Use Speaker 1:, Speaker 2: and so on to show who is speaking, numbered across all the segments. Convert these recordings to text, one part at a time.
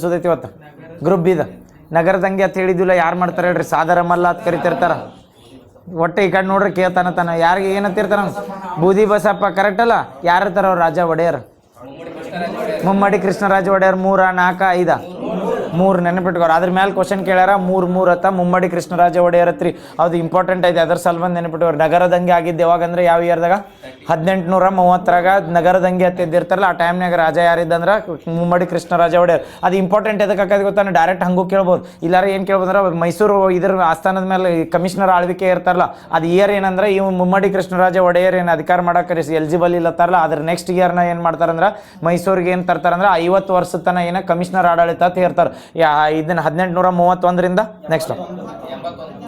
Speaker 1: ಸೋದೈತಿ ಇವತ್ತು ಗ್ರೂಪ್ ಬಿದ ನಗರದಂಗೆ ಅಂತ ಹೇಳಿದ್ವಿಲ್ಲ. ಯಾರು ಮಾಡ್ತಾರೆ ಹೇಳ್ರಿ? ಸಾದರ ಮಲ್ಲ ಅಂತ ಕರಿತಿರ್ತಾರ. ಒಟ್ಟೆ ಈ ಕಡೆ ನೋಡ್ರಿ ಕೇಳ್ತಾನ ಯಾರಿಗೆ ಏನಂತಿರ್ತಾರ? ಬೂದಿ ಬಸಪ್ಪ ಕರೆಕ್ಟ್ ಅಲ್ಲ? ಯಾರು ಇರ್ತಾರ ಅವ್ರು? ರಾಜ ಒಡೆಯರ್, ಮುಮ್ಮಡಿ ಕೃಷ್ಣರಾಜ ಒಡೆಯರ್ 3, 4, 5 3 ನೆನಪಿಟ್ಕೋರು. ಅದ್ರ ಮೇಲೆ ಕ್ವಶನ್ ಕೇಳ್ಯಾರ 3 ಅತ್ತ ಮುಮ್ಮಡಿ ಕೃಷ್ಣರಾಜ ಒಡೆಯರ್ ಹತ್ರಿ. ಅದು ಇಂಪಾರ್ಟೆಂಟ್ ಐತೆ, ಅದ್ರ ಸಲ್ವಂದು ನೆನಪಿಟ್ಕೋರು. ನಗರದಂಗೆ ಆಗಿದ್ದು ಯಾವಾಗಂದ್ರೆ ಯಾವ ಇಯರ್ದಾಗ? 1830ರಾಗ ನಗರದಂಗೆ ಹತ್ತಿದ್ದಿರ್ತಾರಲ್ಲ ಆ ಟೈಮ್ನಾಗ ರಾಜ ಯಾರಿದ್ದಂದ್ರೆ ಮುಮ್ಮಡಿ ಕೃಷ್ಣರಾಜ ಒಡೆಯರ್. ಅದು ಇಂಪಾರ್ಟೆಂಟ್ ಎದಕ್ಕೆ ಆಕೈತೆ ಗೊತ್ತಾನೆ? ಡೈರೆಕ್ಟ್ ಹಂಗೂ ಕೇಳ್ಬೋದು. ಇಲ್ಲಾರ ಏನು ಕೇಳ್ಬೋದಂದ್ರೆ ಮೈಸೂರು ಇದ್ರ ಆಸ್ಥಾನದ ಮೇಲೆ ಕಮಿಷನರ್ ಆಳ್ವಿಕೆ ಇರ್ತಾರಲ್ಲ ಅದು ಇಯರ್ ಏನಂದ್ರೆ ಇವು ಮುಮ್ಮಡಿ ಕೃಷ್ಣರಾಜ ಒಡೆಯರ್ ಏನು ಅಧಿಕಾರ ಮಾಡಕ್ಕೆ ಎಲಿಜಿಬಲ್ ಇಲ್ಲತ್ತಾರಲ್ಲ ಅದ್ರ ನೆಕ್ಸ್ಟ್ ಇಯರ್ನ ಏನು ಮಾಡ್ತಾರಂದ್ರೆ ಮೈಸೂರಿಗೆ ಏನು ತರ್ತಾರಂದ್ರೆ 50 ವರ್ಷದ ತನಕ ಏನೋ ಕಮಿಷನರ್ ಆಡಳಿತ ಅಂತ ಹೇಳ್ತಾರೆ. ಇದನ್ನ 1831ರಿಂದ ನೆಕ್ಸ್ಟ್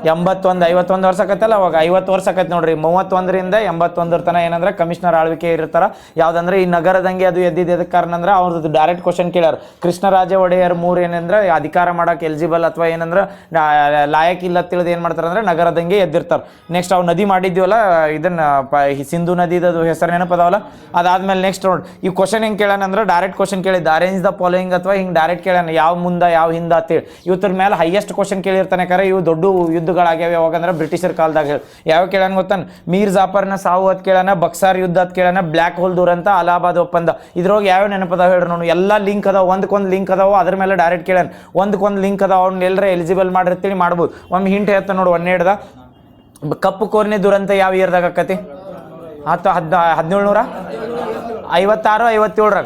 Speaker 1: 81 51 ವರ್ಷ ಆಕತ್ತಲ್ಲ, ಅವಾಗ 50 ವರ್ಷ ಆಕೈತೆ ನೋಡ್ರಿ. 31ರಿಂದ 81 ತನಕ ಏನಂದ್ರೆ ಕಮಿಷನರ್ ಆಳ್ವಿಕೆ ಇರ್ತಾರ. ಯಾವ್ದಂದ್ರೆ ಈ ನಗರದಂಗೆ ಅದು ಎದ್ದಿದ್ದು ಎದಕ್ಕೆ ಕಾರಣ ಅಂದ್ರೆ ಅವ್ರದ್ದು ಡೈರೆಕ್ಟ್ ಕ್ವಶನ್ ಕೇಳ್ಯಾರ. ಕೃಷ್ಣರಾಜ ಒಡೆಯರ್ 3 ಏನಂದ್ರೆ ಅಧಿಕಾರ ಮಾಡಕ್ಕೆ ಎಲಿಜಿಬಲ್ ಅಥವಾ ಏನಂದ್ರೆ ಲಾಯಕ್ ಇಲ್ಲ ತಿಳಿದು ಏನು ಮಾಡ್ತಾರೆ ಅಂದ್ರೆ ನಗರದಂಗೆ ಎದ್ದಿರ್ತಾರೆ. ನೆಕ್ಸ್ಟ್ ಅವು ನದಿ ಮಾಡಿದ್ವಲ್ಲ ಇದನ್ನ ಸಿಂಧು ನದಿದು ಹೆಸರು ನೆನಪದಾವಲ್ಲ. ಅದಾದ್ಮೇಲೆ ನೆಕ್ಸ್ಟ್ ನೋಡಿ ಈ ಕ್ವಶನ್ ಹೆಂಗೆ ಕೇಳೋಣ ಅಂದ್ರೆ ಡೈರೆಕ್ಟ್ ಕ್ವಶನ್ ಕೇಳಿದ್ದು ಅರೇಂಜ್ ದ ಫಾಲೋಯಿಂಗ್ ಅಥವಾ ಹಿಂಗೆ ಡೈರೆಕ್ಟ್ ಕೇಳೋಣ ಯಾವ ಮುಂದೆ ಯಾವ ಹಿಂದೆ ಅಂತೇಳಿ. ಇವತ್ತರ ಮೇಲೆ ಹೈಯೆಸ್ಟ್ ಕ್ವಶನ್ ಕೇಳಿರ್ತಾನೆ ಕರೆ. ಇವು ದೊಡ್ಡ ಯುದ್ಧಗಳಾಗ್ಯಾವ ಯಾವಾಗಂದ್ರೆ ಬ್ರಿಟಿಷರ್ ಕಾಲದಾಗ. ಯಾವ ಕೇಳೋಣ ಗೊತ್ತಾನ? ಮೀರ್ ಜಾಫರ್ನ ಸಾವು ಅಂತ ಕೇಳೋಣ, ಬಕ್ಸಾರ್ ಯುದ್ಧ ಅಂತ ಕೇಳೋಣ, ಬ್ಲ್ಯಾಕ್ ಹೋಲ್ ದುರಂತ, ಅಲಹಾಬಾದ್ ಒಪ್ಪಂದ. ಇದ್ರೊಳಗೆ ಯಾವ ನೆನಪದಾವ ಹೇಳ್ರಿ ನೋಡಿ? ಎಲ್ಲ ಲಿಂಕ್ ಅದಾವ, ಒಂದಕ್ಕೊಂದು ಲಿಂಕ್ ಅದಾವ. ಅದ್ರ ಮೇಲೆ ಡೈರೆಕ್ಟ್ ಕೇಳೋಣ. ಒಂದಕ್ಕೊಂದು ಲಿಂಕ್ ಅದಾವ, ಅವ್ನ ಎಲ್ಲರ ಎಲಿಜಿಬಲ್ ಮಾಡಿರ್ತೀನಿ ಮಾಡ್ಬೋದು. ಒಮ್ಮೆ ಹಿಂಟ್ ಹೇಳ್ತಾನೆ ನೋಡಿ. 1ನೇಡ್ದ ಕಪ್ಪು ಕೋರ್ನೆ ದುರಂತ ಯಾವ ಇಯರ್ದಾಗ ಆಕತಿ? 1756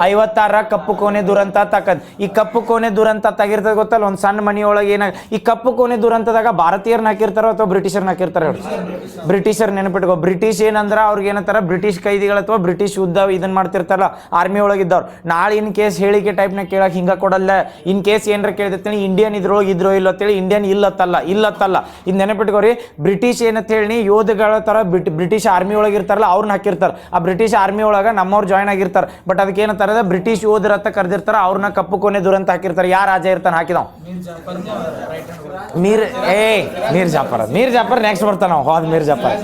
Speaker 1: 57ರಾಗ ಕಪ್ಪು ಕೋಣೆ ದುರಂತ ತಕ್ಕದ್. ಈ ಕಪ್ಪು ಕೋಣೆ ದುರಂತ ತಗಿರ್ತದೆ ಗೊತ್ತಲ್ಲ ಒಂದು ಸಣ್ಣ ಮನೆಯೊಳಗೆ ಏನಾಗ. ಈ ಕಪ್ಪು ಕೋಣೆ ದುರಂತದಾಗ ಭಾರತೀಯರನ್ನ ಹಾಕಿರ್ತಾರೋ ಅಥವಾ ಬ್ರಿಟಿಷರ್ನ ಹಾಕಿರ್ತಾರೆ ಹೇಳಿ? ಬ್ರಿಟಿಷರ್ ನೆನಪಿಟ್ಕೋ. ಬ್ರಿಟಿಷ್ ಏನಂದ್ರೆ ಅವ್ರಿಗೆ ಏನಂತಾರ ಬ್ರಿಟಿಷ್ ಕೈದಿಗಳು ಅಥವಾ ಬ್ರಿಟಿಷ್ ಯುದ್ಧ ಇದನ್ನ ಮಾಡ್ತಿರ್ತಾರಲ್ಲ ಆರ್ಮಿ ಒಳಗಿದ್ದವ್ರು. ನಾಳೆ ಇನ್ ಕೇಸ್ ಹೇಳಿಕೆ ಟೈಪ್ನಾಗ ಕೇಳಕ್ಕೆ ಹಿಂಗೆ ಕೊಡಲ್ಲ. ಇನ್ ಕೇಸ್ ಏನಾರ ಕೇಳಿದತ್ತೇಳಿ ಇಂಡಿಯನ್ ಇದ್ರೊಳಗೆ ಇದ್ರೋ ಇಲ್ಲ ಅಂತೇಳಿ ಇಂಡಿಯನ್ ಇಲ್ಲತ್ತಲ್ಲ ಇದು ನೆನಪಿಟ್ಕೋರಿ. ಬ್ರಿಟಿಷ್ ಏನಂತ ಹೇಳಿ ಯೋಧಗಳ ಥರ ಬ್ರಿಟಿಷ್ ಆರ್ಮಿ ಒಳಗೆ ಇರ್ತಾರಲ್ಲ ಅವ್ರನ್ನ ಹಾಕಿರ್ತಾರೆ. ಆ ಬ್ರಿಟಿಷ್ ಆರ್ಮಿ ಒಳಗೆ ನಮ್ಮವ್ರು ಜಾಯ್ನ್ ಆಗಿರ್ತಾರೆ. ಬಟ್ ಅದಕ್ಕೆ ಏನಂತಾರೆ ಬ್ರಿಟಿಷ್ ಯೋಧರ ಅಂತ ಕರೆದಿರ್ತಾರೆ. ಅವ್ರನ್ನ ಕಪ್ಪು ಕೋಣೆ ದುರಂತ ಹಾಕಿರ್ತಾರೆ. ಯಾರ ರಾಜ ಇರ್ತಾನೆ ಹಾಕಿದವ್? ಮೀರ್ ಜಾಫರ್ ನೆಕ್ಸ್ಟ್ ಬರ್ತಾನ ಮೀರ್ ಜಾಫರ್.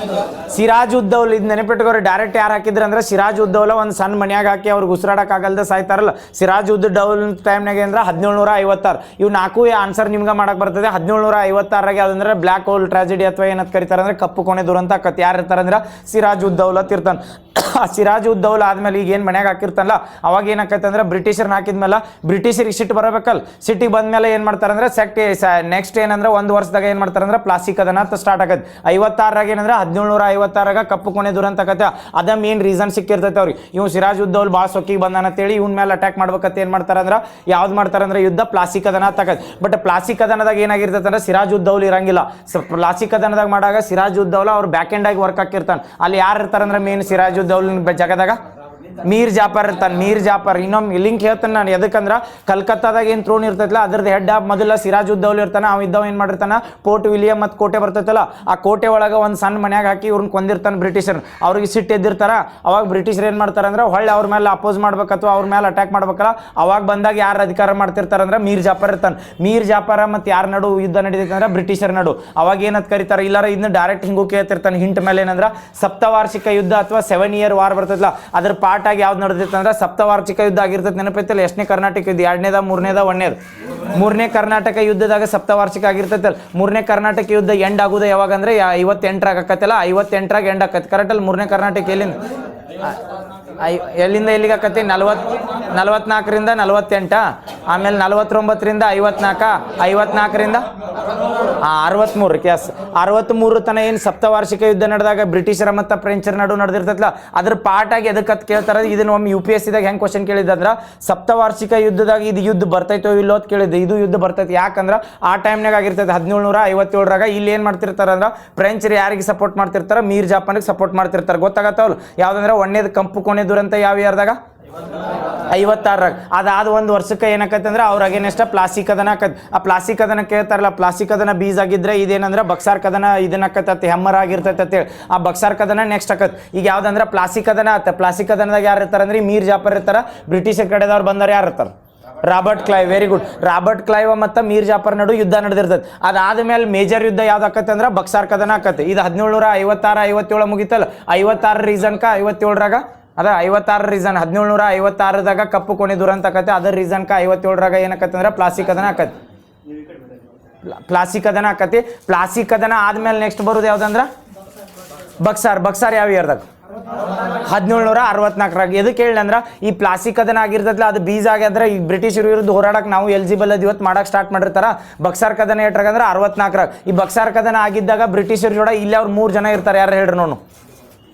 Speaker 1: ಸಿರಾಜ್ ಉದ್ದೌಲ್ ಇದು ನೆನಪಿಟ್ಕೋರಿ. ಡೈರೆಕ್ಟ್ ಯಾರು ಹಾಕಿದ್ರು ಅಂದ್ರೆ ಸಿರಾಜ್ ಉದ್ದೌಲ ಒಂದು ಸಣ್ಣ ಮನ್ಯಾಗ ಹಾಕಿ ಅವ್ರಿಗೆ ಉಸಿರಾಡಕ್ ಆಗಲ್ದ ಸಾಯ್ತಾರಲ್ಲ. ಸಿರಾಜ್ ಉದ್ದೌಲ್ ಟೈಮ್ನಾಗ ಅಂದ್ರೆ 1756. ಇವು 4 ಆನ್ಸರ್ ನಿಮ್ಗೆ ಮಾಡಕ್ ಬರ್ತದೆ. 1756ರಾಗ ಯಾವ್ದಂದ್ರೆ ಬ್ಲ್ಯಾಕ್ ಹೋಲ್ ಟ್ರಾಜಿಡಿ ಅಥವಾ ಏನಂತ ಕರೀತಾರೆ ಅಂದ್ರೆ ಕಪ್ಪು ಕೋಣೆ ದುರಂತ ಆಕತ್. ಯಾರು ಇರ್ತಾರೆ ಅಂದ್ರೆ ಸಿರಾಜ್ ಉದ್ದೌಲ್ ಅಂತ ಇರ್ತಾನೆ. ಸಿರಾಜ್ ಉದ್ದೌಲ್ ಆದ್ಮೇಲೆ ಈಗ ಏನು ಮನ್ಯಾಗ ಹಾಕಿರ್ತಾನಲ್ಲ ಅವಾಗ ಏನಾಕೈತೆ ಅಂದ್ರೆ ಬ್ರಿಟಿಷರ್ನ ಹಾಕಿದ್ಮೇಲೆ ಬ್ರಿಟಿಷರಿಗೆ ಸಿಟ್ಟು ಬರಬೇಕಲ್ಲ. ಸಿಟ್ಟಿಗೆ ಬಂದ್ಮೇಲೆ ಏನು ಮಾಡ್ತಾರೆ ಅಂದ್ರೆ ನೆಕ್ಸ್ಟ್ ಏನಂದ್ರೆ 1 ವರ್ಷದಾಗ ಏನು ಮಾಡ್ತಾರೆ ಅಂದ್ರೆ ಪ್ಲಾಸ್ಟಿಕ್ ಅದನ್ನ ಸ್ಟಾರ್ಟ್ ಆಗತ್ತೆ. 56ರಾಗ ಏನಂದ್ರೆ 1756ರಾಗ ಕಪ್ಪು ಕೋಣೆ ದುರಂತ ಆಕತ್ತೆ. ಅದ ಮೇನ್ ರೀಸನ್ ಸಿಕ್ಕಿರ್ತೈತೆ ಅವ್ರಿಗೆ. ಇವ್ ಸಿರಾಜ್ ಉದ್ದೌಲ್ ಭಾಳ ಸೊಕ್ಕಿಗೆ ಬಂದಾನ ಅಂತೇಳಿ ಇವ್ನ ಮೇಲೆ ಅಟ್ಯಾಕ್ ಮಾಡ್ಬೇಕಂತ ಏನು ಮಾಡ್ತಾರೆ ಅಂದ್ರೆ ಯಾವ್ದು ಮಾಡ್ತಾರೆ ಅಂದ್ರೆ ಯುದ್ಧ ಪ್ಲಾಸ್ಟಿಕ್ ಅದನ್ನ ತಗತ್ತೆ. ಬಟ್ ಪ್ಲಾಸ್ಟಿಕ್ ಅದನದಾಗ ಏನಾಗಿರ್ತೈತೆ ಅಂದ್ರೆ ಸಿರಾಜ್ ಉದ್ದೌಲ್ ಇರಂಗಿಲ್ಲ. ಪ್ಲಾಸ್ಟಿಕ್ ಅದನದಾಗ ಮಾಡಾಗ ಸಿರಾಜ್ ಉದ್ದೌಲ ಅವ್ರು ಬ್ಯಾಕ್ ಎಂಡ್ ಆಗಿ ವರ್ಕ್ ಹಾಕಿರ್ತಾನೆ. ಅಲ್ಲಿ ಯಾರು ಇರ್ತಾರೆ ಅಂದ್ರೆ ಮೇನ್ ಸಿರಾಜ್ ಉದ್ದೌಲ್ ಜಗದಾಗ ಮೀರ್ ಜಾಫರ್ ಇರ್ತಾನೆ. ಮೀರ್ ಜಾಫರ್ ಇನ್ನೊಮ್ಮೆ ಲಿಂಕ್ ಹೇಳ್ತಾನೆ ನಾನು. ಎದಕ್ಕಂದ್ರೆ ಕಲ್ಕತ್ತಾದಾಗ ಏನು ಥ್ರೋನ್ ಇರ್ತೈತಲ್ಲ ಅದ್ರದ್ದು ಹೆಡ್ ಆಫ್ ಮೊದಲ ಸಿರಾಜ್ ಉದ್ದೌಲ್ ಇರ್ತಾನೆ. ಅವ ಇದ್ದವ ಏನು ಮಾಡಿರ್ತಾನೆ ಪೋರ್ಟ್ ವಿಲಿಯಂ ಮತ್ತು ಕೋಟೆ ಬರ್ತೈತಲ್ಲ ಆ ಕೋಟೆ ಒಳಗೆ ಒಂದು ಸಣ್ಣ ಮನ್ಯಾಗ ಹಾಕಿ ಇವ್ರನ್ನ ಕೊಂದಿರ್ತಾನೆ ಬ್ರಿಟಿಷರ್. ಅವ್ರಿಗೆ ಸಿಟ್ಟು ಎದ್ದಿರ್ತಾರ. ಅವಾಗ ಬ್ರಿಟಿಷರ್ ಏನು ಮಾಡ್ತಾರೆ ಅಂದ್ರೆ ಹೊಳ್ಳಿ ಅವ್ರ ಮೇಲೆ ಅಪೋಸ್ ಮಾಡ್ಬೇಕು ಅಥವಾ ಅವ್ರ ಮೇಲೆ ಅಟ್ಯಾಕ್ ಮಾಡ್ಬೇಕಲ್ಲ. ಅವಾಗ ಬಂದಾಗ ಯಾರು ಅಧಿಕಾರ ಮಾಡ್ತಿರ್ತಾರೆ ಅಂದ್ರೆ ಮೀರ್ ಜಾಫರ್ ಇರ್ತಾನೆ. ಮೀರ್ ಜಾಫರ ಮತ್ತು ಯಾರ ನಡು ಯುದ್ಧ ನಡೀತೈತೆ ಅಂದ್ರೆ ಬ್ರಿಟಿಷರ್ ನಡು. ಅವಾಗ ಏನಂತ ಕರೀತಾರೆ ಇಲ್ಲಾರ ಇದನ್ನ ಡೈರೆಕ್ಟ್ ಹಿಂಗೂ ಕೇಳ್ತಿರ್ತಾನೆ ಹಿಂಟ್ ಮೇಲೆ ಏನಂದ್ರೆ ಸಪ್ತವಾರ್ಷಿಕ ಯುದ್ಧ ಅಥವಾ 7 year ವಾರ್ ಬರ್ತೈತಲ್ಲ ಅದ್ರ ಪಾರ್ಟ್ ಆಗಿ ಯಾವ್ದು ನಡೆದಿತ್ತು ಅಂದ್ರೆ ಸಪ್ತವಾರ್ಷಿಕ ಯುದ್ಧ ಆಗಿರ್ತೈತೆ. ನೆನಪೈತಲ್ಲ? ಎಷ್ಟನೇ ಕರ್ನಾಟಕ ಯುದ್ಧ? 2ನೇದ 3ನೇದ 1ನೇದು? 3ನೇ ಕರ್ನಾಟಕ ಯುದ್ಧದಾಗ ಸಪ್ತವಾರ್ಷಿಕ ಆಗಿರ್ತೈತಲ್ಲ. 3ನೇ ಕರ್ನಾಟಕ ಯುದ್ಧ ಎಂಡ್ ಆಗುದು ಯಾವಾಗ ಅಂದ್ರೆ 58ರಾಗ ಆಕತ್ತಲ್ಲ. 58ರಾಗ ಎಂಡ್ ಆಕತ್ತೆ ಕರೆಕ್ಟ್ ಅಲ್ಲಿ. 3ನೇ ಕರ್ನಾಟಕ ಎಲ್ಲಿಂದ ಎಲ್ಲಿಗೆ ಆಕತಿ? 44ರಿಂದ 48. ಆಮೇಲೆ 49ರಿಂದ 54. 54ರಿಂದ 63. ಕ್ಯಾಸ್ 63 ತನ ಏನು ಸಪ್ತವಾರ್ಷಿಕ ಯುದ್ಧ ನಡೆದಾಗ ಬ್ರಿಟಿಷರ ಮತ್ತು ಫ್ರೆಂಚರ ನಡು ನಡೆದಿರ್ತೈತಲ್ಲ ಅದ್ರ ಪಾರ್ಟ್ ಆಗಿ ಎದಕ್ಕಂತ ಕೇಳ್ತಾರೆ. ಇದನ್ನ ಒಮ್ಮೆ UPSCದಾಗ ಹೆಂಗೆ ಕ್ವಶನ್ ಕೇಳಿದ್ರೆ ಸಪ್ತವಾರ್ಷಿಕ ಯುದ್ಧದಾಗ ಇದು ಯುದ್ಧ ಬರ್ತೈತೋ ಇಲ್ಲೋ ಅಂತ ಕೇಳಿದ್ದು. ಇದು ಯುದ್ಧ ಬರ್ತೈತೆ. ಯಾಕಂದ್ರೆ ಆ ಟೈಮ್ನಾಗ ಆಗಿರ್ತೈತೆ 1757ರಾಗ. ಇಲ್ಲಿ ಏನು ಮಾಡ್ತಿರ್ತಾರೆ ಅಂದ್ರೆ ಫ್ರೆಂಚರು ಯಾರಿಗೆ ಸಪೋರ್ಟ್ ಮಾಡ್ತಿರ್ತಾರೆ? ಮೀರ್ ಜಾಫರ್ಗೆ ಸಪೋರ್ಟ್ ಮಾಡ್ತಿರ್ತಾರೆ. ಗೊತ್ತಾಗತ್ತವಲ್ಲ ಯಾವ್ದಂದ್ರೆ 1ನೇದು ಕಪ್ಪು ಕೋಣೆ ದುರಂತ ಯಾವ ಇಯರ್ದಾಗ? 56ರಾಗ. ಅದಾದ 1 ವರ್ಷಕ್ಕೆ ಏನಾಕೈತೆ ಅಂದ್ರೆ ಅವ್ರ ಅಗೇನೆಸ್ಟ್ ಪ್ಲಾಸ್ಟಿಕ್ ಅದನ್ನ ಹಾಕತ್. ಆ ಪ್ಲಾಸ್ಟಿಕ್ ಅದನ್ನ ಕೇಳ್ತಾರಲ್ಲ ಪ್ಲಾಸ್ಟಿಕ್ ಅದನ್ನ ಬೀಸ್ ಆಗಿದ್ರೆ ಇದೇನಂದ್ರೆ ಬಕ್ಸಾರ್ ಕದನ ಇದನ್ನ ಹಾಕತ್ತೆ ಹೆಮ್ಮರ್ ಆಗಿರ್ತೈತೆ ಅಂತೇಳಿ. ಆ ಬಕ್ಸಾರ್ ಕದನ ನೆಕ್ಸ್ಟ್ ಹಾಕತ್. ಈಗ ಯಾವ್ದಂದ್ರೆ ಪ್ಲಾಸ್ಟಿಕ್ ಅದನ್ನ ಆತ. ಪ್ಲಾಸ್ಟಿಕ್ ಅದನದಾಗ ಯಾರು ಇರ್ತಾರೆ ಅಂದ್ರೆ ಮೀರ್ ಜಾಫರ್ ಇರ್ತಾರ. ಬ್ರಿಟಿಷರ್ ಕಡೆದವ್ರು ಬಂದವ್ರು ಯಾರು ಇರ್ತಾರೆ? Robert Clive. Very good. Robert Clive ಮತ್ತು ಮೀರ್ ಜಾಫರ್ ನಡು ಯುದ್ಧ ನಡೆದಿರ್ತದೆ. ಅದಾದ್ಮೇಲೆ ಮೇಜರ್ ಯುದ್ಧ ಯಾವ್ದು ಆಕತ್ತೆ ಅಂದ್ರೆ ಬಕ್ಸಾರ್ ಕದನ ಆಕತ್ತೆ. ಇದು 1756 57 ಮುಗಿತಲ್ಲ. 56 ರೀಸನ್ಕ 57ರಾಗ ಅದ 56 ರೀಸನ್ 1756ದಾಗ ಕಪ್ಪು ಕೋಣೆ ದುರಂತ ಆಕತಿ. ಅದರ ರೀಸನ್ಕ 57ರಾಗ ಏನಕತಿ ಅಂದ್ರೆ ಪ್ಲಾಸ್ಟಿಕ್ ಕದನ ಆಕತಿ. ಪ್ಲಾಸ್ಟಿಕ್ ಕದನ ಆಕತಿ. ಪ್ಲಾಸ್ಟಿಕ್ ಕದನ ಆದ್ಮೇಲೆ ನೆಕ್ಸ್ಟ್ ಬರೋದು ಯಾವ್ದಂದ್ರೆ ಬಕ್ಸಾರ್ ಯಾವ ಇಯರ್ದಾಗ 1764ರಾಗ. ಎದಕ್ಕೆ ಹೇಳಿ ಅಂದ್ರೆ ಈ ಪ್ಲಾಸ್ಟಿಕ್ ಕದನ ಆಗಿರ್ತದಲ್ಲ ಅದು ಬೀಜ ಆಗ್ಯಂದ್ರೆ ಈ ಬ್ರಿಟಿಷರ ವಿರುದ್ಧ ಹೋರಾಡಕ್ಕೆ ನಾವು ಎಲಿಜಿಬಲ್ ಅದು ಇವತ್ತು ಮಾಡಕ್ಕೆ ಸ್ಟಾರ್ಟ್ ಮಾಡಿರ್ತಾರ. ಬಕ್ಸಾರ್ ಕದನ ಏಟ್ರಾಗ ಅಂದ್ರೆ 64ರಾಗ. ಈ ಬಕ್ಸಾರ್ ಕದನ ಆಗಿದ್ದಾಗ ಬ್ರಿಟಿಷರ ಜೋಡ ಇಲ್ಲಿ ಅವ್ರು 3 ಜನ ಇರ್ತಾರೆ. ಯಾರು ಹೇಳ್ರಿ ನೋನು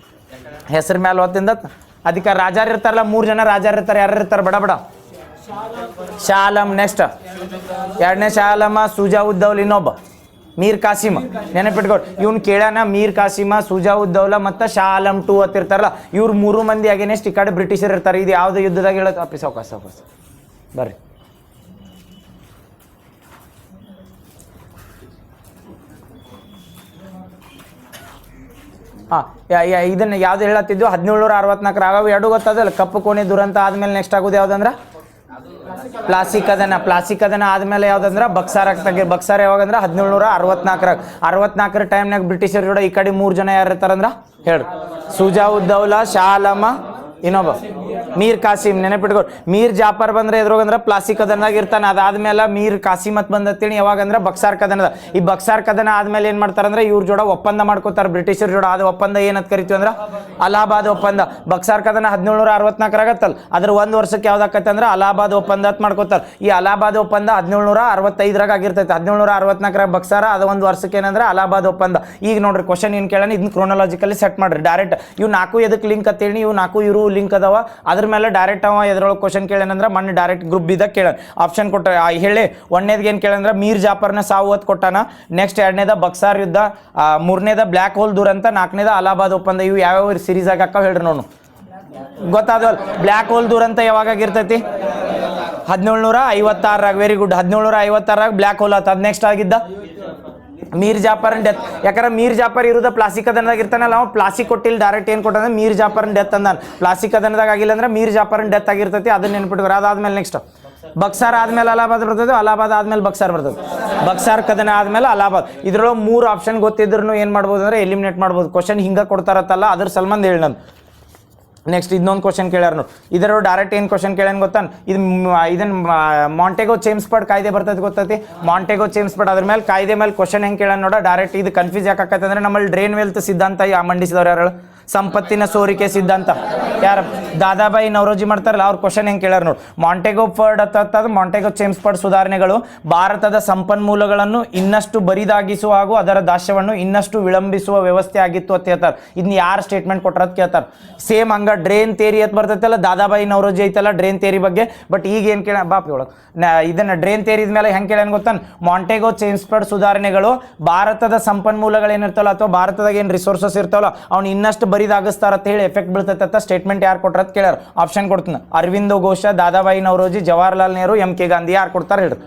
Speaker 1: ಹೆಸರು ಮ್ಯಾಲ ಹೊತ್ತಿಂದ ಅದಕ್ಕೆ ರಾಜಾರ್ ಇರ್ತಾರಲ್ಲ 3 ಜನ ರಾಜಾರ್ ಇರ್ತಾರೆ. ಯಾರು ಇರ್ತಾರೆ ಬಡ ಶಾ ಆಲಂ. ನೆಕ್ಸ್ಟ್ 2ನೇ ಶಾ ಆಲಮ, ಸುಜಾವುದ್ದೌಲ, ಇನ್ನೊಬ್ಬ ಮೀರ್ ಕಾಸಿಮ್. ನೆನಪಿಟ್ಕೊಡ್ ಇವ್ನು ಕೇಳ್ಯಾನ. ಮೀರ್ ಕಾಸಿಮ, ಸುಜಾವುದ್ದೌಲ ಮತ್ತು ಶಾ ಆಲಂ 2 ಅಂತಿರ್ತಾರಲ್ಲ ಇವ್ರು 3 ಮಂದಿ ಅಗೇನೆಸ್ಟ್ ಈ ಕಡೆ ಬ್ರಿಟಿಷರ್ ಇರ್ತಾರೆ. ಇದು ಯಾವ್ದು ಯುದ್ಧದಾಗ ಹೇಳೋದು ಅಪ್ಪಿ ಸಾವಕಾಶ ಬರ್ರಿ. ಇದನ್ನ ಯಾವ್ದು ಹೇಳತ್ತಿದ್ದು 1764 ಎರಡು ಗೊತ್ತದಲ್ಲ. ಕಪ್ಪು ಕೋಣೆ ದುರಂತ ಆದ್ಮೇಲೆ ನೆಕ್ಸ್ಟ್ ಆಗೋದು ಯಾವ್ದಂದ್ರೆ ಪ್ಲಾಸ್ಟಿಕ್ ಕದನ. ಪ್ಲಾಸ್ಟಿಕ್ ಕದನ ಆದ್ಮೇಲೆ ಯಾವ್ದಂದ್ರೆ ಬಕ್ಸಾರ್ ಯಾವಾಗಂದ್ರೆ 1764ರಾಗ. 64 ಟೈಮ್ನಾಗ ಬ್ರಿಟಿಷರ್ ಜೋಡ ಈ ಕಡೆ 3 ಜನ ಯಾರು ಇರ್ತಾರಂದ್ರ ಹೇಳ್ರಿ. ಸುಜಾವುದ್ದೌಲ, ಶಾ ಆಲಮ, ಇನ್ನೊಬ್ಬ ಮೀರ್ ಕಾಸಿಮ್. ನೆನಪಿಟ್ಕೊಡ್ ಮೀರ್ ಜಾಫರ್ ಬಂದ್ರೆ ಎದ್ರೋಗಂದ್ರೆ ಪ್ಲಾಸ್ಟಿಕ್ ಕದನದಾಗ ಇರ್ತಾನೆ. ಅದಾದ್ಮೇಲೆ ಮೀರ್ ಕಾಸಿಮತ್ ಬಂದತ್ತೇಳಿ ಯಾವಾಗಂದ್ರೆ ಬಕ್ಸಾರ್ ಕದನದ. ಈ ಬಕ್ಸಾರ್ ಕದನ ಆದ್ಮೇಲೆ ಏನ್ ಮಾಡ್ತಾರಂದ್ರೆ ಇವ್ರ ಜೋಡ ಒಪ್ಪಂದ ಮಾಡ್ಕೋತಾರೆ ಬ್ರಿಟಿಷರ್ ಜೋಡ. ಅದು ಒಪ್ಪಂದ ಏನಂತ ಕರಿತೀವಿ ಅಂದ್ರೆ ಅಲಹಾಬಾದ್ ಒಪ್ಪಂದ. ಬಕ್ಸಾರ್ ಕದನ 1764 ಆಗತ್ತಲ್ಲ ಅದ್ರ 1 ವರ್ಷಕ್ಕೆ ಯಾವ್ದಾಕತ್ತೆ ಅಂದ್ರೆ ಅಲಹಾಬಾದ್ ಒಪ್ಪಂದ ಅಂತ ಮಾಡ್ಕೋತಾರೆ. ಈ ಅಲಹಾಬಾದ್ ಒಪ್ಪಂದ 1765ರಾಗ ಆಗಿರ್ತೈತೆ. 1764ರಾಗ ಬಕ್ಸಾರ, ಅದು 1 ವರ್ಷಕ್ಕೆ ಏನಂದ್ರೆ ಅಲಹಾಬಾದ್ ಒಪ್ಪಂದ. ಈಗ ನೋಡ್ರಿ ಕ್ವಶನ್ ಏನ್ ಕೇಳೋಣ ಇದನ್ನ ಕ್ರೋನಾಲಜಿಕಲಿ ಸೆಟ್ ಮಾಡ್ರಿ. ಡೈರೆಕ್ಟ್ ಇವ್ 4 ಎದಕ್ಕೆ ಲಿಂಕ್ ಅಂತೇಳಿ ಇವ್ 4 ಇವರು ಲಿಂಕ್ ಅದಾವ. ಅದ್ರ ಮೇಲೆ ಡೈರೆಕ್ಟ್ ಅವ ಎದ್ರೊಳಗೆ ಕ್ವಶನ್ ಕೇಳೇನಂದ್ರೆ ಮೊನ್ನೆ ಡೈರೆಕ್ಟ್ ಗ್ರೂಪ್ ಬಿದಾಗ ಕೇಳ ಆಪ್ಷನ್ ಕೊಟ್ಟ ಹೇಳಿ. 1ನೇದ್ಗೆ ಏನು ಕೇಳಂದ್ರೆ ಮೀರ್ ಜಾಫರ್ನ ಸಾವು ಹೊತ್ತು ಕೊಟ್ಟಾನ. ನೆಕ್ಸ್ಟ್ 2ನೇದ ಬಕ್ಸಾರ್ ಯುದ್ಧ, 3ನೇದ ಬ್ಲ್ಯಾಕ್ ಹೋಲ್ ದುರಂತ, 4ನೇದ ಅಲಹಾಬಾದ್ ಒಪ್ಪಂದ. ಇವು ಯಾವ್ಯಾವ ಸೀರೀಸ್ ಆಗಿ ಹಾಕಾವ ಹೇಳ್ರಿ ನೋಡು. ಗೊತ್ತಾದವಲ್ಲ ಬ್ಲ್ಯಾಕ್ ಹೋಲ್ ದುರಂತ ಯಾವಾಗ ಆಗಿರ್ತೈತಿ 1756ರಾಗ. Very good. 1756ರಾಗ ಬ್ಲ್ಯಾಕ್ ಹೋಲ್ ಆತ. ಅದು ನೆಕ್ಸ್ಟ್ ಆಗಿದ್ದ ಮೀರ್ ಜಾಫರ್ನ ಡೆತ್. ಯಾಕಂದ್ರೆ ಮೀರ್ ಜಾಫರ್ ಇರೋದ ಪ್ಲಾಸ್ಟಿಕ್ ಕದನದಾಗ ಇರ್ತಾನಲ್ಲ. ಅವ ಪ್ಲಾಸ್ಟಿಕ್ ಕೊಟ್ಟಿಲ್ಲ, ಡೈರೆಕ್ಟ್ ಏನು ಕೊಟ್ಟಂದ್ರೆ ಮೀರ್ ಜಾಫರ್ನ ಡೆತ್ ಅಂದಾನ. ಪ್ಲಾಸ್ಟಿಕ್ ಕದನದಾಗ ಆಗಿಲ್ಲ ಅಂದ್ರೆ ಮೀರ್ ಜಾಫರ್ನ ಡೆತ್ ಆಗಿರ್ತೈತಿ. ಅದನ್ನ ನೆನ್ಪಿಟ್ಕೊರ. ಅದಾದ್ಮೇಲೆ ನೆಕ್ಸ್ಟ್ ಬಕ್ಸಾರ್ ಆದ್ಮೇಲೆ ಅಲಹಾಬಾದ್ ಬರ್ತದೆ. ಅಲಹಾಬಾದ್ ಆದ್ಮೇಲೆ ಬಕ್ಸಾರ್ ಬರ್ತದೆ. ಬಕ್ಸಾರ್ ಕದನ ಆದ್ಮೇಲೆ ಅಲಹಾಬಾದ್. ಇದ್ರೊಳಗೆ 3 ಆಪ್ಷನ್ ಗೊತ್ತಿದ್ರು ಏನು ಮಾಡ್ಬೋದು ಅಂದ್ರೆ ಎಲಿಮಿನೇಟ್ ಮಾಡ್ಬೋದು. ಕ್ವಶನ್ ಹಿಂಗೆ ಕೊಡ್ತಾರತ್ತಲ್ಲ ಅದ್ರ ಸಲ್ಮಂದ್ ಹೇಳಿ ನಾನು. ನೆಕ್ಸ್ಟ್ ಇನ್ನೊಂದು ಕ್ವಶನ್ ಕೇಳ್ಯಾರ ನೋಡಿ. ಇದರ ಡೈರೆಕ್ಟ್ ಏನು ಕ್ವಶನ್ ಕೇಳ್ಯಾನ ಗೊತ್ತಾನ. ಇದನ್ನ ಮಾಂಟೆಗೋ ಚೇಮ್ಸ್ಬರ್ಡ್ ಕಾಯ್ದೆ ಬರ್ತೈತೆ ಗೊತ್ತೈತಿ. ಮಾಂಟೆಗೋ ಚೇಮ್ಸ್ಬರ್ಡ್ ಅದ್ರ ಮೇಲೆ ಕಾಯ್ದೆ ಮೇಲೆ ಕ್ವಶನ್ ಹೆಂಗೆ ಕೇಳ್ಯಾನ ನೋಡ. ಡೈರೆಕ್ಟ್ ಇದು ಕನ್ಫ್ಯೂಸ್ ಯಾಕಾಕತ್ತೆ ಅಂದ್ರೆ ನಮ್ಮಲ್ಲಿ ಡ್ರೈನ್ ವೆಲ್ತ್ ಸಿದ್ಧಾಂತ ಮಂಡಿಸಿದವ್ರು ಯಾರು? ಸಂಪತ್ತಿನ ಸೋರಿಕೆ ಸಿದ್ಧಾಂತ ಯಾರು? ದಾದಾಬಾಯಿ ನವರೋಜಿ ಮಾಡ್ತಾರಲ್ಲ ಅವ್ರ ಕ್ವಶನ್ ಹೆಂಗೆ ಕೇಳ್ಯಾರ ನೋಡಿ. ಮಾಂಟೆಗೋ ಫರ್ಡ್ ಅಥವಾ ಮಾಂಟೆಗೋ ಚೇಮ್ಸ್ಬರ್ಡ್ ಸುಧಾರಣೆಗಳು ಭಾರತದ ಸಂಪನ್ಮೂಲಗಳನ್ನು ಇನ್ನಷ್ಟು ಬರಿದಾಗಿಸುವ ಹಾಗೂ ಅದರ ದಾಸ್ಯವನ್ನು ಇನ್ನಷ್ಟು ವಿಳಂಬಿಸುವ ವ್ಯವಸ್ಥೆ ಆಗಿತ್ತು ಅಂತ ಹೇಳ್ತಾರೆ. ಇದನ್ನ ಯಾರು ಸ್ಟೇಟ್ಮೆಂಟ್ ಕೊಟ್ರ ಅಂತ ಕೇಳ್ತಾರೆ. ಸೇಮ್ ಹಂಗ ಡ್ರೈನ್ ಥಿಯರಿ ಅಂತ ಬರ್ತೈತಲ್ಲ, ದಾದಾಬಾಯಿ ನವರೋಜಿ ಐತಲ್ಲ ಡ್ರೈನ್ ಥಿಯರಿ ಬಗ್ಗೆ. ಬಟ್ ಈಗ ಏನು ಕೇಳ ಬಾಪಿ ಒಳಗೆ ಇದನ್ನ ಡ್ರೈನ್ ಥಿಯರಿ ಮೇಲೆ ಹೆಂಗೆ ಕೇಳ್ಯಾನ ಗೊತ್ತಾನ. ಮಾಂಟೆಗೋ ಚೇಮ್ಸ್ಬರ್ಡ್ ಸುಧಾರಣೆಗಳು ಭಾರತದ ಸಂಪನ್ಮೂಲಗಳು ಏನಿರ್ತಾವಲ್ಲ ಅಥವಾ ಭಾರತದಾಗ ಏನು ರಿಸೋರ್ಸಸ್ ಇರ್ತಾವಲ್ಲ ಅವ್ನು ಇನ್ನಷ್ಟು ಬರಿದಾಗಿಸ್ತಾರ ಅಂತ ಹೇಳಿ ಎಫೆಕ್ಟ್ ಬೀಳ್ತೈತೆ ಅಂತ ಸ್ಟೇಟ್ಮೆಂಟ್ ಯಾರು ಕೊಟ್ರ ಅಂತ ಕೇಳ್ಯಾರ. ಆಪ್ಷನ್ ಕೊಡ್ತೀನಿ. ಅರವಿಂದೋ ಘೋಷ, ದಾದಾಬಾಯಿ ನವರೋಜಿ, ಜವಾಹರ್ಲಾಲ್ ನೆಹರು, MK ಗಾಂಧಿ. ಯಾರು ಕೊಡ್ತಾರೆ ಹೇಳ್ರಿ.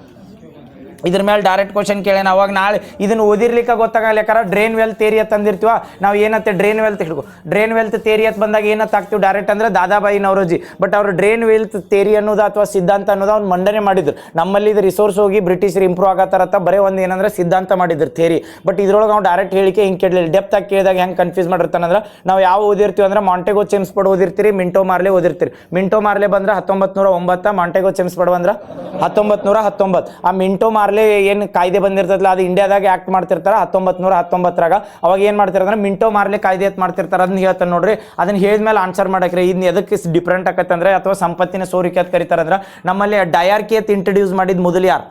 Speaker 1: ಇದ್ರ ಮೇಲೆ ಡೈರೆಕ್ಟ್ ಕ್ವಶನ್ ಕೇಳೇನ. ಅವಾಗ ನಾಳೆ ಇದನ್ನು ಓದಿರ್ಲಿಕ್ಕೆ ಗೊತ್ತಾಗಲ್ಲ. ಯಾಕಂದ್ರೆ ಡ್ರೈನ್ ವೆಲ್ತ್ ಥಿಯರಿ ಅಂತ ಅಂದಿರ್ತೀವ ನಾವು. ಏನತ್ತೆ ಡ್ರೈನ್ ವೆಲ್ತ್ ಹಿಡ್ಕೊ. ಡ್ರೈನ್ ವೆಲ್ತ್ ಥಿಯರಿ ಅಂತ ಬಂದಾಗ ಏನಂತ ಆಗ್ತೀವಿ ಡೈರೆಕ್ಟ್ ಅಂದ್ರೆ ದಾದಾಬಾಯಿ ನವರೋಜಿ. ಬಟ್ ಅವ್ರು ಡ್ರೈನ್ ವೆಲ್ತ್ ಥಿಯರಿ ಅನ್ನೋದು ಅಥವಾ ಸಿದ್ಧಾಂತ ಅನ್ನೋದು ಅವ್ನು ಮಂಡನೆ ಮಾಡಿದ್ರು. ನಮ್ಮಲ್ಲಿ ಇದು ರಿಸೋರ್ಸ್ ಹೋಗಿ ಬ್ರಿಟಿಷರು ಇಂಪ್ರೂವ್ ಆಗತ್ತಾರತ್ತ ಬರೀ ಒಂದು ಏನಂದ್ರೆ ಸಿದ್ಧಾಂತ ಮಾಡಿದ್ರು ಥಿಯರಿ. ಬಟ್ ಇದ್ರೊಳಗೆ ಅವ್ನು ಡೈರೆಕ್ಟ್ ಹೇಳಿಕೆ ಹಿಂಗೆ ಕೇಳಲಿಲ್ಲ. ಡೆಪ್ತ್ ಆಗಿ ಕೇಳಿದಾಗ ಹೆಂಗೆ ಕನ್ಫ್ಯೂಸ್ ಮಾಡಿರ್ತಾನಂದ್ರೆ ನಾವು ಯಾವ ಓದಿರ್ತೀವಿ ಅಂದ್ರೆ ಮಾಂಟೆಗೋ ಚೇಮ್ಸ್ಬರ್ಡ್ ಓದಿರ್ತೀರಿ, ಮಿಂಟೋ ಮಾರ್ಲೆ ಓದಿರ್ತೀರಿ. ಮಿಂಟೋ ಮಾರ್ಲೆ ಬಂದ್ರೆ 1909, ಮಾಂಟೆಗೋ ಚೇಮ್ಸ್ಬರ್ಡ್ ಬಂದ್ರೆ 1919. ಆ ಮಿಂಟೋ ಮಾರ್ಲೆ ಏನು ಕಾಯ್ದೆ ಬಂದಿರ್ತದಲ್ಲ ಅದು ಇಂಡಿಯಾದಾಗ ಆಕ್ಟ್ ಮಾಡ್ತಿರ್ತಾರ 1919ರಾಗ. ಅವಾಗ ಏನು ಮಾಡ್ತಿರ್ತಾರೆ ಅಂದ್ರೆ ಮಿಂಟೋ ಮಾರ್ಲೆ ಕಾಯ್ದೆ ಅಂತ ಮಾಡ್ತಿರ್ತಾರೆ. ಅದನ್ನ ಹೇಳ್ತಾನೆ ನೋಡ್ರಿ. ಅದನ್ನ ಹೇಳಿದ್ಮೇಲೆ ಆನ್ಸರ್ ಮಾಡಕ್ರಿ. ಇದನ್ನ ಎದಕ್ಕೆ ಡಿಫ್ರೆಂಟ್ ಆಕತ್ತಂದ್ರೆ ಅಥವಾ ಸಂಪತ್ತಿನ ಸೋರಿಕೆ ಅಂತ ಕರೀತಾರಂದ್ರೆ ನಮ್ಮಲ್ಲಿ ಡಯಾರ್ಕಿ ಅಂತ ಇಂಟ್ರಡ್ಯೂಸ್ ಮಾಡಿದ್ ಮೊದಲು ಯಾರು?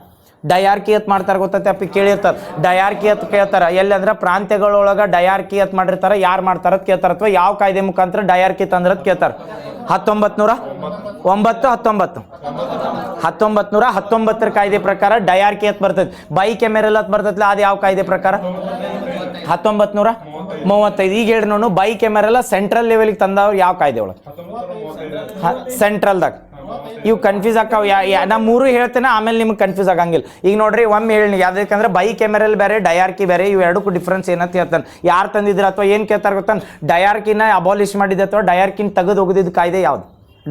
Speaker 1: ಡಯಾರ್ಕಿ ಅಂತ ಮಾಡ್ತಾರೆ ಗೊತ್ತೈತೆ ಅಪ್ಪಿ ಕೇಳಿರ್ತಾರೆ. ಡಯಾರ್ಕಿ ಅಂತ ಕೇಳ್ತಾರೆ. ಎಲ್ಲಿ ಅಂದ್ರೆ ಪ್ರಾಂತ್ಯಗಳೊಳಗೆ ಡಯಾರ್ಕಿ ಅಂತ ಮಾಡಿರ್ತಾರೆ. ಯಾರು ಮಾಡ್ತಾರ ಅಂತ ಕೇಳ್ತಾರೆ. ಅಥವಾ ಯಾವ ಕಾಯ್ದೆ ಮುಖಾಂತರ ಡಯಾರ್ಕಿ ತಂದ್ರೆ ಅಂತ ಕೇಳ್ತಾರೆ. 1919 ಕಾಯ್ದೆ ಪ್ರಕಾರ ಡಯಾರ್ಕಿ ಅಂತ ಬರ್ತೈತಿ. ಬೈಕ್ ಎಮೆರಲ್ ಅಂತ ಬರ್ತೈತಿಲ್ಲ ಅದು ಯಾವ ಕಾಯ್ದೆ ಪ್ರಕಾರ? 1935. ಈಗ ಹೇಳಿ ನೋಡು ಬೈಕ್ ಎಮೆರಲ್ ಸೆಂಟ್ರಲ್ ಲೆವೆಲ್ಗೆ ತಂದವ್ರು ಯಾವ ಕಾಯ್ದೆ ಒಳಗೆ? ಸೆಂಟ್ರಲ್ದಾಗ. ಇವು ಕನ್ಫ್ಯೂಸ್ ಆಕಾವ. ನಾ 3 ಹೇಳ್ತೇನೆ ಆಮೇಲೆ ನಿಮ್ಗೆ ಕನ್ಫ್ಯೂಸ್ ಆಗಂಗಿಲ್ಲ. ಈಗ ನೋಡ್ರಿ ಒಮ್ಮೆ ಹೇಳಿ ಯಾವ್ದಕ್ಕಂದ್ರೆ ಬೈಕ್ ಎಮೆರಲ್ ಬೇರೆ, ಡಯಾರ್ಕಿ ಬೇರೆ. ಇವು ಎರಡಕ್ಕೂ ಡಿಫ್ರೆನ್ಸ್ ಏನಂತ ಹೇಳ್ತಾನೆ. ಯಾರು ತಂದಿದ್ರು ಅಥವಾ ಏನು ಕೇಳ್ತಾರೆ ಗೊತ್ತಾನೆ. ಡಯಾರ್ಕಿನ ಅಬಾಲಿಷ್ ಮಾಡಿದೆ ಅಥವಾ ಡಯಾರ್ಕಿನ ತೆಗೆದು ಹೋಗಿದ್ದು ಕಾಯ್ದೆ ಯಾವ್ದು?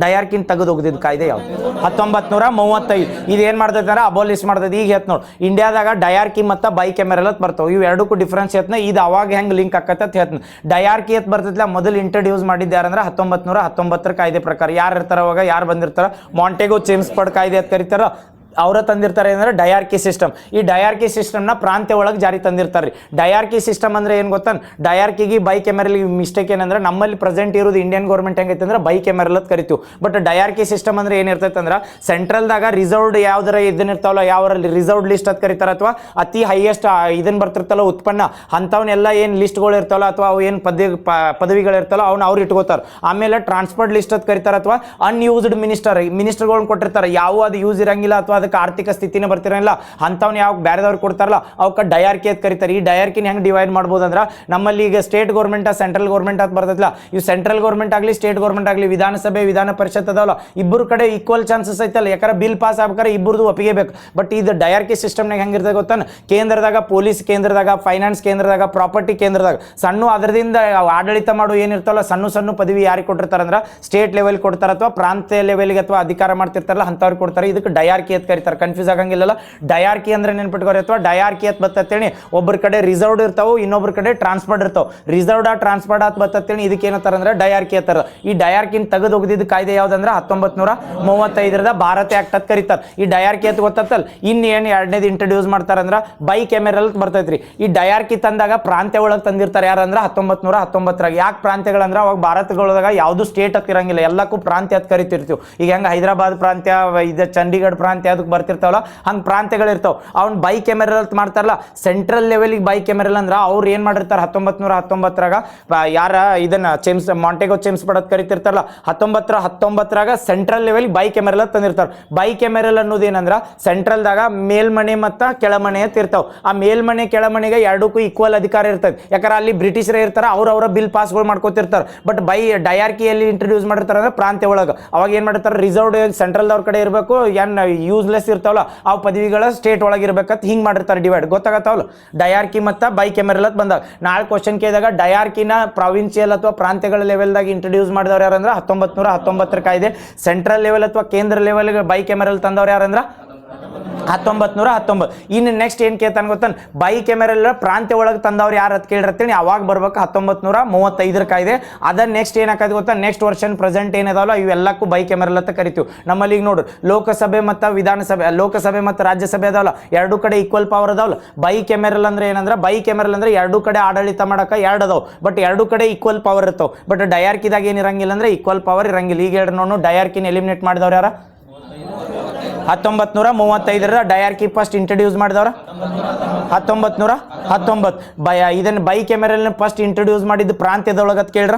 Speaker 1: ಡಯಾರ್ಕಿನ್ ತೆಗೆದು ಹೋಗಿದ್ದ ಕಾಯ್ದೆ ಯಾವ್ದು? 1935. ಇದು ಏನು ಮಾಡ್ತೈತೆ ಅಂದ್ರೆ ಅಬೋಲಿಷ್ ಮಾಡ್ತೈತೆ. ಈಗ ಹೇಳ್ತ ನೋಡಿ, ಇಂಡಿಯಾದಾಗ ಡಯಾರ್ಕಿ ಮತ್ತು ಬೈಕೆಮರಲ್ ಅಂತ ಬರ್ತಾವೆ. ಇವು ಎರಡಕ್ಕೂ ಡಿಫ್ರೆನ್ಸ್ ಹೇಳ್ತಾನೆ. ಇದು ಅವಾಗ ಹೆಂಗೆ ಲಿಂಕ್ ಆಕತ್ತೆ ಅಂತ ಹೇಳ್ತಾನೆ. ಡಯಾರ್ಕಿ ಅಂತ ಬರ್ತೈತಿಲ್ಲ, ಮೊದಲು ಇಂಟ್ರಡ್ಯೂಸ್ ಮಾಡಿದ್ದು ಯಾರಂದ್ರೆ 1919 ಕಾಯ್ದೆ ಪ್ರಕಾರ. ಯಾರು ಇರ್ತಾರೆ ಅವಾಗ, ಯಾರು ಬಂದಿರ್ತಾರೆ? ಮಾಂಟೆಗೋ ಚೇಮ್ಸ್ಫರ್ಡ್ ಕಾಯ್ದೆ ಅಂತ ಕರೀತಾರ. ಅವರ ತಂದಿರ್ತಾರೆ ಅಂದರೆ ಡಯಾರ್ಕಿ ಸಿಸ್ಟಮ್. ಈ ಡಯಾರ್ಕಿ ಸಿಸ್ಟಮ್ನ ಪ್ರಾಂತ್ಯ ಒಳಗೆ ಜಾರಿ ತಂದಿರ್ತಾರೆ ರೀ. ಡಯಾರ್ಕಿ ಸಿಸ್ಟಮ್ ಅಂದರೆ ಏನು ಗೊತ್ತಾ? ಡಯಾರ್ಕಿಗೆ ಬೈಕೆಮರಲ್ಗೆ ಮಿಸ್ಟೇಕ್ ಏನಂದ್ರೆ, ನಮ್ಮಲ್ಲಿ ಪ್ರೆಸೆಂಟ್ ಇರೋದು ಇಂಡಿಯನ್ ಗೌರ್ಮೆಂಟ್ ಹೆಂಗೈತೆ ಅಂದ್ರೆ ಬೈಕೆಮರಲ್ ಅಂತ ಕರಿತೀವಿ. ಬಟ್ ಡಯಾರ್ಕಿ ಸಿಸ್ಟಮ್ ಅಂದ್ರೆ ಏನಿರ್ತೈತೆ ಅಂದ್ರೆ, ಸೆಂಟ್ರಲ್ದಾಗ ರಿಸರ್ವ್ಡ್ ಯಾವ್ದಾರ ಇದನ್ನ ಇರ್ತಾವಲ್ಲ, ಯಾವ ರಿಸರ್ವ್ಡ್ ಲಿಸ್ಟ್ ಅಂತ ಕರೀತಾರೆ, ಅಥವಾ ಅತಿ ಹೈಯೆಸ್ಟ್ ಇದನ್ನ ಬರ್ತಿರ್ತಲ್ಲ ಉತ್ಪನ್ನ, ಅಂಥವನ್ನೆಲ್ಲ ಏನು ಲಿಸ್ಟ್ಗಳು ಇರ್ತಾವಲ್ಲ, ಅಥವಾ ಅವು ಏನು ಪದವಿಗಳಿರ್ತಾವಲ್ಲ ಅವ್ನು ಅವ್ರು ಇಟ್ಕೋತಾರೆ. ಆಮೇಲೆ ಟ್ರಾನ್ಸ್ಪೋರ್ಟ್ ಲಿಸ್ಟ್ ಅಂತ ಕರೀತಾರೆ, ಅಥವಾ ಅನ್ಯೂಸ್ಡ್ ಮಿನಿಸ್ಟರ್ಗಳನ್ನ ಕೊಟ್ಟಿರ್ತಾರೆ. ಯಾವ ಅದು ಯೂಸ್ ಇರಂಗಿಲ್ಲ ಅಥವಾ ಅದಕ್ಕೆ ಆರ್ಥಿಕ ಸ್ಥಿತಿನೇ ಬರ್ತಿರಲ್ಲ, ಅಂಥವ್ನು ಯಾವ ಬೇರೆದವ್ರು ಕೊಡ್ತಾರಲ್ಲ ಅವಕ್ಕೆ ಡಯಾರ್ಕಿ ಅಂತ ಕರೀತಾರೆ. ಈ ಡಯಾರ್ಕಿನ ಹೆಂಗೆ ಡಿವೈಡ್ ಮಾಡ್ಬೋದು ಅಂದ್ರೆ, ನಮ್ಮಲ್ಲಿ ಈಗ ಸ್ಟೇಟ್ ಗೌರ್ಮೆಂಟ್ ಸೆಂಟ್ರಲ್ ಗೌರ್ಮೆಂಟ್ ಅಂತ ಬರ್ತೈತಿಲ್ಲ, ಇವು ಸೆಂಟ್ರಲ್ ಗೌರ್ಮೆಂಟ್ ಆಗಲಿ ಸ್ಟೇಟ್ ಗೌರ್ಮೆಂಟ್ ಆಗಲಿ, ವಿಧಾನಸಭೆ ವಿಧಾನ ಪರಿಷತ್ ಅದಾವಲ್ಲ, ಇಬ್ಬರು ಕಡೆ ಈಕ್ವಲ್ ಚಾನ್ಸಸ್ ಐತಲ್ಲ. ಯಾಕಂದ್ರೆ ಬಿಲ್ ಪಾಸ್ ಆಗ್ಬೇಕಾದ್ರೆ ಇಬ್ಬರದು ಒಪ್ಪಿಗೆ ಬೇಕು. ಬಟ್ ಇದು ಡಯಾರ್ಕಿ ಸಿಸ್ಟಮ್ನಾಗ ಹೆಂಗಿರ್ತದೆ ಗೊತ್ತಾನ? ಕೇಂದ್ರದಾಗ ಪೊಲೀಸ್ ಕೇಂದ್ರದಾಗ, ಫೈನಾನ್ಸ್ ಕೇಂದ್ರದಾಗ, ಪ್ರಾಪರ್ಟಿ ಕೇಂದ್ರದಾಗ ಸಣ್ಣ ಅದರಿಂದ ಆಡಳಿತ ಮಾಡೋ ಏನಿರ್ತಾವಲ್ಲ ಸಣ್ಣ ಪದವಿ ಯಾರಿಗೆ ಕೊಟ್ಟಿರ್ತಾರೆ ಅಂದ್ರೆ ಸ್ಟೇಟ್ ಲೆವೆಲ್ ಕೊಡ್ತಾರೆ, ಅಥವಾ ಪ್ರಾಂತ್ಯ ಲೆವೆಲ್ಗೆ ಅಥವಾ ಅಧಿಕಾರ ಮಾಡ್ತಿರ್ತಾರಲ್ಲ ಅಂಥವ್ರಿಗೆ ಕೊಡ್ತಾರೆ. ಇದಕ್ಕೆ ಡಯಾರ್ಕಿ ಅಂತ ಕರೀತಾರೆ. ಕನ್ಫ್ಯೂಸ್ ಆಗಂಗಿಲ್ಲಲ್ಲ. ಡಯಾರ್ಕಿ ಅಂದ್ರೆ ನೆನ್ಪಿಟ್ಕೋರಿ, ಅಥವಾ ಡಯಾರ್ಕಿ ಅಂತ ಬರ್ತೇಳಿ. ಒಬ್ಬರ ಕಡೆ ರಿಸರ್ವ್ಡ್ ಇರ್ತಾವೆ, ಇನ್ನೊಬ್ರ ಕಡೆ ಟ್ರಾನ್ಸ್ಫರ್ಡ್ ಇರ್ತಾವೆ. ರಿಸರ್ವ್ಡ್ ಟ್ರಾನ್ಸ್ಫರ್ಡ್ ಅಂತ ಬರ್ತೇಳಿ. ಇದಕ್ಕೆ ಏನಂತಾರೆ ಅಂದ್ರೆ ಡಯಾರ್ಕಿ ಅಂತಾರ. ಈ ಡಯಾರ್ಕಿನ ತೆಗೆದು ಹೋಗಿದ್ದ ಕಾಯ್ದೆ ಯಾವ್ದಂದ್ರೆ 1935 ಭಾರತ ಆಕ್ಟ್ ಅಂತ ಕರೀತಾರೆ. ಈ ಡಯಾರ್ಕಿ ಅಂತ ಗೊತ್ತಲ್ಲ. ಇನ್ನೇನು ಎರಡನೇದು ಇಂಟ್ರಡ್ಯೂಸ್ ಮಾಡ್ತಾರಂದ್ರೆ ಬೈಕೆಮರಲ್ ಅಂತ ಬರ್ತೈತ್ರಿ. ಈ ಡಯಾರ್ಕಿ ತಂದಾಗ ಪ್ರಾಂತ್ಯ ಒಳಗೆ ತಂದಿರ್ತಾರೆ. ಯಾರಂದ್ರೆ 1919. ಯಾಕೆ ಪ್ರಾಂತ್ಯಗಳಂದ್ರೆ ಅವಾಗ ಭಾರತದೊಳಗ ಯಾವುದು ಸ್ಟೇಟ್ ಅಂತ ಇರಂಗಿಲ್ಲ, ಎಲ್ಲಕ್ಕೂ ಪ್ರಾಂತ್ಯ ಅಂತ ಕರಿತಿರ್ತೀವಿ. ಈಗ ಹೆಂಗೆ ಹೈದರಾಬಾದ್ ಪ್ರಾಂತ್ಯ, ಇದು ಚಂಡೀಗಢ ಪ್ರಾಂತ್ಯ ಅದಕ್ಕೆ ಬರ್ತಿರ್ತಾವಲ್ಲ, ಹಂಗೆ ಪ್ರಾಂತ್ಯಗಳಿರ್ತಾವೆ. ಅವ್ನು ಬೈಕೆಮರಲ್ ಅಂತ ಮಾಡ್ತಾರಲ್ಲ, ಸೆಂಟ್ರಲ್ ಲೆವೆಲಿಗೆ ಬೈಕೆಮರಲ್ ಅಂದ್ರೆ ಅವ್ರು ಏನು ಮಾಡಿರ್ತಾರೆ 1919 ಯಾರ ಇದನ್ನ ಮಾಂಟೆಗೋ ಚೇಮ್ಸ್ಫರ್ಡ್ ಅಂತ ಕರಿತಿರ್ತಾರಲ್ಲ, 1919 ಸೆಂಟ್ರಲ್ ಲೆವೆಲ್ ಬೈಕೆಮರಲ್ ಅಂತ ತಂದಿರ್ತಾರೆ. ಬೈಕೆಮರಲ್ ಅನ್ನೋದು ಏನಂದ್ರೆ ಸೆಂಟ್ರಲ್ದಾಗ ಮೇಲ್ಮನೆ ಮತ್ತು ಕೆಳಮನೆ ಅಂತ ಇರ್ತಾವೆ. ಆ ಮೇಲ್ಮನೆ ಕೆಳಮನೆಗೆ ಎರಡಕ್ಕೂ ಈಕ್ವಲ್ ಅಧಿಕಾರ ಇರ್ತದೆ. ಯಾಕಂದ್ರೆ ಅಲ್ಲಿ ಬ್ರಿಟಿಷರೇ ಇರ್ತಾರೆ, ಅವರ ಬಿಲ್ ಪಾಸ್ಗಳು ಮಾಡ್ಕೋತಿರ್ತಾರೆ. ಬಟ್ ಡಯಾರ್ಕಿಯಲ್ಲಿ ಇಂಟ್ರಡ್ಯೂಸ್ ಮಾಡಿರ್ತಾರೆ ಅಂದ್ರೆ ಪ್ರಾಂತ್ಯ ಒಳಗೆ. ಅವಾಗ ಏನು ಮಾಡಿರ್ತಾರೆ, ರಿಸರ್ವ್ಡ್ ಸೆಂಟ್ರಲ್ದವ್ರ ಕಡೆ ಇರಬೇಕು, ಏನು ಯೂಸ್ಲೆಸ್ ಇರ್ತಾವಲ್ಲ ಆ ಪದವಿಗಳ ಸ್ಟೇಟ್ ಒಳಗೆ ಇರ್ಬೇಕಂತ ಹಿಂಗೆ ಮಾಡಿರ್ತಾರೆ ಡಿವೈಡ್. ಗೊತ್ತಾಗತ್ತಾವಲ್ಲ ಡಯಾರ್ಕಿ ಮತ್ತು ಬೈಕೆಮರಲ್ ಅಂತ ಬಂದಾಗ. ನಾಳೆ ಕ್ವಶನ್ ಕೇಳಿದಾಗ ಡಯಾರ್ಕಿನ ಪ್ರಾವಿನ್ಸಿಯಲ್ ಅಥವಾ ಪ್ರಾಂತ್ಯಗಳ ಲೆವೆಲ್ದಾಗ ಇಂಟ್ರಡ್ಯೂಸ್ ಮಾಡಿದವ್ರು ಯಾರಂದ್ರೆ 1919 ಕಾಯ್ದೆ. ಸೆಂಟ್ರಲ್ ಲೆವೆಲ್ ಅಥವಾ ಕೇಂದ್ರ ಲೆವೆಲ್ಗೆ ಬೈಕೆಮರಲ್ ತಂದವ್ರು ಯಾರಂದ್ರೆ 1919. ಇನ್ನು ನೆಕ್ಸ್ಟ್ ಏನು ಕೇಳ್ತಾನೆ ಗೊತ್ತಾನ, ಬೈಕೆಮರಲ್ ಪ್ರಾಂತ್ಯ ಒಳಗೆ ತಂದವ್ರು ಯಾರು ಅಂತ ಕೇಳಿರ್ತೀನಿ. ಅವಾಗ ಬರ್ಬೇಕು 1935 ಕಾಯ್ದೆ. ಅದ ನೆಕ್ಸ್ಟ್ ಏನಾಕೈತೆ ಗೊತ್ತಾ, ನೆಕ್ಸ್ಟ್ ವರ್ಷನ್ ಪ್ರೆಸೆಂಟ್ ಏನಿದಾವಲ್ಲ ಇವೆಲ್ಲಕ್ಕೂ ಬೈಕೆಮರಲ್ ಅಂತ ಕರಿತೀವಿ. ನಮ್ಮಲ್ಲಿ ಈಗ ನೋಡ್ರಿ, ಲೋಕಸಭೆ ಮತ್ತು ವಿಧಾನಸಭೆ, ಲೋಕಸಭೆ ಮತ್ತು ರಾಜ್ಯಸಭೆ ಅದಾವಲ್ಲ, ಎರಡೂ ಕಡೆ ಈಕ್ವಲ್ ಪವರ್ ಅದಾವಲ್ಲ. ಬೈಕೆಮರಲ್ ಅಂದ್ರೆ ಏನಂದ್ರೆ, ಬೈಕೆಮರಲ್ ಅಂದ್ರೆ ಎರಡೂ ಕಡೆ ಆಡಳಿತ ಮಾಡಕ್ಕೆ ಎರಡು ಅದಾವ, ಬಟ್ ಎರಡೂ ಕಡೆ ಈಕ್ವಲ್ ಪವರ್ ಇರ್ತಾವೆ. ಬಟ್ ಡಯಾರ್ಕಿದಾಗ ಏನಿರಂಗಿಲ್ಲ ಅಂದ್ರೆ ಈಕ್ವಲ್ ಪವರ್ ಇರಂಗಿಲ್ಲ. ಈಗ ಹೇಳ್ರಿ ನೋಡು, ಡಯಾರ್ಕಿನ ಎಲಿಮಿನೇಟ್ ಮಾಡಿದವ್ರು ಯಾರ? 1935 ಡಯಾರ್ಕಿ ಫಸ್ಟ್ ಇಂಟ್ರಡ್ಯೂಸ್ ಮಾಡಿದವ್ರ 1919. ಇದನ್ನು ಬೈಕೆಮರಲ್ ಫಸ್ಟ್ ಇಂಟ್ರಡ್ಯೂಸ್ ಮಾಡಿದ್ದು ಪ್ರಾಂತ್ಯದೊಳಗತ್ ಕೇಳ್ರ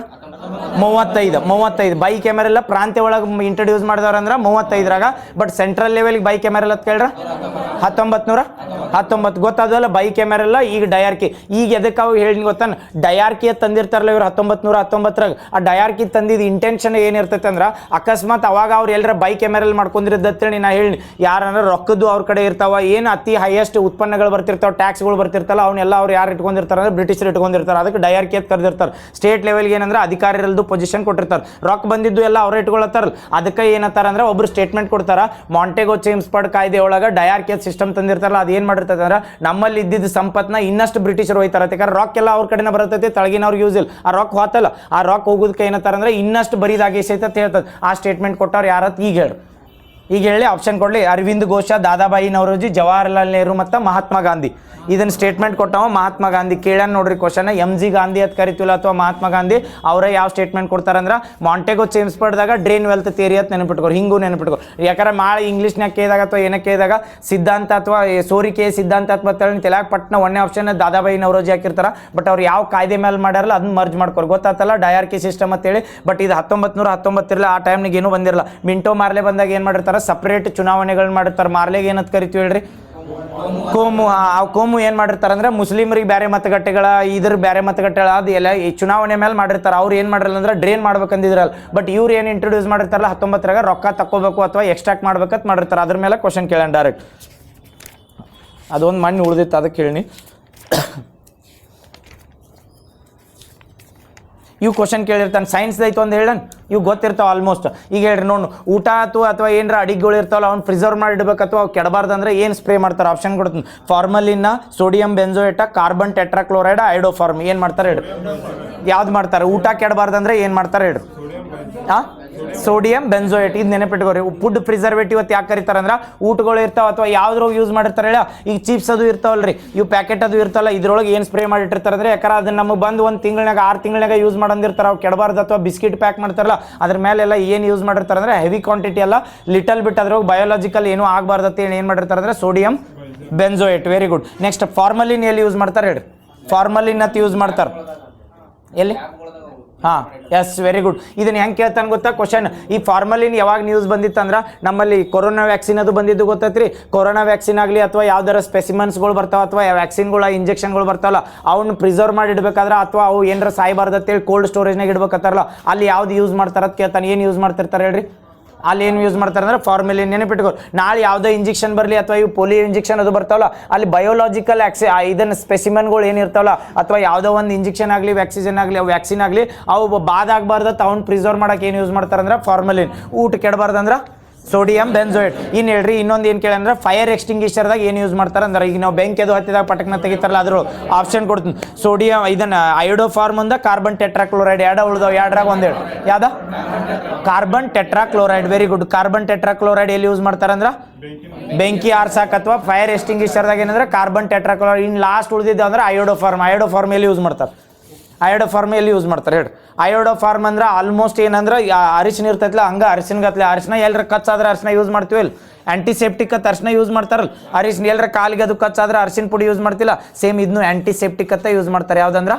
Speaker 1: 35. ಬೈಕೆಮರಲ್ ಪ್ರಾಂತ್ಯ ಒಳಗೆ ಇಂಟ್ರಡ್ಯೂಸ್ ಮಾಡಿದವ್ರ ಅಂದ್ರೆ 35ರಾಗ. ಬಟ್ ಸೆಂಟ್ರಲ್ ಲೆವೆಲ್ಗೆ ಬೈಕೆಮರಲ್ ಅಂತ ಕೇಳ್ರ 1919. ಗೊತ್ತಾದಲ್ಲ ಬೈಕೆಮರಲ್. ಈಗ ಡಯಾರ್ಕಿ ಈಗ ಎದಕ್ಕೆ ಅವು ಹೇಳಿ ಗೊತ್ತಾನ, ಡಯಾರ್ಕಿ ತಂದಿರ್ತಾರಲ್ಲ ಇವ್ರು 1919ರಾಗ. ಆ ಡಯಾರ್ಕಿ ತಂದಿದ್ದು ಇಂಟೆನ್ಷನ್ ಏನಿರ್ತೈತೆ ಅಂದ್ರೆ, ಅಕಸ್ಮಾತ್ ಅವಾಗ ಅವ್ರು ಎಲ್ಲರ ಬೈಕೆಮರಲ್ ಮಾಡ್ಕೊಂಡಿರೋದತ್ತೇಳಿ ನಾ ಹೇಳಿ, ಯಾರಂದ್ರೆ ರೊಕ್ಕದ್ದು ಅವ್ರ ಕಡೆ ಇರ್ತಾವ, ಏನು ಅತಿ ಹೈಯೆಸ್ಟ್ ಉತ್ಪನ್ನಗಳು ಬರ್ತಿರ್ತಾವೆ, ಟ್ಯಾಕ್ಸ್ಗಳು ಬರ್ತಿರ್ತಲ್ಲ, ಅವನ್ನೆಲ್ಲ ಅವ್ರು ಯಾರು ಇಟ್ಕೊಂಡಿರ್ತಾರೆ ಅಂದ್ರೆ ಬ್ರಿಟಿಷರು ಇಟ್ಕೊಂಡಿರ್ತಾರೆ. ಅದಕ್ಕೆ ಡಯಾರ್ಕಿ ಅಂತ ಕರೆದಿರ್ತಾರೆ. ಸ್ಟೇಟ್ ಲೆವೆಲ್ಗೆ ಏನಂದ್ರೆ ಅಧಿಕಾರ ಇರಲ್ದು ಪೊಸಿಷನ್ ಕೊಟ್ಟಿರ್ತಾರೆ. ರೊಕ್ಕ ಬಂದಿದ್ದು ಎಲ್ಲ ಅವ್ರು ಇಟ್ಕೊಳತ್ತಾರಲ್ಲ, ಅದಕ್ಕೆ ಏನಂತಾರ ಅಂದ್ರೆ ಒಬ್ರು ಸ್ಟೇಟ್ಮೆಂಟ್ ಕೊಡ್ತಾರ, ಮಾಂಟೆಗೋ ಚೇಮ್ಸ್ಫರ್ಡ್ ಕಾಯ್ದೆ ಒಳಗೆ ಡಯಾರ್ಕಿ ಸಿಸ್ಟಮ್ ತಂದಿರ್ತಾರಲ್ಲ, ಅದು ಏನು ಮಾಡಿರ್ತದೆ ಅಂದ್ರೆ ನಮ್ಮಲ್ಲಿ ಇದ್ದಿದ್ದು ಸಂಪತ್ನ ಇನ್ನಷ್ಟು ಬ್ರಿಟಿಷರು ಹೋಯ್ತಾರೆ. ಯಾಕಂದ್ರೆ ರೊಕ್ಕ ಎಲ್ಲ ಅವ್ರ ಕಡೆನ ಬರ್ತೈತಿ, ತಳಗಿನವ್ರಿಗೆ ಯೂಸ್ ಇಲ್ಲ. ಆ ರೊಕ್ಕ ಹೋತಲ್ಲ, ಆ ರೊಕ್ಕ ಹೋಗೋದಕ್ಕೆ ಏನಂತಾರ ಅಂದ್ರೆ ಇನ್ನಷ್ಟು ಬರೀದಾಗೈತೆ ಅಂತ ಹೇಳ್ತದೆ. ಆ ಸ್ಟೇಟ್ಮೆಂಟ್ ಕೊಟ್ಟವ್ರು ಯಾರತ್ ಈಗ ಹೇಳಿ, ಈಗ ಹೇಳಿ ಆಪ್ಷನ್ ಕೊಡಲಿ. ಅರವಿಂದ್ ಘೋಷ, ದಾದಾಬಾಯಿ ನವರೋಜಿ, ಜವಾಹರ್ಲಾಲ್ ನೆಹರು ಮತ್ತು ಮಹಾತ್ಮ ಗಾಂಧಿ. ಇದನ್ನು ಸ್ಟೇಟ್ಮೆಂಟ್ ಕೊಟ್ಟವ ಮಹಾತ್ಮ ಗಾಂಧಿ. ಕೇಳ್ಯಾನ ನೋಡ್ರಿ ಕ್ವಶನ್. MG ಗಾಂಧಿ ಅಂತ ಕರಿತೀವಲ್ಲ ಅಥವಾ ಮಹಾತ್ಮ ಗಾಂಧಿ, ಅವರೇ ಯಾವ ಸ್ಟೇಟ್ಮೆಂಟ್ ಕೊಡ್ತಾರಂದ್ರೆ ಮಾಂಟೆಗೋ ಚೇಮ್ಸ್ಫರ್ಡ್ದಾಗ ಡ್ರೈನ್ ವೆಲ್ತ್ ಥಿಯರಿ ಅಂತ ನೆನಪಿಟ್ಕೋರು. ಹಿಂಗೂ ನೆನಪಿಟ್ಕೋ. ಯಾಕಂದ್ರೆ ಮಾಳೆ ಇಂಗ್ಲೀಷ್ನಾಗ ಕೇಳಿದಾಗ ಅಥವಾ ಏನಕ್ಕೆ ಕೇಳಿದಾಗ ಸಿದ್ಧಾಂತ ಅಥವಾ ಸೋರಿಕೆ ಸಿದ್ಧಾಂತ ಅಂತ ಬರ್ತೇಳಿ ತೆಲುಗು ಪಟ್ನ ಒಂದೇ ಆಪ್ಷನ್ ದಾದಾಬಾಯಿ ನವರೋಜಿ ಹಾಕಿರ್ತಾರೆ. ಬಟ್ ಅವ್ರು ಯಾವ ಕಾಯ್ದೆ ಮೇಲೆ ಮಾಡ್ಯಾರಲ್ಲ ಅದನ್ನ ಮರ್ಜ್ ಮಾಡ್ಕೋರು. ಗೊತ್ತಾತಲ್ಲ ಡಯಾರ್ಕಿ ಸಿಸ್ಟಮ್ ಅಂತೇಳಿ. ಬಟ್ ಇದು 1919 ಇರಲ್ಲ, ಆ ಟೈಮ್ನಿಗೆ ಏನೂ ಬಂದಿರಲ್ಲ. ಮಿಂಟೋ ಮಾರ್ಲೆ ಬಂದಾಗ ಏನು ಮಾಡಿರ್ತಾರೆ, ಸಪ್ರೇಟ್ ಚುನಾವಣೆಗಳನ್ನ ಮಾಡಿರ್ತಾರೆ. ಮಾರ್ಲೆಗೆ ಏನಂತ ಕರಿತೀವಿ ಹೇಳ್ರಿ, ಕೋಮು. ಆ ಕೋಮು ಏನು ಮಾಡಿರ್ತಾರೆ ಅಂದ್ರೆ ಮುಸ್ಲಿಮರಿಗೆ ಬೇರೆ ಮತಗಟ್ಟೆಗಳ, ಇದ್ರ ಬೇರೆ ಮತಗಟ್ಟೆಗಳ, ಅದು ಎಲ್ಲ ಈ ಚುನಾವಣೆ ಮೇಲೆ ಮಾಡಿರ್ತಾರೆ. ಅವ್ರು ಏನು ಮಾಡಿರಲ್ಲ ಅಂದ್ರೆ ಡ್ರೈನ್ ಮಾಡ್ಬೇಕಂದಿದ್ರಲ್ಲ. ಬಟ್ ಇವ್ರು ಏನು ಇಂಟ್ರೊಡ್ಯೂಸ್ ಮಾಡಿರ್ತಾರಲ್ಲ 19ರಾಗ, ರೊಕ್ಕ ತಕ್ಕೋಬೇಕು ಅಥವಾ ಎಕ್ಸ್ಟ್ರಾಕ್ಟ್ ಮಾಡ್ಬೇಕಂತ ಮಾಡಿರ್ತಾರೆ. ಅದ್ರ ಮೇಲೆ ಕ್ವಶನ್ ಕೇಳೋಣ ಡೈರೆಕ್ಟ್. ಅದೊಂದು ಮಣ್ಣು ಉಳಿದಿತ್ತು, ಅದಕ್ಕೆ ಕೇಳಿ. ಇವು ಕ್ವಶನ್ ಕೇಳಿರ್ತಾನೆ. ಸೈನ್ಸ್ ಐತು ಅಂತ ಹೇಳನ್, ಇವು ಗೊತ್ತಿರ್ತಾವೆ ಆಲ್ಮೋಸ್ಟ್. ಈಗ ಹೇಳ್ರಿ ನೋಡು, ಊಟ ಅಥವಾ ಏನಾರ ಅಡಿಗೆಗಳು ಇರ್ತಾವಲ್ಲ ಅವ್ನು ಪ್ರಿಸರ್ವ್ ಮಾಡಿ ಇಡಬೇಕು ಅಥವಾ ಅವು ಕೆಡಬಾರ್ದು ಅಂದ್ರೆ ಏನು ಸ್ಪ್ರೇ ಮಾಡ್ತಾರೆ? ಆಪ್ಷನ್ ಕೊಡ್ತೀನಿ. ಫಾರ್ಮಲಿನ, ಸೋಡಿಯಂ ಬೆಂಜೋಯೇಟ, ಕಾರ್ಬನ್ ಟೆಟ್ರಾಕ್ಲೋರೈಡ್, ಐಡೋಫಾರ್ಮ್. ಏನು ಮಾಡ್ತಾರೆ ಹೇಳ್ರಿ? ಯಾವ್ದು ಮಾಡ್ತಾರೆ? ಊಟ ಕೆಡಬಾರ್ದಂದ್ರೆ ಏನು ಮಾಡ್ತಾರೆ ಹೇಳ್ರಿ? Sodium benzoate. ಇದು ನೆನಪಿಟ್ಕೋರಿ. ಫುಡ್ ಪ್ರಿಸರ್ವೇಟಿವ್ ಅಂತ ಯಾಕೆ ಕರೀತಾರೆ ಅಂದ್ರೆ ಊಟಗಳು ಇರ್ತಾವ ಅಥವಾ ಯಾವ್ದ್ರೊಳಗೆ ಯೂಸ್ ಮಾಡಿರ್ತಾರೆ ಹೇಳ. ಈಗ ಚಿಪ್ಸ್ ಅದು ಇರ್ತಾವಲ್ರಿ, ಇವು ಪ್ಯಾಕೆಟ್ ಅದು ಇರ್ತಲ್ಲ, ಇದ್ರೊಳಗೆ ಏನು ಸ್ಪ್ರೇ ಮಾಡಿಟ್ಟಿರ್ತಾರೆ ಅಂದ್ರೆ ಯಾಕಂದ್ರೆ ಅದನ್ನ ನಮಗೆ ಬಂದು ಒಂದು ತಿಂಗಳಾಗ 6 ತಿಂಗಳಾಗ ಯೂಸ್ ಮಾಡಂದಿರ್ತಾರೆ, ಅವು ಕೆಡಬಾರ್ದು. ಅಥವಾ ಬಿಸ್ಕಿಟ್ ಪ್ಯಾಕ್ ಮಾಡ್ತಾರಲ್ಲ ಅದ್ರ ಮೇಲೆಲ್ಲ ಏನು ಯೂಸ್ ಮಾಡಿರ್ತಾರೆ ಅಂದ್ರೆ ಹೆವಿ ಕ್ವಾಂಟಿಟಿ ಅಲ್ಲ, ಲಿಟಲ್ ಬಿಟ್ ಅದ್ರೊಳಗೆ ಬಯೋಲಾಜಿಕಲ್ ಏನೂ ಆಗಬಾರ್ದು ಅಂತ ಏನು ಮಾಡಿರ್ತಾರೆ ಅಂದ್ರೆ sodium benzoate. Very good. Next formalin ಎಲ್ಲಿ ಯೂಸ್ ಮಾಡ್ತಾರೆ ಹೇಳಿ? ಫಾರ್ಮಲಿನ್ ಅಂತ ಯೂಸ್ ಮಾಡ್ತಾರೆ ಎಲ್ಲಿ? ಹಾಂ, ಎಸ್, ವೆರಿ ಗುಡ್. ಇದನ್ನ ಹೆಂಗೆ ಕೇಳ್ತಾನೆ ಗೊತ್ತಾ ಕ್ವಶನ್? ಈ ಫಾರ್ಮಲಿನ್ ಯಾವಾಗ ನ್ಯೂಸ್ ಬಂದಿತ್ತು ಅಂದ್ರೆ ನಮ್ಮಲ್ಲಿ ಕೊರೋನಾ ವ್ಯಾಕ್ಸಿನ್ ಅದು ಬಂದಿದ್ದು ಗೊತ್ತೈತ್ರಿ. ಕೊರೋನಾ ವ್ಯಾಕ್ಸಿನ್ ಆಗಲಿ ಅಥವಾ ಯಾವ್ದಾರ ಸ್ಪೆಸಿಮನ್ಸ್ಗಳು ಬರ್ತಾವೆ ಅಥವಾ ವ್ಯಾಕ್ಸಿನ್ಗಳು ಇಂಜೆಕ್ಷನ್ಗಳು ಬರ್ತಾವಲ್ಲ ಅವ್ನು ಪ್ರಿಸರ್ವ್ ಮಾಡಿ ಇಡಬೇಕಾದ್ರೆ ಅಥವಾ ಅವು ಏನಾರ ಸಾಯ್ಬಾರ್ದು ಅಂತೇಳಿ ಕೋಲ್ಡ್ ಸ್ಟೋರೇಜ್ನಾಗ ಇಡ್ಬೇಕತ್ತಾರಲ್ಲ ಅಲ್ಲಿ ಯಾವ್ದು ಯೂಸ್ ಮಾಡ್ತಾರ ಅಂತ ಕೇಳ್ತಾನೆ. ಏನು ಯೂಸ್ ಮಾಡ್ತಿರ್ತಾರೆ ಹೇಳ್ರಿ? ಅಲ್ಲಿ ಏನು ಯೂಸ್ ಮಾಡ್ತಾರೆ ಅಂದ್ರೆ ಫಾರ್ಮಲಿನ್. ನೆನಪಿಟ್ಕೋ, ನಾಳೆ ಯಾವುದೋ ಇಂಜೆಕ್ಷನ್ ಬರಲಿ ಅಥವಾ ಇವು ಪೋಲಿಯೋ ಇಂಜೆಕ್ಷನ್ ಅದು ಬರ್ತಾವಲ್ಲ ಅಲ್ಲಿ ಬಯೋಲಾಜಿಕಲ್ ಇದನ್ನು ಸ್ಪೆಸಿಮನ್ಗಳು ಏನಿರ್ತಾವಲ್ಲ ಅಥವಾ ಯಾವುದೋ ಒಂದು ಇಂಜೆಕ್ಷನ್ ಆಗಲಿ ವ್ಯಾಕ್ಸಿನ್ ಆಗಲಿ ಅವು ಬಾದಾಗಬಾರ್ದು ಅವ್ನು ಪ್ರಿಸರ್ವ್ ಮಾಡೋಕೆ ಏನು ಯೂಸ್ ಮಾಡ್ತಾರೆ ಅಂದ್ರೆ ಫಾರ್ಮಲಿನ್. ಊಟ ಕೆಡಬಾರ್ದಂದ್ರೆ ಸೋಡಿಯಂ ಬೆಂಜೋಯೇಟ್. ಇನ್ನು ಹೇಳ್ರಿ ಇನ್ನೊಂದು ಏನು ಕೇಳಂದ್ರೆ ಫೈರ್ ಎಕ್ಸ್ಟಿಂಗ್ವಿಷರ್ದಾಗ ಏನು ಯೂಸ್ ಮಾಡ್ತಾರೆ ಅಂದ್ರೆ ಈಗ ನಾವು ಬೆಂಕಿ ಅದು ಹತ್ತಿದಾಗ ಪಟಕ್ನ ತೆಗಿತಾರಲ್ಲ ಅದ್ರ ಆಪ್ಷನ್ ಕೊಡ್ತೀನಿ. ಸೋಡಿಯಂ ಇದನ್ನ ಐಡೋಫಾರ್ಮ್ ಒಂದು, ಕಾರ್ಬನ್ ಟೆಟ್ರಾಕ್ಲೋರೈಡ್. ಎರಡು ಉಳಿದವು, ಎರಡರಾಗ ಒಂದು ಹೇಳಿ ಯಾವ್ದ? Carbon tetrachloride. Very good. Carbon tetrachloride ಎಲ್ಲಿ ಯೂಸ್ ಮಾಡ್ತಾರೆ ಅಂದ್ರೆ ಬೆಂಕಿ ಆರ್ಸಾಕ್ ಅಥವಾ ಫೈರ್ ಎಕ್ಸ್ಟಿಂಗ್ವಿಷರ್ದಾಗ ಏನಂದ್ರೆ ಕಾರ್ಬನ್ ಟೆಟ್ರಾಕ್ಲೋರೈಡ್. ಇನ್ನು ಲಾಸ್ಟ್ ಉಳಿದಿದ್ದು ಅಂದ್ರೆ ಐಡೋಫಾರ್ಮ್ ಎಲ್ಲಿ ಯೂಸ್ ಮಾಡ್ತಾರೆ? ಐಡೋಫಾರ್ಮ್ ಎಲ್ಲಿ ಯೂಸ್ ಮಾಡ್ತಾರೆ ಹೇಳಿ? ಐಡೋಫಾರ್ಮ್ ಅಂದ್ರೆ ಆಲ್ಮೋಸ್ಟ್ ಏನಂದ್ರೆ ಅರಿಶಿನ ಇರ್ತೈತಿಲ್ಲ ಹಂಗೆ ಅರಿಶಿನ್ಗತ್ಲೆ ಅರಿಶಿನ ಎಲ್ಲರ ಕಚ್ಚಾದ್ರೆ ಅರಿಶಿನ ಯೂಸ್ ಮಾಡ್ತೀವಿ ಇಲ್ಲಿ. ಆಂಟಿಸೆಪ್ಟಿಕ್ ಅಂತ ಅರಿಶಿನ ಯೂಸ್ ಮಾಡ್ತಾರಲ್ಲ, ಅರಿಶಿನ ಎಲ್ಲರ ಕಾಲಿಗೆ ಅದು ಕಚ್ಚಾದ್ರೆ ಅರಿಶಿನ ಪುಡಿ ಯೂಸ್ ಮಾಡ್ತಿಲ್ಲ. ಸೇಮ್ ಇದನ್ನು ಆಂಟಿಸೆಪ್ಟಿಕ್ ಅಂತ ಯೂಸ್ ಮಾಡ್ತಾರೆ. ಯಾವ್ದಂದ್ರೆ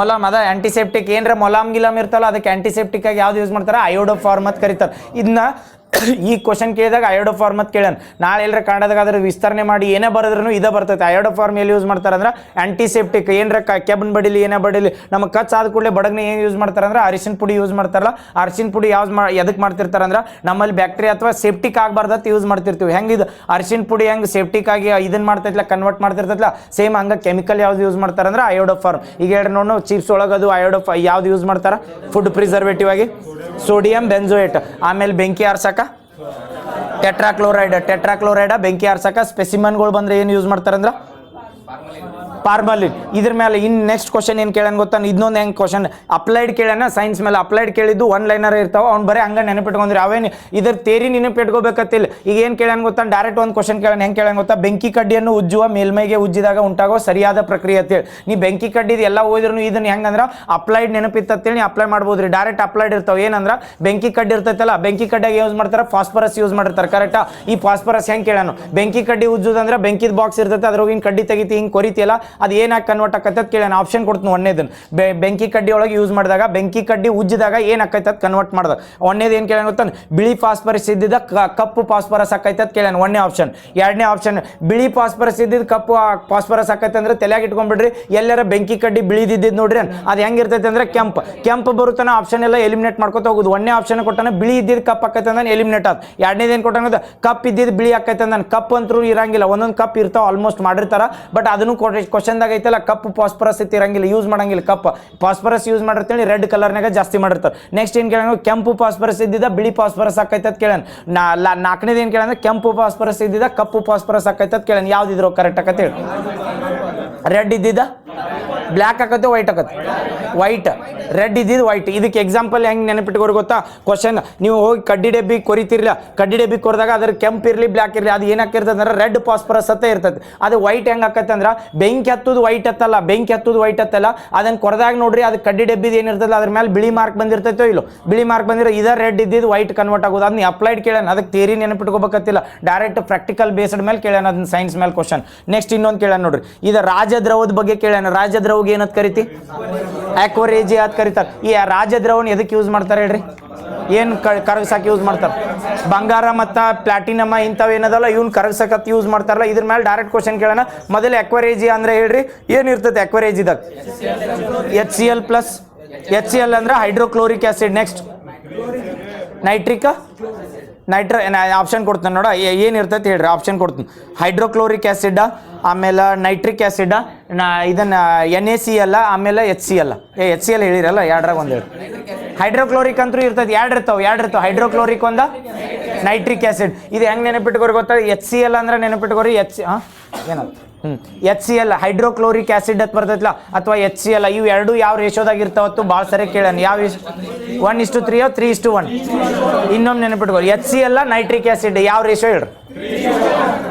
Speaker 1: ಮೊಲಾಮ್. ಅದ ಆಂಟಿಸೆಪ್ಟಿಕ್. ಏನ್ರ ಮೊಲಾಮ್ ಗಿಲಾಮ್ ಇರ್ತಲ್ಲ ಅದಕ್ಕೆ ಆಂಟಿಸೆಪ್ಟಿಕ್ ಆಗಿ ಯಾವ್ದು ಯೂಸ್ ಮಾಡ್ತಾರೆ? ಐಡೋಫಾರ್ಮ್ ಅಂತ ಕರೀತಾರೆ. ಇದನ್ನ ಈ ಕ್ವಶನ್ ಕೇಳಿದಾಗ ಐಡೋಫಾರ್ಮ್ ಅಂತ ಕೇಳೋಣ. ನಾಳೆ ಎಲ್ಲರ ಕನ್ನಡದಾಗ ಅದ್ರ ವಿಸ್ತರಣೆ ಮಾಡಿ ಏನೇ ಬರೆದ್ರೂ ಇದೇ ಬರ್ತೈತೆ. ಐಡೋಫಾರ್ಮ್ ಎಲ್ಲಿ ಯೂಸ್ ಮಾಡ್ತಾರೆ ಅಂದ್ರೆ ಆಂಟಿಸೆಪ್ಟಿಕ್. ಏನರ ಕೆಬ್ಬನ್ ಬಡಿಲಿ ಏನೇ ಬಡಿಲಿ ನಮಗೆ ಕಚ್ ಆದ ಕೂಡಲೇ ಬಡಗ್ನೆ ಏನು ಯೂಸ್ ಮಾಡ್ತಾರೆ ಅಂದ್ರೆ ಅರಿಶಿನ ಪುಡಿ ಯೂಸ್ ಮಾಡ್ತಾರಲ್ಲ. ಅರಿಶಿನ ಪುಡಿ ಎದಕ್ಕೆ ಮಾಡ್ತಿರ್ತಾರೆ ಅಂದ್ರೆ ನಮ್ಮಲ್ಲಿ ಬ್ಯಾಕ್ಟೀರಿಯಾ ಅಥವಾ ಸೆಪ್ಟಿಕ್ ಆಗಬಾರ್ದು ಅಂತ ಯೂಸ್ ಮಾಡ್ತಿರ್ತೀವಿ. ಹೆಂಗಿದು ಅರಿಶಿನ ಪುಡಿ ಹೆಂಗೆ ಸೆಪ್ಟಿಕ್ ಆಗಿ ಇದನ್ನ ಮಾಡ್ತೈತಿಲ್ಲ ಕನ್ವರ್ಟ್ ಮಾಡ್ತಿರ್ತೈತಿಲ್ಲ, ಸೇಮ್ ಹಂಗೆ ಕೆಮಿಕಲ್ ಯಾವ್ದು ಯೂಸ್ ಮಾಡ್ತಾರೆ ಅಂದ್ರೆ ಐಡೋಫಾರ್ಮ್. ಈಗ ಹೇಳ್ರಿ ನೋಡು, ಚಿಪ್ಸ್ ಒಳಗೆ ಅದು ಯಾವ್ದು ಯೂಸ್ ಮಾಡ್ತಾರೆ ಫುಡ್ ಪ್ರಿಸರ್ವೇಟಿವ್ ಆಗಿ? Sodium benzoate. ಆಮೇಲೆ ಬೆಂಕಿ ಆರ್ಸಕ ಟೆಟ್ರಾಕ್ಲೋರೈಡ್. ಬೆಂಕಿ ಆರ್ಸಕ ಸ್ಪೆಸಿಮನ್ಗಳು ಬಂದ್ರೆ ಏನು ಯೂಸ್ ಮಾಡ್ತಾರೆ ಅಂದ್ರೆ ಫಾರ್ಮಲಿನ್. ಇದ್ರ ಮೇಲೆ ಇನ್ನು ನೆಕ್ಸ್ಟ್ ಕ್ವಶನ್ ಏನು ಕೇಳೋಣ ಗೊತ್ತಾ? ಇನ್ನೊಂದು ಹೆಂಗೆ ಕ್ವಶನ್ ಅಪ್ಲೈಡ್ ಕೇಳೋಣ. ಸೈನ್ಸ್ ಮೇಲೆ ಅಪ್ಲೈಡ್ ಕೇಳಿದ್ದು ಒನ್ ಲೈನರ್ ಇರ್ತಾವೆ, ಅವ್ನು ಬರೀ ಹಂಗೆ ನೆನಪಿಟ್ಕೊಂಡ್ರಿ ಅವೇನು ಇದ್ರ ತೇರಿ ನೆನಪಿಟ್ಕೋಬೇಕತ್ತಿಲ್ಲ. ಈಗ ಏನು ಕೇಳೋಣ ಗೊತ್ತಾ? ಡೈರೆಕ್ಟ್ ಒಂದು ಕ್ವಶನ್ ಕೇಳೋಣ. ಹೆಂಗೆ ಕೇಳೋಣ ಗೊತ್ತಾ? ಬೆಂಕಿ ಕಡ್ಡಿಯನ್ನು ಉಜ್ಜುವ ಮೇಲ್ಮೈಗೆ ಉಜ್ಜಿದಾಗ ಉಂಟಾಗೋ ಸರಿಯಾದ ಪ್ರಕ್ರಿಯೆ ಅಂತೇಳಿ. ನೀ ಬೆಂಕಿ ಕಡ್ಡಿದು ಎಲ್ಲ ಓದಿದ್ರು ಇದನ್ನು ಹೆಂಗಂದ್ರೆ ಅಪ್ಲೈಡ್ ನೆನಪಿತ್ತಂತೇಳಿ ನೀವು ಅಪ್ಲೈ ಮಾಡ್ಬೋದ್ರಿ. ಡೈರೆಕ್ಟ್ ಅಪ್ಲೈಡ್ ಇರ್ತಾವೆ. ಏನಂದ್ರೆ ಬೆಂಕಿ ಕಡ್ಡಿ ಇರ್ತೈತಲ್ಲ, ಬೆಂಕಿ ಕಡ್ಡಿಯಾಗಿ ಯೂಸ್ ಮಾಡ್ತಾರೆ ಫಾಸ್ಫರಸ್ ಯೂಸ್ ಮಾಡಿರ್ತಾರೆ. ಕರೆಕ್ಟಾ? ಈ ಫಾಸ್ಫರಸ್ ಹೆಂಗೆ ಕೇಳೋಣ? ಬೆಂಕಿ ಕಡ್ಡಿ ಉಜ್ಜುದಂದ್ರೆ ಬೆಂಕಿದ ಬಾಕ್ಸ್ ಇರ್ತೈತೆ, ಅದ್ರೊಳಗಿನ ಕಡ್ಡಿ ತೆಗಿತಿ ಹಿಂಗೆ ಕೊರಿತಿಯಲ್ಲ ಅದು ಏನಾಗಿ ಕನ್ವರ್ಟ್ ಆಕೈತೆ ಕೇಳೋಣ. ಆಪ್ಷನ್ ಕೊಡ್ತೀನಿ. ಒಂದೇದನ್ನು ಬೆಂಕಿ ಕಡ್ಡಿ ಒಳಗೆ ಯೂಸ್ ಮಾಡಿದಾಗ ಬೆಂಕಿ ಕಡ್ಡಿ ಉಜ್ಜಿದಾಗ ಏನು ಆಕೈತೆ ಅದು ಕನ್ವರ್ಟ್ ಮಾಡಿದಾಗ. ಒಂದೇದು ಏನು ಕೇಳೋಣ ಗೊತ್ತಾ? ಬಿಳಿ ಫಾಸ್ಫರಸ್ ಇದ್ದಿದ್ದ ಕಪ್ಪು ಫಾಸ್ಫರಸ್ ಆಕೈತೆ ಅಂತ ಕೇಳೋಣ. ಒಂದನೇ ಆಪ್ಷನ್. ಎರಡನೇ ಆಪ್ಷನ್ ಬಿಳಿ ಫಾಸ್ಫರಸ್ ಇದ್ದಿದ್ದು ಕಪ್ಪು ಫಾಸ್ಫರಸ್ ಆಕೈತೆ ಅಂದ್ರೆ ತಲೆಯಾಗಿ ಇಟ್ಕೊಂಡ್ಬಿಡ್ರಿ. ಎಲ್ಲರ ಬೆಂಕಿ ಕಡ್ಡಿ ಬಿಳಿದಿದ್ದು ನೋಡ್ರಿ ಅದು ಹೆಂಗಿರ್ತೈತೆ ಅಂದ್ರೆ ಕೆಂಪು ಬರುತ್ತಾನೆ. ಆಪ್ಷನ್ ಎಲ್ಲ ಎಲಿಮಿನೇಟ್ ಮಾಡ್ಕೊತ ಹೋಗುದು. ಒಂದನೇ ಆಪ್ಷನ್ ಕೊಟ್ಟಾನ ಬಿಳಿ ಇದ್ದಿದ್ದು ಕಪ್ ಆಕೈತೆ ಅಂದ್ರೆ ಎಲಿಮಿನೇಟ್ ಆದ. ಎರಡನೇದು ಏನು ಕೊಟ್ಟಾನ ಕಪ್ ಇದ್ದಿದ್ದು ಬಿಳಿ ಆಕೈತೆ ಅಂದ್ರೆ ಕಪ್ ಅಂತೂ ಇರಂಗಿಲ್ಲ. ಒಂದೊಂದು ಕಪ್ ಇರ್ತಾವ ಆಲ್ಮೋಸ್ಟ್ ಮಾಡಿರ್ತಾರ, ಬಟ್ ಅದನ್ನು ಕ್ವಶನ್ದಾಗ ಐತಲ್ಲ ಕಪ್ ಫಾಸ್ಫರಸ್ ಇರಂಗಿಲ್ಲ, ಯೂಸ್ ಮಾಡಂಗಿಲ್ಲ. ಕಪ್ ಫಾಸ್ಫರಸ್ ಯೂಸ್ ಮಾಡಿರ್ತೇಳಿ ರೆಡ್ ಕಲರ್ನಾಗ ಜಾಸ್ತಿ ಮಾಡಿರ್ತಾರೆ. ನೆಕ್ಸ್ಟ್ ಏನು ಕೇಳೋಣ? ಕೆಂಪು ಫಾಸ್ಫರಸ್ ಇದ್ದಿದ್ದ ಬಿಳಿ ಫಾಸ್ಫರಸ್ ಆಕೈತೆ ಅಂತ ಕೇಳೋಣ. ನಾಲ್ಕನೇದು ಏನು ಕೇಳಂದ್ರೆ ಕೆಂಪು ಫಾಸ್ಫರಸ್ ಇದ್ದಿದ್ದ ಕಪ್ಪು ಫಾಸ್ಫರಸ್ ಆಕೈತೆ ಅಂತ ಕೇಳೋಣ. ಯಾವ್ದಿದ್ರು ಕರೆಕ್ಟ್ ಆಕತ್ತೆ ಹೇಳಿ? ರೆಡ್ ಇದ್ದಿದ್ದ ಬ್ಲ್ಯಾಕ್ ಆಕತ್ತೆ, ವೈಟ್ ಆಕತ್ತೆ? ವೈಟ್. ರೆಡ್ ಇದ್ದಿದ್ದು ವೈಟ್. ಇದಕ್ಕೆ ಎಕ್ಸಾಂಪಲ್ ಹೆಂಗೆ ನೆನಪಿಟ್ಕೋರಿ ಗೊತ್ತಾ? ಕ್ವಶನ್ ನೀವು ಹೋಗಿ ಕಡ್ಡಿ ಡಬ್ಬಿ ಕೊರಿತಿರ್ಲಿಲ್ಲ, ಕಡ್ಡಿ ಡಬ್ಬಿ ಕೊರಿದಾಗ ಅದ್ರ ಕೆಂಪು ಇರಲಿ ಬ್ಲ್ಯಾಕ್ ಇರಲಿ ಅದು ಏನಾಕಿರ್ತದೆ ಅಂದ್ರೆ ರೆಡ್ ಫಾಸ್ಫರಸ್ ಅಂತ ಇರ್ತದೆ. ಅದು ವೈಟ್ ಹೆಂಗೆ ಆಕತ್ತೆ ಅಂದ್ರೆ ಬೆಂಕಿ ಹತ್ತುದು ವೈಟ್ ಹತ್ತಲ್ಲ, ಬೆಂಕಿ ಹತ್ತುದು ವೈಟ್ ಹತ್ತಲ್ಲ. ಅದನ್ನು ಕೊರದಾಗ ನೋಡ್ರಿ ಅದು ಕಡ್ಡಿ ಡಬ್ಬಿದು ಏನಿರ್ತಲ್ಲ ಅದ್ರ ಮೇಲೆ ಬಿಳಿ ಮಾರ್ಕ್ ಬಂದಿರ್ತೈತೋ ಇಲ್ಲೋ, ಬಿಳಿ ಮಾರ್ಕ್ ಬಂದಿರೋ ಇದ ರೆಡ್ ಇದ್ದಿದ್ದು ವೈಟ್ ಕನ್ವರ್ಟ್ ಆಗೋದು. ಅದನ್ನ ಅಪ್ಲೈಡ್ ಕೇಳೋಣ, ಅದಕ್ಕೆ ಥಿಯರಿ ನೆನಪಿಟ್ಕೋಬೇಕತ್ತಿಲ್ಲ, ಡೈರೆಕ್ಟ್ ಪ್ರಾಕ್ಟಿಕಲ್ ಬೇಸ್ಡ್ ಮೇಲೆ ಕೇಳೋಣ ಅದನ್ನ ಸೈನ್ಸ್ ಮೇಲೆ ಕ್ವಶನ್. ನೆಕ್ಸ್ಟ್ ಇನ್ನೊಂದು ಕೇಳೋಣ ನೋಡ್ರಿ, ಇದು ರಾಜದ್ರವದ ಬಗ್ಗೆ ಕೇಳೋಣ. ರಾಜದ್ರವಗೆ ಏನಂತ ಕರಿತಿ? ಆಕ್ವರೇಜಿಯಾ ಅಂತ ಕರೀತಾರೆ. ಈ ರಾಜದ್ರವನ ಎದಕ್ಕೆ ಯೂಸ್ ಮಾಡ್ತಾರೆ ಹೇಳ್ರಿ? ಏನು ಕರಗಸಕ್ಕೆ ಯೂಸ್ ಮಾಡ್ತಾರೆ? ಬಂಗಾರ ಮತ್ತು ಪ್ಲಾಟಿನಮ್ ಇಂಥವು ಏನದಲ್ಲ ಇವ್ನು ಕರಗಸಕ್ಕೆ ಯೂಸ್ ಮಾಡ್ತಾರಲ್ಲ. ಇದ್ರ ಮೇಲೆ ಡೈರೆಕ್ಟ್ ಕ್ವಶನ್ ಕೇಳೋಣ. ಮೊದಲು ಆಕ್ವರೇಜಿಯಾ ಅಂದ್ರೆ ಹೇಳ್ರಿ ಏನಿರ್ತದೆ ಆಕ್ವರೇಜಿದಾಗ? HCl+. HCl ಅಂದ್ರೆ hydrochloric acid. Next nitric option ಕೊಡ್ತಾನೆ ನೋಡ, ಏನು ಇರ್ತೈತೆ ಹೇಳ್ರಿ, ಆಪ್ಷನ್ ಕೊಡ್ತೀನಿ. ಹೈಡ್ರೋಕ್ಲೋರಿಕ್ ಆ್ಯಸಿಡ್, ಆಮೇಲೆ ನೈಟ್ರಿಕ್ ಆ್ಯಸಿಡ್, ಇದನ್ನು NaCl, ಆಮೇಲೆ HCl. HCl ಹೇಳಿರಲ್ಲ, ಎರಡ್ರಾಗ ಒಂದು ಹೇಳಿ. ಹೈಡ್ರೋಕ್ಲೋರಿಕ್ ಅಂತೂ ಇರ್ತೈತೆ, ಎರಡು ಇರ್ತಾವೆ. ಹೈಡ್ರೋಕ್ಲೋರಿಕ್ ಒಂದು, ನೈಟ್ರಿಕ್ ಆ್ಯಸಿಡ್. ಇದು ಹೆಂಗೆ ನೆನಪಿಟ್ಕೋರಿ ಗೊತ್ತಾ? HCl ಅಂದ್ರೆ ನೆನಪಿಟ್ಕೋರಿ, ಏನಂತ HCl ಹೈಡ್ರೋಕ್ಲೋರಿಕ್ ಆ್ಯಸಿಡ್ ಅಂತ ಬರ್ತೈತಲ್ಲ, ಅಥವಾ HCl. ಇವು ಎರಡು ಯಾವ ರೇಷೋದಾಗ ಇರ್ತಾವತ್ತು ಭಾಳ ಸರಿ ಕೇಳೋಣ. ಯಾವ 1:3 3:1? ಇನ್ನೊಮ್ಮೆ ನೆನಪಿಟ್ಕೋರಿ, HCl ನೈಟ್ರಿಕ್ ಆ್ಯಸಿಡ್ ಯಾವ ರೇಷೋ ಹೇಳ್ರಿ?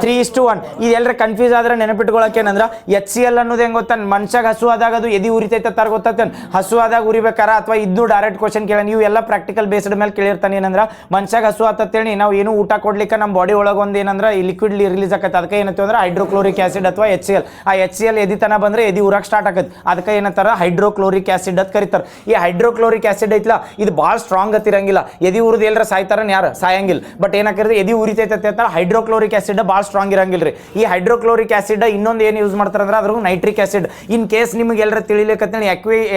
Speaker 1: 3:1. ಇದೆಲ್ಲರ ಕನ್ಫ್ಯೂಸ್ ಆದ್ರೆ ನೆನಪಿಟ್ಕೊಳಕ್ಕೆ ಏನಂದ್ರೆ, HCl ಅನ್ನೋದು ಹೆಂಗೆ ಗೊತ್ತಾ, ಮನುಷ್ಯಾಗ ಹಸು ಆದಾಗ ಅದು ಎದಿ ಉರಿತೈತೆ ತರ ಗೊತ್ತಾಗ್ತಾನೆ. ಹಸು ಆದಾಗ ಉರಿಬೇಕಾರ, ಅಥವಾ ಇದ್ದು ಡೈರೆಕ್ಟ್ ಕ್ವಶನ್ ಕೇಳ, ನೀವು ಎಲ್ಲ ಪ್ರಾಕ್ಟಿಕಲ್ ಬೇಸ್ಡ್ ಮೇಲೆ ಕೇಳಿರ್ತಾನೆ. ಏನಂದ್ರೆ ಮನುಷ್ಯಾಗ ಹಸು ಆತತ್ತೇಳಿ ನಾವು ಏನು ಊಟ ಕೊಡ್ಲಿಕ್ಕೆ ನಮ್ಮ ಬಾಡಿ ಒಳಗೆ ಒಂದು ಏನಂದ್ರೆ ಈ ಲಿಕ್ವಿಡ್ ರಿಲೀಸ್ ಆಕತ್ತೆ. ಅದಕ್ಕೆ ಏನಂತ ಅಂದ್ರೆ ಹೈಡ್ರೋಕ್ಲೋರಿಕ್ ಆ್ಯಸಿಡ್ ಅಥವಾ HCl. ಆ HCl ಎದಿ ತನ ಬಂದ್ರೆ ಎದಿ ಉರಕ್ಕೆ ಸ್ಟಾರ್ಟ್ ಆಗತ್ತೆ. ಅದಕ್ಕೆ ಏನಂತಾರ ಹೈಡ್ರೋಕ್ಲೋರಿಕ್ ಆ್ಯಸಿಡ್ ಅಂತ ಕರೀತಾರೆ. ಈ ಹೈಡ್ರೋಕ್ಲೋರಿಕ್ ಆ್ಯಸಿಡ್ ಐತ್ಲ, ಇದು ಭಾಳ ಸ್ಟ್ರಾಂಗ್ ಅತ್ತಿರಂಗಿಲ್ಲ. ಎದಿ ಉರಿದು ಎಲ್ಲರ ಸಾಯ್ತಾರ, ಯಾರು ಸಾಯಂಗಿಲ್ಲ. ಬಟ್ ಏನಾಕಿದ್ರೆ ಎದಿ ಉರಿತೈತೆ ಅಂತ ಹೈಡ್ರೋಕ್ಲೋರಿಕ್ ಆ್ಯಸಿಡ್ ಭಾಳ ಸ್ಟ್ರಾಂಗ್ ಇರಂಗಿಲ್ಲ ರೀ. ಈ ಹೈಡ್ರೋಕ್ಲೋರಿಕ್ ಆ್ಯಸಿಡ್ ಇನ್ನೊಂದು ಏನು ಯೂಸ್ ಮಾಡ್ತಾರೆ ಅಂದ್ರೆ ಅದ್ರ ನೈಟ್ರಿಕ್ ಆ್ಯಸಿಡ್. ಇನ್ ಕೇಸ್ ನಿಮಗೆ ಎಲ್ಲರ ತಿಳಿಲಿಕ್ಕಂತೇಳಿ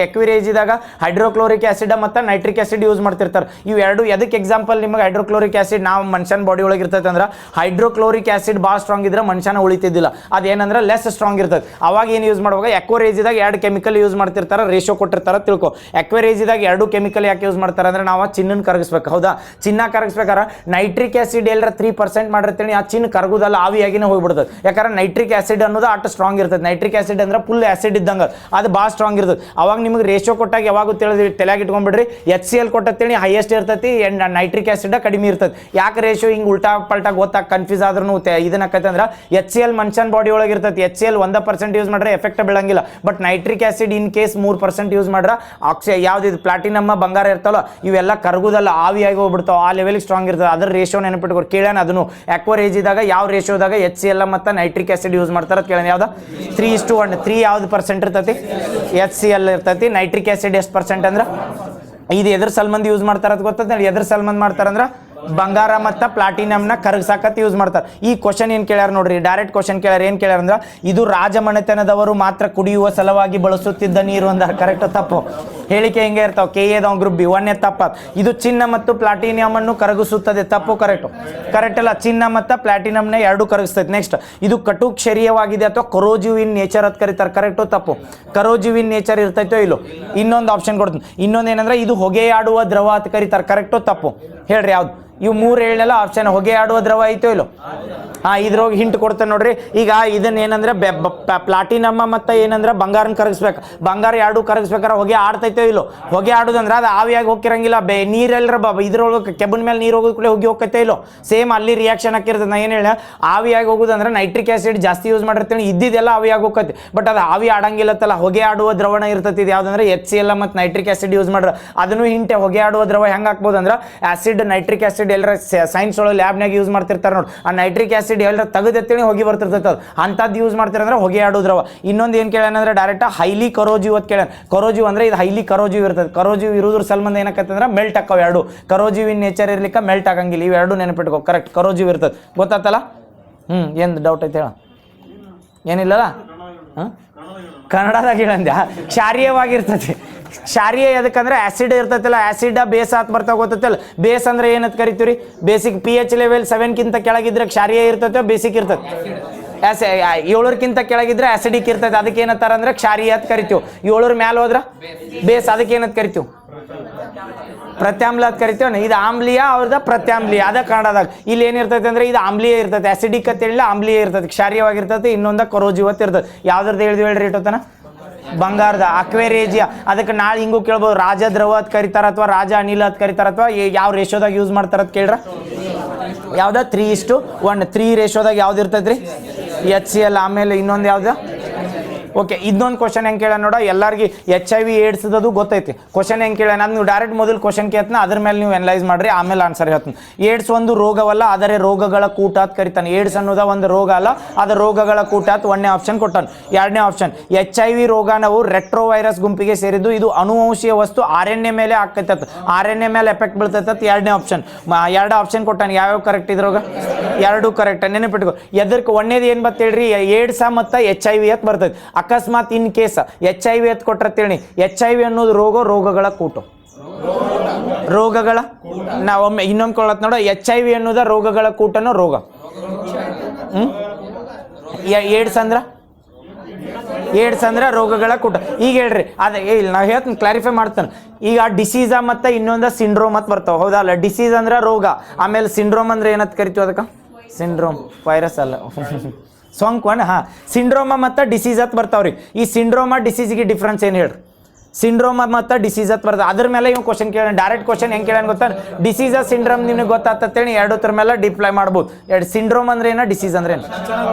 Speaker 1: ಎಕ್ವಿರೇಜಿದಾಗ ಹೈಡ್ರೋಕ್ಲೋರಿಕ್ ಆ್ಯಸಿಡ್ ಮತ್ತು ನೈಟ್ರಿಕ್ ಆ್ಯಸಿಡ್ ಯೂಸ್ ಮಾಡ್ತಿರ್ತಾರೆ. ಇವು ಎರಡು ಎದಕ್ಕೆ ಎಕ್ಸಾಂಪಲ್ ನಿಮಗೆ ಹೈಡ್ರೋಕ್ಲೋರಿಕ್ ಆ್ಯಸಿಡ್ ನಾವು ಮನುಷ್ಯನ ಬಾಡಿ ಒಳಗೆ ಇರ್ತೈತೆ ಅಂದ್ರೆ, ಹೈಡ್ರೋಕ್ಲೋರಿಕ್ ಆ್ಯಸಿಡ್ ಭಾಳ ಸ್ಟ್ರಾಂಗ್ ಇದ್ರೆ ಮನುಷ್ಯನ ಉಳಿತಿದ್ದಿಲ್ಲ. ಅದೇನಂದ್ರೆ ಲೆಸ್ ಸ್ಟ್ರಾಂಗ್ ಇರ್ತದೆ. ಅವಾಗ ಏನು ಯೂಸ್ ಮಾಡುವಾಗ ಎಕ್ವರೇಜಿದಾಗ ಎರಡು ಕೆಮಿಕಲ್ ಯೂಸ್ ಮಾಡ್ತಿರ್ತಾರೆ, ರೇಷೋ ಕೊಟ್ಟಿರ್ತಾರೆ ತಿಳ್ಕೊ. ಎಕ್ವರೇಜಿದಾಗ ಎರಡು ಕೆಮಿಕಲ್ ಯಾಕೆ ಯೂಸ್ ಮಾಡ್ತಾರೆ ಅಂದ್ರೆ, ನಾವು ಚಿನ್ನ ಕರಗಿಸ್ಬೇಕು. ಹೌದಾ? ಚಿನ್ನ ಕರಗಿಸ್ಬೇಕಾರೆ ನೈಟ್ರಿಕ್ ಆ್ಯಸಿಡ್ ಎಲ್ಲರ 3% ಮಾಡಿರ್ತೀನಿ, ಆ ಚಿನ್ನ ಕರಗುದಲ್ಲ, ಆವಿಯಾಗಿನೇ ಹೋಗ್ಬಿಡ್ತದೆ. ಯಾಕಂದ್ರೆ ನೈಟ್ರಿಕ್ ಆ್ಯಸಿಡ್ ಅನ್ನೋದು ಅಷ್ಟು ಸ್ಟ್ರಾಂಗ್ ಇರ್ತದೆ. ನೈಟ್ರಿಕ್ ಆ್ಯಸಿಡ್ ಅಂದ್ರೆ ಫುಲ್ ಆ್ಯಸಿಡ್ ಇದ್ದಂಗೆ, ಅದು ಭಾಳ ಸ್ಟ್ರಾಂಗ್ ಇರ್ತದೆ. ಅವಾಗ ನಿಮಗೆ ರೇಷೋ ಕೊಟ್ಟಾಗ ಯಾವಾಗ ತಲೆಯಾಗಿ ಇಟ್ಕೊಂಡ್ಬಿಡ್ರಿ, HCl ಕೊಟ್ಟೇಳಿ ಹೈಯೆಸ್ಟ್ ಇರ್ತೈತಿ, ನೈಟ್ರಿಕ್ ಆ್ಯಸಿಡ್ ಕಡಿಮೆ ಇರ್ತದೆ. ಯಾಕೆ ರೇಷೋ ಹಿಂಗೆ ಉಲ್ಟಾ ಪಲ್ಟಾ ಗೊತ್ತಾಗ ಕನ್ಫ್ಯೂಸ್ ಆದ್ರೂ ಇದನ್ನಕೈತೆ ಅಂದ್ರೆ, HCl ಮನುಷ್ಯನ ಬಾಡಿ ಒಳಗೆ ಇರ್ತೈತಿ. HCl 1% ಯೂಸ್ ಮಾಡ್ರೆ ಎಫೆಕ್ಟ್ ಬೀಳಂಗಿಲ್ಲ. But nitric acid in case 3% use ಮಾಡ್ರೆ ಯಾವ್ದು ಪ್ಲಾಟಿನಮ್ ಬಂಗಾರ ಇರ್ತಲ್ಲ, ಇವೆಲ್ಲ ಕರಗುದಲ್ಲ, ಆವಿಯಾಗಿ ಹೋಗ್ಬಿಡ್ತಾವೆ. ಆ ಲೆವೆಲ್ಗೆ ಸ್ಟ್ರಾಂಗ್ ಇರ್ತದೆ. ಅದ್ರ ರೇಷೋ ನೆನಪಿಟ್ಕೊಡಿ. ಕೇಳೋಣ ಅದನ್ನು, ಎಕ್ವರೇಜಿದಾಗ ಯಾವ ರೇಷೋದಾಗ HCl ಮತ್ತು ನೈಟ್ರಿಕ್ ಆ್ಯಸಿಡ್ ಯೂಸ್ ಮಾಡ್ತಾರೆ ಕೇಳೋಣ. ಯಾವ್ದು? 3:1. 3 ಯಾವ್ದು ಪರ್ಸೆಂಟ್ ಇರ್ತೈತಿ? HCl ಇರ್ತೈತಿ. ನೈಟ್ರಿಕ್ ಆ್ಯಸಿಡ್ ಎಷ್ಟು ಪರ್ಸೆಂಟ್ ಅಂದ್ರೆ, ಇದು ಎದ್ರ ಸಲ್ಮಂದ್ ಯೂಸ್ ಮಾಡ್ತಾರ ಅಂತ ಗೊತ್ತದ? ಎದ್ರ ಸಲ್ಮಂದ್ ಮಾಡ್ತಾರಂದ್ರೆ ಬಂಗಾರ ಮತ್ತು ಪ್ಲಾಟಿನಮ್ನ ಕರಗಿಸಾಕತ್ ಯೂಸ್ ಮಾಡ್ತಾರೆ. ಈ ಕ್ವಶನ್ ಏನು ಕೇಳ್ಯಾರ ನೋಡ್ರಿ, ಡೈರೆಕ್ಟ್ ಕ್ವಶನ್ ಕೇಳ್ಯಾರ. ಏನು ಕೇಳ್ಯಾರ ಅಂದ್ರೆ, ಇದು ರಾಜಮನೆತನದವರು ಮಾತ್ರ ಕುಡಿಯುವ ಸಲುವಾಗಿ ಬಳಸುತ್ತಿದ್ದ ನೀರು ಅಂದಾರ. ಕರೆಕ್ಟ್ ತಪ್ಪು? ಹೇಳಿಕೆ ಹೆಂಗೆ ಇರ್ತಾವೆ? KA ಗ್ರೂಪ್ B 1 ತಪ್ಪ. ಇದು ಚಿನ್ನ ಮತ್ತು ಪ್ಲಾಟಿನಿಯಂ ಅನ್ನು ಕರಗಿಸುತ್ತದೆ. ತಪ್ಪು? ಕರೆಕ್ಟ್ ಅಲ್ಲ. ಚಿನ್ನ ಮತ್ತು ಪ್ಲಾಟಿನಮ್ನ ಎರಡು ಕರಗಿಸ್ತೈತೆ. ನೆಕ್ಸ್ಟ್, ಇದು ಕಟು ಕ್ಷಾರೀಯವಾಗಿದೆ ಅಥವಾ ಕರೋಜಿವ್ ಇನ್ ನೇಚರ್ ಅಂತ ಕರೀತಾರೆ. ಕರೆಕ್ಟು? ತಪ್ಪು? ಕರೋಜಿವ್ ಇನ್ ನೇಚರ್ ಇರ್ತೈತೋ ಇಲ್ಲೋ? ಇನ್ನೊಂದು ಆಪ್ಷನ್ ಕೊಡ್ತೀನಿ. ಇನ್ನೊಂದು ಏನಂದ್ರೆ, ಇದು ಹೊಗೆಯಾಡುವ ದ್ರವ ಅಂತ ಕರೀತಾರೆ. ಕರೆಕ್ಟು? ತಪ್ಪು? ಹೇಳ್ರಿ ಯಾವ್ದು? ಇವು 3 ಹೇಳಲ್ಲ ಆಪ್ಷನ್. ಹೊಗೆ ಆಡುವ ದ್ರವ ಐತೋ ಇಲ್ಲೋ? ಇದ್ರೋಗಿ ಹಿಂಟ್ ಕೊಡ್ತೇನೆ ನೋಡ್ರಿ. ಈಗ ಇದನ್ನ ಏನಂದ್ರೆ ಪ್ಲಾಟಿನಮ್ಮ ಮತ್ತು ಏನಂದ್ರೆ ಬಂಗಾರನ ಕರಗಿಸ್ಬೇಕು. ಬಂಗಾರ ಎರಡು ಕರಗಿಸ್ಬೇಕಾರೆ ಹೊಗೆ ಆಡ್ತೈತೋ ಇಲ್ಲೋ? ಹೊಗೆ ಆಡೋದಂದ್ರೆ ಅದು ಆವಿಯಾಗಿ ಹೋಗಿರಂಗಿಲ್ಲ. ನೀರೆಲ್ಲರ ಇದ್ರೊಳಗೆ ಕೆಬ್ಬನ ಮೇಲೆ ನೀರು ಹೋಗೋದು ಕೂಡ ಹೋಗಿ ಹೋಗ್ತೈತೆ ಇಲ್ಲೋ? ಸೇಮ್ ಅಲ್ಲಿ ರಿಯಾಕ್ಷನ್ ಹಾಕಿರ್ತದೆ. ನಾ ಏನು ಹೇಳ, ಆವಿಯಾಗಿ ಹೋಗೋದಂದ್ರೆ ನೈಟ್ರಿಕ್ ಆ್ಯಸಿಡ್ ಜಾಸ್ತಿ ಯೂಸ್ ಮಾಡಿರ್ತೀನಿ, ಇದ್ದಿದ್ದೆಲ್ಲ ಆವಿಯಾಗಿ ಹೋಗ್ತೈತಿ. ಬಟ್ ಅದು ಆವಿ ಆಡಂಗಿಲ್ಲತ್ತಲ್ಲ, ಹೊಗೆ ಆಡುವ ದ್ರವಣ ಇರ್ತೈತಿ. ಇದು ಯಾವ್ದಂದ್ರೆ HCl ಮತ್ತು ನೈಟ್ರಿಕ್ ಆ್ಯಸಿಡ್ ಯೂಸ್ ಮಾಡ್ರೆ. ಅದನ್ನು ಹಿಂಟೆ ಹೊಗೆ ಆಡುವ ದ್ರವ ಹೆಂಗೆ ಹಾಕ್ಬೋದು ಅಂದ್ರೆ, ಆ್ಯಸಿಡ್ ನೈಟ್ರಿಕ್ ಆ್ಯಸಿಡ್ ಎಲ್ಲರ ಸೈನ್ಸ್ ಒಳಗೆ ಲ್ಯಾಬ್ನಾಗ ಯೂಸ್ ಮಾಡ್ತಿರ್ತಾರೆ ನೋಡಿ. ಆ ನೈಟ್ರಿಕ್ ಆ್ಯಸಿಡ್ ಎಲ್ಲರ ತೆಗೆದೆತ್ತೇಳಿ ಹೋಗಿ ಬರ್ತಿರ್ತೈತೆ. ಅದು ಅಂಥದ್ದು ಯೂಸ್ ಮಾಡ್ತಿರಂದ್ರೆ ಹೊಗೆ ಆಡೋ ದ್ರವ. ಇನ್ನೊಂದು ಏನು ಕೇಳ್ಯಾನಂದ್ರೆ ಡೈರೆಕ್ಟ್ ಹೈಲಿ ಕರೋಜಿವ್ ಅಂತ ಕೇಳ್ಯಾನ. ಕರೋಜಿವ್ ಅಂದ್ರೆ ಇದು ಹೈಲಿ ಕರೋಜಿವ್ ಇರ್ತದೆ. ಕರೋಜಿವ್ ಇರೋದ್ರ ಸಲ್ಮಂದ ಏನಕ್ಕಂದ್ರೆ ಮೆಲ್ಟ್ ಹಾಕವು ಎರಡು. ಕರೋಜಿವ್ ಇನ್ ನೇಚರ್ ಇರ್ಲಿಕ್ಕೆ ಮೆಲ್ಟ್ ಆಗಂಗಿಲ್ಲ. ಇವೆರಡು ನೆನಪಿಟ್ಕೋ. ಕರೆಕ್ಟ್? ಕರೋಜಿವ್ ಇರ್ತದೆ. ಗೊತ್ತಾತಲ್ಲ? ಏನು ಡೌಟ್ ಐತೆ ಹೇಳ? ಏನಿಲ್ಲಲ್ಲ? ಕನ್ನಡದಾಗ ಹೇಳಂದ್ಯಾ? ಕ್ಷಾರೀಯವಾಗಿರ್ತದೆ. ಕ್ಷಾರೀಯ ಎದಕ್ಕಂದ್ರೆ ಆ್ಯಸಿಡ್ ಇರ್ತೈತಲ್ಲ, ಆ್ಯಸಿಡ್ ಬೇಸ್ ಆತ್ ಬರ್ತಾ ಗೊತ್ತೈತಲ್ಲ. ಬೇಸ್ ಅಂದ್ರೆ ಏನಂತ ಕರಿತೀವಿ? ಬೇಸಿಕ್ pH ಲೆವೆಲ್ 7ಕ್ಕಿಂತ ಕೆಳಗಿದ್ರೆ ಕ್ಷಾರೀಯ ಇರ್ತೈತೆ, ಬೇಸಿಕ್ ಇರ್ತೈತೆ. 7ಕ್ಕಿಂತ ಕೆಳಗಿದ್ರೆ ಆ್ಯಸಿಡಿಕ್ ಇರ್ತೈತೆ. ಅದಕ್ಕೆ ಏನಂತಾರ ಅಂದ್ರೆ ಕ್ಷಾರೀಯ ಅಂತ ಕರಿತೀವಿ. 7 ಮೇಲೆ ಹೋದ್ರೆ ಬೇಸ್. ಅದಕ್ಕೆ ಏನಂತ ಕರಿತೀವಿ? ಪ್ರತ್ಯಾಮ್ಲ ಅಂತ ಕರಿತೀವಿ. ಇದು ಆಮ್ಲೀಯ, ಅವ್ರದ ಪ್ರತ್ಯಾಮ್ಲೀಯ. ಅದ ಕನ್ನಡದಾಗ. ಇಲ್ಲಿ ಏನಿರ್ತೈತೆ ಅಂದ್ರೆ ಇದು ಆಮ್ಲೀಯ ಇರ್ತೈತೆ. ಆ್ಯಸಿಡಿಕ್ ಅಂತ ಹೇಳಿಲ್ಲ, ಆಮ್ಲೀಯ ಇರ್ತೈತೆ. ಕ್ಷಾರೀಯವಾಗಿರ್ತೈತೆ. ಇನ್ನೊಂದು ಕರೋಜಿವ್ ಅಂತ ಇರ್ತೈತೆ. ಯಾವ್ದ್ರದ್ದು ಹೇಳ್ರಿ ಇಟ್ಟೋತನ? ಬಂಗಾರದ ಅಕ್ವೇರೇಜಿಯಾ. ಅದಕ್ಕೆ ನಾಳೆ ಹಿಂಗೂ ಕೇಳ್ಬೋದು, ರಾಜ ದ್ರವ ಅಂತ ಕರಿತಾರ ಅಥವಾ ರಾಜ ಅನಿಲ ಅಂತ ಕರಿತಾರ ಅಥವಾ ಯಾವ ರೇಷೋದಾಗ ಯೂಸ್ ಮಾಡ್ತಾರ ಅಂತ ಕೇಳ್ರ. ಯಾವ್ದ? 3:1. 3 ರೇಷೋದಾಗ ಯಾವ್ದು ಇರ್ತೈತ್ರಿ? HCl. ಆಮೇಲೆ ಇನ್ನೊಂದು ಯಾವ್ದು? ಓಕೆ, ಇದೊಂದು ಕ್ವಶನ್ ಹೆಂಗೆ ಕೇಳ ನೋಡ. ಎಲ್ಲರಿಗೆ HIV AIDS ಅದು ಗೊತ್ತೈತಿ. ಕ್ವಶನ್ ಹೆಂಗೆ ಕೇಳ, ನಾನು ನೀವು ಡೈರೆಕ್ಟ್ ಮೊದಲು ಕ್ವಶನ್ ಕೇಳ್ತಾನೆ, ಅದ್ರ ಮೇಲೆ ನೀವು ಅನಲೈಸ್ ಮಾಡ್ರಿ, ಆಮೇಲೆ ಆನ್ಸರ್ ಹೇಳ್ತೀನಿ. ಏಡ್ಸ್ ಒಂದು ರೋಗವಲ್ಲ, ಆದರೆ ರೋಗಗಳ ಕೂಟ ಅಂತ ಕರಿತಾನೆ. ಏಡ್ಸ್ ಅನ್ನೋದ ಒಂದು ರೋಗ ಅಲ್ಲ, ಅದು ರೋಗಗಳ ಕೂಟ ಅಂತ 1ನೇ ಆಪ್ಷನ್ ಕೊಟ್ಟಾನ. 2ನೇ ಆಪ್ಷನ್, HIV ರೋಗ ನಾವು ರೆಟ್ರೋ ವೈರಸ್ ಗುಂಪಿಗೆ ಸೇರಿದ್ದು. ಇದು ಅನುವಂಶೀಯ ವಸ್ತು RNA ಮೇಲೆ ಆಗ್ತೈತತ್, RNA ಮೇಲೆ ಎಫೆಕ್ಟ್ ಬೀಳ್ತೈತತ್. 2ನೇ ಆಪ್ಷನ್. 2 ಆಪ್ಷನ್ ಕೊಟ್ಟಾನೆ. ಯಾವ್ಯಾವ ಕರೆಕ್ಟ್ ಇದ್ರೋಗ? 2 ಕರೆಕ್ಟ್. ನೆನಪಿಟ್ಕೊ. ಎದಕ್ಕೆ 1ನೇದು ಏನು ಬತ್ತ ಹೇಳ್ರಿ? ಏಡ್ಸ ಮತ್ತು HIV ಅಂತ ಬರ್ತೈತಿ. ಅಕಸ್ಮಾತ್ ಇನ್ ಕೇಸ್ HIV ಅಂತ ಕೊಟ್ರತ್ತೇಳಿ, HIV ಅನ್ನೋದು ರೋಗಗಳ ಕೂಟು. ರೋಗಗಳ ನಾವೊಮ್ಮೆ ಇನ್ನೊಮ್ಮೆ ಕೊಳ್ಳತ್ ನೋಡ HIV ಅನ್ನೋದ ರೋಗಗಳ ಕೂಟನೋ ರೋಗ. ಏಡ್ಸ್ ಅಂದ್ರ ರೋಗಗಳ ಕೂಟ. ಈಗ ಹೇಳ್ರಿ ಅದೇ ಇಲ್ಲ ನಾವು ಹೇಳ್ತೀನಿ, ಕ್ಲಾರಿಫೈ ಮಾಡ್ತಾನೆ. ಈಗ ಡಿಸೀಸ ಮತ್ತು ಇನ್ನೊಂದ ಸಿಂಡ್ರೋಮ್ ಅಂತ ಬರ್ತಾವ, ಹೌದಲ್ಲ? ಡಿಸೀಸ್ ಅಂದ್ರೆ ರೋಗ, ಆಮೇಲೆ ಸಿಂಡ್ರೋಮ್ ಅಂದ್ರೆ ಏನಂತ ಕರಿತೀವಿ ಅದಕ್ಕೆ? ಸಿಂಡ್ರೋಮ್ ವೈರಸ್ ಅಲ್ಲ ಸೋಂಕು. ಹಾಂ, ಸಿಂಡ್ರೋಮ ಮತ್ತು ಡಿಸೀಸ್ ಅಂತ ಬರ್ತಾವ್ರಿ. ಈ ಸಿಂಡ್ರೋಮ ಡಿಸೀಸ್ಗೆ ಡಿಫ್ರೆನ್ಸ್ ಏನು ಹೇಳ್ರಿ? ಸಿಂಡ್ರೋಮ್ ಮತ್ತು ಡಿಸೀಸ್ ಅಂತ ಬರ್ತದೆ. ಅದ್ರ ಮೇಲೆ ಇವ್ ಕ್ವಶನ್ ಕೇಳೋಣ, ಡೈರೆಕ್ಟ್ ಕ್ವಶನ್ ಹೆಂಗೆ ಕೇಳೋಣ ಗೊತ್ತಾ? ಡಿಸೀಸ್ ಸಿಂಡ್ರೋಮ್ ನಿಮ್ಗೆ ಗೊತ್ತಾಗ್ತೇಳಿ ಎರಡೂತ್ರ ಮೇಲೆ ಡಿಪ್ಲೈ ಮಾಡ್ಬೋದು. ಸಿಂಡ್ರೋಮ್ ಅಂದ್ರೆ ಏನ, ಡಿಸೀಸ್ ಅಂದ್ರೆ ಏನು?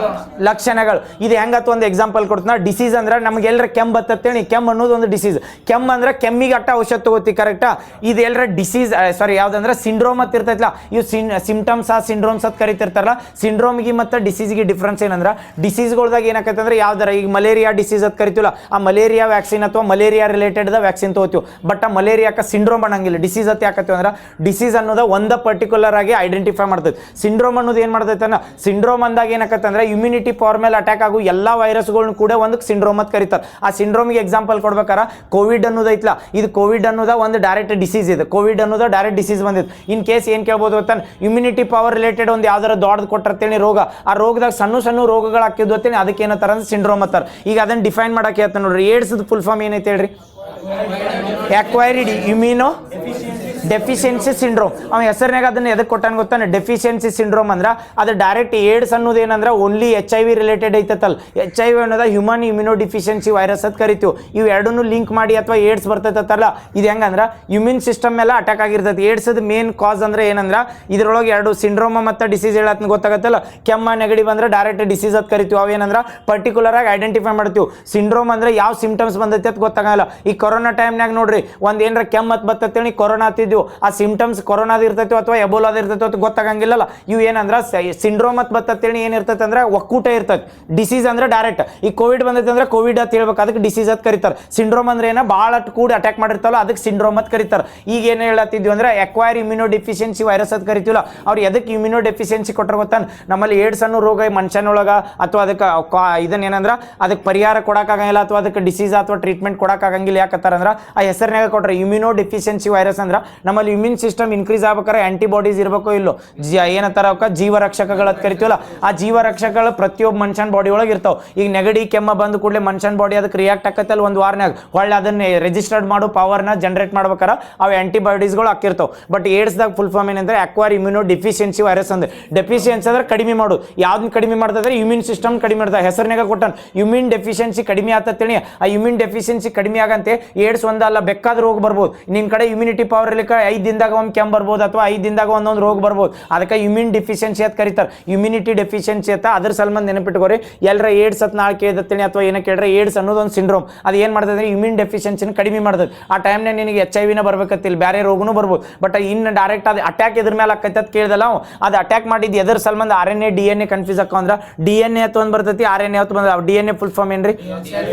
Speaker 1: ಲಕ್ಷಣಗಳು. ಇದು ಹೆಂಗತ್ತು ಒಂದು ಎಕ್ಸಾಂಪಲ್ ಕೊಡ್ತಾನ. ಡಿಸೀಸ್ ಅಂದ್ರೆ ನಮ್ಗೆ ಎಲ್ಲರ ಕೆಮ್ಮು ಬರ್ತೇಳಿ, ಕೆಮ್ಮು ಅನ್ನೋದು ಒಂದು ಡಿಸೀಸ್. ಕೆಮ್ಮು ಅಂದ್ರೆ ಕೆಮ್ಮಿಗೆ ಅಟ್ಟ ಔಷಧ ತಗೋತಿ, ಕರೆಕ್ಟಾ? ಇದು ಎಲ್ಲರ ಡಿಸೀಸ್, ಸಾರಿ ಯಾವ್ದಂದ್ರೆ ಸಿಂಡ್ರೋಮ್ ಅಂತ ಇರ್ತೈತಲ್ಲ, ಇವು ಸಿಂಪ್ಟಮ್ಸ್ ಸಿಂಡ್ರೋಮ್ಸ್ ಅಂತ ಕರಿತಿರ್ತಾರಲ್ಲ. ಸಿಂಡ್ರೋಮ್ಗೆ ಮತ್ತು ಡಿಸೀಸ್ಗೆ ಡಿಫ್ರೆನ್ಸ್ ಏನಂದ್ರೆ, ಡಿಸೀಸ್ಗಳ್ದಾಗ ಏನಾಕೈತೆ ಅಂದ್ರೆ ಯಾವ್ದಾರ ಈಗ ಮಲೇರಿಯಾ ಡಿಸೀಸ್ ಅಂತ ಕರಿತೀವಲ್ಲ, ಆ ಮಲೇರಿಯಾ ವ್ಯಾಕ್ಸಿನ್ ಅಥವಾ ಮಲೇರಿಯಾ ರಿಲೇಟೆಡ್ ವ್ಯಾಕ್ಸಿನ್ ತಗೋತೀವಿ. ಬಟ್ ಆ ಮಲೇರಿಯಾಕ ಸಿಂಡ್ರೋಮ್ ಅನ್ನಂಗಿಲ್ಲ. ಡಿಸೀಸ್ ಅಂತ ಯಾಕತ್ತೀವಿ ಅಂದ್ರೆ ಡಿಸೀಸ್ ಅನ್ನೋದು ಒಂದ ಪರ್ಟಿಕ್ಯುಲರ್ ಆಗಿ ಐಡೆಂಟಿಫೈ ಮಾಡ್ತೈತೆ. ಸಿಂಡ್ರೋಮ್ ಅನ್ನೋದು ಏನು ಮಾಡ್ತೈತೆ ಅಂದ್ರೆ, ಸಿಂಡ್ರೋಮ್ ಅಂದಾಗ ಏನಾಕತ್ತೆ ಅಂದ್ರೆ ಇಮ್ಯುನಿಟಿ ಪವರ್ ಮೇಲೆ ಅಟ್ಯಾಕ್ ಆಗು ಎಲ್ಲ ವೈರಸ್ಗಳನ್ನ ಕೂಡ ಒಂದು ಸಿಂಡ್ರೋಮ್ ಅಂತ ಕರೀತಾರೆ. ಆ ಸಿಂಡ್ರೋಮ್ಗೆ ಎಕ್ಸಾಂಪಲ್ ಕೊಡ್ಬೇಕಾರ ಕೋವಿಡ್ ಅನ್ನೋದು ಐತ್ಲ, ಇದು ಕೋವಿಡ್ ಅನ್ನೋದ ಒಂದು ಡೈರೆಕ್ಟ್ ಡಿಸೀಸ್ ಇದೆ. ಕೋವಿಡ್ ಅನ್ನೋದು ಡೈರೆಕ್ಟ್ ಡಿಸೀಸ್ ಬಂದಿತ್ತು. ಇನ್ ಕೇಸ್ ಏನು ಕೇಳ್ಬೋದು ಗೊತ್ತಾ, ಇಮ್ಯುನಿಟಿ ಪವರ್ ರಿಲೇಟೆಡ್ ಒಂದು ಯಾವ್ದಾರ ದೊಡ್ಡದು ಕೊಟ್ಟಿರ್ತೇನೆ ರೋಗ, ಆ ರೋಗದಾಗ ಸಣ್ಣ ಸಣ್ಣ ರೋಗಗಳು ಹಾಕಿದ್ದು ಹೊತ್ತೇನೆ ಅದಕ್ಕೆ ಏನತ್ತಾರ ಅಂದ್ರೆ ಸಿಂಡ್ರೋಮ್ ಅಂತಾರ. ಈಗ ಅದನ್ನ ಡಿಫೈನ್ ಮಾಡಕ್ಕೆ ಹೇಳ್ತಾನೆ ನೋಡ್ರಿ. ಏಡ್ಸ್ ಫುಲ್ ಫಾರ್ಮ್ ಏನೈತೆ ಹೇಳ್ರಿ? acquired immunodeficiency syndrome. ಅವ ಹೆಸರಿನಾಗ ಅದನ್ನ ಎದಕ್ಕೆ ಕೊಟ್ಟಾನ ಗೊತ್ತಾನೆ? ಡೆಫಿಷಿಯನ್ಸಿ ಸಿಂಡ್ರೋಮ್ ಅಂದ್ರೆ ಅದು ಡೈರೆಕ್ಟ್. ಏಡ್ಸ್ ಅನ್ನೋದು ಏನಂದ್ರೆ ಓನ್ಲಿ HIV ರಿಲೇಟೆಡ್ ಐತಲ್ಲ. HIV ಅನ್ನೋದ ಹ್ಯೂಮನ್ ಇಮ್ಯುನೋಡಿಫಿಷಿಯನ್ಸಿ ವೈರಸ್ ಅಂತ ಕರಿತೀವಿ. ಇವು ಎರಡನ್ನೂ ಲಿಂಕ್ ಮಾಡಿ ಅಥವಾ ಏಡ್ಸ್ ಬರ್ತೈತಲ್ಲ, ಇದು ಹೆಂಗಂದ್ರೆ ಇಮ್ಯೂನ್ ಸಿಸ್ಟಮ್ ಮೇಲೆ ಅಟ್ಯಾಕ್ ಆಗಿರ್ತೈತಿ. ಏಡ್ಸ್ ಮೇನ್ ಕಾಸ್ ಅಂದ್ರೆ ಏನಂದ್ರೆ ಇದ್ರೊಳಗೆ ಎರಡು ಸಿಂಡ್ರೋಮ ಮತ್ತು ಡಿಸೀಸ್ ಹೇಳತ್ನ ಗೊತ್ತಾಗತ್ತಲ್ಲ. ಕೆಮ್ಮ ನೆಗಡಿ ಬಂದ್ರೆ ಡೈರೆಕ್ಟ್ ಡಿಸೀಸ್ ಅಂತ ಕರಿತೀವಿ. ಅವೇನಂದ್ರೆ ಪರ್ಟಿಕ್ಯುಲರ್ ಆಗಿ ಐಡೆಂಟಿಫೈ ಮಾಡ್ತೀವಿ. ಸಿಂಡ್ರೋಮ್ ಅಂದ್ರೆ ಯಾವ ಸಿಂಪ್ಟಮ್ಸ್ ಬಂದೈತಿ ಅಂತ ಗೊತ್ತಾಗಲ್ಲ. ಈ ಕೊರೋನಾ ಟೈಮ್ನಾಗ ನೋಡ್ರಿ, ಒಂದು ಏನಾರ ಕೆಮ್ಮತ್ ಬರ್ತೇಳಿ ಕೊರೋನಾ ಹತ್ತಿದ್ವು, ಆ ಸಿಂಪ್ಟಮ್ಸ್ ಕೊರೋನಾದ ಇರ್ತೈತಿ ಅಥವಾ ಎಬೋಲಾದ ಇರ್ತೈತಿ ಅಂತ ಗೊತ್ತಾಗಂಗಿಲ್ಲಲ್ಲ. ಇವು ಏನಂದ್ರೆ ಸಿಂಡ್ರೋಮ್ ಅಂತ ಬರ್ತೇಳಿ ಏನಿರ್ತೈತೆ ಅಂದ್ರೆ ಒಕ್ಕೂಟ ಇರ್ತೈತಿ. ಡಿಸೀಸ್ ಅಂದ್ರೆ ಡೈರೆಕ್ಟ್. ಈ ಕೋವಿಡ್ ಬಂದೈತೆ ಅಂದ್ರೆ ಕೋವಿಡ್ ಅಂತ ಹೇಳ್ಬೇಕು, ಅದಕ್ಕೆ ಡಿಸೀಸ್ ಅಂತ ಕರೀತಾರೆ. ಸಿಂಡ್ರೋಮ್ ಅಂದ್ರೆ ಏನ ಭಾಳ ಕೂಡಿ ಅಟ್ಯಾಕ್ ಮಾಡಿರ್ತಾವಲ್ಲ, ಅದಕ್ಕೆ ಸಿಂಡ್ರೋಮ್ ಅಂತ ಕರೀತಾರೆ. ಈಗ ಏನು ಹೇಳತ್ತಿದ್ವಿ ಅಂದ್ರೆ ಎಕ್ವೈರ್ ಇಮ್ಯುನೋಡಿಫಿಷಿಯನ್ಸಿ ವೈರಸ್ ಅಂತ ಕರಿತೀವಲ್ಲ, ಅವ್ರು ಎದಕ್ಕೆ ಇಮ್ಯುನೋಡೆಫಿಷಿಯನ್ಸಿ ಕೊಟ್ಟರೆ ಗೊತ್ತಾನ? ನಮ್ಮಲ್ಲಿ ಏಡ್ಸ್ ಅನ್ನೋ ರೋಗ ಮನುಷ್ಯನೊಳಗ ಅಥವಾ ಅದಕ್ಕೆ ಇದನ್ನೇನಂದ್ರೆ ಅದಕ್ಕೆ ಪರಿಹಾರ ಕೊಡೋಕ್ಕಾಗಂಗಿಲ್ಲ ಅಥವಾ ಅದಕ್ಕೆ ಡಿಸೀಸ್ ಅಥವಾ ಟ್ರೀಟ್ಮೆಂಟ್ ಕೊಡೋಕ್ಕಾಗಂಗಿಲ್ಲ. ಯಾಕತ್ತಾರ ಅಂದ್ರೆ ಆ ಹೆಸರಿನಾಗ ಕೊಟ್ರೆ ಇಮ್ಯುನೋಡೆಫಿಷಿಯನ್ಸಿ ವೈರಸ್ ಅಂದ್ರೆ ನಮ್ಮಲ್ಲಿ ಇಮ್ಯೂನ್ ಸಿಸ್ಟಮ್ ಇನ್ಕ್ರೀಸ್ ಆಗ್ಬೇಕಾದ್ರೆ ಆಂಟಿಬಾಡೀಸ್ ಇರಬೇಕು ಇಲ್ಲೋ, ಏನಂತಾರ ಅವಕ್ಕೆ ಜೀವರಕ್ಷಕಗಳು ಅಂತ ಕರಿತೀವಲ್ಲ. ಆ ಜೀವರಕ್ಷಕಗಳು ಪ್ರತಿಯೊಬ್ಬ ಮನುಷ್ಯನ ಬಾಡಿ ಒಳಗೆ ಇರ್ತಾವೆ. ಈಗ ನೆಗಡಿ ಕೆಮ್ಮ ಬಂದ ಕೂಡಲೇ ಮನುಷ್ಯನ ಬಾಡಿ ಅದಕ್ಕೆ ರಿಯಾಕ್ಟ್ ಆಕತ್ತಲ್ಲ ಒಂದು ವಾರನಾಗ, ಹೊಳ್ಳೆ ಅದನ್ನ ರಿಜಿಸ್ಟರ್ಡ್ ಮಾಡೋ ಪವರ್ನ ಜನರೇಟ್ ಮಾಡ್ಬೇಕಾರೆ ಅವು ಆಂಟಿಬಾಡೀಸ್ಗಳು ಹಾಕಿರ್ತಾವೆ. ಬಟ್ ಏಡ್ಸ್ದಾಗ ಫುಲ್ ಫಾರ್ಮ್ ಏನಂದ್ರೆ ಅಕ್ವೈರ್ ಇಮ್ಯುನೋ ಡಿಫಿಷಿಯನ್ಸಿ ವೈರಸ್ ಅಂದ್ರೆ. ಡೆಫಿಷಿಯನ್ಸಿ ಅಂದ್ರೆ ಕಡಿಮೆ ಮಾಡೋದು. ಯಾವ್ದನ್ನ ಕಡಿಮೆ ಮಾಡ್ತಂದ್ರೆ ಇಮ್ಯೂನ್ ಸಿಸ್ಟಮ್ ಕಡಿಮೆ ಮಾಡ್ತಾರೆ. ಹೆಸರಿನಾಗ ಕೊಟ್ಟಾನ ಇಮ್ಯೂನ್ ಡೆಫಿಷಿಯನ್ಸಿ ಕಡಿಮೆ ಆತತ್ತೇಳಿ. ಆ ಇಮ್ಯೂನ್ ಡೆಫಿಷಿಯನ್ಸಿ ಕಡಿಮೆ ಆಗಂತೆ ಏಡ್ಸ್ ಒಂದಲ್ಲ ಬೇಕಾದ ರೋಗ ಬರ್ಬೋದು. ನಿನ್ನ ಕಡೆ ಇಮ್ಯುನಿಟಿ ಪವರ್ ಇರ್ಲಿಕ್ಕೆ 5 ದಿನದಾಗ ಒಂದು ಕೆಮ್ಮು ಬರ್ಬೋದು ಅಥವಾ 5 ದಿನದಾಗ ಒಂದೊಂದು ರೋಗ ಬರ್ಬೋದು. ಅದಕ್ಕೆ ಇಮ್ಯೂನ್ ಡಿಫಿಷಿಯನ್ಸಿ ಅಂತ ಕರೀತಾರೆ. ಇಮ್ಯುನಿಟಿ ಡೆಫಿಷಿಯನ್ಸಿ ಅಂತ ಅದ್ರ ಸಲ್ಮಂದ್ ನೆನಪಿಟ್ಕೋರಿ. ಎಲ್ಲರ ಏಡ್ಸ್ ಅಂತ ನಾಳೆ ಕೇಳಿದತ್ತೇಳಿ ಅಥವಾ ಏನೋ ಕೇಳ್ರೆ ಏಡ್ಸ್ ಅನ್ನೋದು ಒಂದು ಸಿಂಡ್ರೋಮ್. ಅದು ಏನು ಮಾಡ್ತದೆ? ಇಮ್ಯೂನ್ ಡೆಫಿಷಿಯನ್ಸಿನ ಕಡಿಮೆ ಮಾಡ್ತದೆ. ಆ ಟೈಮ್ನಾಗ ನಿನಗೆ HIV ಬರ್ಬೇಕತ್ತಿಲ್ಲ, ಬೇರೆ ರೋಗನೂ ಬರ್ಬೋದು. ಬಟ್ ಇನ್ನು ಡೈರೆಕ್ಟ್ ಅದು ಅಟ್ಯಾಕ್ ಇದ್ರ ಮೇಲೆ ಆಕೈತೆ ಅಂತ ಕೇಳಿದಲ್ಲ, ಅದು ಅಟ್ಯಾಕ್ ಮಾಡಿದ್ದು ಎದ್ರ ಸಲ್ಮಂದ್ RNA DNA ಕನ್ಫ್ಯೂಸ್ ಆಕೋ ಅಂದ್ರೆ DNA ಅಥವಾ ಒಂದು ಬರ್ತೈತಿ, RNA ಅಥವಾ ಬಂದ. DNA ಫುಲ್ ಫಾರ್ಮ್ ಏನ್ರಿ?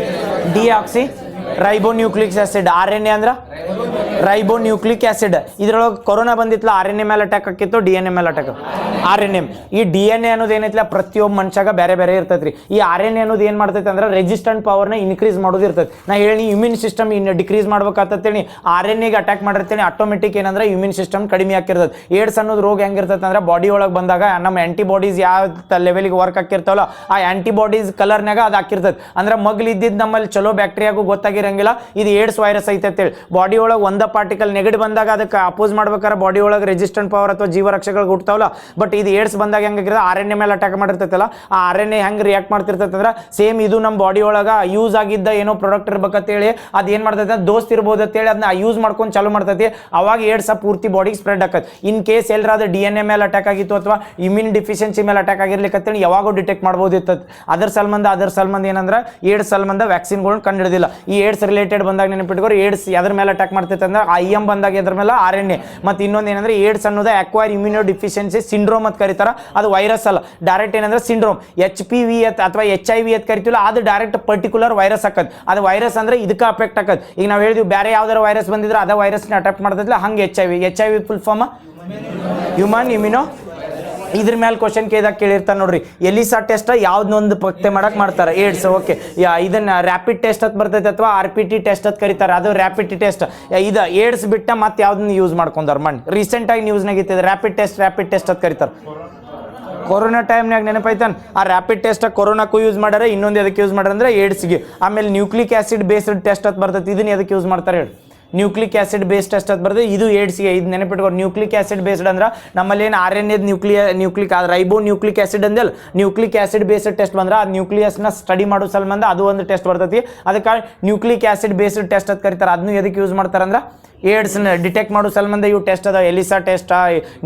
Speaker 1: Deoxy ribonucleic acid. RNA ಅಂದ್ರೆ ರೈಬೋನ್ಯೂಕ್ಲಿಕ್ ಆಸಿಡ್. ಇದ್ರೊಳಗೆ ಕೊರೋನಾ ಬಂದಿತ್ತಲ್ಲ, RNA ಮೇಲೆ ಅಟ್ಯಾಕ್ ಆಕಿತ್ತು, DNA ಮೇಲೆ ಅಟ್ಯಾಕ್. RNA ಈ DNA ಅನ್ನೋದು ಏನೈತಿಲ್ಲ ಪ್ರತಿಯೊಬ್ಬ ಮನುಷ್ಯಾಗ ಬೇರೆ ಬೇರೆ ಇರ್ತೈತ್ರಿ. ಈ RNA ಅನ್ನೋದು ಏನು ಮಾಡ್ತೈತೆ ಅಂದ್ರೆ ರೆಸಿಸ್ಟೆಂಟ್ ಪವರ್ನ ಇನ್ಕ್ರೀಸ್ ಮಾಡೋದು ಇರ್ತೈತಿ. ನಾ ಹೇಳಿ ಇಮ್ಯೂನ್ ಸಿಸ್ಟಮ್ ಡಿಕ್ರೀಸ್ ಮಾಡ್ಬೇಕಾತೇಳಿ RNAಗೆ ಅಟ್ಯಾಕ್ ಮಾಡಿರ್ತೇನೆ, ಆಟೋಮೆಟಿಕ್ ಏನಂದ್ರೆ ಇಮ್ಯೂನ್ ಸಿಸ್ಟಮ್ ಕಡಿಮೆ ಆಗಿರ್ತದೆ. ಏಡ್ಸ್ ಅನ್ನೋದು ರೋಗ ಹೆಂಗಿರ್ತೈತೆ ಅಂದ್ರೆ ಬಾಡಿ ಒಳಗೆ ಬಂದಾಗ ನಮ್ಮ ಆಂಟಿಬಾಡೀಸ್ ಯಾವ ಲೆವೆಲ್ಗೆ ವರ್ಕ್ ಹಾಕಿರ್ತಾವಲ್ಲ, ಆ ಆಂಟಿಬಾಡೀಸ್ ಕಲರ್ನಾಗ ಅದು ಹಾಕಿರ್ತದೆ. ಅಂದ್ರೆ ಮಗ್ಲಿದ್ದಿದ್ದು ನಮ್ಮಲ್ಲಿ ಚಲೋ ಬ್ಯಾಕ್ಟೀರಿಯಾಗೂ ಗೊತ್ತಾಗಿರಂಗಿಲ್ಲ ಇದು ಏಡ್ಸ್ ವೈರಸ್ ಐತೆ ಅಂತೇಳಿ. ಬಾಡಿ ಒಳಗೆ ಒಂದ ಪಾರ್ಟಿಕಲ್ ನೆಗಡಿ ಬಂದಾಗ ಅದಕ್ಕೆ ಅಪೋಸ್ ಮಾಡ್ಬೇಕಾದ್ರೆ ಬಾಡಿ ಒಳಗೆ ರೆಸಿಸ್ಟೆಂಟ್ ಪವರ್ ಅಥವಾ ಜೀವರಕ್ಷಕಗಳು ಹುಟ್ತಾವಲ್ಲ. ಬಟ್ ಇದು ಏಡ್ಸ್ ಬಂದಾಗ ಹೆಂಗಿರ್ತದೆ? RNA ಮೇಲೆ ಅಟ್ಯಾಕ್ ಮಾಡಿರ್ತೈತಲ್ಲ, ಆ RNA ಹೆಂಗೆ ರಿಯಾಕ್ಟ್ ಮಾಡ್ತಿರ್ತೈತೆ ಅಂದ್ರೆ ಸೇಮ್ ಇದು ನಮ್ಮ ಬಾಡಿ ಒಳಗೆ ಯೂಸ್ ಆಗಿದ್ದ ಏನೋ ಪ್ರಾಡಕ್ಟ್ ಇರ್ಬೇಕಂತೇಳಿ ಅದು ಏನು ಮಾಡ್ತೈತೆ? ದೋಸ್ತ್ ಇರ್ಬೋದು ಅಂತೇಳಿ ಅದನ್ನ ಯೂಸ್ ಮಾಡ್ಕೊಂಡು ಚಾಲೂ ಮಾಡ್ತೈತಿ. ಅವಾಗ ಏಡ್ಸ್ ಪೂರ್ತಿ ಬಾಡಿಗೆ ಸ್ಪ್ರೆಡ್ ಆಕತ್ತೆ. ಇನ್ ಕೇಸ್ ಎಲ್ಲರಾದ DNA ಮೇಲೆ ಅಟ್ಯಾಕ್ ಆಗಿತ್ತು ಅಥವಾ ಇಮ್ಯೂನ್ ಡಿಫಿಷಿಯನ್ಸಿ ಮೇಲೆ ಅಟ್ಯಾಕ್ ಆಗಿರ್ಲಿಕ್ಕಂತೇಳಿ ಯಾವಾಗೂ ಡಿಟೆಕ್ಟ್ ಮಾಡ್ಬೋದು ಇರ್ತದೆ. ಅದರ ಸಲ್ಮಂದ ಏನಂದ್ರೆ ಏಡ್ಸ್ ಸಲ್ಮಂದ ವ್ಯಾಕ್ಸಿನ್ಗಳನ್ನ ಕಂಡಿಡಿದಿಲ್ಲ. ಈ ಏಡ್ಸ್ ರಿಲೇಟೆಡ್ ಬಂದಾಗ ನೆನಪಿಟ್ಕೋರಿ, ಏಡ್ಸ್ ಎದ್ರ ಮೇಲೆ ಅಟ್ಯಾಕ್ ಮಾಡ್ತೈತೆ ಅಂದ್ರೆ IM ಬಂದಾಗ ಎದ್ರ ಮೇಲೆ RNA. ಮತ್ತು ಇನ್ನೊಂದು ಏನಂದ್ರೆ ಏಡ್ಸ್ ಅನ್ನೋದು ಅಕ್ವೈರ್ ಇಮ್ಯುನೋ ಡಿಫಿಷಿಯನ್ಸಿ ಸಿಂಡ್ರೋಮ್ ಅಂತ ಕರೀತಾರ. ಅದು ವೈರಸ್ ಅಲ್ಲ, ಡೈರೆಕ್ಟ್ ಏನಂದ್ರೆ ಸಿಂಡ್ರೋಮ್. HPV ಅಥವಾ HIV ಅಂತ ಕರಿತೀವಲ್ಲ, ಅದು ಡೈರೆಕ್ಟ್ ಪರ್ಟಿಕ್ಯುಲರ್ ವೈರಸ್ ಹಾಕದ್. ಅದು ವೈರಸ್ ಅಂದ್ರೆ ಇದಕ್ಕೆ ಅಫೆಕ್ಟ್ ಆಕದ್. ಈಗ ನಾವು ಹೇಳಿದ್ವಿ ಬೇರೆ ಯಾವ್ದಾರ ವೈರಸ್ ಬಂದಿದ್ರೆ ಅದೇ ವೈರಸ್ನ ಅಟ್ಯಾಕ್ ಮಾಡ್ತಿದ್ಲ, ಹಂಗೆ HIV ಫುಲ್ ಫಾರ್ಮ್ ಹ್ಯೂಮನ್ ಇದ್ರ ಮೇಲೆ ಕ್ವಶನ್ ಕೇಳಿದಾಗ ಕೇಳಿರ್ತಾರೆ ನೋಡ್ರಿ, ಎಲಿಸಾ ಟೆಸ್ಟ್ ಯಾವ್ದೊಂದು ಪತ್ತೆ ಮಾಡಕ್ ಮಾಡ್ತಾರೆ, ಏಡ್ಸ್. ಓಕೆ, ಇದನ್ನ ರ್ಯಾಪಿಡ್ ಟೆಸ್ಟ್ ಅಂತ ಬರ್ತೈತೆ ಅಥವಾ RPT ಟೆಸ್ಟ್ ಅಂತ ಕರೀತಾರೆ, ಅದು ರ್ಯಾಪಿಡ್ ಟೆಸ್ಟ್. ಇದು ಏಡ್ಸ್ ಬಿಟ್ಟ ಮತ್ತೆ ಯಾವ್ದನ್ನ ಯೂಸ್ ಮಾಡ್ಕೊಂಡಾರ ಮಣ್ಣು ರೀಸೆಂಟ್ ಆಗಿ ನ್ಯೂಸ್ನಾಗ ಇತ್ತಿದೆ, ರ್ಯಾಪಿಡ್ ಟೆಸ್ಟ್ ಅಂತ ಕರೀತಾರೆ. ಕೊರೋನಾ ಟೈಮ್ನಾಗ ನೆನಪೈತಾನ ಆ ರ್ಯಾಪಿಡ್ ಟೆಸ್ಟ್ ಕೊರೋನಾಕ್ಕೂ ಯೂಸ್ ಮಾಡ್ಯಾರ, ಇನ್ನೊಂದು ಎದಕ್ಕೆ ಯೂಸ್ ಮಾಡ್ಯಾರ ಅಂದ್ರೆ ಏಡ್ಸ್ಗೆ. ಆಮೇಲೆ ನ್ಯೂಕ್ಲಿಕ್ ಆಸಿಡ್ ಬೇಸ್ಡ್ ಟೆಸ್ಟ್ ಅಂತ ಬರ್ತೈತಿ, ಇದನ್ನ ಎದಕ್ಕೆ ಯೂಸ್ ಮಾಡ್ತಾರೆ ಹೇಳಿ, ನ್ಯೂಕ್ಲಿಕ್ ಆಸಿಡ್ ಬೇಸ್ಡ್ ಟೆಸ್ಟ್ ಅಂತ ಬರ್ತದೆ, ಇದು ಏಡ್ಸ್ಗೆ. ಇದು ನೆನಪಿಟ್ಕೊಂಡು ನ್ಯೂಕ್ಲಿಕ್ ಆಸಿಡ್ ಬೇಸ್ಡ್ ಅಂದ್ರೆ ನಮ್ಮಲ್ಲಿ ಏನು RNA ನ್ಯೂಕ್ಲಿಕ್ ರೈಬೋ ನ್ಯೂಕ್ಲಿಕ್ ಆಸಿಡ್ ಅಂದಲ್ಲ, ನ್ಯೂಕ್ಲಿಕ್ ಆಸಿಡ್ ಬೇಸ್ಡ್ ಟೆಸ್ಟ್ ಬಂದ್ರೆ ಆ ನ್ಯೂಕ್ಲಿಯಸ್ನ ಸ್ಟಡಿ ಮಾಡೋ ಸಂಬಂಧ ಅದು ಒಂದು ಟೆಸ್ಟ್ ಬರ್ತೈತಿ, ಅದಕ್ಕೆ ನ್ಯೂಕ್ಲಿಕ್ ಆಸಿಡ್ ಬೇಸ್ಡ್ ಟೆಸ್ಟ್ ಅಂತ ಕರೀತಾರೆ. ಅದನ್ನು ಎದಕ್ಕೆ ಯೂಸ್ ಮಾಡ್ತಾರೆ ಅಂದ್ರೆ ಏಡ್ಸ್ನ ಡಿಟೆಕ್ಟ್ ಮಾಡೋ ಸಂಬಂಧ ಇವು ಟೆಸ್ಟ್ ಅದ, ಎಲಿಸಾ ಟೆಸ್ಟ್,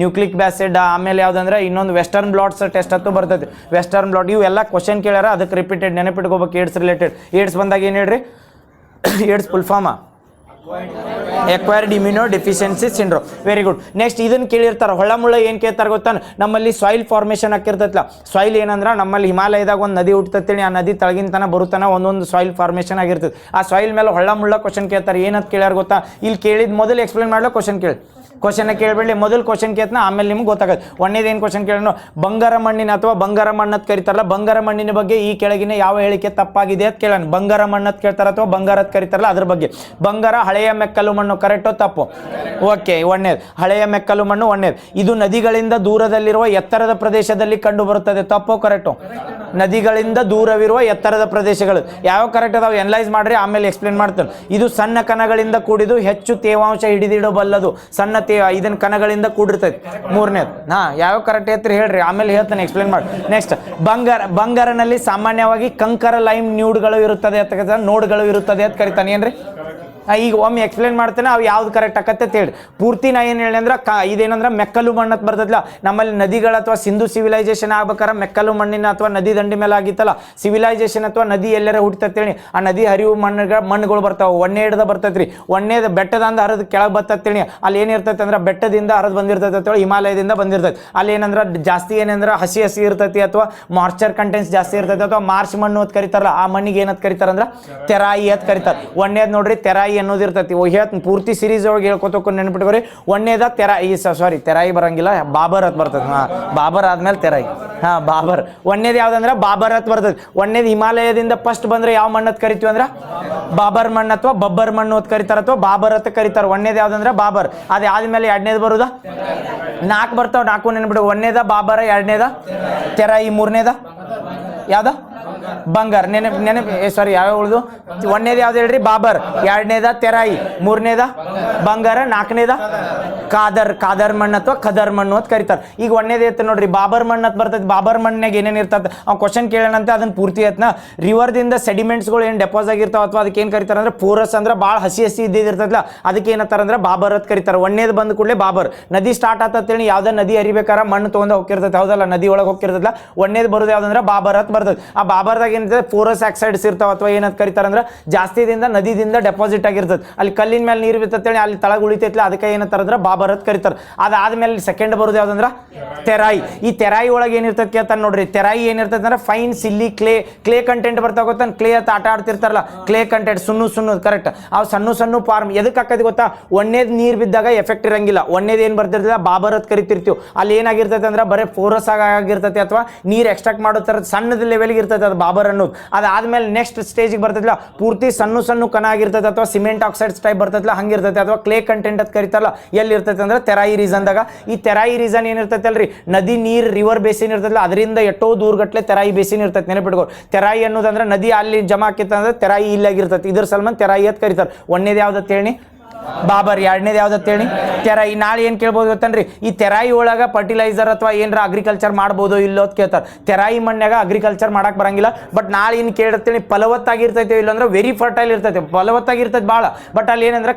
Speaker 1: ನ್ಯೂಕ್ಲಿಕ್ ಆಸಿಡ್, ಆಮೇಲೆ ಯಾವ್ದಂದ್ರೆ ಇನ್ನೊಂದು ವೆಸ್ಟರ್ನ್ ಬ್ಲಾಟ್ಸ್ ಟೆಸ್ಟ್ ಅಂತೂ ಬರ್ತೈತಿ, ವೆಸ್ಟರ್ನ್ ಬ್ಲಾಟ್. ಇವೆಲ್ಲ ಕ್ವಶನ್ ಕೇಳ್ಯಾರ, ಅದಕ್ಕೆ ರಿಪೀಟೆಡ್ ನೆನಪಿಟ್ಕೋಬೇಕು. ಏಡ್ಸ್ ರಿಲೇಟೆಡ್ ಏಡ್ಸ್ ಬಂದಾಗ ಏನು ಹೇಳ್ರಿ, AIDS full form acquired immunodeficiency syndrome. Very good. Next ಇದನ್ನು ಕೇಳಿರ್ತಾರೆ, ಹೊಳ್ಳ ಮುಳ್ಳ ಏನು ಕೇಳ್ತಾರೆ ಗೊತ್ತಾನ, ನಮ್ಮಲ್ಲಿ ಸಾಯಿಲ್ ಫಾರ್ಮೇಷನ್ ಆಗಿರ್ತೈತಲ್ಲ, ಸಾಯಿಲ್ ಏನಂದ್ರೆ ನಮ್ಮಲ್ಲಿ ಹಿಮಾಲಯದಾಗ ಒಂದು ನದಿ ಹುಟ್ಟತೇಳಿ, ಆ ನದಿ ತಳಗಿನ ತನ ಬರುತ್ತಾನ ಒಂದೊಂದು ಸಾಯಿಲ್ ಫಾರ್ಮೇಷನ್ ಆಗಿರ್ತದೆ. ಆ ಸಾಯಿಲ್ ಮೇಲೆ ಹೊಳ್ಳ ಮುಳ್ಳ ಕ್ವಶನ್ ಕೇಳ್ತಾರೆ, ಏನಂತ ಕೇಳ್ಯಾರ ಗೊತ್ತಾ, ಇಲ್ಲಿ ಕೇಳಿದ ಮೊದಲು ಎಕ್ಸ್ಪ್ಲೇನ್ ಮಾಡಲು ಕ್ವಶನ್ ಕೇಳಿ, ಕ್ವಶನ್ ಕೇಳಬೇಡಿ, ಮೊದಲು ಕ್ವಶನ್ ಕೇಳ್ತಾನ, ಆಮೇಲೆ ನಿಮ್ಗೆ ಗೊತ್ತಾಗುತ್ತೆ. ಒಂದೇದು ಏನು ಕ್ವಶನ್ ಕೇಳೋಣ, ಬಂಗಾರ ಮಣ್ಣಿನ ಅಥವಾ ಬಂಗಾರ ಮಣ್ಣು ಅಂತ ಕರೀತಾರಲ್ಲ, ಬಂಗಾರ ಮಣ್ಣಿನ ಬಗ್ಗೆ ಈ ಕೆಳಗಿನ ಯಾವ ಹೇಳಿಕೆ ತಪ್ಪಾಗಿದೆ ಅಂತ ಕೇಳೋಣ. ಬಂಗಾರ ಮಣ್ಣು ಅಂತ ಕೇಳ್ತಾರ ಅಥವಾ ಬಂಗಾರ ಅಂತ ಕರೀತಾರಲ್ಲ ಅದ್ರ ಬಗ್ಗೆ. ಬಂಗಾರ ಹಳೆಯ ಮೆಕ್ಕಲು ಮಣ್ಣು, ಕರೆಕ್ಟೋ ತಪ್ಪು? ಓಕೆ, ಒಣ್ಣೇದು ಹಳೆಯ ಮೆಕ್ಕಲು ಮಣ್ಣು ಒಣ್ಣೇದು. ಇದು ನದಿಗಳಿಂದ ದೂರದಲ್ಲಿರುವ ಎತ್ತರದ ಪ್ರದೇಶದಲ್ಲಿ ಕಂಡು ಬರುತ್ತದೆ, ತಪ್ಪು ಕರೆಕ್ಟು? ನದಿಗಳಿಂದ ದೂರವಿರುವ ಎತ್ತರದ ಪ್ರದೇಶಗಳು ಯಾವ ಕರೆಕ್ಟ್ ಅದಾವೆ ಎನಲೈಸ್ ಮಾಡ್ರಿ, ಆಮೇಲೆ ಎಕ್ಸ್ಪ್ಲೇನ್ ಮಾಡ್ತಾರೆ. ಇದು ಸಣ್ಣ ಕಣಗಳಿಂದ ಕೂಡಿದು ಹೆಚ್ಚು ತೇವಾಂಶ ಹಿಡಿದಿಡಬಲ್ಲದು, ಸಣ್ಣ ಇದನ್ನ ಕಣಗಳಿಂದ ಕೂಡಿರ್ತೈತಿ. ಮೂರನೇದು ಯಾವ ಕರೆಕ್ಟ್ ಐತ್ರಿ ಹೇಳ್ರಿ, ಆಮೇಲೆ ಹೇಳ್ತಾನೆ, ಎಕ್ಸ್ಪ್ಲೇನ್ ಮಾಡಿ. ನೆಕ್ಸ್ಟ್ ಬಂಗಾರನಲ್ಲಿ ಸಾಮಾನ್ಯವಾಗಿ ಕಂಕರ ಲೈಮ್ ನ್ಯೂಡ್ಗಳು ಇರುತ್ತದೆ ಅಂತ, ನೋಡ್ಗಳು ಇರುತ್ತದೆ ಅಂತ ಕರಿತಾನೆ. ಏನ್ರಿ ಈಗ ಒಮ್ಮೆ ಎಕ್ಸ್ಪ್ಲೇನ್ ಮಾಡ್ತೇನೆ, ಅವು ಯಾವ್ದು ಕರೆಕ್ಟ್ ಆಕತ್ತೆ ಅಂತ ಹೇಳಿ. ಪೂರ್ತಿ ನಾ ಏನು ಹೇಳಿ ಅಂದ್ರೆ ಇದೇನಂದ್ರೆ ಮೆಕ್ಕಲು ಮಣ್ಣು ಅಂತ ಬರ್ತದಲ್ಲ, ನಮ್ಮಲ್ಲಿ ನದಿಗಳ ಅಥವಾ ಸಿಂಧು ಸಿವಿಲೈಸೇಷನ್ ಆಗ್ಬೇಕಾರೆ ಮೆಕ್ಕಲು ಮಣ್ಣಿನ ಅಥವಾ ನದಿ ದಂಡಿ ಮೇಲೆ ಆಗಿತ್ತಲ್ಲ ಸಿವಿಲೈಸೇಷನ್, ಅಥವಾ ನದಿ ಎಲ್ಲರ ಹುಟ್ಟತೇಳಿ ಆ ನದಿ ಹರಿವು ಮಣ್ಣುಗಳು ಬರ್ತಾವೆ. ಒಣ್ಣೆ ಹಿಡ್ದ ಬರ್ತೈತ್ರಿ, ಒಣ್ಣೆದ ಬೆಟ್ಟದಿಂದ ಹರಿದು ಕೆಳಗೆ ಬರ್ತೇಳಿ, ಅಲ್ಲಿ ಏನಿರ್ತೈತೆ ಅಂದ್ರೆ ಬೆಟ್ಟದಿಂದ ಹರಿದು ಬಂದಿರ್ತೈತೆ ಅಂತೇಳಿ, ಹಿಮಾಲಯದಿಂದ ಬಂದಿರ್ತೈತೆ. ಅಲ್ಲಿ ಏನಂದ್ರೆ ಜಾಸ್ತಿ ಏನಂದ್ರೆ ಹಸಿ ಇರ್ತೈತಿ, ಅಥವಾ ಮಾರ್ಚರ್ ಕಂಟೆಂಟ್ಸ್ ಜಾಸ್ತಿ ಇರ್ತೈತಿ, ಅಥವಾ ಮಾರ್ಚ್ ಮಣ್ಣು ಅಂತ ಕರಿತಾರಲ್ಲ ಆ ಮಣ್ಣಿಗೆ ಏನಂತ ಕರಿತಾರ ಅಂದ್ರೆ ತೆರಾಯಿ ಅಂತ ಕರಿತಾರೆ. ಒಣ್ಣೆದ್ ನೋಡ್ರಿ ತೆರಾಯಿ ಅನ್ನೋದು ಇರ್ತೈತಿ. ಪೂರ್ತಿ ಸೀರೀಸ್ ಒಳಗೆ ಹೇಳ್ಕೊತಕ್ಕ ನೆನ್ಪಿಟ್ಕೋರಿ. ಒಣ್ಣೆದ ತೆರಾಯಿ, ಸಾರಿ ತೆರಾಯಿ ಬರಂಗಿಲ್ಲ, ಬಾಬರ್ ಅಂತ ಬರ್ತದೆ. ಬಾಬರ್ ಆದ್ಮೇಲೆ ತೆರಾಯಿ. ಬಾಬರ್. ಒಣ್ಣೆದ್ ಯಾವ್ದಂದ್ರೆ ಬಾಬರ್ ಅಂತ ಬರ್ತದೆ. ಒಣ್ಣೆದ್ ಹಿಮಾಲಯದಿಂದ ಫಸ್ಟ್ ಬಂದ್ರೆ ಯಾವ ಮಣ್ಣು ಅಂತ ಕರಿತೀವಿ ಅಂದ್ರೆ ಬಾಬರ್ ಮಣ್ಣು ಅಥವಾ ಬಬ್ಬರ್ ಮಣ್ಣು ಅಂತ ಕರಿತಾರ, ಅಥವಾ ಬಾಬರ್ ಅಂತ ಕರಿತಾರ. ಒಣ್ಣೆದ್ ಯಾವ್ದಂದ್ರೆ ಬಾಬರ್. ಅದೇ ಆದ್ಮೇಲೆ ಎರಡನೇದು ಬರುದ, 4 ಬರ್ತಾವ, 4 ನೆನ್ಬಿಡು. ಒಣ್ಣೆದ ಬಾಬರ, ಎರಡನೇದ ತೆರಾಯಿ, ಮೂರನೇದ ಯಾವ್ದ ಬಂಗಾರ. ಸಾರಿ ಯಾವ ಉಳಿದು, ಒಂದನೇದು ಯಾವ್ದು ಹೇಳ್ರಿ ಬಾಬರ್, ಎರಡನೇದ ತೆರಾಯಿ, ಮೂರನೇದ ಬಂಗಾರ, 4ನೇದ ಕಾದರ್ ಮಣ್ಣು ಅಥವಾ ಖದರ್ ಮಣ್ಣು ಅಂತ ಕರಿತಾರೆ. ಈಗ ಒಂದನೇದು ಐತೆ ನೋಡ್ರಿ ಬಾಬರ್ ಮಣ್ಣು ಅಂತ ಬರ್ತೈತಿ. ಬಾಬರ್ ಮಣ್ಣಾಗ ಏನೇನು ಇರ್ತದೆ ಅವ್ನು ಕ್ವಶನ್ ಕೇಳೋಣಂತೆ, ಅದನ್ನ ಪೂರ್ತಿ ಐತ್ನ ರಿವರ್ದಿಂದ ಸೆಡಿಮೆಂಟ್ಸ್ಗಳು ಏನು ಡೆಪಾಸ್ ಆಗಿರ್ತಾವ, ಅಥವಾ ಅದಕ್ಕೆ ಏನು ಕರಿತಾರೆ ಅಂದ್ರೆ ಪೂರಸ್ ಅಂದ್ರೆ ಭಾಳ ಹಸಿ ಇದ್ದಿರ್ತದಲ್ಲ, ಅದಕ್ಕೆ ಏನಂತಾರೆ ಅಂದ್ರೆ ಬಾಬರ್ ಅಂತ ಕರಿತಾರೆ. ಒಂದನೇದು ಬಂದ ಕೂಡಲೇ ಬಾಬರ್. ನದಿ ಸ್ಟಾರ್ಟ್ ಆತೇಳಿ ಯಾವುದೇ ನದಿ ಹರಿಬೇಕಾರ ಮಣ್ಣು ತೊಗೊಂಡು ಹೋಗಿರ್ತದೆ, ಹೌದಲ್ಲ, ನದಿ ಒಳಗೆ ಹೋಗಿರ್ತದಲ್ಲ. ಒಂದನೇದು ಬರೋದು ಯಾವ್ದಂದ್ರೆ ಬಾಬರ್ ಅಂತ ಬರ್ತದೆ. ಆ ಬಾಬರ್ದಾಗ ಏನಿರ್ತದೆ ಪೋರಸ್ ಆಕ್ಸೈಡ್ಸ್ ಇರ್ತಾವ, ಅಥವಾ ಏನಂತ ಕರಿತಾರೆ ಅಂದ್ರೆ ಜಾಸ್ತಿದಿಂದ ನದಿದಿಂದ ಡೆಪಾಸಿಟ್ ಆಗಿರ್ತದೆ. ಅಲ್ಲಿ ಕಲ್ಲಿನ ಮೇಲೆ ನೀರು ಬಿತ್ತೇಳಿ ಅಲ್ಲಿ ತಳಗ ಉಳಿತೈತಿಲ್ಲ, ಅದಕ್ಕೆ ಏನಂತಾರೆ ಅಂದ್ರೆ ಬಾಬರ್ ಅಂತ ಕರಿತಾರೆ. ಅದಾದ್ಮೇಲೆ ಸೆಕೆಂಡ್ ಬರೋದು ಯಾವ್ದಂದ್ರೆ ತೆರಾಯಿ. ಈ ತೆರಾಯಿ ಒಳಗೆ ಏನಿರ್ತದೆ ಕೇಳ್ತಾನೆ ನೋಡ್ರಿ. ತೆರಾಯಿ ಏನಿರ್ತದೆ ಅಂದ್ರೆ ಫೈನ್ ಸಿಲ್ಲಿ ಕ್ಲೇ ಕಂಟೆಂಟ್ ಬರ್ತಾ ಗೊತ್ತಾನ, ಕ್ಲೇ ಅಂತ ಆಟ ಆಡ್ತಿರ್ತಾರಲ್ಲ, ಕ್ಲೇ ಕಂಟೆಂಟ್ ಸುಣ್ಣು ಕರೆಕ್ಟ್. ಅವು ಸಣ್ಣ ಫಾರ್ಮ್ ಎದಕ್ಕೆ ಹಾಕೈತಿ ಗೊತ್ತಾ, ಒಣ್ಣೆದ್ ನೀರು ಬಿದ್ದಾಗ ಎಫೆಕ್ಟ್ ಇರಂಗಿಲ್ಲ. ಒಣ್ಣೆದ್ ಏನ್ ಬರ್ತಿರ್ತದೆ ಬಾಬರ್ ಅಂತ ಕರಿತಿರ್ತೀವಿ. ಅಲ್ಲಿ ಏನಾಗಿರ್ತೈತೆ ಅಂದ್ರೆ ಬರೀ ಫೋರಸ್ ಆಗಿರ್ತೈತಿ, ಅಥವಾ ನೀರು ಎಕ್ಸ್ಟ್ರಾಕ್ಟ್ ಮಾಡೋ ಥರ ಸಣ್ಣದ ಲೆವೆಲ್ಗೆ ಇರ್ತೈತೆ ಅದು ಬಾಬರ್ ಅನ್ನೋದು. ಅದಾದ್ಮೇಲೆ ನೆಕ್ಸ್ಟ್ ಸ್ಟೇಜಿಗೆ ಬರ್ತೈತಿಲ್ಲ, ಪೂರ್ತಿ ಸಣ್ಣ ಕಣ ಆಗಿರ್ತೈತೆ, ಅಥವಾ ಸಿಮೆಂಟ್ ಆಕ್ಸೈಡ್ಸ್ ಟೈಪ್ ಬರ್ತೈತಿಲ್ಲ ಹಂಗಿರ್ತೈತೆ, ಅಥವಾ ಕ್ಲೇ ಕಂಟೆಂಟ್ ಅಂತ ಕರಿತಾರಲ್ಲ, ಎಲ್ಲಿ ಇರ್ತೈತೆ ಅಂದ್ರೆ ತೆರಾಯಿ ರೀಸನ್ದಾಗ. ಈ ತೆರಾಯಿ ರೀಸನ್ ಏನಿರ್ತೈತೆ ಅಲ್ರಿ, ನದಿ ನೀರು ರಿವರ್ ಬೇಸಿನ್ ಇರ್ತೈತಿಲ್ಲ, ಅದರಿಂದ ಎಷ್ಟೋ ದೂರಗಟ್ಲೆ ತೆರಾಯಿ ಬೇಸಿನ್ ಇರ್ತೈತೆ. ನೆನಪಿಟ್ಕೋ, ತೆರಾಯಿ ಅನ್ನೋದಂದ್ರೆ ನದಿ ಅಲ್ಲಿ ಜಮಾ ಆಕಿತ್ತು ಅಂದ್ರೆ ತೆರಾಯಿ ಇಲ್ಲಾಗಿರ್ತೈತಿ. ಇದ್ರ ಸಲ್ಮನ್ ತೆರಾಯಿ ಅಂತ ಕರಿತಾರೆ. ಒಂದನೇದು ಯಾವ್ದತ್ ಹೇಳಿ ಬಾಬರ್, ಎರಡನೇದು ಯಾವ್ದತ್ ಹೇಳಿ ತೆರಾಯಿ. ನಾಳೆ ಏನು ಕೇಳ್ಬೋದು ಗೊತ್ತನ್ರಿ, ಈ ತೆರಾಯಿ ಒಳಗೆ ಫರ್ಟಿಲೈಸರ್ ಅಥವಾ ಏನಾರ ಅಗ್ರಿಕಲ್ಚರ್ ಮಾಡ್ಬೋದು ಇಲ್ಲೋ ಅಂತ ಕೇಳ್ತಾರೆ. ತೆರಾಯಿ ಮಣ್ಣಾಗ ಅಗ್ರಿಕಲ್ಚರ್ ಮಾಡಕ್ ಬರಂಗಿಲ್ಲ. ಬಟ್ ನಾಳೆ ಏನು ಕೇಳಿರ್ತೀನಿ ಫಲವತ್ತಾಗಿರ್ತೈತೆ ಇಲ್ಲಾಂದ್ರೆ ವೆರಿ ಫರ್ಟೈಲ್ ಇರ್ತೈತೆ, ಫಲವತ್ತಾಗಿರ್ತೈತೆ ಭಾಳ. ಬಟ್ ಅಲ್ಲಿ ಏನಂದ್ರೆ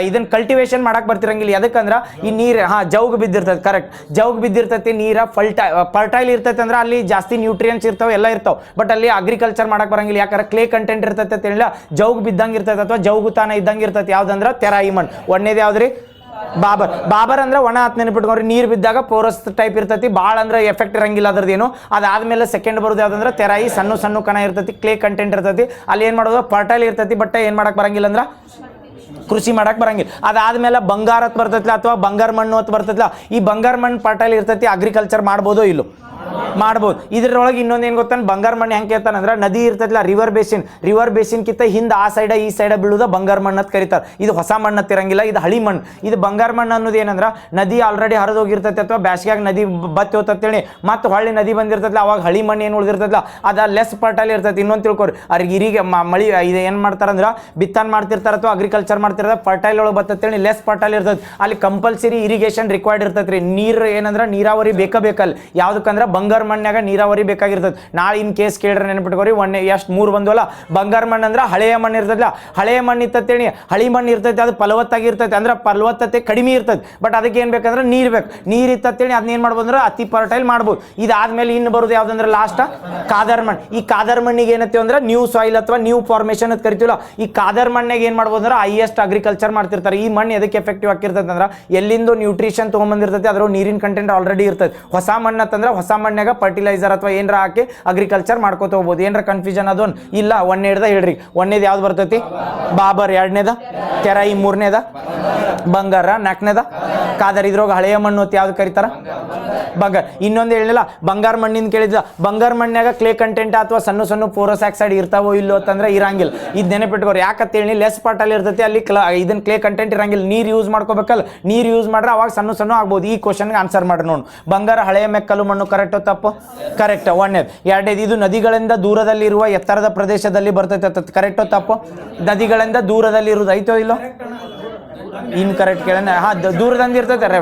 Speaker 1: ಇದನ್ನ ಕಲ್ಟಿವೇಶನ್ ಮಾಡಕ್ ಬರ್ತಿರಂಗಿಲ್ಲ. ಯಾಕಂದ್ರೆ ಈ ನೀರು ಜೌಗ್ ಬಿದ್ದಿರ್ತೈತೆ, ಕರೆಕ್ಟ್, ಜೌಗ್ ಬಿದ್ದಿರ್ತೈತಿ ನೀರ ಫರ್ಟೈಲ್ ಇರ್ತೈತೆ ಅಂದ್ರೆ ಅಲ್ಲಿ ಜಾಸ್ತಿ ನ್ಯೂಟ್ರಿಯನ್ಸ್ ಇರ್ತಾವೆ, ಎಲ್ಲ ಇರ್ತಾವೆ. ಬಟ್ ಅಲ್ಲಿ ಅಗ್ರಿಕಲ್ಚರ್ ಮಾಡಕ್ ಬರಂಗಿಲ್ಲ, ಯಾಕಂದ್ರೆ ಕ್ಲೇ ಕಂಟೆಂಟ್ ಇರ್ತೈತೆ ಅಂತ ಹೇಳಿಲ್ಲ, ಜೌಗ್ ಬಿದ್ದಂಗೆ ಇರ್ತೈತೆ ಅಥವಾ ಜೌಗುತಾನ ಇದ್ದಂಗೆ ಇರ್ತೈತೆ. ಯಾವ್ದಂದ್ರೆ ತೆರಾಯಿ ಮಣ್ಣು. ಒಂದನೇದು ಯಾವ್ದ್ರಿ ಬಾಬರ್ ಅಂದ್ರೆ ಒಣ ಹತ್ತು ನೆನಪಿಟ್ಕೊಂಡ್ರಿ, ನೀರು ಬಿದ್ದಾಗ ಪೋರಸ್ ಟೈಪ್ ಇರ್ತೈತಿ, ಭಾಳ ಅಂದ್ರೆ ಎಫೆಕ್ಟ್ ಇರಂಗಿಲ್ಲ ಅದ್ರದ್ದೇನು. ಅದಾದ್ಮೇಲೆ ಸೆಕೆಂಡ್ ಬರೋದು ಯಾವ್ದಂದ್ರೆ ತೆರಾಯಿ, ಸಣ್ಣ ಕಣ ಇರ್ತೈತಿ, ಕ್ಲೇ ಕಂಟೆಂಟ್ ಇರ್ತೈತಿ. ಅಲ್ಲಿ ಏನ್ ಮಾಡೋದು ಫರ್ಟೈಲ್ ಇರ್ತೈತಿ, ಬಟ್ ಏನ್ ಮಾಡಕ್ ಬರಂಗಿಲ್ಲ ಅಂದ್ರೆ ಕೃಷಿ ಮಾಡಕ್ಕೆ ಬರಂಗಿಲ್ಲ. ಅದಾದ್ಮೇಲೆ ಬಂಗಾರ ಅಂತ ಬರ್ತೈತಿಲ್ಲ ಅಥವಾ ಬಂಗಾರ ಮಣ್ಣು ಅಂತ ಬರ್ತೈತಿಲ್ಲ, ಈ ಬಂಗಾರ ಮಣ್ಣು ಪಾರ್ಟಲ್ಲಿ ಇರ್ತೈತಿ, ಅಗ್ರಿಕಲ್ಚರ್ ಮಾಡ್ಬೋದೋ ಇಲ್ಲೋ ಮಾಡ್ಬೋದು. ಇದ್ರೊಳಗೆ ಇನ್ನೊಂದು ಏನು ಗೊತ್ತಾನ, ಬಂಗಾರ ಮಣ್ಣು ಹೆಂಗೆ ಕೇಳ್ತಾನೆ ಅಂದ್ರೆ ನದಿ ಇರ್ತೈತಿಲ್ಲ ರಿವರ್ ಬೇಸಿನ್ ಕಿಂತ ಹಿಂದೆ ಆ ಸೈಡ ಈ ಸೈಡ ಬೀಳುದ ಬಂಗಾರ ಮಣ್ಣು ಅಂತ ಕರೀತಾರೆ. ಇದು ಹೊಸ ಮಣ್ಣು ತಿರಂಗಿಲ್ಲ, ಇದು ಹಳಿ ಮಣ್ಣು. ಇದು ಬಂಗಾರ ಮಣ್ಣು ಅನ್ನೋದು ಏನಂದ್ರೆ ನದಿ ಆಲ್ರೆಡಿ ಹರಿದೋಗಿರ್ತೈತಿ ಅಥವಾ ಬ್ಯಾಸ್ಗ್ಯಾಗ ನದಿ ಬತ್ತಿ ಹೋಗ್ತೇಳಿ ಮತ್ತು ಹೊಳ್ಳಿ ನದಿ ಬಂದಿರ್ತೈತಿಲ್ಲ, ಅವಾಗ ಹಳಿ ಮಣ್ಣು ಏನು ಉಳಿದಿರ್ತೈತಿಲ್ಲ ಅದು ಲೆಸ್ ಫರ್ಟೈಲ್ ಇರ್ತೈತಿ. ಇನ್ನೊಂದು ತಿಳ್ಕೊರಿ, ಅವ್ರಿಗೆ ಇರಿಗೆ ಮಳಿ ಇದು ಏನು ಮಾಡ್ತಾರಂದ್ರೆ ಬಿತ್ತನೆ ಮಾಡ್ತಿರ್ತಾರೆ ಅಥವಾ ಅಗ್ರಿಕಲ್ಚರ್ ಮಾಡ್ತಿರ್ತಾರೆ, ಫರ್ಟೈಲ್ ಒಳಗೆ ಬರ್ತೇಳಿ ಲೆಸ್ ಫರ್ಟೈಲ್ ಇರ್ತೈತಿ. ಅಲ್ಲಿ ಕಂಪಲ್ಸರಿ ಇರಿಗೇಷನ್ ರಿಕ್ವೈರ್ಡ್ ಇರ್ತೈತಿ ರೀ. ನೀರು ಏನಂದ್ರೆ ನೀರಾವರಿ ಬೇಕಲ್ಲ, ಯಾವುದಕ್ಕಂದ್ರೆ ಬಂಗಾರ ಮಣ್ಣಾಗ ನೀರಾವರಿ ಬೇಕಾಗಿರ್ತದೆ. ನಾಳೆ ಇನ್ ಕೇಸ್ ಕೇಳ್ರೆ ನೆನಪಿಟ್ಕೋರಿ, ಎಷ್ಟು 3 ಬಂದ್ವಲ್ಲ. ಬಂಗಾರ ಮಣ್ಣು ಅಂದ್ರೆ ಹಳೆಯ ಮಣ್ಣು ಇರ್ತೈತಿಲ್ಲ, ಹಳೆಯ ಮಣ್ಣು ಇರ್ತೇಳಿ ಹಳಿ ಮಣ್ಣು ಇರ್ತೈತಿ, ಅದು ಫಲವತ್ತಾಗಿರ್ತೈತಿ, ಅಂದ್ರೆ ಫಲವತ್ತತೆ ಕಡಿಮೆ ಇರ್ತೈತಿ. ಬಟ್ ಅದಕ್ಕೆ ಏನು ಬೇಕಂದ್ರೆ ನೀರು ಬೇಕು. ನೀರು ಇತ್ತೇಳಿ ಅದನ್ನ ಏನು ಮಾಡ್ಬೋದು ಅಂದ್ರೆ ಅತಿ ಫರ್ಟೈಲ್ ಮಾಡ್ಬೋದು. ಇದಾದ್ಮೇಲೆ ಇನ್ನು ಬರೋದು ಯಾವ್ದಂದ್ರೆ ಲಾಸ್ಟ್ ಕಾದರ್ ಮಣ್ಣು. ಈ ಕಾದರ್ ಮಣ್ಣಿಗೆ ಏನತ್ತೀವಿ ಅಂದ್ರೆ ನ್ಯೂ ಸಾಯಿಲ್ ಅಥವಾ ನ್ಯೂ ಫಾರ್ಮೇಶನ್ ಅಂತ ಕರಿತೀವಲ್ಲ, ಈ ಕಾದರ್ ಮಣ್ಣಿಗೆ ಏನು ಮಾಡ್ಬೋದು ಅಂದ್ರೆ ಹೈಯೆಸ್ಟ್ ಅಗ್ರಿಕಲ್ಚರ್ ಮಾಡ್ತಿರ್ತಾರೆ. ಈ ಮಣ್ಣು ಎದಕ್ಕೆ ಎಫೆಕ್ಟಿವ್ ಆಗಿರ್ತೈತೆ ಅಂದ್ರೆ ಎಲ್ಲಿಂದು ನ್ಯೂಟ್ರಿಷನ್ ತೊಗೊಂಬಂದಿರ್ತೈತಿ, ಅದ್ರ ನೀರಿನ ಕಂಟೆಂಟ್ ಆಲ್ರೆಡಿ ಇರ್ತೈತಿ. ಹೊಸ ಮಣ್ಣು ಅಂತಂದ್ರೆ ಹೊಸ ಮಣ್ಣಾಗ ಫರ್ಟಿಲೈಸರ್ ಅಥವಾ ಏನಾರ ಹಾಕಿ ಅಗ್ರಿಕಲ್ಚರ್ ಮಾಡ್ಕೋತ ಹೋಗ್ಬೋದು. ಏನಾರ ಕನ್ಫ್ಯೂಷನ್ ಅದೊಂದು ಇಲ್ಲ. ಒಂದೇದ ಹೇಳ್ರಿ, ಒಂದೇದು ಯಾವ್ದು ಬರ್ತೈತಿ ಬಾಬರ್, ಎರಡನೇದ ತೆರಾಯಿ, ಮೂರನೇದ ಬಂಗಾರ, ನಾಲ್ಕನೇದ ಕಾದರ್. ಇದ್ರೊಳಗೆ ಹಳೆಯ ಮಣ್ಣು ಅಂತ ಯಾವ್ದು ಕರೀತಾರ ಬಂಗಾರ. ಇನ್ನೊಂದು ಹೇಳಿಲ್ಲ ಬಂಗಾರ ಮಣ್ಣಿಂದ ಕೇಳಿದ, ಬಂಗಾರ ಮಣ್ಣಾಗ ಕ್ಲೇ ಕಂಟೆಂಟ್ ಅಥವಾ ಸಣ್ಣ ಪೋರಸ್ ಆಕ್ಸೈಡ್ ಇರ್ತಾವೋ ಇಲ್ಲೋ ಅಂತಂದ್ರೆ ಇರಂಗಿಲ್ಲ. ಇದು ನೆನಪಿಟ್ಕೋರಿ, ಯಾಕಂತೇಳಿ ಲೆಸ್ ಪಾರ್ಟಲ್ಲಿ ಇರ್ತೈತಿ, ಅಲ್ಲಿ ಇದನ್ನ ಕ್ಲೇ ಕಂಟೆಂಟ್ ಇರಂಗಿಲ್ಲ. ನೀರು ಯೂಸ್ ಮಾಡ್ಕೋಬೇಕಲ್ಲ, ನೀರು ಯೂಸ್ ಮಾಡ್ರೆ ಅವಾಗ ಸಣ್ಣ ಆಗ್ಬೋದು. ಈ ಕ್ವಶನ್ಗೆ ಆನ್ಸರ್ ಮಾಡಿ ನೋಡು. ಬಂಗಾರ ಹಳೆಯ ಮೆಕ್ಕಲು ಮಣ್ಣು ಕರೆಕ್ಟೋ ತಪ್ಪು? ಕರೆಕ್ಟ್. ಒಂದೇದು. ಎರಡನೇದು, ಇದು ನದಿಗಳಿಂದ ದೂರದಲ್ಲಿರುವ ಎತ್ತರದ ಪ್ರದೇಶದಲ್ಲಿ ಬರ್ತೈತೆ, ಕರೆಕ್ಟೋ ತಪ್ಪು? ನದಿಗಳಿಂದ ದೂರದಲ್ಲಿ ಇರುವುದು ಐತೋ ಇಲ್ಲೋ? ಇನ್ ಕರೆಕ್ಟ್ ಕೇಳ. ದೂರದಿಂದ ಇರ್ತೈತೆ ರೇ,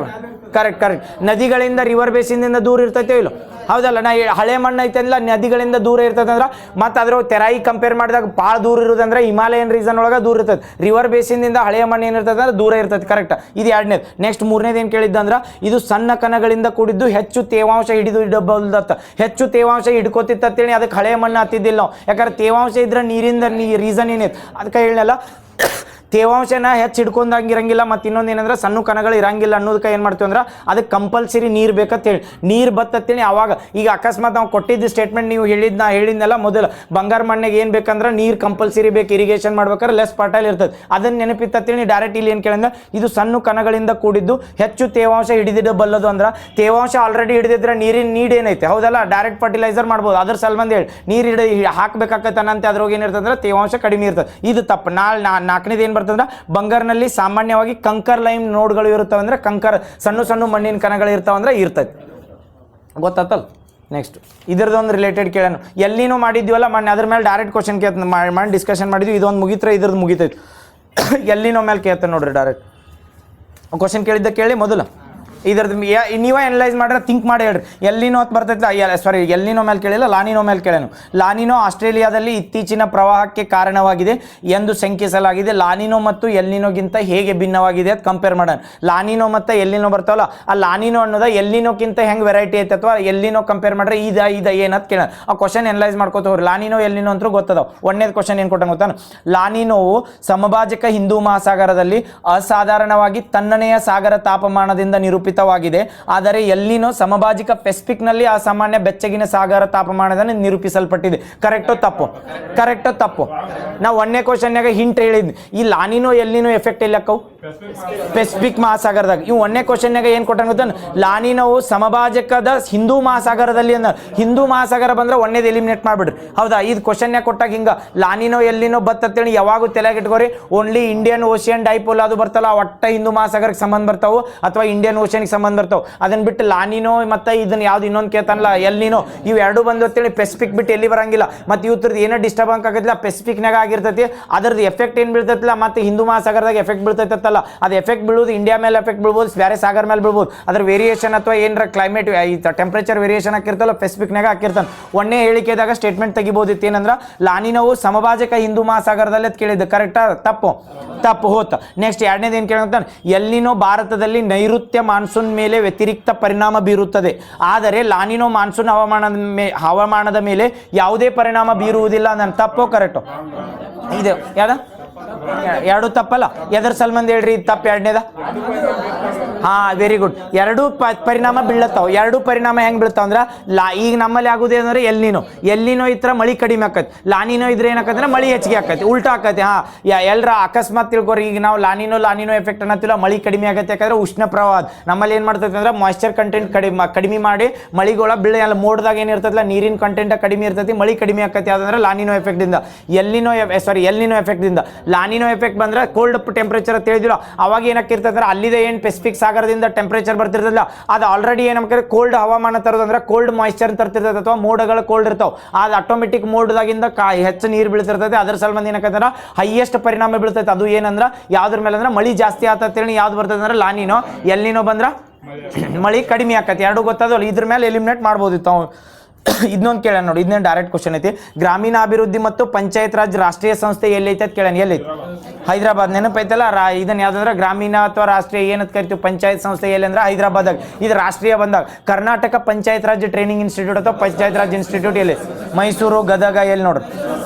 Speaker 1: ಕರೆಕ್ಟ್. ನದಿಗಳಿಂದ ರಿವರ್ ಬೇಸಿನಿಂದ ದೂರ ಇರ್ತೈತೋ ಇಲ್ಲೋ? ಹೌದಲ್ಲ. ನಾ ಹಳೆ ಮಣ್ಣು ಐತಲ್ಲ ನದಿಗಳಿಂದ ದೂರ ಇರ್ತದೆ ಅಂದ್ರೆ, ಮತ್ತು ಅದ್ರ ತೆರಾಯಿ ಕಂಪೇರ್ ಮಾಡಿದಾಗ ಭಾಳ ದೂರ ಇರೋದಂದ್ರೆ ಹಿಮಾಲಯನ್ ರೀಸನ್ ಒಳಗೆ ದೂರ ಇರ್ತದೆ. ರಿವರ್ ಬೇಸಿನಿಂದ ಹಳೆಯ ಮಣ್ಣು ಏನಿರ್ತದೆ ಅಂದ್ರೆ ದೂರ ಇರ್ತದೆ, ಕರೆಕ್ಟ್. ಇದು ಎರಡನೇದು. ನೆಕ್ಸ್ಟ್ ಮೂರನೇದು ಏನು ಕೇಳಿದ್ದಂದ್ರೆ, ಇದು ಸಣ್ಣ ಕಣಗಳಿಂದ ಕೂಡಿದ್ದು ಹೆಚ್ಚು ತೇವಾಂಶ ಇಡಬಹುದತ್ತ. ಹೆಚ್ಚು ತೇವಾಂಶ ಹಿಡ್ಕೋತಿತ್ತೇಳಿ ಅದಕ್ಕೆ ಹಳೆಯ ಮಣ್ಣು ಹತ್ತಿದ್ದಿಲ್ಲ ನಾವು. ಯಾಕಂದ್ರೆ ತೇವಾಂಶ ಇದ್ರೆ ನೀರಿಂದ ರೀಸನ್ ಏನೈತೆ ಅದಕ್ಕೆ ಹೇಳಲ್ಲ. ತೇವಾಂಶನ ಹೆಚ್ಚು ಹಿಡ್ಕೊಂಡಂಗಿರಂಗಿಲ್ಲ. ಮತ್ತು ಇನ್ನೊಂದು ಏನಂದ್ರೆ ಸಣ್ಣ ಕಣಗಳು ಇರಂಗಿಲ್ಲ ಅನ್ನೋದಕ್ಕೆ ಏನು ಮಾಡ್ತೀವಿ ಅಂದ್ರೆ ಅದಕ್ಕೆ ಕಂಪಲ್ಸರಿ ನೀರು ಬೇಕಂತೇಳಿ, ನೀರು ಬತ್ತತ್ತೇಳಿ ಅವಾಗ. ಈಗ ಅಕಸ್ಮಾತ್ ನಾವು ಕೊಟ್ಟಿದ್ದು ಸ್ಟೇಟ್ಮೆಂಟ್ ನೀವು ಹೇಳಿದ್ನಲ್ಲ ಮೊದಲು, ಬಂಗಾರ ಮಣ್ಣಿಗೆ ಏನು ಬೇಕಂದ್ರೆ ನೀರು ಕಂಪಲ್ಸರಿ ಬೇಕು, ಇರಿಗೇಷನ್ ಮಾಡ್ಬೇಕಾದ್ರೆ ಲೆಸ್ ಫರ್ಟೈಲ್ ಇರ್ತದೆ. ಅದನ್ನು ನೆನಪಿತ್ತೇಳಿ ಡೈರೆಕ್ಟ್ ಇಲ್ಲಿ ಏನು ಕೇಳಿದ್ರೆ, ಇದು ಸಣ್ಣ ಕಣಗಳಿಂದ ಕೂಡಿದ್ದು ಹೆಚ್ಚು ತೇವಾಂಶ ಹಿಡಿದಿಡಬಲ್ಲದು ಅಂದ್ರೆ, ತೇವಾಂಶ ಆಲ್ರೆಡಿ ಹಿಡಿದಿದ್ರೆ ನೀರಿನ ನೀಡ್ ಏನೈತೆ ಹೌದಲ್ಲ, ಡೈರೆಕ್ಟ್ ಫರ್ಟಿಲೈಸರ್ ಮಾಡ್ಬೋದು. ಅದ್ರ ಸಲ್ಬಂದು ಹೇಳಿ ನೀರು ಹಾಕಬೇಕಾಗತ್ತಂತೆ, ಅದ್ರಾಗ ಏನಿರ್ತದೆ ಅಂದ್ರೆ ತೇವಾಂಶ ಕಡಿಮೆ ಇರ್ತದೆ. ಇದು ತಪ್ಪು. ನಾಲ್ಕನೇದು ಏನು ಬರ್ತಂದ್ರೆ, ಬಂಗಾರನಲ್ಲಿ ಸಾಮಾನ್ಯವಾಗಿ ಕಂಕರ್ ಲೈಮ್ ನೋಡ್ಗಳು ಇರುತ್ತವೆ ಅಂದ್ರೆ, ಕಂಕರ್ ಸಣ್ಣ ಮಣ್ಣಿನ ಕಣಗಳು ಇರ್ತಾವಂದ್ರೆ ಇರ್ತೈತೆ. ಗೊತ್ತಾತಲ್ಲ? ನೆಕ್ಸ್ಟ್ ಇದ್ರದ್ದೊಂದು ರಿಲೇಟೆಡ್ ಕೇಳೋಣ. ಎಲ್ಲಿನೂ ಮಾಡಿದ್ವಲ್ಲ ಮೊನ್ನೆ, ಅದ್ರ ಮೇಲೆ ಡೈರೆಕ್ಟ್ ಕ್ವಶನ್ ಕೇಳ್ತಾನೆ, ಮಾಡಿ ಡಿಸ್ಕಷನ್ ಮಾಡಿದ್ವಿ. ಇದೊಂದು ಮುಗಿತ್ರೆ ಇದ್ರದ್ದು ಮುಗಿತೈತಿ. ಎಲ್ಲಿನೋ ಮೇಲೆ ಕೇಳ್ತಾನೆ ನೋಡ್ರಿ, ಡೈರೆಕ್ಟ್ ಕ್ವಶನ್ ಕೇಳಿದ್ದ ಕೇಳಿ ಮೊದಲು ಇದ್ರದ್ದು ನೀವೇ ಅನಲೈಸ್ ಮಾಡ್ರೆ ಥಿಂಕ್ ಮಾಡಿ ಹೇಳ್ರಿ. ಎಲ್ಲಿನೋ ಅಂತ ಬರ್ತೈತಿಲ್ಲ, ಸಾರಿ ಎಲ್ಲಿನೋ ಮೇಲೆ ಕೇಳಿಲ್ಲ, ಲಾನಿನೋ ಮೇಲೆ ಕೇಳೋಣ. ಲಾನಿನೋ ಆಸ್ಟ್ರೇಲಿಯಾದಲ್ಲಿ ಇತ್ತೀಚಿನ ಪ್ರವಾಹಕ್ಕೆ ಕಾರಣವಾಗಿದೆ ಎಂದು ಶಂಕಿಸಲಾಗಿದೆ. ಲಾನಿನೋ ಮತ್ತು ಎಲ್ಲಿನೋಗಿಂತ ಹೇಗೆ ಭಿನ್ನವಾಗಿದೆ ಅಂತ ಕಂಪೇರ್ ಮಾಡೋಣ. ಲಾನಿನೋ ಮತ್ತು ಎಲ್ಲಿನೋ ಬರ್ತಾವಲ್ಲ, ಆ ಲಾನಿನೋ ಅನ್ನೋದ ಎಲ್ಲಿನೋಕ್ಕಿಂತ ಹೆಂಗೆ ವೆರೈಟಿ ಐತೆ ಅಥವಾ ಎಲ್ಲಿನೋ ಕಂಪೇರ್ ಮಾಡ್ರೆ ಇದು ಏನಂತ ಕೇಳೋಣ. ಆ ಕ್ವಶನ್ ಅನಲೈಸ್ ಮಾಡ್ಕೋತವ್ರಿ. ಲಾನಿನೋ ಎಲ್ಲಿನೋ ಅಂತೂ ಗೊತ್ತದಾವ. ಒಂದನೇದು ಕ್ವಶನ್ ಏನು ಕೊಟ್ಟ ಗೊತ್ತಾನ, ಲಾನಿನೋವು ಸಮಭಾಜಕ ಹಿಂದೂ ಮಹಾಸಾಗರದಲ್ಲಿ ಅಸಾಧಾರಣವಾಗಿ ತಣ್ಣನೆಯ ಸಾಗರ ತಾಪಮಾನದಿಂದ ನಿರೂಪಿತವಾಗಿದೆ. ಆದರೆ ಎಲ್ಲಿನೋ ಸಮಭಾಜಿಕ ಪೆಸಿಫಿಕ್ ನಲ್ಲಿ ಅಸಾಮಾನ್ಯ ಬೆಚ್ಚಗಿನ ಸಾಗರ ತಾಪಮಾನದಿಂದ ನಿರೂಪಿಸಲ್ಪಟ್ಟಿದೆ. ಕರೆಕ್ಟೋ ತಪ್ಪು? ಕರೆಕ್ಟೋ ತಪ್ಪು? ನಾವು ಒಂದನೇ ಕ್ವಶನ್ಯಾಗ ಹಿಂಟ್ ಹೇಳಿದ್ವಿ, ಈ ಲಾನಿನೋ ಎಲ್ಲಿನೋ ಎಫೆಕ್ಟ್ ಎಲ್ಲಕ್ಕವು ಪೆಸಿಫಿಕ್ ಮಹಾಸಾಗರದಾಗ. ಇವು ಒಂದನೇ ಕ್ವಶನ್ಯಾಗ ಏನು ಕೊಟ್ಟ ಗೊತ್ತಾನ, ಲಾನಿನೋವು ಸಮಭಾಜಕದ ಹಿಂದೂ ಮಹಾಸಾಗರದಲ್ಲಿ ಅಂದ. ಹಿಂದೂ ಮಹಾಸಾಗರ ಬಂದ್ರೆ ಒಂದೇದು ಎಲಿಮಿನೇಟ್ ಮಾಡ್ಬಿಡ್ರಿ. ಹೌದಾ? ಇದು ಕ್ವಶನ್ಯಾಗ ಕೊಟ್ಟಾಗ ಹಿಂಗ ಲಾನಿನೋ ಎಲ್ಲಿನೋ ಬತ್ತಂತೇಳಿ ಯಾವಾಗೂ ತಲೆಯಾಗಿಟ್ಕೋರಿ. ಓನ್ಲಿ ಇಂಡಿಯನ್ ಓಷಿಯನ್ ಡೈಪೋಲ್ ಅದು ಬರ್ತಲ್ಲ, ಒಟ್ಟ ಹಿಂದೂ ಮಹಾಸಾಗರಕ್ಕೆ ಸಂಬಂಧ ಬರ್ತಾವು ಅಥವಾ ಇಂಡಿಯನ್ ಓಷನ್ಗೆ ಸಂಬಂಧ ಬರ್ತಾವೆ. ಅದನ್ನ ಬಿಟ್ಟು ಲಾನಿನೋ ಮತ್ತು ಇದನ್ನ ಯಾವ್ದು ಇನ್ನೊಂದು ಕೇಳ್ತಾನಲ್ಲ ಎಲ್ಲಿನೋ, ಇವು ಎರಡು ಬಂದು ಅಂತೇಳಿ ಪೆಸಿಫಿಕ್ ಬಿಟ್ಟು ಎಲ್ಲಿ ಬರಂಗಿಲ್ಲ. ಮತ್ತು ಇವತ್ರದ್ದು ಏನೋ ಡಿಸ್ಟರ್ಬೆನ್ಸ್ ಆಗತ್ತಿಲ್ಲ, ಪೆಸಿಫಿಕ್ನಾಗ ಆಗಿರ್ತೈತಿ. ಅದ್ರದ್ದು ಎಫೆಕ್ಟ್ ಏನು ಬೀಳ್ತೈತಿಲ್ಲ, ಮತ್ತು ಹಿಂದೂ ಮಹಾಸಾಗರದಾಗ ಎಫೆಕ್ಟ್ ಬೀಳ್ತೈತಲ್ಲ, ಅದು ಎಫೆಕ್ಟ್ ಬೀಳೋದು ಇಂಡಿಯಾ ಮೇಲೆ ಎಫೆಕ್ಟ್ ಬೀಳ್ಬೋದು, ಬೇರೆ ಸಾಗರ ಮೇಲೆ ಬೀಳ್ಬೋದು. ಅದ್ರ ವೇರಿಯೇಷನ್ ಅಥವಾ ಏನರ ಕ್ಲೈಮೇಟ್ ಟೆಂಪ್ರೇಚರ್ ವೇರಿಯೇಷನ್ ಹಾಕಿರ್ತಲ್ಲ ಪೆಸಿಫಿಕ್ನಾಗ ಹಾಕಿರ್ತಾನೆ. ಒಂದೇ ಹೇಳಿಕೆದಾಗ ಸ್ಟೇಟ್ಮೆಂಟ್ ತೆಗಿಬೋದಿತ್ತು ಏನಂದ್ರೆ, ಲಾನಿನೋವು ಸಮಭಾಜಕ ಹಿಂದೂ ಮಹಾಸಾಗರದಲ್ಲಿ ಅಂತ ಕೇಳಿದ್ದು. ಕರೆಕ್ಟಾ? ತಪ್ಪು? ತಪ್ಪು ಹೋತ. ನೆಕ್ಸ್ಟ್ ಎರಡನೇದು ಏನು ಕೇಳ್ತಾನೆ, ಎಲ್ಲಿನೋ ಭಾರತದಲ್ಲಿ ನೈಋತ್ಯ ಮಾನ್ಸೂನ್ ಮೇಲೆ ವ್ಯತಿರಿಕ್ತ ಪರಿಣಾಮ ಬೀರುತ್ತದೆ, ಆದರೆ ಲಾನಿನೋ ಮಾನ್ಸೂನ್ ಹವಾಮಾನದ ಮೇಲೆ ಯಾವುದೇ ಪರಿಣಾಮ ಬೀರುವುದಿಲ್ಲ. ನಾನು ತಪ್ಪು ಕರೆಕ್ಟು? ಇದು ಯಾವ್ದ ಎರಡು ತಪ್ಪಲ್ಲ, ಎದ್ರ ಸಲ್ಮಂದ್ ಹೇಳ್ರಿ ಇದು ತಪ್ಪು ಎರಡನೇದ. Very good. ಎರಡೂ ಪರಿಣಾಮ ಬೀಳತ್ತಾವ. ಎರಡೂ ಪರಿಣಾಮ ಹೆಂಗೆ ಬೀಳ್ತಾವ ಅಂದ್ರೆ ಈಗ ನಮ್ಮಲ್ಲಿ ಆಗೋದೇನಂದ್ರೆ ಎಲ್ಲಿನೋ ಇತ್ರ ಮಳಿ ಕಡಿಮೆ ಆಕತಿ, ಲಾನಿನೋ ಇದ್ರೆ ಏನಾಕತ್ತಂದ್ರೆ ಮಳಿ ಹೆಚ್ಚಿಗೆ ಆಕತಿ, ಉಲ್ಟಾ ಆಕತಿ. ಎಲ್ಲರ ಅಕಸ್ಮಾತ್ ತಿಳ್ಕೊರಿ, ಈಗ ನಾವು ಲಾನಿನೋ ಎಫೆಕ್ಟ್ ಅನ್ನತ್ತಿಲ್ಲ, ಮಳಿ ಕಡಿಮೆ ಆಗತ್ತೆ. ಯಾಕಂದ್ರೆ ಉಷ್ಣ ಪ್ರವಾಹ ನಮ್ಮಲ್ಲಿ ಏನು ಮಾಡ್ತೈತೆ ಅಂದ್ರೆ ಮಾಯ್ಶ್ಚರ್ ಕಂಟೆಂಟ್ ಕಡಿಮೆ ಮಾಡಿ ಮಳಿಗಳ ಎಲ್ಲ ಮೋಡ್ದಾಗ ಏನಿರ್ತದಲ್ಲ ನೀರಿನ ಕಂಟೆಂಟ್ ಕಡಿಮೆ ಇರ್ತೈತಿ, ಮಳಿ ಕಡಿಮೆ ಆಕತಿ. ಯಾವ್ದಂದ್ರೆ ಲಾನಿನೋ ಎಫೆಕ್ಟ್ ಇಂದ. ಎಲ್ಲಿನೋ ಎಫೆಕ್ಟ್ ಇಂದ. ಲಾನಿನೋ ಎಫೆಕ್ಟ್ ಬಂದ್ರೆ ಕೋಲ್ಡ್ ಟೆಂಪರೇಚರ್ ಅಂತ ಹೇಳಿದಿಲ್ಲ, ಅವಾಗ ಏನಾಕಿರ್ತಂದ್ರೆ ಅಲ್ಲಿದೆ ಏನು ಪೆಸಿಫಿಕ್ ಸಾಗರದಿಂದ ಟೆಂಪರೇಚರ್ ಬರ್ತಿರ್ತದಲ್ಲ, ಅದು ಆಲ್ರೆಡಿ ಏನಂದ್ರೆ ಕೋಲ್ಡ್ ಹವಾಮಾನ ತರೋದಂದ್ರೆ ಕೋಲ್ಡ್ ಮಾಯ್ಶ್ಚರ್ ತರ್ತಿರ್ತದೆ, ಅಥವಾ ಮೋಡಗಳು ಕೋಲ್ಡ್ ಇರ್ತಾವೆ. ಅದು ಆಟೋಮೆಟಿಕ್ ಮೋಡ್ದಾಗಿಂದ ಹೆಚ್ಚು ನೀರು ಬೀಳ್ತಿರ್ತದೆ. ಅದ್ರ ಸಲುವಾಗಿ ಏನಕ್ಕಂದ್ರೆ ಹೈಯೆಸ್ಟ್ ಪರಿಣಾಮ ಬೀಳ್ತೈತೆ. ಅದು ಏನಂದ್ರೆ ಯಾವ್ದ್ರ ಮೇಲೆ ಅಂದ್ರೆ ಮಳಿ ಜಾಸ್ತಿ ಆತಂತೇಳಿ ಯಾವ್ದು ಬರ್ತದೆ ಅಂದ್ರೆ ಲಾನಿನೋ. ಎಲ್ಲಿನೋ ಬಂದ್ರೆ ಮಳಿ ಕಡಿಮೆ ಆಕತಿ. ಎರಡು ಗೊತ್ತಾದಲ್ಲ, ಇದ್ರ ಮೇಲೆ ಎಲಿಮಿನೇಟ್ ಮಾಡ್ಬೋದಿತ್ತು. ಇದನ್ನೊಂದು ಕೇಳ ನೋಡಿ, ಇದನ್ನೇ ಡೈರೆಕ್ಟ್ ಕ್ವಶನ್ ಐತಿ. ಗ್ರಾಮೀಣಾಭಿವೃದ್ಧಿ ಮತ್ತು ಪಂಚಾಯತ್ ರಾಜ್ ರಾಷ್ಟ್ರೀಯ ಸಂಸ್ಥೆ ಎಲ್ಲೈತೆ ಅಂತ ಕೇಳೋಣ. ಎಲ್ಲೈತಿ? ಹೈದರಾಬಾದ್. ನೆನಪೈತಲ್ಲ, ಇದನ್ನ ಯಾವ್ದಂದ್ರೆ ಗ್ರಾಮೀಣ ಅಥವಾ ರಾಷ್ಟ್ರೀಯ ಏನಂತ ಕರಿತೀವಿ, ಪಂಚಾಯತ್ ಸಂಸ್ಥೆ ಎಲ್ಲಿ ಅಂದ್ರೆ ಹೈದರಾಬಾದಾಗ. ಇದು ರಾಷ್ಟ್ರೀಯ ಬಂದಾಗ. ಕರ್ನಾಟಕ ಪಂಚಾಯತ್ ರಾಜ್ ಟ್ರೈನಿಂಗ್ ಇನ್ಸ್ಟಿಟ್ಯೂಟ್ ಅಥವಾ ಪಂಚಾಯತ್ ರಾಜ್ ಇನ್ಸ್ಟಿಟ್ಯೂಟ್ ಎಲ್ಲಿ? ಮೈಸೂರು, ಗದಗ. ಎಲ್ಲಿ ನೋಡ್ರಿ?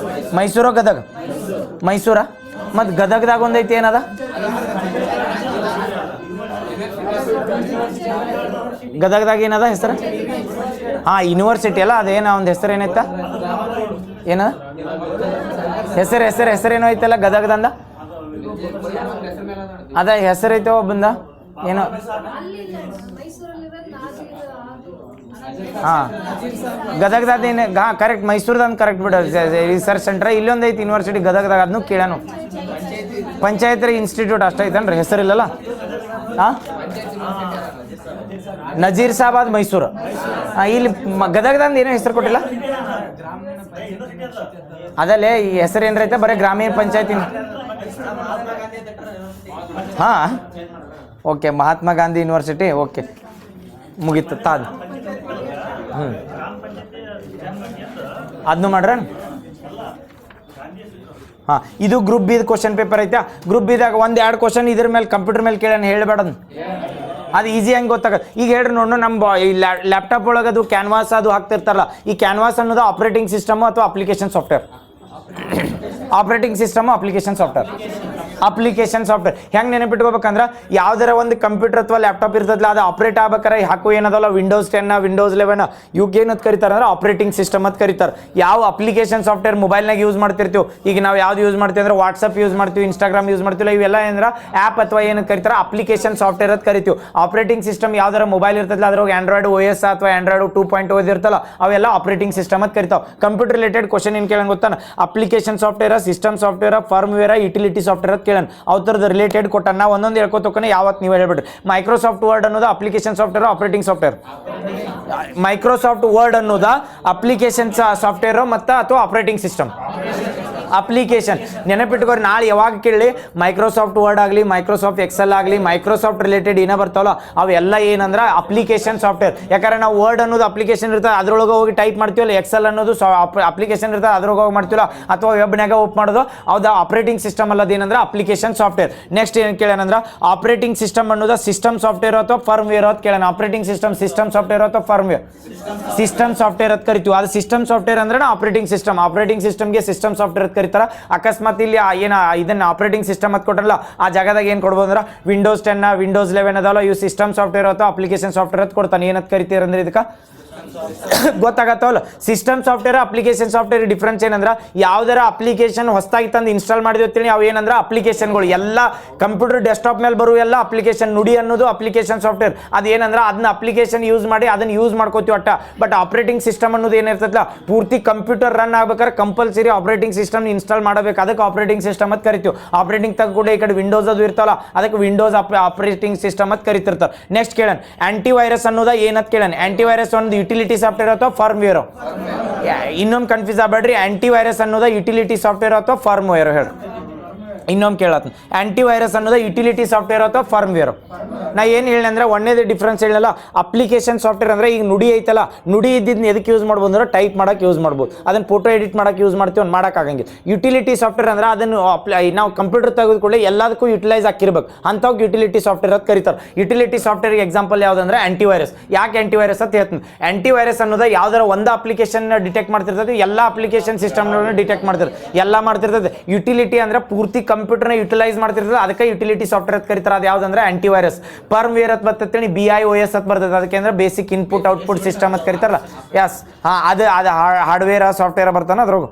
Speaker 1: ಮೈಸೂರು, ಗದಗ. ಮೈಸೂರ ಮತ್ತು ಗದಗದಾಗ ಒಂದೈತಿ, ಏನದ? ಗದಗದಾಗ ಏನದ ಹೆಸರು? ಯೂನಿವರ್ಸಿಟಿ ಅಲ್ಲ, ಅದೇನ ಒಂದು ಹೆಸರು ಏನೈತ? ಏನದ ಹೆಸರೇನೋ ಐತಲ್ಲ ಗದಗದಂದ? ಅದ ಹೆಸರೈತೆ ಒಬ್ಬಂದ ಏನೋ. ಗದಗದ ಏನು? ಕರೆಕ್ಟ್, ಮೈಸೂರ್ದಂದು ಕರೆಕ್ಟ್ ಬಿಡ. ರಿಸರ್ಚ್ ಸೆಂಟರ್ ಇಲ್ಲೊಂದು ಐತಿ ಯೂನಿವರ್ಸಿಟಿ ಗದಗದಾಗ, ಅದನ್ನು ಕೇಳೋಣ. ಪಂಚಾಯತ್ ಇನ್ಸ್ಟಿಟ್ಯೂಟ್ ಅಷ್ಟೈತನ್ರಿ, ಹೆಸರಿಲ್ಲಲ್ಲ? ನಜೀರ್ ಸಾಬಾದ್ ಮೈಸೂರು. ಇಲ್ಲಿ ಗದಗದಂದು ಏನೋ ಹೆಸರು ಕೊಟ್ಟಿಲ್ಲ. ಅದಲ್ಲೇ ಈ ಹೆಸರು ಏನ್ರೈತೆ? ಬರೀ ಗ್ರಾಮೀಣ ಪಂಚಾಯತಿ. Okay, Mahatma Gandhi university. Okay, ಮುಗೀತು ತಾದ್. ಅದನ್ನು ಮಾಡ್ರ. ಇದು ಗ್ರೂಪ್ ಬಿ ಕ್ವಶನ್ ಪೇಪರ್ ಐತೆ. ಗ್ರೂಪ್ ಬಿದಾಗ ಒಂದೆರಡು ಕ್ವಶನ್ ಇದ್ರ ಮೇಲೆ ಕಂಪ್ಯೂಟರ್ ಮೇಲೆ ಕೇಳೋಣ, ಹೇಳ್ಬೇಡ. ಅದು ಈಸಿ ಹೆಂಗೆ ಗೊತ್ತಾಗತ್ತೆ. ಈಗ ಹೇಳ್ರಿ ನೋಡು, ನಮ್ಮ ಈ ಲ್ಯಾಪ್ಟಾಪ್ ಒಳಗೆ ಅದು ಕ್ಯಾನ್ವಾಸ್ ಅದು ಹಾಕ್ತಿರ್ತಾರಲ್ಲ, ಈ ಕ್ಯಾನ್ವಾಸ್ ಅನ್ನೋದು ಆಪ್ರೇಟಿಂಗ್ ಸಿಸ್ಟಮ್ ಅಥವಾ application software? Operating system, application software. ಹೆಂಗೆ ನೆನಪಿಟ್ಕೋಬೇಕಂದ್ರೆ, ಯಾವ್ದಾರ ಒಂದು ಕಂಪ್ಯೂಟರ್ ಅಥವಾ ಲ್ಯಾಪ್ಟಾಪ್ ಇರ್ತದಲ್ಲ, ಅದು ಆಪ್ರೇಟ್ ಆಗ್ಬೇಕಾರೆ ಹಾಕು ಏನದಲ್ಲ, ವಿಂಡೋಸ್ 10 ವಿಂಡೋಸ್ 11 ಇವಕ್ಕೆ ಏನಂತ ಕರೀತಾರೆ ಅಂದ್ರೆ ಆಪ್ರೇಟಿಂಗ್ ಸಿಸ್ಟಮ್ ಅಂತ ಕರೀತಾರೆ. ಯಾವ ಅಪ್ಲಿಕೇಶನ್ ಸಾಫ್ಟ್ವೇರ್ ಮೊಬೈಲ್ನಾಗ ಯೂಸ್ ಮಾಡ್ತಿರ್ತೀವಿ, ಈಗ ನಾವು ಯಾವ್ದು ಯೂಸ್ ಮಾಡ್ತೀವಿ ಅಂದ್ರೆ ವಾಟ್ಸಪ್ ಯೂಸ್ ಮಾಡ್ತೀವಿ, ಇನ್ಸ್ಟಾಗ್ರಾಮ್ ಯೂಸ್ ಮಾಡ್ತೀವಿ, ಇವೆಲ್ಲ ಏನಂದ್ರೆ ಆ್ಯಪ್ ಅಥವಾ ಏನಂತ ಕರೀತಾರೆ ಅಪ್ಲಿಕೇಶನ್ ಸಾಫ್ಟ್ವೇರ್ ಅಂತ ಕರಿತೀವಿ. ಆಪ್ರೇಟಿಂಗ್ ಸಿಸ್ಟಮ್ ಯಾವ್ದಾರ ಮೊಬೈಲ್ ಇರ್ತದಲ್ಲ, ಅದ್ರಾಗ ಆಂಡ್ರಾಯ್ಡ್ OS ಅಥವಾ ಆಂಡ್ರಾಯ್ಡ್ 2.0 ಇರ್ತಲ್ಲ, ಅವೆಲ್ಲ ಆಪ್ರೇಟಿಂಗ್ ಸಿಸ್ಟಮ್ ಅಂತ ಕರಿತಾವೆ. ಕಂಪ್ಯೂಟರ್ ರಿಲೇಟೆಡ್ ಕ್ವಶನ್ ಏನು ಕೇಳಂಗೆ ಗೊತ್ತಾನ? Application software, system software, firmware, utility software ಅಂತ ಕೇಳೋಣ. ಅವ್ರದ್ದು ರಿಲೇಟೆಡ್ ಕೊಟ್ಟ ನಾವು ಒಂದೊಂದು ಹೇಳ್ಕೊತಕ್ಕನೆ ಯಾವತ್ತು ನೀವು ಹೇಳ್ಬಿಡ್ರಿ. ಮೈಕ್ರೋಸಾಫ್ಟ್ ವರ್ಡ್ ಅನ್ನೋದು application software, operating software? Microsoft word ಅನ್ನೋದು ಅಪ್ಲಿಕೇಶನ್ ಸಾಫ್ಟ್ವೇರ್ ಮತ್ತು ಅಥವಾ ಆಪ್ರೇಟಿಂಗ್ ಸಿಸ್ಟಮ್? ಅಪ್ಲಿಕೇಶನ್. ನೆನಪಿಟ್ಕೋರಿ, ನಾಳೆ ಯಾವಾಗ ಕೇಳಿ ಮೈಕ್ರೋಸಾಫ್ಟ್ ವರ್ಡ್ ಆಗಲಿ, ಮೈಕ್ರೋಸಾಫ್ಟ್ ಎಕ್ಸೆಲ್ ಆಗಲಿ, ಮೈಕ್ರೋಸಾಫ್ಟ್ ರಿಲೇಟೆಡ್ ಏನೋ ಬರ್ತಾವಲ್ಲ ಅವೆಲ್ಲ ಏನಂದ್ರೆ ಅಪ್ಲಿಕೇಶನ್ ಸಾಫ್ಟ್ವೇರ್. ಯಾಕಂದ್ರೆ ನಾವು ವರ್ಡ್ ಅನ್ನೋದು ಅಪ್ಲಿಕೇಶನ್ ಇರ್ತದೆ, ಅದ್ರೊಳಗೆ ಹೋಗಿ ಟೈಪ್ ಮಾಡ್ತೀವಲ್ಲ. ಎಕ್ಸೆಲ್ ಅನ್ನೋದು ಅಪ್ಲಿಕೇಶನ್ ಇರ್ತದೆ, ಅದ್ರೊಳಗೆ ಹೋಗಿ ಮಾಡ್ತೀವಲ್ಲ, ಅಥವಾ ವೆಬ್ನಾಗ ಓಪ್ ಮಾಡೋದು, ಹೌದಾ ಆಪ್ರೇಟಿಂಗ್ ಸಿಸ್ಟಮ್ ಅಲ್ಲದೇನಂದ್ರೆ ಅಪ್ಲಿಕೇಶನ್ ಸಾಫ್ಟ್ವೇರ್. ನೆಕ್ಸ್ಟ್ ಏನು ಕೇಳೋಣಂದ್ರೆ, ಆಪ್ರೇಟಿಂಗ್ ಸಿಸ್ಟಮ್ ಅನ್ನೋದು ಸಿಸ್ಟಮ್ ಸಾಫ್ಟ್ವೇರ್ ಅಥವಾ ಫರ್ಮ್ವೇರ್ ಅಂತ ಕೇಳೋಣ. ಆಪ್ರೇಟಿಂಗ್ ಸಿಸ್ಟಮ್ ಸಾಫ್ಟ್ವೇರ್ ಅಥವಾ ಫರ್ಮ್ವೇರ್? ಸಿಸ್ಟಮ್ ಸಾಫ್ಟ್ವೇರ್ ಅಂತ ಕರಿತೀವಿ. ಅದು ಸಿಸ್ಟಮ್ ಸಾಫ್ಟ್ವೇರ್ ಅಂದ್ರೆ ಆಪ್ರೇಟಿಂಗ್ ಸಿಸ್ಟಮ್. ಆಪ್ರೇಟಿಂಗ್ ಸಿಸ್ಟಮ್ಗೆ ಸಿಸ್ಟಮ್ ಸಾಫ್ಟ್ವೇರ್ ಕರೀತಾರ. ಅಕಸ್ಮಾತ್ ಇಲ್ಲಿ ಏನು ಇದನ್ನ ಆಪ್ರೇಟಿಂಗ್ ಸಿಸ್ಟಮ್ ಅಂತ ಕೊಟ್ಟರಲ್ಲ, ಆ ಜಾಗದಾಗ ಏನು ಕೊಡ್ಬೋದು ಅಂದ್ರೆ ವಿಂಡೋಸ್ 10 ವಿಂಡೋಸ್ 11 ಅದಲ್ಲ, ಇವು ಸಿಸ್ಟಮ್ ಸಾಫ್ಟ್ವೇರ್ ಅಥವಾ ಅಪ್ಲಿಕೇಶನ್ ಸಾಫ್ಟ್ವೇರ್ ಅಂತ ಕೊಡ್ತಾನೆ. ಏನಂತ ಕರಿತೀರ ಅಂದ್ರೆ ಇದಕ್ಕೆ ಗೊತ್ತಾಗತ್ತವಲ್ಲ. System software, application software difference ಏನಂದ್ರೆ, ಯಾವ್ದಾರ ಅಪ್ಲಿಕೇಶನ್ ಹೊಸದಾಗಿ ತಂದು ಇನ್ಸ್ಟಾಲ್ ಮಾಡಿದ್ವಿ ಅವು ಏನಂದ್ರೆ ಅಪ್ಲಿಕೇಶನ್ಗಳು. ಎಲ್ಲ ಕಂಪ್ಯೂಟರ್ ಡೆಸ್ಕ್ಟಾಪ್ ಮೇಲೆ ಬರುವ ಎಲ್ಲ ಅಪ್ಲಿಕೇಶನ್. ನುಡಿ ಅನ್ನೋದು ಅಪ್ಲಿಕೇಶನ್ ಸಾಫ್ಟ್ವೇರ್. ಅದೇನಂದ್ರೆ ಅದನ್ನ ಅಪ್ಲಿಕೇಶನ್ ಯೂಸ್ ಮಾಡಿ ಅದನ್ನ ಯೂಸ್ ಮಾಡ್ಕೋತೀವಿ ಒಟ್ಟ. ಬಟ್ ಆಪ್ರೇಟಿಂಗ್ ಸಿಸ್ಟಮ್ ಅನ್ನೋದು ಏನಿರ್ತಲ್ಲ, ಪೂರ್ತಿ ಕಂಪ್ಯೂಟರ್ ರನ್ ಆಗ್ಬೇಕಾದ್ರೆ ಕಂಪಲ್ಸರಿ ಆಪ್ರೇಟಿಂಗ್ ಸಿಸ್ಟಮ್ ಇನ್ಸ್ಟಾಲ್ ಮಾಡಬೇಕು. ಅದಕ್ಕೆ ಆಪ್ರೇಟಿಂಗ್ ಸಿಸ್ಟಮ್ ಅಂತ ಕರಿತೀವಿ. ಆಪ್ರೇಟಿಂಗ್ ತಗ ಕೂಡ ಈ ಕಡೆ ವಿಂಡೋಸ್ ಅದು ಇರ್ತಲ್ಲ, ಅದಕ್ಕೆ ವಿಂಡೋಸ್ ಆಪ್ರೇಟಿಂಗ್ ಸಿಸ್ಟಮ್ ಅಂತ ಕರಿತಿರ್ತಾರೆ. ನೆಕ್ಸ್ಟ್ ಕೇಳೋಣ, ಆಂಟಿ ವೈರಸ್ ಅನ್ನೋದ ಏನಂತ ಕೇಳೋಣ. ಆಂಟಿ ವೈರಸ್ ಒಂದು ಯುಟಿಲಿಟಿ ಸಾಫ್ಟ್ವೇರ್ ಅಥವಾ ಫರ್ಮ್ವೇರ್? ಇನ್ನೊಮ್ಮೆ ಕನ್ಫ್ಯೂಸ್ ಆಗಬೇಡ್ರಿ. ಆಂಟಿ ವೈರಸ್ ಅನ್ನೋದ ಯುಟಿಲಿಟಿ ಸಾಫ್ಟ್ವೇರ್ ಅಥವಾ ಫರ್ಮ್ವೇರ್? ಹೇಳಿ ಇನ್ನೊಮ್ಮೆ ಕೇಳತ್ತ. ಆಂಟಿ ವೈರಸ್ ಅನ್ನೋದು ಯುಟಿಲಿಟಿ ಸಾಫ್ಟ್ವೇರ್ ಅಥವಾ ಫರ್ಮ್ವೇರ್? ನಾ ಏನು ಹೇಳಿ ಅಂದ್ರೆ ಒಂದೇದು ಡಿಫ್ರೆನ್ಸ್ ಹೇಳಲ್ಲ. ಅಪ್ಲಿಕೇಶನ್ ಸಾಫ್ಟ್ವೇರ್ ಅಂದ್ರೆ ಈಗ ನುಡಿ ಐತಲ್ಲ, ನುಡಿ ಇದ್ದಿದ್ದನ್ನ ಎದಕ್ಕೆ ಯೂಸ್ ಮಾಡ್ಬೋದು ಅಂದ್ರೆ ಟೈಪ್ ಮಾಡಕ್ಕೆ ಯೂಸ್ ಮಾಡ್ಬೋದು. ಅದನ್ನು ಫೋಟೋ ಎಡಿಟ್ ಮಾಡಕ್ಕೆ ಯೂಸ್ ಮಾಡ್ತೀವಿ, ಒಂದು ಮಾಡೋಕ್ಕಾಗಂಗಿಲ್ಲ. ಯುಟಿಲಿಟಿ ಸಾಫ್ಟ್ವೇರ್ ಅಂದ್ರೆ ಅದನ್ನು ನಾವು ಕಂಪ್ಯೂಟರ್ ತೆಗೆದುಕೊಳ್ಳಿ ಎಲ್ಲದಕ್ಕೂ ಯುಟಿಲೈಸ್ ಆಗಿರ್ಬೇಕು, ಅಂಥವ್ಗೆ ಯುಟಿಲಿಟಿ ಸಾಫ್ಟ್ವೇರ್ ಅಂತ ಕರೀತಾರೆ. ಯುಟಿಲಿಟಿ ಸಾಫ್ಟ್ವೇರ್ಗೆ ಎಕ್ಸಾಂಪಲ್ ಯಾವುದಂದ್ರೆ ಆಂಟಿ ವೈರಸ್. ಯಾಕೆ ಆಂಟಿ ವೈರಸ್ ಅಂತ ಹೇಳ್ತೀನಿ. ಆಂಟಿ ವೈರಸ್ ಅನ್ನೋದು ಯಾವ್ದಾರ ಒಂದು ಅಪ್ಲಿಕೇಶನ್ ಡಿಟೆಕ್ಟ್ ಮಾಡ್ತಿರ್ತದೆ, ಎಲ್ಲ ಅಪ್ಲಿಕೇಶನ್ ಸಿಸ್ಟಮ್ಗಳನ್ನ ಡಿಟೆಕ್ಟ್ ಮಾಡ್ತಿರ್ತದೆ, ಎಲ್ಲ ಮಾಡ್ತಿರ್ತದೆ. ಯುಟಿಲಿಟಿ ಅಂದ್ರೆ ಪೂರ್ತಿ ಕಂಪ್ಯೂಟರ್ನ ಯುಟಿಲೈಸ್ ಮಾಡ್ತಿರ್ತದೆ ಅದಕ್ಕೆ ಯುಟಿಲಿಟಿ ಸಾಫ್ಟ್ವೇರ್ ಅಂತ ಕರೀತಾರೆ. ಅದು ಯಾವ್ದಂದ್ರೆ ಆಂಟಿವೈರಸ್. ಫರ್ಮ್ವೇರ್ ಅಂತ ಬರ್ತೈತಿ, BIOS ಅಂತ ಬರ್ತದೆ, ಅದಕ್ಕೆ ಅಂದ್ರೆ ಬೇಸಿಕ್ ಇನ್ಪುಟ್ ಔಟ್ಪುಟ್ ಸಿಸ್ಟಮ್ ಅಂತ ಕರೀತಾರಲ್ಲ. ಎಸ್, ಅದು ಹಾರ್ಡ್ವೇರ್ ಸಾಫ್ಟ್ವೇರ್ ಬರ್ತಾನೆ ಅದ್ರಾಗ.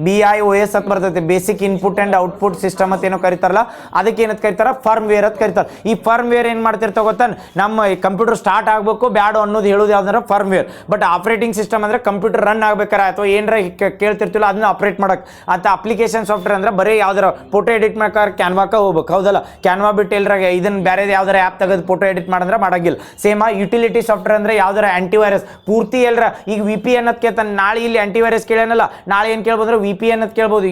Speaker 1: BIOS ಅಂತ ಬರ್ತೈತಿ, basic input and output system ಅಂತ ಏನೋ ಕರೀತಾರಲ್ಲ, ಅದಕ್ಕೆ ಏನಂತ ಕರೀತಾರ, ಫರ್ಮ್ವೇರ್ ಅಂತ ಕರೀತಾರೆ. ಈ ಫರ್ಮ್ವೇರ್ ಏನು ಮಾಡ್ತಿರ್ತಾವ ಗೊತ್ತಾ, ನಮ್ಮ ಕಂಪ್ಯೂಟರ್ ಸ್ಟಾರ್ಟ್ ಆಗಬೇಕು ಬ್ಯಾಡ ಅನ್ನೋದು ಹೇಳೋದು ಯಾವ್ದಂದ್ರೆ ಫರ್ಮ್ವೇರ್. ಬಟ್ ಆಪರೇಟಿಂಗ್ ಸಿಸ್ಟಮ್ ಅಂದ್ರೆ ಕಂಪ್ಯೂಟರ್ ರನ್ ಆಗ್ಬೇಕಾರೆ ಅಥವಾ ಏನಾರ ಕೇಳ್ತಿರ್ತಿಲ್ಲ ಅದನ್ನ ಆಪರೇಟ್ ಮಾಡಕ್ ಅಂತ. ಅಪ್ಲಿಕೇಶನ್ ಸಾಫ್ಟ್ವೇರ್ ಅಂದ್ರೆ ಬರೀ ಯಾವ್ದಾರ ಫೋಟೋ ಎಡಿಟ್ ಮಾಡ್ಕಾರ ಕ್ಯಾನ್ವಾಕ ಹೋಗ್ಬೇಕು, ಹೌದಲ್ಲ. ಕ್ಯಾನ್ವಾ ಬಿಟ್ಟು ಎಲ್ಲರಾಗ ಇದನ್ನ ಬೇರೆ ಯಾವ್ದಾರ ಆ್ಯಪ್ ತೆಗೆದು ಫೋಟೋ ಎಡಿಟ್ ಮಾಡಂದ್ರೆ ಮಾಡಂಗಿಲ್ಲ. ಸೇಮ್ ಯುಟಿಲಿಟಿ ಸಾಫ್ಟ್ವೇರ್ ಅಂದ್ರೆ ಯಾವ್ದಾರ ಆಂಟಿವೈರಸ್ ಪೂರ್ತಿ ಎಲ್ಲರ ಈಗ VPN ಅಂತ ಕೇಳ್ತಾನೆ, ನಾಳೆ ಇಲ್ಲಿ ಆಂಟಿವೈರಸ್ ಕೇಳೇನಲ್ಲ, ನಾಳೆ ಏನು ಕೇಳ್ಬೋದ್ರೆ VPN ಅಂತ ಕೇಳ್ಬೋದು.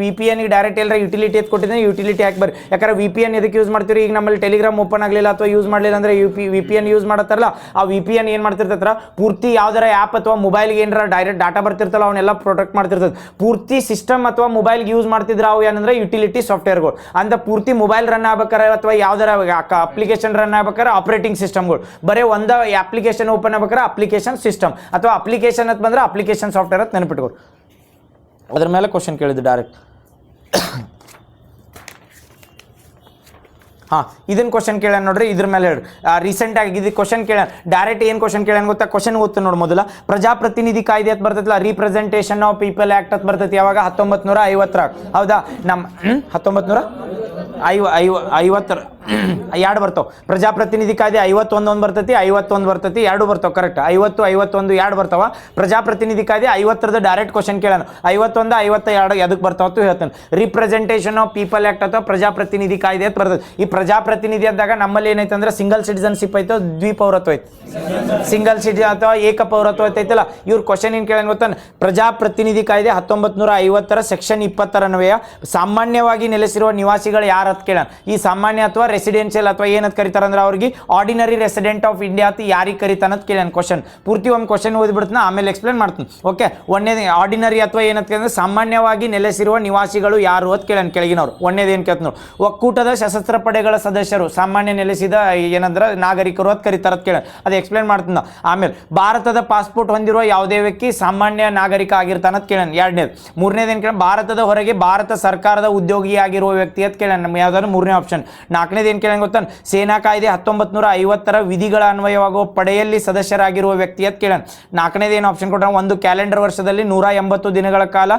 Speaker 1: VPN ಡೈರೆಕ್ಟ್ ಎಲ್ಲರ ಯುಟಿಲಿಟಿ ಅಂತ ಕೊಟ್ಟಿದ್ರೆ ಯುಟಿಲಿಟಿ ಹಾಕಿ ಬರ್ರಿ. ಯಾಕಂದ್ರೆ VPN ಎದಕ್ಕೆ ಯೂಸ್ ಮಾಡ್ತೀರಿ, ಈಗ ನಮ್ಮಲ್ಲಿ ಟೆಲಿಗ್ರಾಮ್ ಓಪನ್ ಆಗಲಿಲ್ಲ ಅಥವಾ ಯೂಸ್ ಮಾಡಲಿಲ್ಲ ಅಂದ್ರೆ VPN ಯೂಸ್ ಮಾಡತ್ತಾರಲ್ಲ, ಆ VPN ಏನು ಮಾಡ್ತಿರ್ತಾರ, ಪೂರ್ತಿ ಯಾವ್ದಾರ ಆ್ಯಪ್ ಅಥವಾ ಮೊಬೈಲ್ಗೆ ಏನಾರ ಡೈರೆಕ್ಟ್ ಡಾಟಾ ಬರ್ತಿರ್ತಲ್ಲ ಅವನ್ನೆಲ್ಲ ಪ್ರೊಟೆಕ್ಟ್ ಮಾಡ್ತಿರ್ತದೆ. ಪೂರ್ತಿ ಸಿಸ್ಟಮ್ ಅಥವಾ ಮೊಬೈಲ್ಗೆ ಯೂಸ್ ಮಾಡ್ತಿದ್ರೆ ಅವು ಏನಂದ್ರೆ ಯುಟಿಲಿಟಿ ಸಾಫ್ಟ್ವೇರ್ಗಳು ಅಂತ. ಪೂರ್ತಿ ಮೊಬೈಲ್ ರನ್ ಆಗ್ಬೇಕಾರೆ ಅಥವಾ ಯಾವ್ದಾರ ಅಪ್ಲಿಕೇಶನ್ ರನ್ ಆಗ್ಬೇಕಾರೆ ಆಪರೇಟಿಂಗ್ ಸಿಸ್ಟಮ್ಗಳು. ಬರೀ ಒಂದು ಅಪ್ಲಿಕೇಶನ್ ಓಪನ್ ಆಗ್ಬೇಕಾರೆ ಅಪ್ಲಿಕೇಶನ್ ಸಿಸ್ಟಮ್ ಅಥವಾ ಅಪ್ಲಿಕೇಶನ್ ಅಂತ ಬಂದ್ರೆ ಅಪ್ಲಿಕೇಶನ್ ಸಾಫ್ಟ್ವೇರ್ ಅಂತ ನೆನಪಿಟ್ಕೊಡು. ಅದ್ರ ಮೇಲೆ ಕ್ವಶನ್ ಕೇಳಿದ್ದು ಡೈರೆಕ್ಟ್. ಹಾಂ, ಇದನ್ನ ಕ್ವಶನ್ ಕೇಳ ನೋಡ್ರಿ, ಇದ್ರ ಮೇಲೆ ಹೇಳ್ರಿ. ರೀಸೆಂಟಾಗಿ ಇದು ಕ್ವಶನ್ ಕೇಳ ಡೈರೆಕ್ಟ್ ಏನು ಕ್ವಶನ್ ಕೇಳ ಗೊತ್ತಾ, ಕ್ವಶನ್ ಓದ್ತು ನೋಡಿ. ಮೊದಲ ಪ್ರಜಾಪ್ರತಿನಿಧಿ ಕಾಯ್ದೆ ಅಂತ ಬರ್ತೈತಿಲ್ಲ, ರೀಪ್ರೆಸೆಂಟೇಷನ್ ಆಫ್ ಪೀಪಲ್ ಆ್ಯಕ್ಟ್ ಅಂತ ಬರ್ತೈತಿ. ಯಾವಾಗ 1950 ಹೌದಾ, ನಮ್ಮ 1950 ಎರಡು ಬರ್ತಾವೆ. ಪ್ರಜಾಪ್ರತಿನಿಧಿ ಕಾಯ್ದೆ 51 ಬರ್ತೈತಿ, 51 ಬರ್ತೈತಿ, ಎರಡು ಬರ್ತಾವೆ. ಕರೆಕ್ಟ್, 50 51 ಎರಡು ಬರ್ತಾವ. ಪ್ರಜಾಪ್ರತಿನಿಧಿ ಕಾಯ್ದೆ 50ರದ ಡೈರೆಕ್ಟ್ ಕ್ವಶನ್ ಕೇಳೋಣ. 51 52 ಎದಕ್ಕೆ ಬರ್ತಾವ ಹೇಳ್ತಾನೆ. ರಿಪ್ರೆಸೆಂಟೇಷನ್ ಆಫ್ ಪೀಪಲ್ ಆ್ಯಕ್ಟ್ ಅಥವಾ ಪ್ರಜಾಪ್ರತಿನಿಧಿ ಕಾಯ್ದೆ ಅಂತ ಬರ್ತದೆ. ಈ ಪ್ರಜಾಪ್ರತಿನಿಧಿ ಅಂದಾಗ ನಮ್ಮಲ್ಲಿ ಏನೈತೆ ಅಂದ್ರೆ ಸಿಂಗಲ್ ಸಿಟಿಸನ್ಶಿಪ್ ಐತೆ, ದ್ವಿಪೌರತ್ವ ಐತೆ. ಸಿಂಗಲ್ ಸಿಟಿ ಅಥವಾ ಏಕ ಪೌರತ್ವ ಐತೈತಲ್ಲ. ಇವ್ರ ಕ್ವಶನ್ ಏನು ಕೇಳಂಗೆ ಗೊತ್ತಾನೆ, ಪ್ರಜಾಪ್ರತಿನಿಧಿ ಕಾಯ್ದೆ 1950 ಸೆಕ್ಷನ್ 20 ಅನ್ವಯ ಸಾಮಾನ್ಯವಾಗಿ ನೆಲೆಸಿರುವ ನಿವಾಸಿಗಳು ಯಾರು ಅಂತ ಕೇಳ. ಈ ಸಾಮಾನ್ಯ ಅಥವಾ ರೆಸಿಡೆನ್ಷಿಯಲ್ ಅಥವಾ ಏನಂತ ಕರೀತಾರ ಅಂದ್ರೆ ಅವ್ರಿಗೆ ಆರ್ಡಿನರಿ ರೆಸಿಡೆಂಟ್ ಆಫ್ ಇಂಡಿಯಾ ಅಂತ ಯಾರಿಗೆ ಕರೀತಾನ ಅಂತ ಕೇಳ. ಕ್ವಶನ್ ಪೂರ್ತಿ ಒಂದು ಕ್ವಶನ್ ಓದ್ಬಿಡ್ತಾನೆ, ಆಮೇಲೆ ಎಕ್ಸ್ಪ್ಲೇನ್ ಮಾಡ್ತೀನಿ. ಓಕೆ, ಒಂದೇದು ಆರ್ಡಿನರಿ ಅಥವಾ ಏನಂತ ಕೇಳಿದ್ರೆ ಸಾಮಾನ್ಯವಾಗಿ ನೆಲೆಸಿರುವ ನಿವಾಸಿಗಳು ಯಾರು ಅಂತ ಕೇಳ. ಕೆಳಗಿನವ್ರು ಒಂದೇದು ಏನು ಕೇಳ್ತ ನೋಡಿ, ಒಕ್ಕೂಟದ ಸಶಸ್ತ್ರ ಪಡೆಗಳ ಸದಸ್ಯರು ಸಾಮಾನ್ಯ ನೆಲೆಸಿದ ಏನಂದ್ರೆ ನಾಗರಿಕರು ಅಂತ ಕರೀತಾರ ಅಂತ ಕೇಳ. ಅದು ಎಕ್ಸ್ಪ್ಲೇನ್ ಮಾಡ್ತೀನಿ. ಆಮೇಲೆ ಭಾರತದ ಪಾಸ್ಪೋರ್ಟ್ ಹೊಂದಿರುವ ಯಾವುದೇ ವ್ಯಕ್ತಿ ಸಾಮಾನ್ಯ ನಾಗರಿಕ ಆಗಿರ್ತಾನ ಅಂತ ಕೇಳ. ಎರಡನೇದು. ಮೂರನೇದು ಏನು ಕೇಳ, ಭಾರತದ ಹೊರಗೆ ಭಾರತ ಸರ್ಕಾರದ ಉದ್ಯೋಗಿಯಾಗಿರುವ ವ್ಯಕ್ತಿ ಅಂತ ಕೇಳ. ನಮ್ಮ ಯಾವ್ದಾದ್ರು ಮೂರನೇ ಆಪ್ಷನ್. ನಾಲ್ಕನೇದು ಏನು ಕೇಳ ಗೊತ್ತಾ, ಸೇನಾ ಕಾಯ್ದೆ 1950 ವಿಧಿಗಳ ಅನ್ವಯವಾಗುವ ಪಡೆಯಲ್ಲಿ ಸದಸ್ಯರಾಗಿರುವ ವ್ಯಕ್ತಿ ಅಂತ ಕೇಳ. ನಾಲ್ಕನೇದು ಏನು ಆಪ್ಷನ್ ಕೊಟ್ಟ, ಒಂದು ಕ್ಯಾಲೆಂಡರ್ ವರ್ಷದಲ್ಲಿ 180 ದಿನಗಳ ಕಾಲ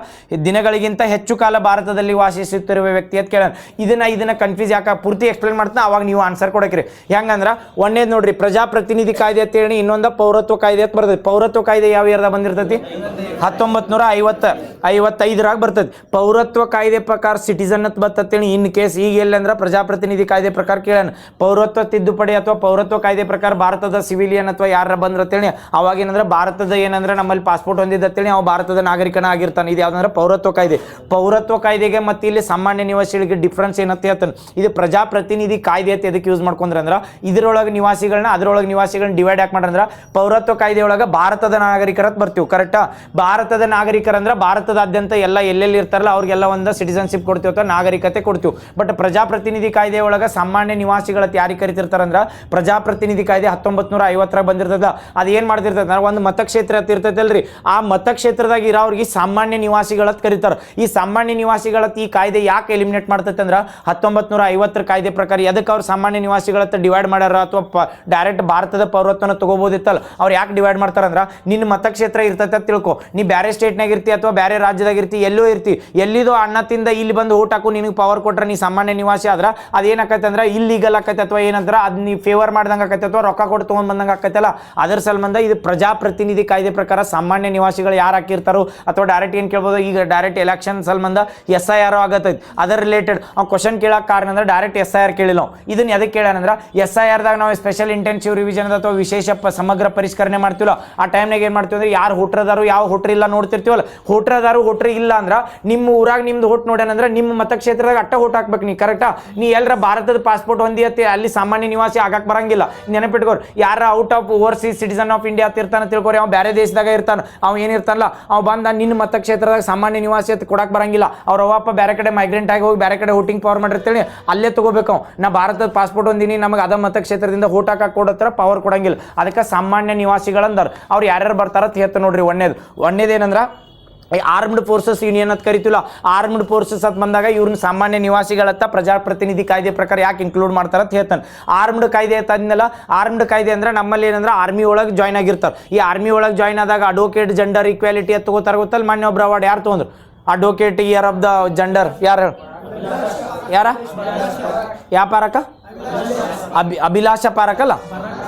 Speaker 1: ದಿನಗಳಿಗಿಂತ ಹೆಚ್ಚು ಕಾಲ ಭಾರತದಲ್ಲಿ ವಾಸಿಸುತ್ತಿರುವ ವ್ಯಕ್ತಿ ಅಂತ ಕೇಳ. ಇದನ್ನ ಕನ್ಫ್ಯೂಸ್ ಯಾಕೆ ಪೂರ್ತಿ ಎಕ್ಸ್ಪ್ಲೇನ್ ಮಾಡ್ತಾ ಅವಾಗ ನೀವು ಆನ್ಸರ್ ಕೊಡಕ್ರಿ. ಹೆಂಗಂದ್ರೆ ಒಂದೇದು ನೋಡ್ರಿ, ಪ್ರಜಾಪ್ರತಿನಿಧಿ ಕಾಯ್ದೆ ಅಂತ ಹೇಳಿ, ಇನ್ನೊಂದು ಪೌರತ್ವ ಕಾಯ್ದೆ ಅಂತ ಬರ್ತದೆ. ಪೌರತ್ವ ಕಾಯ್ದೆ ಯಾವ ಇಯರ್ದಾಗ ಬಂದಿರ್ತೈತಿ, 1955 ಬರ್ತೈತಿ. ಪೌರತ್ವ ಕಾಯ್ದೆ ಪ್ರಕಾರ ಸಿಟಿಸನ್ ಅಂತ ಬರ್ತೇಳಿ. ಇನ್ ಕೇಸ್ ಈಗ ಎಲ್ಲಂದ್ರೆ ಪ್ರಜಾಪ್ರತಿನಿಧಿ ಕಾಯ್ದೆ ಪ್ರಕಾರ ಕೇಳೋಣ, ಪೌರತ್ವ ತಿದ್ದುಪಡಿ ಅಥವಾ ಪೌರತ್ವ ಕಾಯ್ದೆ ಪ್ರಕಾರ ಭಾರತದ ಸಿವಿಲಿಯನ್ ಅಥವಾ ಯಾರ ಬಂದ್ರತೇಳಿ ಅವಾಗ ಏನಂದ್ರೆ ಭಾರತದ ಏನಂದ್ರೆ ನಮ್ಮಲ್ಲಿ ಪಾಸ್ಪೋರ್ಟ್ ಹೊಂದಿದ್ದತೇಳಿ ಅವ ಭಾರತದ ನಾಗರಿಕನ ಆಗಿರ್ತಾನೆ. ಇದು ಯಾವ್ದಂದ್ರೆ ಪೌರತ್ವ ಕಾಯ್ದೆ. ಪೌರತ್ವ ಕಾಯ್ದೆಗೆ ಮತ್ತೆ ಇಲ್ಲಿ ಸಾಮಾನ್ಯ ನಿವಾಸಿಗಳಿಗೆ ಡಿಫ್ರೆನ್ಸ್ ಏನಂತ ಹೇಳ್ತಾನೆ. ಇದು ಪ್ರಜಾಪ್ರತಿನಿಧಿ ಕಾಯ್ದೆ ಅಂತ ಎದಕ್ಕೆ ಯೂಸ್ ಮಾಡ್ಕೊಂಡ್ರೆ ಅಂದ್ರೆ ಇದ್ರೊಳಗೆ ನಿವಾಸಿಗಳನ್ನ ಡಿವೈಡ್ ಯಾಕೆ ಮಾಡ್ರಂದ್ರೆ ಪೌರತ್ವ ಕಾಯ್ದೆ ಒಳಗೆ ಭಾರತದ ನಾಗರಿಕರ ಬರ್ತೀವಿ. ಕರೆಕ್ಟಾ, ಭಾರತದ ನಾಗರಿಕರಂದ್ರೆ ಭಾರತದಾದ್ಯಂತ ಎಲ್ಲ ಎಲ್ಲೆಲ್ಲಿ ಇರ್ತಾರಲ್ಲ ಅವ್ರಿಗೆಲ್ಲ ಒಂದು ಸಿಟಿಸನ್ಶಿಪ್ ಕೊಡ್ತೀವಿ ಅಥವಾ ನಾಗರಿಕತೆ ಕೊಡ್ತೀವಿ. ಬಟ್ ಪ್ರಜಾಪ್ರತಿನಿಧಿ ಕಾಯ್ದೆ ಒಳಗೆ ಸಾಮಾನ್ಯ ನಿವಾಸಿಗಳ ಯಾರಿಗೆ ಕರಿತಿರ್ತಾರಂದ್ರೆ ಪ್ರಜಾಪ್ರತಿನಿಧಿ ಕಾಯ್ದೆ 1950 ಬಂದಿರ್ತದ. ಅದು ಏನು ಮಾಡ್ತಿರ್ತದೆ ಅಂದ್ರೆ ಒಂದು ಮತಕ್ಷೇತ್ರ ಅಂತ ಇರ್ತೈತಲ್ರಿ, ಆ ಮತಕ್ಷೇತ್ರದಾಗ ಇರೋರಿಗೆ ಸಾಮಾನ್ಯ ನಿವಾಸಿಗಳತ್ ಕರೀತಾರೆ. ಈ ಸಾಮಾನ್ಯ ನಿವಾಸಿಗಳತ್ ಈ ಕಾಯ್ದೆ ಯಾಕೆ ಎಲಿಮಿನೇಟ್ ಮಾಡ್ತೈತೆ ಅಂದ್ರೆ 1950 ಕಾಯ್ದೆ ಪ್ರಕಾರ ಎದಕ್ಕೆ ಅವ್ರು ಸಾಮಾನ್ಯ ನಿವಾಸಿಗಳತ್ತ ಡಿವೈಡ್ ಮಾಡ್ಯಾರ ಅಥವಾ ಡೈರೆಕ್ಟ್ ಭಾರತದ ಪೌರತ್ವನ ತಗೋಬೋದಿತ್ತಲ್ಲ, ಅವ್ರು ಯಾಕೆ ಡಿವೈಡ್ ಮಾಡ್ತಾರಂದ್ರೆ ನಿನ್ನ ಮತಕ್ಷೇತ್ರ ಇರ್ತೈತೆ ಅಂತ ತಿಳ್ಕೊ. ನೀ ಬೇರೆ ಸ್ಟೇಟ್ನಾಗ ಇರ್ತಿ ಅಥವಾ ಬೇರೆ ರಾಜ್ಯದಾಗ ಇರ್ತಿ, ಎಲ್ಲೋ ಇರ್ತಿ, ಎಲ್ಲಿದೋ ಅಣ್ಣತಿಂದ ಇಲ್ಲಿ ಬಂದು ಓಟ್ ಹಾಕು ನಿನಗೆ ಪವರ್ ಕೊಟ್ರೆ ನೀ ಸಾಮಾನ್ಯ ನಿವಾಸಿ ಆದ್ರೆ ಅದೇನಾಕೈತೆ ಅಂದ್ರೆ ಇಲ್ಲಿಗಲ್ ಆಕೈತೆ ಅಥವಾ ಏನಂದ್ರೆ ಅದ್ ನೀವು ಫೇವರ್ ಮಾಡ್ದಂಗೆ ಆಕೈತೆ ಅಥವಾ ರೊಕ್ಕ ಕೊಟ್ಟು ತೊಗೊಂಡ್ ಬಂದಂಗೆ ಆಕೈತಲ್ಲ. ಅದರ ಸಂಬಂಧ ಇದು ಪ್ರಜಾಪ್ರತಿನಿಧಿ ಕಾಯ್ದೆ ಪ್ರಕಾರ ಸಾಮಾನ್ಯ ನಿವಾಸಿಗಳು ಯಾರು ಹಾಕಿರ್ತಾರೋ ಅಥವಾ ಡೈರೆಕ್ಟ್ ಏನು ಕೇಳ್ಬೋದು, ಈಗ ಡೈರೆಕ್ಟ್ ಎಲೆಕ್ಷನ್ ಸಂಬಂಧ SIR ಆಗತ್ತೈತಿ. ಅದರ ರಿಲೇಟೆಡ್ ಅವ್ನು ಕ್ವಶನ್ ಕೇಳೋಕೆ ಕಾರಣ ಅಂದ್ರೆ ಡೈರೆಕ್ಟ್ SIR ಕೇಳಿಲ್ಲ. ಇದನ್ನ ಎದಕ್ಕೆ ಕೇಳೋಣಂದ್ರೆ SIRದಾಗ ನಾವು ಸ್ಪೆಷಲ್ ಇಂಟೆನ್ಸಿವ್ ರಿವಿಷನ್ ಅಥವಾ ವಿಶೇಷ ಸಮಗ್ರ ಪರಿಷ್ಕರಣೆ ಮಾಡ್ತೀವಲ್ಲ, ಆ ಟೈಮ್ನಾಗ ಏನು ಮಾಡ್ತೀವಿ ಅಂದ್ರೆ ಯಾರು ಹುಟ್ರದಾರು ಯಾವ ಹುಟ್ರಿಲ್ಲ ನೋಡ್ತಿರ್ತೀವಲ್ಲ. ಹುಟ್ರದಾರು ಹುಟ್ರಿ ಇಲ್ಲ ಅಂದ್ರೆ ನಿಮ್ಮ ಊರಾಗ ನಿಮ್ದು ಹುಟ್ಟು ನೋಡ್ಯಾನಂದ್ರೆ ನಿಮ್ಮ ಮತಕ್ಷೇತ್ರದಾಗ ಅಟ್ಟ ಹುಟ್ಟು ಹಾಕ್ಬೇಕು ನೀ. ಕರೆಕ್ಟಾ, ನೀ ಎಲ್ಲರ ಭಾರತದ ಪಾಸ್ಪೋರ್ಟ್ ಹೊಂದಿಯತ್ತೆ ಅಲ್ಲಿ ಸಾಮಾನ್ಯ ನಿವಾಸಿ ಆಗಕ್ಕೆ ಬರಂಗಿಲ್ಲ. ನೆನಪಿಟ್ಕೋರಿ, ಯಾರ out of overseas citizen of India ಅಂತ ಇರ್ತಾನೆ ತಿಳ್ಕೊರಿ, ಅವ್ನು ಬೇರೆ ದೇಶದಾಗ ಇರ್ತಾನೆ, ಅವ್ನು ಏನಿರ್ತಾನಲ್ಲ ಅವ್ ಬಂದ ನಿನ್ನ ಮತಕ್ಷೇತ್ರದಾಗ ಸಾಮಾನ್ಯ ನಿವಾಸಿ ಅಂತ ಕೊಡಕ್ಕೆ ಬರಂಗಿಲ್ಲ. ಅವ್ರ ಅವಪ್ಪ ಬೇರೆ ಕಡೆ ಮೈಗ್ರೆಂಟ್ ಆಗಿ ಹೋಗಿ ಬೇರೆ ಕಡೆ ವೋಟಿಂಗ್ ಪವರ್ ಮಾಡಿರ್ತೇಳಿ ಅಲ್ಲೇ ತಗೋಬೇಕು. ನಾ ಭಾರತದ ಪಾಸ್ಪೋರ್ಟ್ ಹೊಂದಿನಿ, ನಮಗೆ ಅದ ಮತಕ್ಷೇತ್ರದಿಂದ ವೋಟ್ ಹಾಕಕ್ಕೆ ಕೊಡತ್ರ ಪವರ್ ಕೊಡಂಗಿಲ್ಲ. ಅದಕ್ಕೆ ಸಾಮಾನ್ಯ ನಿವಾಸಿಗಳಂದಾರ ಅವ್ರು ಯಾರ್ಯಾರು ಬರ್ತಾರ ಅಂತ ಹೇಳ್ತ ನೋಡ್ರಿ. ಒಂದೇದು ಏನಂದ್ರೆ ಆರ್ಮ್ಡ್ ಫೋರ್ಸಸ್ ಯೂನಿಯನ್ ಅಂತ ಕರಿತೀವಲ್ಲ, ಆರ್ಮ್ಡ್ ಫೋರ್ಸಸ್ ಅಂತ ಬಂದಾಗ ಇವ್ರನ್ನ ಸಾಮಾನ್ಯ ನಿವಾಸಿಗಳತ್ತ ಪ್ರಜಾಪ್ರತಿನಿಧಿ ಕಾಯ್ದೆ ಪ್ರಕಾರ ಯಾಕೆ ಇನ್ಕ್ಲೂಡ್ ಮಾಡ್ತಾರೆ ಅಂತ ಹೇಳ್ತಾನೆ. ಆರ್ಮ್ಡ್ ಕಾಯ್ದೆ ಅಂತಂದ್ಮೇಲೆ ಆರ್ಮ್ಡ್ ಕಾಯ್ದೆ ಅಂದ್ರೆ ನಮ್ಮಲ್ಲಿ ಏನಂದ್ರೆ ಆರ್ಮಿ ಒಳಗೆ ಜಾಯ್ನ್ ಆಗಿರ್ತಾರೆ. ಈ ಆರ್ಮಿ ಒಳಗೆ ಜಾಯ್ನ್ ಆದಾಗ ಅಡ್ವೊಕೇಟ್ ಜೆಂಡರ್ ಈಕ್ವಾಲಿಟಿ ಅಂತ ತಗೋತಾರೆ ಗೊತ್ತಲ್ಲ. ಮೊನ್ನೆ ಒಬ್ರು ಅವಾರ್ಡ್ ಯಾರು ತೊಗೊಂಡ್ರು? Advocate year of the gender ಯಾರು? ಯಾವ ಪಾರಕ? ಅಭಿಲಾಷ ಪಾರಕಲ್ಲ,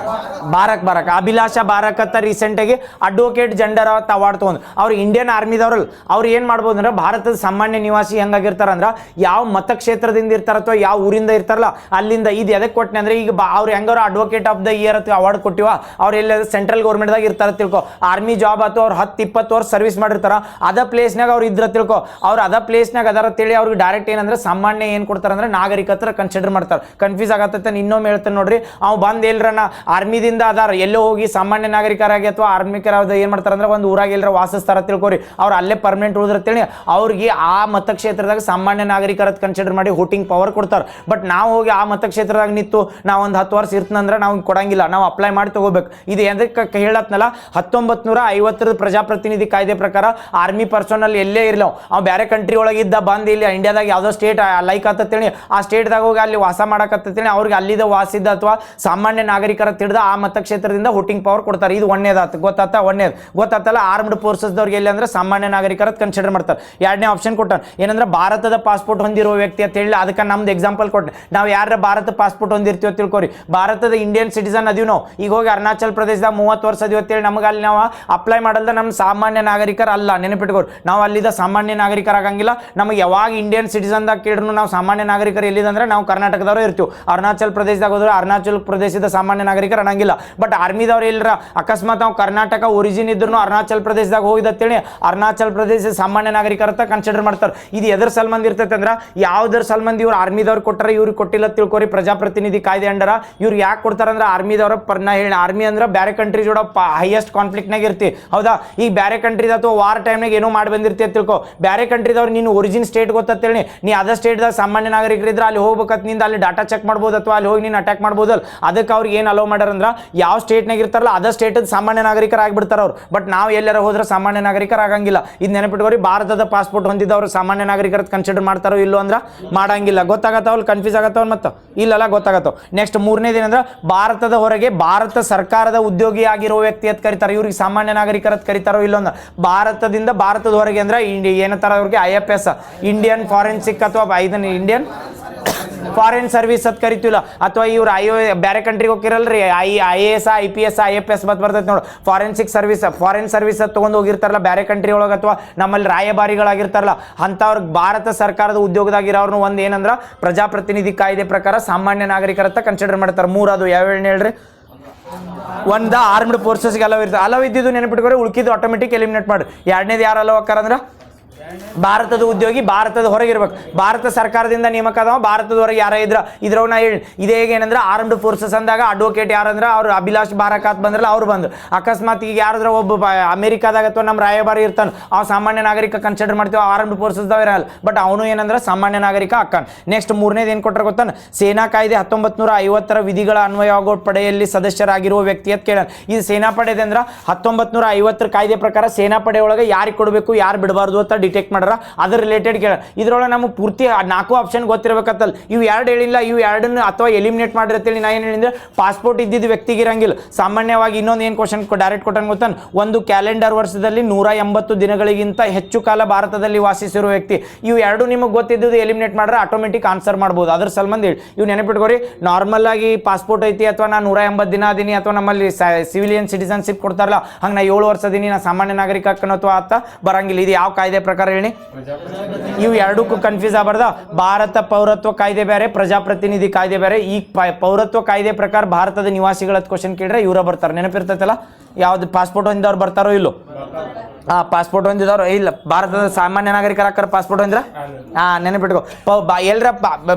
Speaker 1: ಬಾರಕ್ ಅಭಿಲಾಷ ಬಾರಕ್ ಅಂತ ರೀಸೆಂಟಾಗಿ ಅಡ್ವೊಕೇಟ್ ಜೆಂಡರ್ ಅಂತ ಅವಾರ್ಡ್ ತೊಗೊಂಡು ಅವ್ರು ಇಂಡಿಯನ್ ಆರ್ಮಿದವ್ರಲ್ಲ. ಅವ್ರು ಏನು ಮಾಡ್ಬೋದು ಅಂದ್ರೆ ಭಾರತದ ಸಾಮಾನ್ಯ ನಿವಾಸಿ ಹೆಂಗಾಗಿರ್ತಾರ ಅಂದ್ರೆ ಯಾವ ಮತಕ್ಷೇತ್ರದಿಂದ ಇರ್ತಾರ ಅಥವಾ ಯಾವ ಊರಿಂದ ಇರ್ತಾರಲ್ಲ ಅಲ್ಲಿಂದ. ಇದು ಎದಕ್ಕೆ ಕೊಟ್ಟನೆ ಅಂದ್ರೆ ಈಗ ಅವ್ರು ಹೆಂಗಾರು ಅಡ್ವೊಕೇಟ್ ಆಫ್ ದ ಇಯರ್ ಅಥವಾ ಅವಾರ್ಡ್ ಕೊಟ್ಟಿವ, ಅವ್ರು ಎಲ್ಲ ಸೆಂಟ್ರಲ್ ಗೌರ್ಮೆಂಟ್ದಾಗ ಇರ್ತಾರ ತಿಳ್ಕೊ. ಆರ್ಮಿ ಜಾಬ್ ಅಥವಾ ಅವ್ರು 10-20 ವರ್ಷ ಸರ್ವಿಸ್ ಮಾಡಿರ್ತಾರ, ಅದ ಪ್ಲೇಸ್ನಾಗ ಅವ್ರು ಇದ್ರ ತಿಳ್ಕೊ. ಅವ್ರು ಅದ ಪ್ಲೇಸ್ನಾಗ ಅದರ ತಿಳಿ ಅವ್ರಿಗೆ ಡೈರೆಕ್ಟ್ ಏನಂದ್ರೆ ಸಾಮಾನ್ಯ ಏನು ಕೊಡ್ತಾರೆ ಅಂದ್ರೆ ನಾಗರಿಕತ್ರ ಕನ್ಸಿಡರ್ ಮಾಡ್ತಾರೆ. ಕನ್ಫ್ಯೂಸ್ ಆಗತ್ತೆ. ಇನ್ನೊಮ್ಮೆ ಹೇಳ್ತಾನೆ ನೋಡ್ರಿ, ಅವ್ ಬಂದ್ ಎಲ್ರನ್ನ ಆರ್ಮಿದಿಂದ ಅದಾರ ಎಲ್ಲೋ ಹೋಗಿ ಸಾಮಾನ್ಯ ನಾಗರಿಕರಾಗಿ ಅಥವಾ ಆರ್ಮಿಕರಾದ ಏನ್ ಮಾಡ್ತಾರ ಅಂದ್ರೆ ಒಂದು ಊರಾಗ ಎಲ್ಲರ ವಾಸಿಸ್ತಾರ ತಿಳ್ಕೊರಿ, ಅವ್ರು ಅಲ್ಲೇ ಪರ್ಮನೆಂಟ್ ಉಳಿದ್ರ ತಿಳಿ ಅವ್ರಿಗೆ ಆ ಮತಕ್ಷೇತ್ರದಾಗ ಸಾಮಾನ್ಯ ನಾಗರಿಕರ ಕನ್ಸಿಡರ್ ಮಾಡಿ ವೋಟಿಂಗ್ ಪವರ್ ಕೊಡ್ತಾರೆ. ಬಟ್ ನಾವು ಹೋಗಿ ಆ ಮತಕ್ಷೇತ್ರದಾಗ ನಿಂತು ನಾವು ಒಂದು 10 ವರ್ಷ ಇರ್ತಂದ್ರೆ ನಾವು ಕೊಡಂಗಿಲ್ಲ, ನಾವು ಅಪ್ಲೈ ಮಾಡಿ ತಗೋಬೇಕು. ಇದು ಎದಕ್ಕೆ ಹೇಳತ್ನಲ್ಲ, 1950 ಪ್ರಜಾಪ್ರತಿನಿಧಿ ಕಾಯ್ದೆ ಪ್ರಕಾರ ಆರ್ಮಿ ಪರ್ಸನಲ್ ಎಲ್ಲೇ ಇರ್ಲವ್ ಅವ್ ಬೇರೆ ಕಂಟ್ರಿ ಒಳಗಿದ್ದ ಬಂದು ಇಲ್ಲಿ ಇಂಡಿಯಾದಾಗ ಯಾವುದೋ ಸ್ಟೇಟ್ ಲೈಕ್ ಆತತ್ತೇಳಿ ಆ ಸ್ಟೇಟ್ದಾಗ ಹೋಗಿ ಅಲ್ಲಿ ವಾಸ ಮಾಡಕತ್ತೇಳಿ ಅವ್ರಿಗೆ ಅಲ್ಲಿದ ವಾಸಿದ್ದ ಅಥವಾ ಸಾಮಾನ್ಯ ನಾಗರಿಕರ ತಿಳಿದ ಆ ಮತಕ್ಷೇತ್ರದಿಂದ ವೋಟಿಂಗ್ ಪವರ್ ಕೊಡ್ತಾರೆ. ಇದು ಒಂದೇದಾತು ಗೊತ್ತಾತಲ್ಲ. ಆರ್ಮ್ಡ್ ಫೋರ್ಸಸ್ದವ್ರಿಗೆ ಎಲ್ಲಿ ಅಂದ್ರೆ ಸಾಮಾನ್ಯ ನಾಗರಿಕರ ಕನ್ಸಿಡರ್ ಮಾಡ್ತಾರೆ. ಎರಡನೇ ಆಪ್ಷನ್ ಕೊಟ್ಟಾರೆ ಏನಂದ್ರೆ ಭಾರತದ ಪಾಸ್ಪೋರ್ಟ್ ಹೊಂದಿರೋ ವ್ಯಕ್ತಿ ಅಂತ ಹೇಳಿ. ಅದಕ್ಕೆ ನಮ್ದು ಎಕ್ಸಾಂಪಲ್ ಕೊಟ್ಟೆ, ನಾವು ಯಾರ ಭಾರತ ಪಾಸ್ಪೋರ್ಟ್ ಹೊಂದಿರ್ತೀವಿ ತಿಳ್ಕೊರಿ, ಭಾರತದ ಇಂಡಿಯನ್ ಸಿಟಿಸನ್ ಅದೀವಿ ನಾವು. ಈಗ ಹೋಗಿ ಅರುಣಾಚಲ್ ಪ್ರದೇಶದಾಗ 30 ವರ್ಷ ಅದೀವಿ ಅಂತೇಳಿ ನಮಗೆ ಅಲ್ಲಿ ನಾವು ಅಪ್ಲೈ ಮಾಡಲ್ದ ನಮ್ಮ ಸಾಮಾನ್ಯ ನಾಗರಿಕರ ಅಲ್ಲ, ನೆನಪಿಟ್ಕೋರಿ. ನಾವು ಅಲ್ಲಿದ್ದ ಸಾಮಾನ್ಯ ನಾಗರಿಕರಾಗಂಗಿಲ್ಲ. ನಮಗೆ ಯಾವಾಗ ಇಂಡಿಯನ್ ಸಿಟಿಸನ್ದಾಗ ಕೇಳಿದ್ರು ನಾವು ಸಾಮಾನ್ಯ ನಾಗರಿಕರು ಎಲ್ಲಿದಂದ್ರೆ ನಾವು ಕರ್ನಾಟಕದವರು ಇರ್ತೀವಿ. ಅರುಣಾಚಲ್ ಪ್ರದೇಶದಾಗ ಹೋದ್ರೆ ಅರುಣಾಚಲ್ ಪ್ರದೇಶದ ಸಾಮಾನ್ಯ ನಾಗರಿಕರು ಅನ್ನಂಗಿಲ್ಲ. ಬಟ್ ಆರ್ಮಿದವ್ರು ಎಲ್ಲರ ಅಕಸ್ಮಾತ್ ನಾವು ಕರ್ನಾಟಕ ಒರಿಜಿನ್ ಇದ್ರು ಅರುಣಾಚಲ್ ಪ್ರದೇಶದಾಗ ಹೋಗಿದತ್ತೇಳಿ ಅರುಣಾಚಲ್ ಪ್ರದೇಶ ಸಾಮಾನ್ಯ ನಾಗರಿಕರ ಅಂತ ಕನ್ಸಿಡರ್ ಮಾಡ್ತಾರೆ. ಇದು ಎದ್ರ ಸಲ್ಮಂದ್ ಇರ್ತೈತೆ ಅಂದ್ರೆ ಯಾವ್ದ್ರ ಸಲ್ಮಂದ್ ಇವ್ರು ಆರ್ಮಿದವ್ರು ಕೊಟ್ಟರೆ ಇವ್ರಿಗೆ ಕೊಟ್ಟಿಲ್ಲ ತಿಳ್ಕೊರಿ. ಪ್ರಜಾಪ್ರತಿನಿಧಿ ಕಾಯ್ದೆ ಅಂಡರ ಇವ್ರು ಯಾಕೆ ಕೊಡ್ತಾರೆ ಅಂದ್ರೆ ಆರ್ಮಿದವ್ರ ನಾ ಹೇಳಿ ಆರ್ಮಿ ಅಂದ್ರೆ ಬೇರೆ ಕಂಟ್ರಿ ಜೋಡ ಹೈಯೆಸ್ಟ್ ಕಾನ್ಫ್ಲಿಕ್ಟ್ನಾಗ ಇರ್ತಿ ಹೌದಾ. ಈಗ ಬೇರೆ ಕಂಟ್ರಿದ ಅಥವಾ ವಾರ್ ಟೈಮ್ನಾಗ ಏನೋ ಮಾಡಿ ಬಂದಿರ್ತಿ ತಿಳ್ಕೊ. ಬೇರೆ ಕಂಟ್ರಿದವ್ರು ನೀನು ಒರಿಜಿನ್ ಸ್ಟೇಟ್ ಗೊತ್ತೇಳಿ ನೀ ಅದ ಸ್ಟೇಟ್ದಾಗ ಸಾಮಾನ್ಯ ನಾಗರಿಕರಿದ್ರೆ ಅಲ್ಲಿ ಹೋಗ್ಬೇಕತ್ ನಿಂದ ಅಲ್ಲಿ ಡಾಟಾ ಚೆಕ್ ಮಾಡ್ಬೋದು ಅಥವಾ ಅಲ್ಲಿ ಹೋಗಿ ನೀನು ಅಟ್ಯಾಕ್ ಮಾಡ್ಬೋದಲ್ಲ. ಅದಕ್ಕೆ ಅವ್ರಿಗೆ ಏನು ಅಲೋ ಮಾಡ್ಯಾರ ಅಂದ್ರೆ ಯಾವ ಸ್ಟೇಟ್ನಾಗ ಇರ್ತಾರಲ್ಲ ಅದ ಸ್ಟೇಟ್ ಸಾಮಾನ್ಯ ನಾಗರಿಕರಾಗಿಬಿಡ್ತಾರ ಅವ್ರು. ಬಟ್ ನಾವು ಎಲ್ಲಾರ ಹೋದ್ರೆ ಸಾಮಾನ್ಯ ನಾಗರಿಕರಾಗಂಗಿಲ್ಲ. ಇದು ನೆನಪಿಟ್ಕೋರಿ. ಭಾರತದ ಪಾಸ್ಪೋರ್ಟ್ ಹೊಂದಿದವರು ಸಾಮಾನ್ಯ ನಾಗರಿಕರ ಕನ್ಸಿಡರ್ ಮಾಡ್ತಾರೋ ಇಲ್ಲೋ ಅಂದ್ರೆ ಮಾಡಂಗಿಲ್ಲ. ಗೊತ್ತಾಗತ್ತವಲ್ಲ, ಕನ್ಫ್ಯೂಸ್ ಆಗತ್ತವಲ್ಲ ಮತ್ತು ಇಲ್ಲಲ್ಲ ಗೊತ್ತಾಗತ್ತವ. ನೆಕ್ಸ್ಟ್ ಮೂರನೇದು ಏನಂದ್ರೆ ಭಾರತದ ಹೊರಗೆ ಭಾರತ ಸರ್ಕಾರದ ಉದ್ಯೋಗಿ ಆಗಿರೋ ವ್ಯಕ್ತಿ ಅಂತ ಕರೀತಾರೆ. ಇವ್ರಿಗೆ ಸಾಮಾನ್ಯ ನಾಗರಿಕರ ಕರೀತಾರೋ ಇಲ್ಲೋ ಅಂದ್ರೆ ಭಾರತದಿಂದ ಭಾರತದ ಹೊರಗೆ ಅಂದ್ರೆ ಏನಂತಾರ ಅವ್ರಿಗೆ IFS ಇಂಡಿಯನ್ ಫಾರೆನ್ಸಿಕ್ ಅಥವಾ ಇದನ್ನ ಇಂಡಿಯನ್ ಫಾರಿನ್ ಸರ್ವಿಸ್ ಅಂತ ಕರಿತೀವಲ್ಲ. ಅಥವಾ ಇವ್ರು ಬೇರೆ ಕಂಟ್ರಿಗೆ ಹೋಗಿರಲ್ರಿ IAS IPS IFS ಮತ್ ಬರ್ತೈತೆ ನೋಡು ಫಾರೆನ್ಸಿಕ್ ಸರ್ವಿಸ್. ಫಾರಿನ್ ಸರ್ವಿಸ್ ತೊಗೊಂಡು ಹೋಗಿರ್ತಾರಲ್ಲ ಬೇರೆ ಕಂಟ್ರಿ ಒಳಗೆ ಅಥವಾ ನಮ್ಮಲ್ಲಿ ರಾಯಭಾರಿಗಳಾಗಿರ್ತಾರಲ್ಲ ಅಂಥವ್ರಿಗೆ ಭಾರತ ಸರ್ಕಾರದ ಉದ್ಯೋಗದಾಗಿರೋರ್ನು ಒಂದು ಏನಂದ್ರೆ ಪ್ರಜಾಪ್ರತಿನಿಧಿ ಕಾಯ್ದೆ ಪ್ರಕಾರ ಸಾಮಾನ್ಯ ನಾಗರಿಕರತ್ತ ಕನ್ಸಿಡರ್ ಮಾಡ್ತಾರೆ. ಮೂರದು ಯಾವ್ಯಾವ ಹೇಳ್ರಿ? ಒಂದು ಆರ್ಮ್ಡ್ ಫೋರ್ಸಸ್ಗೆ ಅಲವ್ ಇರ್ತದೆ. ಅಲವ್ ಇದ್ದಿದ್ದು ನೆನಪಿಟ್ಕೊರಿ, ಉಳ್ಕಿದ್ದು ಆಟೋಮೆಟಿಕ್ ಎಲಿಮಿನೇಟ್ ಮಾಡಿ. ಎರಡನೇದು ಯಾರು ಅಲವ್ ಹಾಕಾರ ಅಂದ್ರೆ ಭಾರತದ ಉದ್ಯೋಗಿ ಭಾರತದ ಹೊರಗಿರ್ಬೇಕು. ಭಾರತ ಸರ್ಕಾರದಿಂದ ನೇಮಕ ಅದಾವ, ಭಾರತದ ಹೊರಗೆ ಯಾರ ಇದ್ರವ್ ನಾ ಹೇಳಿ ಇದೇ ಏನಂದ್ರೆ ಆರ್ಮ್ಡ್ ಫೋರ್ಸಸ್ ಅಂದಾಗ ಅಡ್ವೊಕೇಟ್ ಯಾರಂದ್ರೆ ಅವ್ರು ಅಭಿಲಾಷ್ ಬಾರಕಾತ್ ಬಂದ್ರಲ್ಲ ಅವ್ರು ಬಂದು. ಅಕಸ್ಮಾತ್ ಈಗ ಯಾರಾದ್ರೂ ಒಬ್ಬ ಅಮೆರಿಕಾದಾಗ ಅಥವಾ ನಮ್ಮ ರಾಯಭಾರಿ ಇರ್ತಾನೆ ಅವ್ ಸಾಮಾನ್ಯ ನಾಗರಿಕ ಕನ್ಸಿಡರ್ ಮಾಡ್ತೀವಿ, ಆರ್ಮ್ಡ್ ಫೋರ್ಸಸ್ದಾವ ಇರಲ್ಲ. ಬಟ್ ಅವನು ಏನಂದ್ರೆ ಸಾಮಾನ್ಯ ನಾಗರಿಕ ಅಕ್ಕನ್. ನೆಕ್ಸ್ಟ್ ಮೂರನೇದು ಏನು ಕೊಟ್ಟರೆ ಗೊತ್ತಾನ, ಸೇನಾ ಕಾಯ್ದೆ 1950 ವಿಧಿಗಳ ಅನ್ವಯವಾಗೋ ಪಡೆಯಲ್ಲಿ ಸದಸ್ಯರಾಗಿರುವ ವ್ಯಕ್ತಿ ಅಂತ ಕೇಳ. ಇದು ಸೇನಾ ಪಡೆದೆ ಅಂದ್ರೆ 1950 ಕಾಯ್ದೆ ಪ್ರಕಾರ ಸೇನಾ ಪಡೆ ಒಳಗೆ ಯಾರಿಗೆ ಕೊಡಬೇಕು ಯಾರು ಬಿಡಬಾರ್ದು ಅಂತ ಡಿಟೆಕ್ಟ್ ಮಾಡ್ರ. ಅದ್ರ ರಿಲೇಟೆಡ್ ಕೇಳ. ಇದ್ರೊಳಗೆ ನಮಗೆ ಪೂರ್ತಿ 4 ಆಪ್ಷನ್ ಗೊತ್ತಿರಬೇಕತ್ತಲ್ಲ. ಇವು ಎರಡು ಹೇಳಿಲ್ಲ, ಇವು ಎರಡನ್ನು ಅಥವಾ ಎಲಿಮಿನೇಟ್ ಮಾಡಿರತ್ತೇಳಿ ನಾ ಏನು ಹೇಳಿದ್ರೆ ಪಾಸ್ಪೋರ್ಟ್ ಇದ್ದಿದ್ದು ವ್ಯಕ್ತಿಗೆ ಇರಂಗಿಲ್ಲ. ಸಾಮಾನ್ಯವಾಗಿ ಇನ್ನೊಂದು ಏನು ಕ್ವಶನ್ ಡೈರೆಕ್ಟ್ ಕೊಟ್ಟಂಗೆ ಗೊತ್ತಾನ, ಒಂದು ಕ್ಯಾಲೆಂಡರ್ ವರ್ಷದಲ್ಲಿ 180 ದಿನಗಳಿಗಿಂತ ಹೆಚ್ಚು ಕಾಲ ಭಾರತದಲ್ಲಿ ವಾಸಿಸಿರುವ ವ್ಯಕ್ತಿ. ಇವು ಎರಡು ನಿಮಗೆ ಗೊತ್ತಿದ್ದು ಎಲಿಮಿನೇಟ್ ಮಾಡ್ರೆ ಆಟೋಮೆಟಿಕ್ ಆನ್ಸರ್ ಮಾಡ್ಬೋದು. ಅದ್ರ ಸಲ್ಮಂದ್ ಹೇಳಿ ಇವು ನೆನಪಿಟ್ಕೋರಿ. ನಾರ್ಮಲ್ ಆಗಿ ಪಾಸ್ಪೋರ್ಟ್ ಐತಿ ಅಥವಾ ನಾನು 180 ದಿನ ಅದೀನಿ ಅಥವಾ ನಮ್ಮಲ್ಲಿ ಸಿವಿಲಿಯನ್ ಸಿಟಿಸನ್ಶಿಪ್ ಕೊಡ್ತಾರಲ್ಲ ಹಂಗೆ ನಾ 7 ವರ್ಷ ಅದೀನಿ ನಾ ಸಾಮಾನ್ಯ ನಾಗರಿಕ ಹಾಕೋಣ ಅಥವಾ ಆತ ಬರಂಗಿಲ್ಲ. ಇದು ಯಾವ ಕಾಯ್ದೆ ಪ್ರಕಾರ ಹೇಳಿ? ಇವು ಎರಡಕ್ಕೂ ಕನ್ಫ್ಯೂಸ್ ಆಗಬಾರ್ದ. ಭಾರತ ಪೌರತ್ವ ಕಾಯ್ದೆ ಬೇರೆ, ಪ್ರಜಾಪ್ರತಿನಿಧಿ ಕಾಯ್ದೆ ಬೇರೆ. ಈ ಪೌರತ್ವ ಕಾಯ್ದೆ ಪ್ರಕಾರ ಭಾರತದ ನಿವಾಸಿಗಳ ಕ್ವಶನ್ ಕೇಳಿದ್ರೆ ಇವರ ಬರ್ತಾರೆ. ನೆನಪಿರ್ತೈತಲ್ಲ ಯಾವ್ದು ಪಾಸ್ಪೋರ್ಟ್ ಹೊಂದಿದವ್ರು ಬರ್ತಾರೋ ಇಲ್ಲೋ? ಪಾಸ್ಪೋರ್ಟ್ ಹೊಂದಿದವ್ರು ಇಲ್ಲ. ಭಾರತದ ಸಾಮಾನ್ಯ ನಾಗರಿಕರ ಹಾಕಾರ ಪಾಸ್ಪೋರ್ಟ್ ಹೊಂದಿರ ನೆನಪಿಟ್ಕೋ. ಎಲ್ಲರ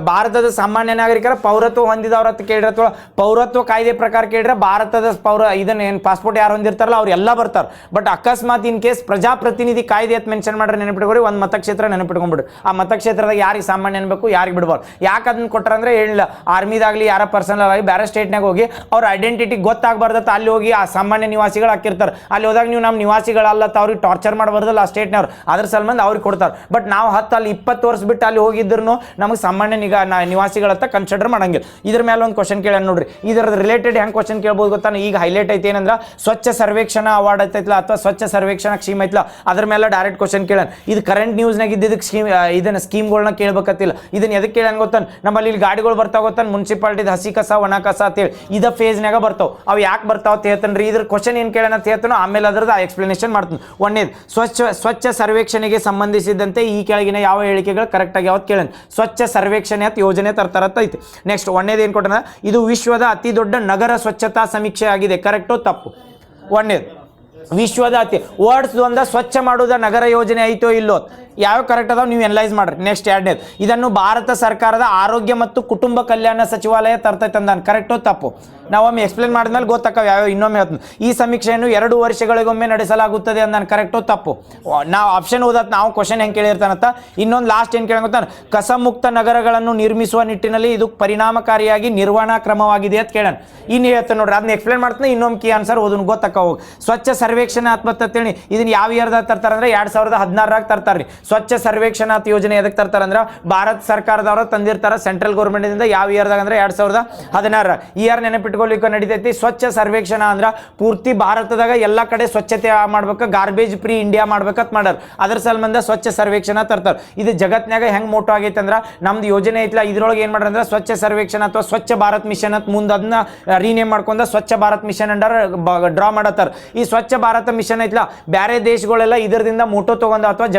Speaker 1: ಭಾರತದ ಸಾಮಾನ್ಯ ನಾಗರಿಕರ ಪೌರತ್ವ ಹೊಂದಿದವ್ರ ಅಂತ ಕೇಳಿದ್ರೆ ಅಥವಾ ಪೌರತ್ವ ಕಾಯ್ದೆ ಪ್ರಕಾರ ಕೇಳಿದ್ರೆ ಭಾರತದ ಇದನ್ನ ಏನು ಪಾಸ್ಪೋರ್ಟ್ ಯಾರು ಹೊಂದಿರ್ತಾರಲ್ಲ ಅವ್ರು ಎಲ್ಲ ಬರ್ತಾರೆ. ಬಟ್ ಅಕಸ್ಮಾತ್ ಇನ್ ಕೇಸ್ ಪ್ರಜಾಪ್ರತಿನಿಧಿ ಕಾಯ್ದೆ ಅಂತ ಮೆನ್ಷನ್ ಮಾಡ್ರೆ ನೆನಪಿಟ್ಕೋರಿ, ಒಂದು ಮತಕ್ಷೇತ್ರ ನೆನಪಿಟ್ಕೊಂಡ್ಬಿಡ್ರಿ. ಆ ಮತಕ್ಷೇತ್ರದಾಗ ಯಾರಿಗೆ ಸಾಮಾನ್ಯ ಅನ್ಬೇಕು ಯಾರಿಗೆ ಬಿಡ್ಬಾರ್ದು. ಯಾಕೆ ಅದನ್ನ ಕೊಟ್ಟಾರಂದ್ರೆ ಹೇಳಿಲ್ಲ, ಆರ್ಮಿದಾಗಲಿ ಯಾರ ಪರ್ಸನಲ್ ಆಗಿ ಬೇರೆ ಸ್ಟೇಟ್ನಾಗ ಹೋಗಿ ಅವ್ರ ಐಡೆಂಟಿಟಿ ಗೊತ್ತಾಗಬಾರ್ದತ್ತ ಅಲ್ಲಿ ಹೋಗಿ ಆ ಸಾಮಾನ್ಯ ನಿವಾಸಿ ನಿವಾಸಿಗಳು ಹಾಕಿರ್ತಾರೆ. ಅಲ್ಲಿ ಹೋದಾಗ ನೀವು ನಮ್ಮ ನಿವಾಸಿಗಳಲ್ಲ ಅವ್ರಿಗೆ ಟಾರ್ಚರ್ ಮಾಡಬಾರ್ದಲ್ಲ ಆ ಸ್ಟೇಟ್ನವ್ರು, ಅದ್ರ ಸಲ್ಬಂದು ಅವ್ರಿಗೆ ಕೊಡ್ತಾರೆ. ಬಟ್ ನಾವು 10 ಅಲ್ಲಿ 20 ವರ್ಷ ಬಿಟ್ಟು ಅಲ್ಲಿ ಹೋಗಿದ್ರು ನಮಗೆ ಸಾಮಾನ್ಯ ನಿವಾಸಿಗಳಂತ ಕನ್ಸಿಡರ್ ಮಾಡಂಗಿಲ್ಲ. ಇದ್ರ ಮೇಲೆ ಒಂದು ಕ್ವಶನ್ ಕೇಳ ನೋಡ್ರಿ, ಇದರ ರಿಲೇಟೆಡ್ ಹೆಂಗೆ ಕ್ವಶನ್ ಕೇಳ್ಬೋದು ಗೊತ್ತಾ? ಈಗ ಹೈಲೈಟ್ ಐತೆ ಏನಂದ್ರೆ ಸ್ವಚ್ಛ ಸರ್ವೇಕ್ಷಣಾ ಅವಾರ್ಡ್ ಐತೈತಲ್ಲ ಅಥವಾ ಸ್ವಚ್ಛ ಸರ್ವೇಕ್ಷಣಾ ಸ್ಕೀಮ್ ಐತಲ್ಲ, ಅದ್ರ ಮೇಲೆ ಡೈರೆಕ್ಟ್ ಕ್ವಶನ್ ಕೇಳೋಣ. ಇದು ಕರೆಂಟ್ ನ್ಯೂಸ್ನಾಗ ಇದ್ದಿದ್ದಕ್ಕೆ ಇದನ್ನ ಸ್ಕೀಮ್ಗಳನ್ನ ಕೇಳ್ಬೇಕತ್ತಿಲ್ಲ. ಇದನ್ನ ಎದಕ್ಕೆ ಕೇಳೋಣ ಗೊತ್ತಾನ? ನಮ್ಮಲ್ಲಿ ಇಲ್ಲಿ ಗಾಡಿಗಳು ಬರ್ತಾವ ಗೊತ್ತಾನ, ಮುನ್ಸಿಪಾಲಿಟಿದ ಹಸಿ ಕಸ ಒಣ ಕಸ ಅಂತೇಳಿ ಇದ ಫೇಸ್ನಾಗ ಬರ್ತಾವ. ಅವು ಯಾಕೆ ಬರ್ತಾವ ಅಂತ ಹೇಳ್ತಾನೆ. ಇದ್ರ ಕ್ವಶನ್ ಏನು ಕೇಳೋಣ ಅಂತ ಹೇಳ್ತಾನೋ ಆಮೇಲೆ ಅದ್ರದ್ದು ಎಕ್ಸ್ಪ್ಲನೇಷನ್ ಮಾಡ್ತೀನಿ. ಒಂದೇದು ಸ್ವಚ್ಛ ಸರ್ವೇಕ್ಷಣೆಗೆ ಸಂಬಂಧಿಸಿದಂತೆ ಈ ಕೆಳಗಿನ ಯಾವ ಹೇಳಿಕೆಗಳು ಕರೆಕ್ಟಾಗಿ ಯಾವ್ದು ಕೇಳೋಣ. ಸ್ವಚ್ಛ ಸರ್ವೇಕ್ಷಣೆ ಅಂತ ಯೋಜನೆ ತರ್ತಾರತ್ತ ಐತೆ. ನೆಕ್ಸ್ಟ್ ಒಂದೇದು ಏನು ಕೊಟ್ಟಣ, ಇದು ವಿಶ್ವದ ಅತಿ ದೊಡ್ಡ ನಗರ ಸ್ವಚ್ಛತಾ ಸಮೀಕ್ಷೆ ಆಗಿದೆ. ಕರೆಕ್ಟು ತಪ್ಪು? ಒಂದೇದು ವಿಶ್ವದ ವರ್ಡ್ಸ್ ಒಂದ ಸ್ವಚ್ಛ ಮಾಡುವುದ ನಗರ ಯೋಜನೆ ಐತೋ ಇಲ್ಲೋ ಯಾವ ಕರೆಕ್ಟ್ ಅದಾವ ನೀವು ಅನಲೈಸ್ ಮಾಡ್ರಿ. ನೆಕ್ಸ್ಟ್ ಎರಡನೇದು, ಇದನ್ನು ಭಾರತ ಸರ್ಕಾರದ ಆರೋಗ್ಯ ಮತ್ತು ಕುಟುಂಬ ಕಲ್ಯಾಣ ಸಚಿವಾಲಯ ತರ್ತೈತೆ ಅಂದಾನ. ಕರೆಕ್ಟೋ ತಪ್ಪು? ನಾವೊಮ್ಮೆ ಎಕ್ಸ್ಪ್ಲೇನ್ ಮಾಡಿದ್ಮೇಲೆ ಗೊತ್ತಾಕ ಯಾವ ಇನ್ನೊಮ್ಮೆ ಹೇಳ್ತೀನಿ. ಈ ಸಮೀಕ್ಷೆಯನ್ನು 2 ವರ್ಷಗಳಿಗೊಮ್ಮೆ ನಡೆಸಲಾಗುತ್ತದೆ ಅಂದಾನ. ಕರೆಕ್ಟೋ ತಪ್ಪು? ನಾವು ಆಪ್ಷನ್ ಓದತ್ ನಾವು ಕ್ವಶನ್ ಹೆಂಗೆ ಕೇಳಿರ್ತಾನಂತ. ಇನ್ನೊಂದು ಲಾಸ್ಟ್ ಏನು ಕೇಳ ಗೊತ್ತಾನ, ಕಸಮುಕ್ತ ನಗರಗಳನ್ನು ನಿರ್ಮಿಸುವ ನಿಟ್ಟಿನಲ್ಲಿ ಇದು ಪರಿಣಾಮಕಾರಿಯಾಗಿ ನಿರ್ವಹಣಾ ಕ್ರಮವಾಗಿದೆ ಅಂತ ಕೇಳೋಣ. ಇನ್ನು ಹೇಳ್ತಾನೆ ನೋಡ್ರಿ, ಅದನ್ನ ಎಕ್ಸ್ಪ್ಲೇನ್ ಮಾಡ್ತೀನಿ. ಇನ್ನೊಮ್ಮೆ ಕೀ ಆನ್ಸರ್ ಓದನ್ ಗೊತ್ತಾಕ ಹೋಗಿ. ಸ್ವಚ್ಛ ಸರ್ವೇಕ್ಷಣಾತ್ಮಕ ಅಂತೇಳಿ ಇದನ್ನ ಯಾವ ಇಯರ್ದಾಗ ತರ್ತಾರೆ ಅಂದ್ರೆ 2016 ತರ್ತಾರೆ. ಸ್ವಚ್ಛ ಸರ್ವೇಕ್ಷಣಾತ್ ಯೋಜನೆ ಎದಕ್ಕೆ ತರ್ತಾರೆ ಅಂದ್ರೆ ಭಾರತ ಸರ್ಕಾರದವರು ತಂದಿರ್ತಾರೆ ಸೆಂಟ್ರಲ್ ಗೌರ್ಮೆಂಟ್. ಯಾವ ಇಯರ್ದಾಗ ಅಂದ್ರೆ 2016. ಇಯರ್ ನೆನಪಿಟ್ಕೊಳ್ಳಿಕ್ಕೆ ನಡೀತೈತಿ. ಸ್ವಚ್ಛ ಸರ್ವೇಕ್ಷಣಾ ಅಂದ್ರೆ ಪೂರ್ತಿ ಭಾರತದಾಗ ಎಲ್ಲ ಕಡೆ ಸ್ವಚ್ಛತೆ ಮಾಡ್ಬೇಕು, ಗಾರ್ಬೇಜ್ ಫ್ರೀ ಇಂಡಿಯಾ ಮಾಡ್ಬೇಕಂತ ಮಾಡ್ಯಾರ. ಅದ್ರ ಸಂಬಂಧ ಸ್ವಚ್ಛ ಸರ್ವೇಕ್ಷಣಾ ತರ್ತಾರೆ. ಇದು ಜಗತ್ನಾಗ ಹೆಂಗ್ ಮೋಟೋ ಆಗೈತೆ ಅಂದ್ರೆ ನಮ್ದು ಯೋಜನೆ ಐತಿಲ್ಲ ಇದ್ರೊಳಗೆ ಏನ್ ಮಾಡ್ರ ಅಂದ್ರೆ ಸ್ವಚ್ಛ ಸರ್ವೇಕ್ಷಣಾ ಅಥವಾ ಸ್ವಚ್ಛ ಭಾರತ್ ಮಿಷನ್ ಅಂತ ಮುಂದೆ ಅದನ್ನ ರೀನೇಮ್ ಮಾಡ್ಕೊಂಡ Swachh Bharat mission under draw ಮಾಡತ್ತಾರ. ಈ ಸ್ವಚ್ಛ ಭಾರತ ಮಿಷನ್ ಐತಿಲ್ಲ ಬೇರೆ ದೇಶಗಳೆಲ್ಲ ಇದರಿಂದ ಮೋಟೋ ತಗೊಂಡ ಅಥವಾ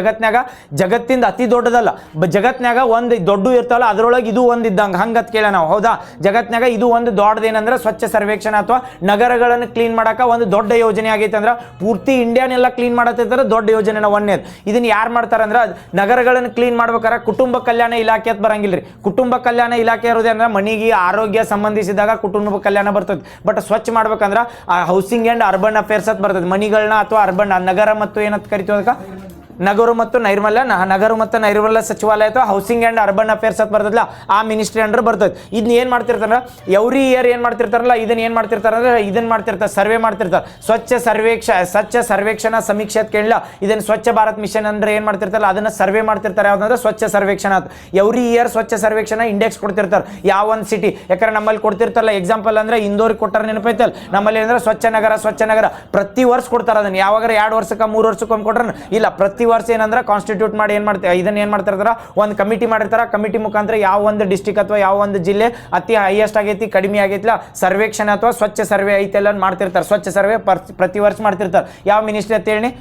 Speaker 1: ಜಗತ್ತಿಂದ ಅತಿ ದೊಡ್ಡದಲ್ಲ, ಜಗತ್ನಾಗ ಒಂದು ದೊಡ್ಡ ಇರ್ತಾವಲ್ಲ ಅದ್ರೊಳಗೆ ಇದು ಒಂದು ಇದ್ದಂಗೆ ಹಂಗತ್ ಕೇಳ ನಾವು. ಹೌದಾ? ಜಗತ್ನಾಗ ಇದು ಒಂದು ದೊಡ್ಡದೇನಂದ್ರೆ ಸ್ವಚ್ಛ ಸರ್ವೇಕ್ಷಣಾ ಅಥವಾ ನಗರಗಳನ್ನು ಕ್ಲೀನ್ ಮಾಡಕ ಒಂದು ದೊಡ್ಡ ಯೋಜನೆ ಆಗೈತೆ ಅಂದ್ರೆ ಪೂರ್ತಿ ಇಂಡಿಯಾನೆಲ್ಲ ಕ್ಲೀನ್ ಮಾಡತ್ತಿದ್ರೆ ದೊಡ್ಡ ಯೋಜನೆ ಒಂದೇದು. ಇದನ್ನ ಯಾರು ಮಾಡ್ತಾರ ಅಂದ್ರೆ ನಗರಗಳನ್ನು ಕ್ಲೀನ್ ಮಾಡ್ಬೇಕಾರೆ ಕುಟುಂಬ ಕಲ್ಯಾಣ ಇಲಾಖೆ ಅಂತ ಬರಂಗಿಲ್ರಿ. ಕುಟುಂಬ ಕಲ್ಯಾಣ ಇಲಾಖೆ ಇರೋದೇ ಅಂದ್ರೆ ಮನೆಗೆ ಆರೋಗ್ಯ ಸಂಬಂಧಿಸಿದಾಗ ಕುಟುಂಬ ಕಲ್ಯಾಣ ಬರ್ತದೆ. ಬಟ್ ಸ್ವಚ್ಛ ಮಾಡ್ಬೇಕಂದ್ರೆ ಹೌಸಿಂಗ್ ಅಂಡ್ ಅರ್ಬನ್ ಅಫೇರ್ಸ್ ಅಂತ ಬರ್ತದೆ. ಮನಿಗಳನ್ನ ಅಥವಾ ಅರ್ಬನ್ ನಗರ ಮತ್ತು ಏನಂತ ಕರಿತೀವಿ ಅದಕ್ಕೆ ನಗರ ಮತ್ತು ನೈರ್ಮಲ್ಯ ಸಚಿವಾಲಯ ಅಥವಾ ಹೌಸಿಂಗ್ ಅಂಡ್ ಅರ್ಬನ್ ಅಫೇರ್ಸ್ ಅಂತ ಬರ್ತದಲ್ಲ ಆ ಮಿನಿಸ್ಟ್ರಿ ಅಂಡರ್ ಬರ್ತದೆ. ಇದನ್ನ ಏನು ಮಾಡ್ತಿರ್ತಾರ ಎವ್ರಿ ಇಯರ್ ಏನು ಮಾಡ್ತಿರ್ತಾರಲ್ಲ ಇದನ್ನ ಏನು ಮಾಡ್ತಿರ್ತಾರೆ ಅಂದ್ರೆ ಇದನ್ನ ಮಾಡ್ತಿರ್ತಾರೆ ಸರ್ವೆ ಮಾಡ್ತಿರ್ತಾರೆ. ಸ್ವಚ್ಛ ಸರ್ವೇಕ್ಷಣಾ ಸಮೀಕ್ಷೆ ಅಂತ ಕೇಳಿಲ್ಲ, ಇದನ್ನು ಸ್ವಚ್ಛ ಭಾರತ್ ಮಿಷನ್ ಅಂದ್ರೆ ಏನು ಮಾಡ್ತಿರ್ತಾರಲ್ಲ ಅದನ್ನ ಸರ್ವೆ ಮಾಡ್ತಿರ್ತಾರೆ. ಯಾವ್ದಂದ್ರೆ ಸ್ವಚ್ಛ ಸರ್ವೇಕ್ಷಣಾ ಅಂತ. ಎವ್ರಿ ಇಯರ್ ಸ್ವಚ್ಛ ಸರ್ವೇಕ್ಷಣಾ ಇಂಡೆಕ್ಸ್ ಕೊಡ್ತಿರ್ತಾರೆ ಯಾವ ಒಂದು ಸಿಟಿ. ಯಾಕಂದ್ರೆ ನಮ್ಮಲ್ಲಿ ಕೊಡ್ತಿರ್ತಾರಲ್ಲ ಎಕ್ಸಾಂಪಲ್ ಅಂದ್ರೆ ಇಂದೋರ್ ಕೊಟ್ಟಾರ ನೆನಪೈತಲ್ಲ, ನಮ್ಮಲ್ಲಿ ಅಂದ್ರೆ ಸ್ವಚ್ಛ ನಗರ ಪ್ರತಿ ವರ್ಷ ಕೊಡ್ತಾರೆ. ಅದನ್ನ ಯಾವಾಗ 2 ವರ್ಷಕ್ಕೆ 3 ವರ್ಷಕ್ಕೊಮ್ಮೆ ಕೊಟ್ರ ಇಲ್ಲ, ಪ್ರತಿ ವರ್ಷ ಏನಂದ್ರೆ ಕಾನ್ಸ್ಟಿಟ್ಯೂಟ್ ಮಾಡಿ ಏನು ಮಾಡ್ತಾರೆ ಇದನ್ನ ಏನು ಮಾಡ್ತಿರ್ತಾರ ಒಂದು ಕಮಿಟಿ ಮಾಡಿರ್ತಾರ. ಕಮಿಟಿ ಮುಖಾಂತರ ಯಾವ ಒಂದು ಡಿಸ್ಟ್ರಿಕ್ಟ್ ಅಥವಾ ಯಾವ ಒಂದು ಜಿಲ್ಲೆ ಅತಿ ಹೈಯೆಸ್ಟ್ ಆಗೈತಿ ಕಡಿಮೆ ಆಗೈತಿಲ್ಲ ಸರ್ವೇಕ್ಷಣೆ ಅಥವಾ ಸ್ವಚ್ಛ ಸರ್ವೆ ಐತೆಲ್ಲ ಮಾಡ್ತಿರ್ತಾರೆ. ಸ್ವಚ್ಛ ಸರ್ವೆ ಪ್ರತಿ ವರ್ಷ ಮಾಡ್ತಿರ್ತಾರೆ. ಯಾವ ಮಿನಿಸ್ಟ್ರಿ ಅಂತ ಹೇಳಿ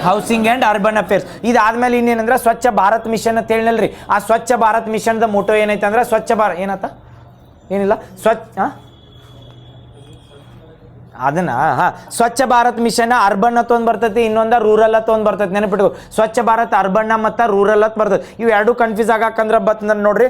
Speaker 1: ಹೌಸಿಂಗ್ ಅಂಡ್ ಅರ್ಬನ್ ಅಫೇರ್ಸ್. ಇದಾದ್ಮೇಲೆ ಇನ್ನೇನಂದ್ರೆ ಸ್ವಚ್ಛ ಭಾರತ್ ಮಿಷನ್ ಅಂತ ಹೇಳಿನಲ್ರಿ, ಆ Swachh Bharat mission the motto ಏನೈತೆ ಅಂದ್ರೆ ಸ್ವಚ್ಛ ಭಾರತ್ ಏನತ್ತ ಏನಿಲ್ಲ ಅದನ್ನ ಸ್ವಚ್ಛ ಭಾರತ್ ಮಿಷನ್ ಅರ್ಬನ್ ಅಂತ ಒಂದು ಬರ್ತೈತಿ, ಇನ್ನೊಂದು ರೂರಲ್ ಅಂತ ಒಂದು ಬರ್ತೈತಿ. ನೆನಪಿಟ್ಟು ಸ್ವಚ್ಛ ಭಾರತ್ ಅರ್ಬನ್ ಮತ್ತು ರೂರಲ್ ಅಂತ ಬರ್ತೈತಿ. ಇವು ಎರಡು ಕನ್ಫ್ಯೂಸ್ ಆಗಕ್ಕಂದ್ರೆ ನೋಡ್ರಿ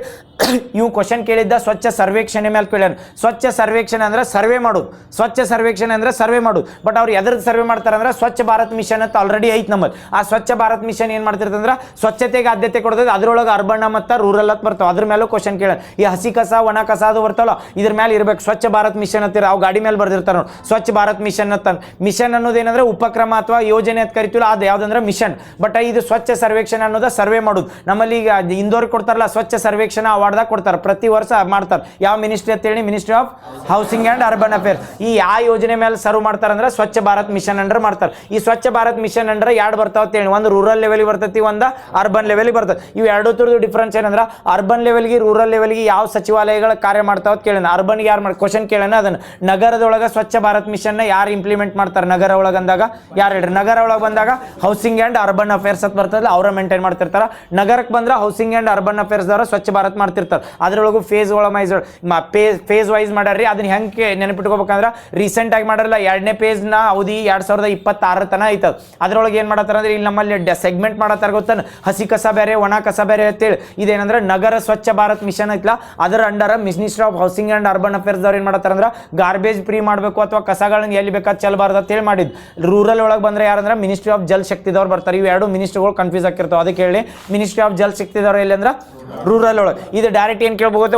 Speaker 1: ಇವು ಕ್ವಶನ್ ಕೇಳಿದ್ದ ಸ್ವಚ್ಛ ಸರ್ವೇಕ್ಷಣೆ ಮೇಲೆ ಕೇಳ್ಯಾನ. ಸ್ವಚ್ಛ ಸರ್ವೇಕ್ಷಣೆ ಅಂದ್ರೆ ಸರ್ವೆ ಮಾಡೋದು, ಸ್ವಚ್ಛ ಸರ್ವೇಕ್ಷಣೆ ಅಂದ್ರೆ ಸರ್ವೆ ಮಾಡೋದು. ಬಟ್ ಅವ್ರು ಎದ್ರದ್ದು ಸರ್ವೆ ಮಾಡ್ತಾರೆ ಅಂದ್ರೆ ಸ್ವಚ್ಛ ಭಾರತ್ ಮಿಷನ್ ಅಂತ ಆಲ್ರೆಡಿ ಐತೆ ನಮ್ಮಲ್ಲಿ. ಆ ಸ್ವಚ್ಛ ಭಾರತ್ ಮಿಷನ್ ಏನು ಮಾಡ್ತಿರ್ತದೆ ಅಂದ್ರೆ ಸ್ವಚ್ಛತೆಗೆ ಆದ್ಯತೆ ಕೊಡ್ತದೆ. ಅದ್ರೊಳಗೆ ಅರ್ಬನ್ ಮತ್ತು ರೂರಲ್ ಅಂತ ಬರ್ತಾವೆ. ಅದ್ರ ಮೇಲೂ ಕ್ವಶನ್ ಕೇಳ. ಈ ಹಸಿ ಕಸ ಒಣ ಕಸ ಅದು ಬರ್ತಾವಲ್ಲ ಇದ್ರ ಮೇಲೆ ಇರ್ಬೇಕು ಸ್ವಚ್ಛ ಭಾರತ್ ಮಿಷನ್ ಅಂತೀರ. ಅವು ಗಾಡಿ ಮೇಲೆ ಬರ್ದಿರ್ತಾರೆ ನೋಡಿ ಸ್ವಚ್ಛ ಭಾರತ್ ಮಿಷನ್ ಅಂತ. ಮಿಷನ್ ಅನ್ನೋದೇನಂದ್ರೆ ಉಪಕ್ರಮ ಅಥವಾ ಯೋಜನೆ ಅಂತ ಕರಿತೀವಲ್ಲ ಅದು ಯಾವ್ದಂದ್ರೆ ಮಿಷನ್. ಬಟ್ ಇದು ಸ್ವಚ್ಛ ಸರ್ವೇಕ್ಷಣೆ ಅನ್ನೋದ ಸರ್ವೆ ಮಾಡೋದು. ನಮ್ಮಲ್ಲಿ ಈಗ ಇಂದೋರ್ ಕೊಡ್ತಾರಲ್ಲ ಸ್ವಚ್ಛ ಸರ್ವೇಕ್ಷಣಾ ಅವಾರ್ಡ್ದಾಗ ಕೊಡ್ತಾರೆ, ಪ್ರತಿ ವರ್ಷ ಮಾಡ್ತಾರೆ. ಯಾವ ಮಿನಿಸ್ಟ್ರಿ ಅಂತ ಹೇಳಿ ministry of housing and urban affairs. ಈ ಯಾವ ಯೋಜನೆ ಮೇಲೆ ಸರ್ವ್ ಮಾಡ್ತಾರೆ ಅಂದ್ರೆ ಸ್ವಚ್ಛ ಭಾರತ್ ಮಿಷನ್ ಅಂಡರ್ ಮಾಡ್ತಾರೆ. ಈ ಸ್ವಚ್ಛ ಭಾರತ್ ಮಿಷನ್ ಅಂಡರ್ 2 ಬರ್ತಾವ ಅಂತ ಹೇಳಿ, ಒಂದು ರೂರಲ್ ಲೆವೆಲ್ ಬರ್ತೈತಿ, ಒಂದು ಅರ್ಬನ್ ಲೆವೆಲ್ ಬರ್ತದೆ. ಇವು ಎರಡು ತರದ್ದು ಡಿಫ್ರೆನ್ಸ್ ಏನಂದ್ರೆ ಅರ್ಬನ್ ಲೆವೆಲ್ಗೆ ರೂರಲ್ ಲೆವೆಲ್ಗೆ ಯಾವ ಸಚಿವಾಲಯಗಳ ಕಾರ್ಯ ಮಾಡ್ತಾವ ಅಂತ ಕೇಳೋಣ. ಅರ್ಬನ್ಗೆ ಯಾರು ಮಾಡಿ ಕ್ವಶನ್ ಕೇಳೋಣ ಅದನ್ನ. ನಗರದೊಳಗೆ ಸ್ವಚ್ಛ ಭಾರತ್ ಮಿಷನ್ ಯಾರು ಇಂಪ್ಲಿಮೆಂಟ್ ಮಾಡ್ತಾರೆ ನಗರ ಒಳಗೆ ಅಂದಾಗ ಯಾರು ಹೇಳ್ರಿ. ನಗರ ಒಳಗೆ ಬಂದಾಗ ಹೌಸಿಂಗ್ ಅಂಡ್ ಅರ್ಬನ್ ಅಫೇರ್ಸ್ ಅಂತ ಬರ್ತದೆ, ಅವರ ಮೇಂಟೈನ್ ಮಾಡ್ತಿರ್ತಾರೆ. ನಗರಕ್ಕೆ ಬಂದ್ರೆ housing and urban affairs ದವರು Swachh Bharat ಮಾಡ್ತಿರ್ತಾರೆ. ಅದ್ರೊಳಗೂ ಫೇಸ್ ವೈಸ್ ಮಾಡ್ಯಾರ್ರಿ. ಅದನ್ನ ಹೆಂಗೆ ನೆನಪಿಟ್ಕೋಬೇಕಂದ್ರೆ ರೀಸೆಂಟ್ ಆಗಿ ಮಾಡ್ಯಾರಲ್ಲ 2ನೇ ಪೇಜ್ನ ಅವಧಿ 2026 ತನ ಐತದ. ಅದ್ರೊಳಗೆ ಏನು ಮಾಡತ್ತಾರ ಅಂದ್ರೆ ಇಲ್ಲಿ ನಮ್ಮಲ್ಲಿ ಸೆಗ್ಮೆಂಟ್ ಮಾಡತ್ತಾರ ಗೊತ್ತಾನ, ಹಸಿ ಕಸ ಬೇರೆ ಒಣ ಕಸ ಬೇರೆ ಅಂತೇಳಿ. ಇದೇನಂದ್ರೆ ನಗರ ಸ್ವಚ್ಛ ಭಾರತ್ ಮಿಷನ್ ಐತ್ಲ ಅದರ under ministry of housing and urban affairs ದವ್ರು ಏನು ಮಾಡತ್ತಾರ ಅಂದ್ರೆ ಗಾರ್ಬೇಜ್ ಫ್ರೀ ಮಾಡಬೇಕು ಅಥವಾ ಕಸಗಳನ್ನ ಎಲ್ಲಿ ಬೇಕಾದ ಚೆಲ್ಲಬಾರ್ದು ಅಂತ ಹೇಳಿ ಮಾಡಿದ್ದು. ರೂರಲ್ ಒಳಗೆ ಬಂದ್ರೆ ಯಾರಂದ್ರೆ ಮಿನಿಸ್ಟ್ರಿ ಆಫ್ ಜಲ್ ಶಕ್ತಿದವ್ರು ಬರ್ತಾರೆ. ಇವು ಎರಡು ಮಿನಿಸ್ಟ್ರಿಗಳು ಕನ್ಫ್ಯೂಸ್ ಆಗಿರ್ತಾವೆ. ಅದಕ್ಕೆ ಹೇಳಿ ಮಿನಿಸ್ಟ್ರಿ ಆಫ್ ಜಲ್ ಶಕ್ತಿದವ್ರು ಎಲ್ಲಿ ಅಂದ್ರೆ ರೂರಲ್ ಒಳಗೆ. ಇದು ಇದು ಡೈರೆಕ್ಟ್ ಏನು ಕೇಳ್ಬೋದು,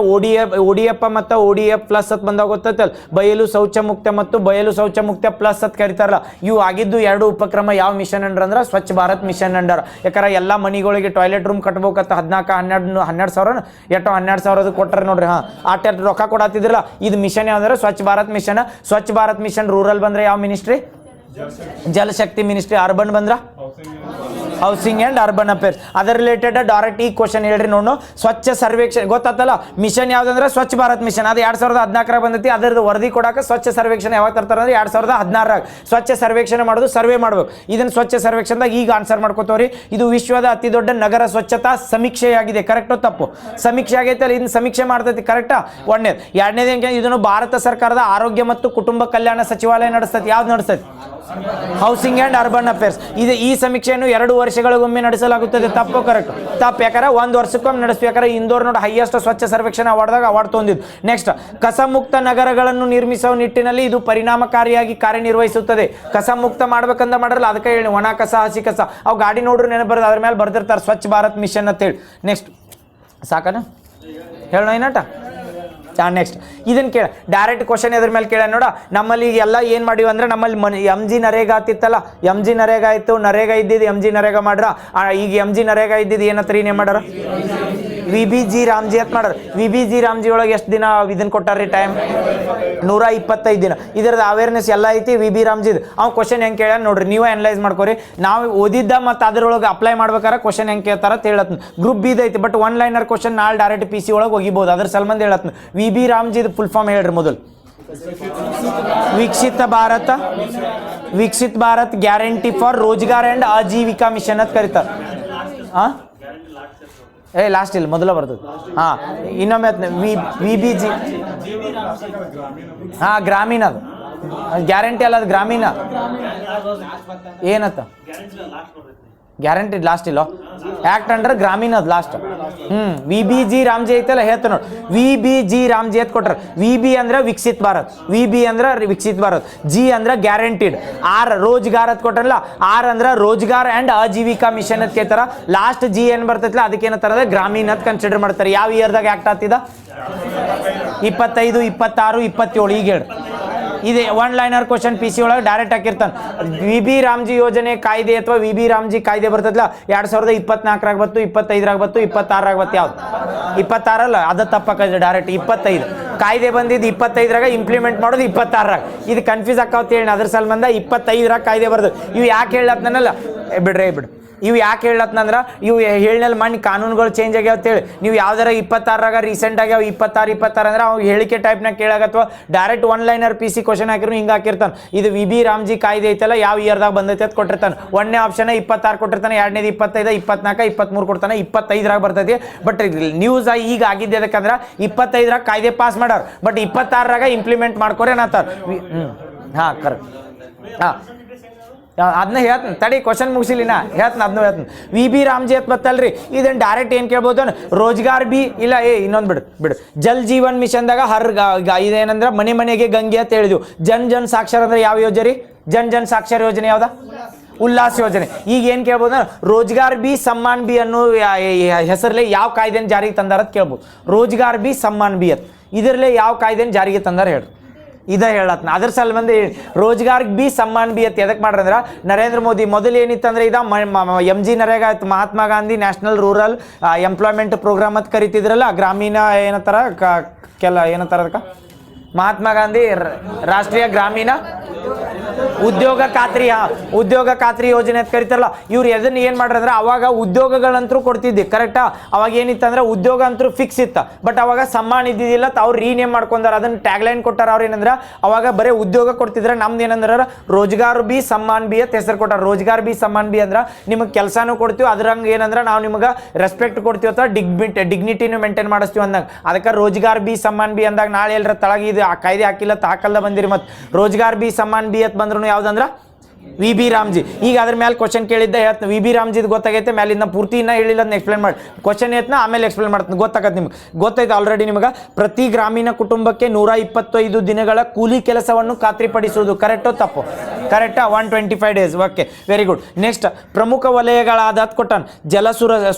Speaker 1: ODF ಮತ್ತು ODF ಪ್ಲಸ್ ಅಂತ ಬಂದಾಗ ಗೊತ್ತೈತಲ್ಲ, ಬಯಲು ಶೌಚ ಮುಕ್ತ ಮತ್ತು ಬಯಲು ಶೌಚ ಮುಕ್ತ ಪ್ಲಸ್ ಅಂತ ಕರಿತಾರಲ್ಲ. ಇವು ಆಗಿದ್ದು 2 ಉಪಕ್ರಮ ಯಾವ ಮಿಷನ್ ಅಂಡರ್ ಅಂದ್ರೆ ಸ್ವಚ್ಛ ಭಾರತ್ ಮಿಷನ್ ಅಂಡರ್. ಯಾಕಂದ್ರೆ ಎಲ್ಲ ಮನೆಗಳಿಗೆ ಟಾಯ್ಲೆಟ್ ರೂಮ್ ಕಟ್ಬೇಕಂತ 12 ಸಾವಿರ ಎಷ್ಟೋ 12 ಸಾವಿರದ ಕೊಟ್ಟರೆ ನೋಡ್ರಿ. ಆಟ ರೊಕ್ಕ ಕೊಡತ್ತಿದ್ರಲ್ಲ, ಇದು mission ಯಾವ್ದಂದ್ರೆ Swachh Bharat mission. Swachh Bharat mission rural ಬಂದ್ರೆ ಯಾವ ಮಿನಿಸ್ಟ್ರಿ? ಜಲಶಕ್ತಿ ಮಿನಿಸ್ಟ್ರಿ. ಅರ್ಬನ್ ಬಂದ್ರ ಹೌಸಿಂಗ್ ಆ್ಯಂಡ್ ಅರ್ಬನ್ ಅಫೇರ್ಸ್. ಅದರ ರಿಲೇಟೆಡ್ ಡೈರೆಕ್ಟ್ ಈ ಕ್ವಶನ್ ಹೇಳ್ರಿ ನೋಡು. ಸ್ವಚ್ಛ ಸರ್ವೇಕ್ಷಣೆ ಗೊತ್ತಾತಲ್ಲ, ಮಿಷನ್ ಯಾವ್ದಂದ್ರೆ ಸ್ವಚ್ಛ ಭಾರತ್ ಮಿಷನ್. ಅದು 2014 ಬಂದೈತಿ. ಅದರದ್ದು ವರದಿ ಕೊಡಕ್ಕೆ ಸ್ವಚ್ಛ ಸರ್ವೇಕ್ಷಣೆ ಯಾವಾಗ ತರ್ತಾರೆ ಅಂದ್ರೆ 2016 ಸ್ವಚ್ಛ ಸರ್ವೇಕ್ಷಣೆ ಮಾಡೋದು, ಸರ್ವೆ ಮಾಡ್ಬೇಕು. ಇದನ್ನು ಸ್ವಚ್ಛ ಸರ್ವೇಕ್ಷಣದಾಗ ಈಗ ಆನ್ಸರ್ ಮಾಡ್ಕೋತವ್ರಿ. ಇದು ವಿಶ್ವದ ಅತಿ ದೊಡ್ಡ ನಗರ ಸ್ವಚ್ಛತಾ ಸಮೀಕ್ಷೆಯಾಗಿದೆ. ಕರೆಕ್ಟು ತಪ್ಪು? ಸಮೀಕ್ಷೆ ಆಗೈತೆ ಅಲ್ಲ, ಇದನ್ನ ಸಮೀಕ್ಷೆ ಮಾಡ್ತೈತಿ. ಕರೆಕ್ಟಾ? ಒಂದನೇದು. ಎರಡನೇದು ಹೆಂಗೆ, ಇದನ್ನು ಭಾರತ ಸರ್ಕಾರದ ಆರೋಗ್ಯ ಮತ್ತು ಕುಟುಂಬ ಕಲ್ಯಾಣ ಸಚಿವಾಲಯ ನಡೆಸ್ತೈತಿ. ಯಾವ್ದು ನಡೆಸ್ತೈತಿ? Housing and urban affairs. ಇದು ಈ ಸಮೀಕ್ಷೆಯನ್ನು 2 ವರ್ಷಗಳಿಗೊಮ್ಮೆ ನಡೆಸಲಾಗುತ್ತದೆ. ತಪ್ಪು? ಕರೆಕ್ಟ್? ತಪ್ಪು. ಯಾಕಂದ್ರೆ 1 ವರ್ಷಕ್ಕೊಮ್ಮೆ ನಡೆಸಬೇಕಾದ್ರೆ ಇಂದೋರ್ ನೋಡಿ ಹೈಯೆಸ್ಟ್ ಸ್ವಚ್ಛ ಸರ್ವೇಕ್ಷಣೆ ಅವಾರ್ಡ್ದಾಗ ಅವಾರ್ಡ್ ತೊಂದಿದ್ದು. ನೆಕ್ಸ್ಟ್, ಕಸಮುಕ್ತ ನಗರಗಳನ್ನು ನಿರ್ಮಿಸುವ ನಿಟ್ಟಿನಲ್ಲಿ ಇದು ಪರಿಣಾಮಕಾರಿಯಾಗಿ ಕಾರ್ಯನಿರ್ವಹಿಸುತ್ತದೆ. ಕಸ ಮುಕ್ತ ಮಾಡ್ಬೇಕಂತ ಮಾಡ್ರಲ್ಲ, ಅದಕ್ಕೆ ಹೇಳಿ ಒಣ ಕಸ ಹಸಿ ಕಸ ಅವು ಗಾಡಿ ನೋಡ್ರಿ ನೆನಪು ಅದ್ರ ಮೇಲೆ ಬರ್ದಿರ್ತಾರೆ ಸ್ವಚ್ಛ ಭಾರತ್ ಮಿಷನ್ ಅಂತೇಳಿ. ನೆಕ್ಸ್ಟ್ ಸಾಕನ ಹೇಳೋಣ ಏನಟ? ನೆಕ್ಸ್ಟ್ ಇದನ್ನು ಕೇಳ ಡೈರೆಕ್ಟ್ ಕ್ವಶನ್ ಎದ್ರ ಮೇಲೆ ಕೇಳ ನೋಡ. ನಮ್ಮಲ್ಲಿ ಎಲ್ಲ ಏನು ಮಾಡಿವಿ ಅಂದ್ರೆ, ನಮ್ಮಲ್ಲಿ MG ನರೇಗಾ ಆತಿತ್ತಲ್ಲ, MG ನರೇಗಾ ಆಯಿತು. ನರೇಗಾ ಇದ್ದಿದ್ದು MG ನರೇಗಾ ಮಾಡ್ರ. ಈಗ MG ನರೇಗಾ ಇದ್ದಿದ್ದು ಏನತ್ರ ಏನೇ ಮಾಡ್ಯಾರ? VBG ರಾಮ್ಜಿ ಅಂತ ಮಾಡ್ಯಾರ. VBG ರಾಮ್ಜಿ ಒಳಗೆ ಎಷ್ಟು ದಿನ ಇದನ್ನು ಕೊಟ್ಟಾರ್ರಿ ಟೈಮ್? 125 ದಿನ. ಇದರದ್ದು ಅವೇರ್ನೆಸ್ ಎಲ್ಲ ಐತಿ VB ರಾಮ್ಜಿದ್. ಅವ್ನು ಕ್ವಶನ್ ಹೆಂಗೆ ಕೇಳ ನೋಡ್ರಿ, ನೀವು ಅನಲೈಸ್ ಮಾಡ್ಕೊರಿ. ನಾವು ಓದಿದ್ದ ಮತ್ತು ಅದ್ರೊಳಗೆ ಅಪ್ಲೈ ಮಾಡ್ಬೇಕಾರೆ ಕ್ವಶನ್ ಹೆಂಗೆ ಕೇಳ್ತಾರ ಅಂತ ಹೇಳತ್ನ. ಗ್ರೂಪ್ ಬಿ ಐತಿ, ಬಟ್ 1 ಲೈನರ್ ಕ್ವಶನ್ ನಾಳೆ ಡೈರೆಕ್ಟ್ PC ಒಳಗೆ ಹೋಗಿಬೋದು. ಅದ್ರ ಸಲ್ಮಂದ್ ಹೇಳತ್ನ. VB ರಾಮ್ಜಿದ್ ಫುಲ್ ಫಾರ್ಮ್ ಹೇಳ್ರಿ ಮೊದಲು. Viksit Bharat guarantee for Rozgar and Ajeevika mission ಅಂತ ಕರೀತಾರೆ. ಲಾಸ್ಟ್ ಇಲ್ಲ, ಮೊದಲ ಬರ್ತದೆ. ಇನ್ನೊಮ್ಮೆ VBG ಗ್ರಾಮೀಣ. ಅದು ಗ್ಯಾರಂಟಿ ಅಲ್ಲ, ಅದು ಗ್ರಾಮೀಣ. ಏನತ್ತ ಗ್ಯಾರಂಟಿ ಲಾಸ್ಟ್ ಇಲ್ಲ, ಆ್ಯಕ್ಟ್ ಅಂಡರ್ ಗ್ರಾಮೀಣ ಅದು ಲಾಸ್ಟ್. VBG ರಾಮ್ಜಿ ಐತಲ್ಲ ಹೇಳ್ತ ನೋಡಿ. VBG ರಾಮ್ಜಿ ಅಂತ ಕೊಟ್ರ. VB ಅಂದ್ರೆ ವಿಕಸಿತ ಭಾರತ್, VB ಅಂದ್ರೆ ವಿಕಸಿತ ಭಾರತ್, G ಅಂದ್ರೆ ಗ್ಯಾರಂಟಿಡ್, R ರೋಜ್ಗಾರ್ ಅಂತ ಕೊಟ್ರಲ್ಲ, R ಅಂದ್ರೆ ರೋಜ್ಗಾರ್ ಆ್ಯಂಡ್ ಆಜೀವಿಕಾ ಮಿಷನ್ ಅಂತ ಕೇಳ್ತಾರ. ಲಾಸ್ಟ್ G ಏನು ಬರ್ತೈತಿಲ್ಲ ಅದಕ್ಕೆ ಏನಂತಾರ? ಗ್ರಾಮೀಣ ಅಂತ ಕನ್ಸಿಡರ್ ಮಾಡ್ತಾರೆ. ಯಾವ ಇಯರ್ದಾಗ ಆ್ಯಕ್ಟ್ ಆಗ್ತಿದ? 25, 26, 27. ಈಗ ಹೇಳಿ. ಇದೆ 1 ಲೈನರ್ ಕ್ವಶನ್ PC ಒಳಗೆ ಡೈರೆಕ್ಟ್ ಹಾಕಿರ್ತಾನೆ. VB ರಾಮ್ಜಿ ಯೋಜನೆ ಕಾಯ್ದೆ ಅಥವಾ VB ರಾಮ್ಜಿ ಕಾಯ್ದೆ ಬರ್ತದಲ್ಲ 2024 ಬತ್ತು, 25 ಬತ್ತು, 26 ಬತ್ತು. ಯಾವ್ದು? 26 ಅಲ್ಲ, ಅದು ತಪ್ಪಾಕೈತೆ. ಡೈರೆಕ್ಟ್ 25 ಕಾಯ್ದೆ ಬಂದಿದ್ದು 25 ಇಂಪ್ಲಿಮೆಂಟ್ ಮಾಡೋದು 26. ಇದು ಕನ್ಫ್ಯೂಸ್ ಆಕಾವತ್ತು ಹೇಳಿ. ಅದ್ರ ಸಲ್ಬಂದ 25 ಕಾಯ್ದೆ ಬರ್ತದೆ. ಇವು ಯಾಕೆ ಹೇಳತ್ನಲ್ಲ, ಬಿಡ್ರಿ ಬಿಡು. ಇವು ಯಾಕೆ ಹೇಳತ್ನಂದ್ರೆ, ಇವು ಹೇಳಿನಲ್ಲಿ ಮಣ್ಣು ಕಾನೂನುಗಳು ಚೇಂಜ್ ಆಗ್ಯಾವ ಅಂತೇಳಿ. ನೀವು ಯಾವ್ದಾರ 26 ರೀಸೆಂಟ್ ಆಗ್ಯಾವ 26 ಅಂದ್ರೆ ಅವ್ನು ಹೇಳಿಕೆ ಟೈಪ್ನಾಗ ಕೇಳಾಗತ್ವ. ಡೈರೆಕ್ಟ್ 1 ಲೈನರ್ PC ಕ್ವಶನ್ ಹಾಕಿರು ಹಿಂಗೆ ಹಾಕಿರ್ತಾನೆ. ಇದು VB ರಾಮ್ಜಿ ಕಾಯ್ದೆ ಐತಲ್ಲ ಯಾವ ಇಯರ್ದಾಗ ಬಂದೈತೆ ಅಂತ ಕೊಟ್ಟಿರ್ತಾನೆ. 1ನೇ ಆಪ್ಷನ್ 26 ಕೊಟ್ಟಿರ್ತಾನೆ, 2ನೇದು 25, 24, 23 ಕೊಡ್ತಾನೆ. 25 ಬರ್ತೈತಿ. ಬಟ್ ನ್ಯೂಸ್ ಈಗ ಆಗಿದ್ದೆ ಅದಕ್ಕಂದ್ರೆ 25 ಕಾಯ್ದೆ ಪಾಸ್ ಮಾಡ್ಯಾರ, ಬಟ್ 26 ಇಂಪ್ಲಿಮೆಂಟ್ ಮಾಡ್ಕೊರಿ ಅನ್ನತ್ತಾರ. ಕರೆಕ್ಟ್. ಅದನ್ನ ಹೇಳ್ತೀನಿ ತಡಿ, ಕ್ವಶನ್ ಮುಗಿಸಿಲಿನ ಹೇಳ್ತೀನಿ. ಅದನ್ನ ಹೇಳ್ತೀನಿ. VB ರಾಮ್ಜಿ ಅಂತ ಬತ್ತಲ್ರಿ, ಇದನ್ನು ಡೈರೆಕ್ಟ್ ಏನು ಕೇಳ್ಬೋದು? ರೋಜ್ಗಾರ್ ಬಿ ಇಲ್ಲ. ಇನ್ನೊಂದು ಬಿಡು. ಜಲ್ ಜೀವನ್ ಮಿಷನ್ದಾಗ ಇದೇನಂದ್ರೆ ಮನೆ ಮನೆಗೆ ಗಂಗೆ ಅಂತ ಹೇಳಿದ್ವು. ಜನ್ ಸಾಕ್ಷರ ಅಂದ್ರೆ ಯಾವ ಯೋಜನೆ ರೀ? ಜನ್ ಸಾಕ್ಷರ ಯೋಜನೆ ಯಾವ್ದ? ಉಲ್ಲಾಸ್ ಯೋಜನೆ. ಈಗ ಏನು ಕೇಳ್ಬೋದು? ರೋಜ್ಗಾರ್ ಬಿ ಸಮ್ಮಾನ್ ಬಿ ಅನ್ನೋ ಹೆಸರಲ್ಲಿ ಯಾವ ಕಾಯ್ದೆನ ಜಾರಿಗೆ ತಂದಾರ ಅಂತ ಕೇಳ್ಬೋದು. ರೋಜ್ಗಾರ್ ಬಿ ಸಮ್ಮಾನ್ ಬಿ ಅಂತ ಇದರಲ್ಲೇ ಯಾವ ಕಾಯ್ದೆನ ಜಾರಿಗೆ ತಂದಾರ ಹೇಳ್ರಿ. ಇದ ಹೇಳತ್ನ. ಅದ್ರ ಸಲುವಾಗಿ ರೋಜ್ಗಾರ್ ಬಿ ಸಮ್ಮಾನ್ ಬಿ ಅಂತ ಎದಕ್ಕೆ ಮಾಡ್ರಂದ್ರೆ, ನರೇಂದ್ರ ಮೋದಿ ಮೊದಲು ಏನಿತ್ತಂದ್ರೆ ಇದ MG ನರೇಗಾ ಆಯ್ತು, Mahatma Gandhi national rural employment programme ಅಂತ ಕರಿತಿದ್ರಲ್ಲ. ಗ್ರಾಮೀಣ ಏನಂತಾರ ಏನಂತಾರ ಅದಕ್ಕೆ? ಮಹಾತ್ಮ ಗಾಂಧಿ ರಾಷ್ಟ್ರೀಯ ಗ್ರಾಮೀಣ ಉದ್ಯೋಗ ಖಾತ್ರಿ ಯೋಜನೆ ಅಂತ ಕರಿತಾರಲ್ಲ. ಇವ್ರು ಅದನ್ನ ಏನು ಮಾಡ್ರಂದ್ರೆ, ಅವಾಗ ಉದ್ಯೋಗಗಳಂತರೂ ಕೊಡ್ತಿದ್ದೆ. ಕರೆಕ್ಟಾ? ಅವಾಗ ಏನಿತ್ತಂದ್ರೆ ಉದ್ಯೋಗ ಅಂತೂ ಫಿಕ್ಸ್ ಇತ್ತ, ಬಟ್ ಅವಾಗ ಸಮ್ಮಾನ್ ಇದ್ದಿದ್ದಿಲ್ಲ. ಅವ್ರು ರೀನೇಮ್ ಮಾಡ್ಕೊಂಡಾರ. ಅದನ್ನ ಟ್ಯಾಗ್ಲೈನ್ ಕೊಟ್ಟಾರ. ಅವ್ರು ಏನಂದ್ರೆ ಅವಾಗ ಬರೀ ಉದ್ಯೋಗ ಕೊಡ್ತಿದ್ರೆ, ನಮ್ದು ಏನಂದ್ರೆ ರೋಜ್ಗಾರ್ ಬಿ ಸಮ್ಮಾನ್ ಬಿ ಅಂತ ಹೆಸರು ಕೊಟ್ಟಾರ. ರೋಜ್ಗಾರ್ ಬಿ ಸಮ್ಮಾನ್ ಬಿ ಅಂದ್ರೆ ನಿಮಗೆ ಕೆಲಸನೂ ಕೊಡ್ತೀವಿ, ಅದ್ರಂಗೆ ಏನಂದ್ರೆ ನಾವು ನಿಮ್ಗೆ ರೆಸ್ಪೆಕ್ಟ್ ಕೊಡ್ತೀವಿ ಅಥವಾ ಡಿಗ್ನಿಟಿನೂ ಮೇಂಟೈನ್ ಮಾಡಿಸ್ತೀವಿ ಅಂದಾಗ. ಅದಕ್ಕೆ ರೋಜ್ಗಾರ್ ಬಿ ಸಮ್ಮಾನ್ ಬಿ ಅಂದಾಗ ನಾಳೆ ಎಲ್ಲರ ತಳಗ ಇದು ಆ ಕಾಯ್ದೆ ಹಾಕಿಲ್ಲ ಹಾಕಲ್ದ ಬಂದಿರಿ. ಮತ್ತು ರೋಜ್ಗಾರ್ ಬಿ ಸಮ್ಮಾನ್ ಬಿ ಅಂತ ಬಂದ್ರು ಯಾವ್ದಂದ್ರೆ ವಿ ಬಿ ರಾಮ್ಜಿ. ಈಗ ಅದ್ರ ಮೇಲೆ ಕ್ವಶನ್ ಕೇಳಿದ್ದೆ ಹೇಳ್ತೀನಿ. ವಿ ಬಿ ರಾಮ್ಜಿದ್ ಗೊತ್ತಾಗೈತೆ, ಮೇಲಿಂದ ಪೂರ್ತಿ ಇನ್ನೂ ಹೇಳಿಲ್ಲ, ಅದನ್ನ ಎಕ್ಸ್ಪ್ಲೇನ್ ಮಾಡಿ. ಕ್ವಶನ್ ಹೇಳ್ತೀನಿ, ಆಮೇಲೆ ಎಕ್ಸ್ಪ್ಲೇನ್ ಮಾಡ್ತೀನಿ, ಗೊತ್ತಾಗತ್ತೆ ನಿಮ್ಗೆ. ಗೊತ್ತೈತೆ ಆಲ್ರೆಡಿ ನಿಮ್ಗೆ. ಪ್ರತಿ ಗ್ರಾಮೀಣ ಕುಟುಂಬಕ್ಕೆ 125 ದಿನಗಳ ಕೂಲಿ ಕೆಲಸವನ್ನು ಖಾತ್ರಿಪಡಿಸುವುದು. ಕರೆಕ್ಟೋ ತಪ್ಪು? ಕರೆಕ್ಟಾ? 125 days. Okay, very good. Next, ಪ್ರಮುಖ ವಲಯಗಳಾದ ಕೊಟ್ಟಾನ ಜಲ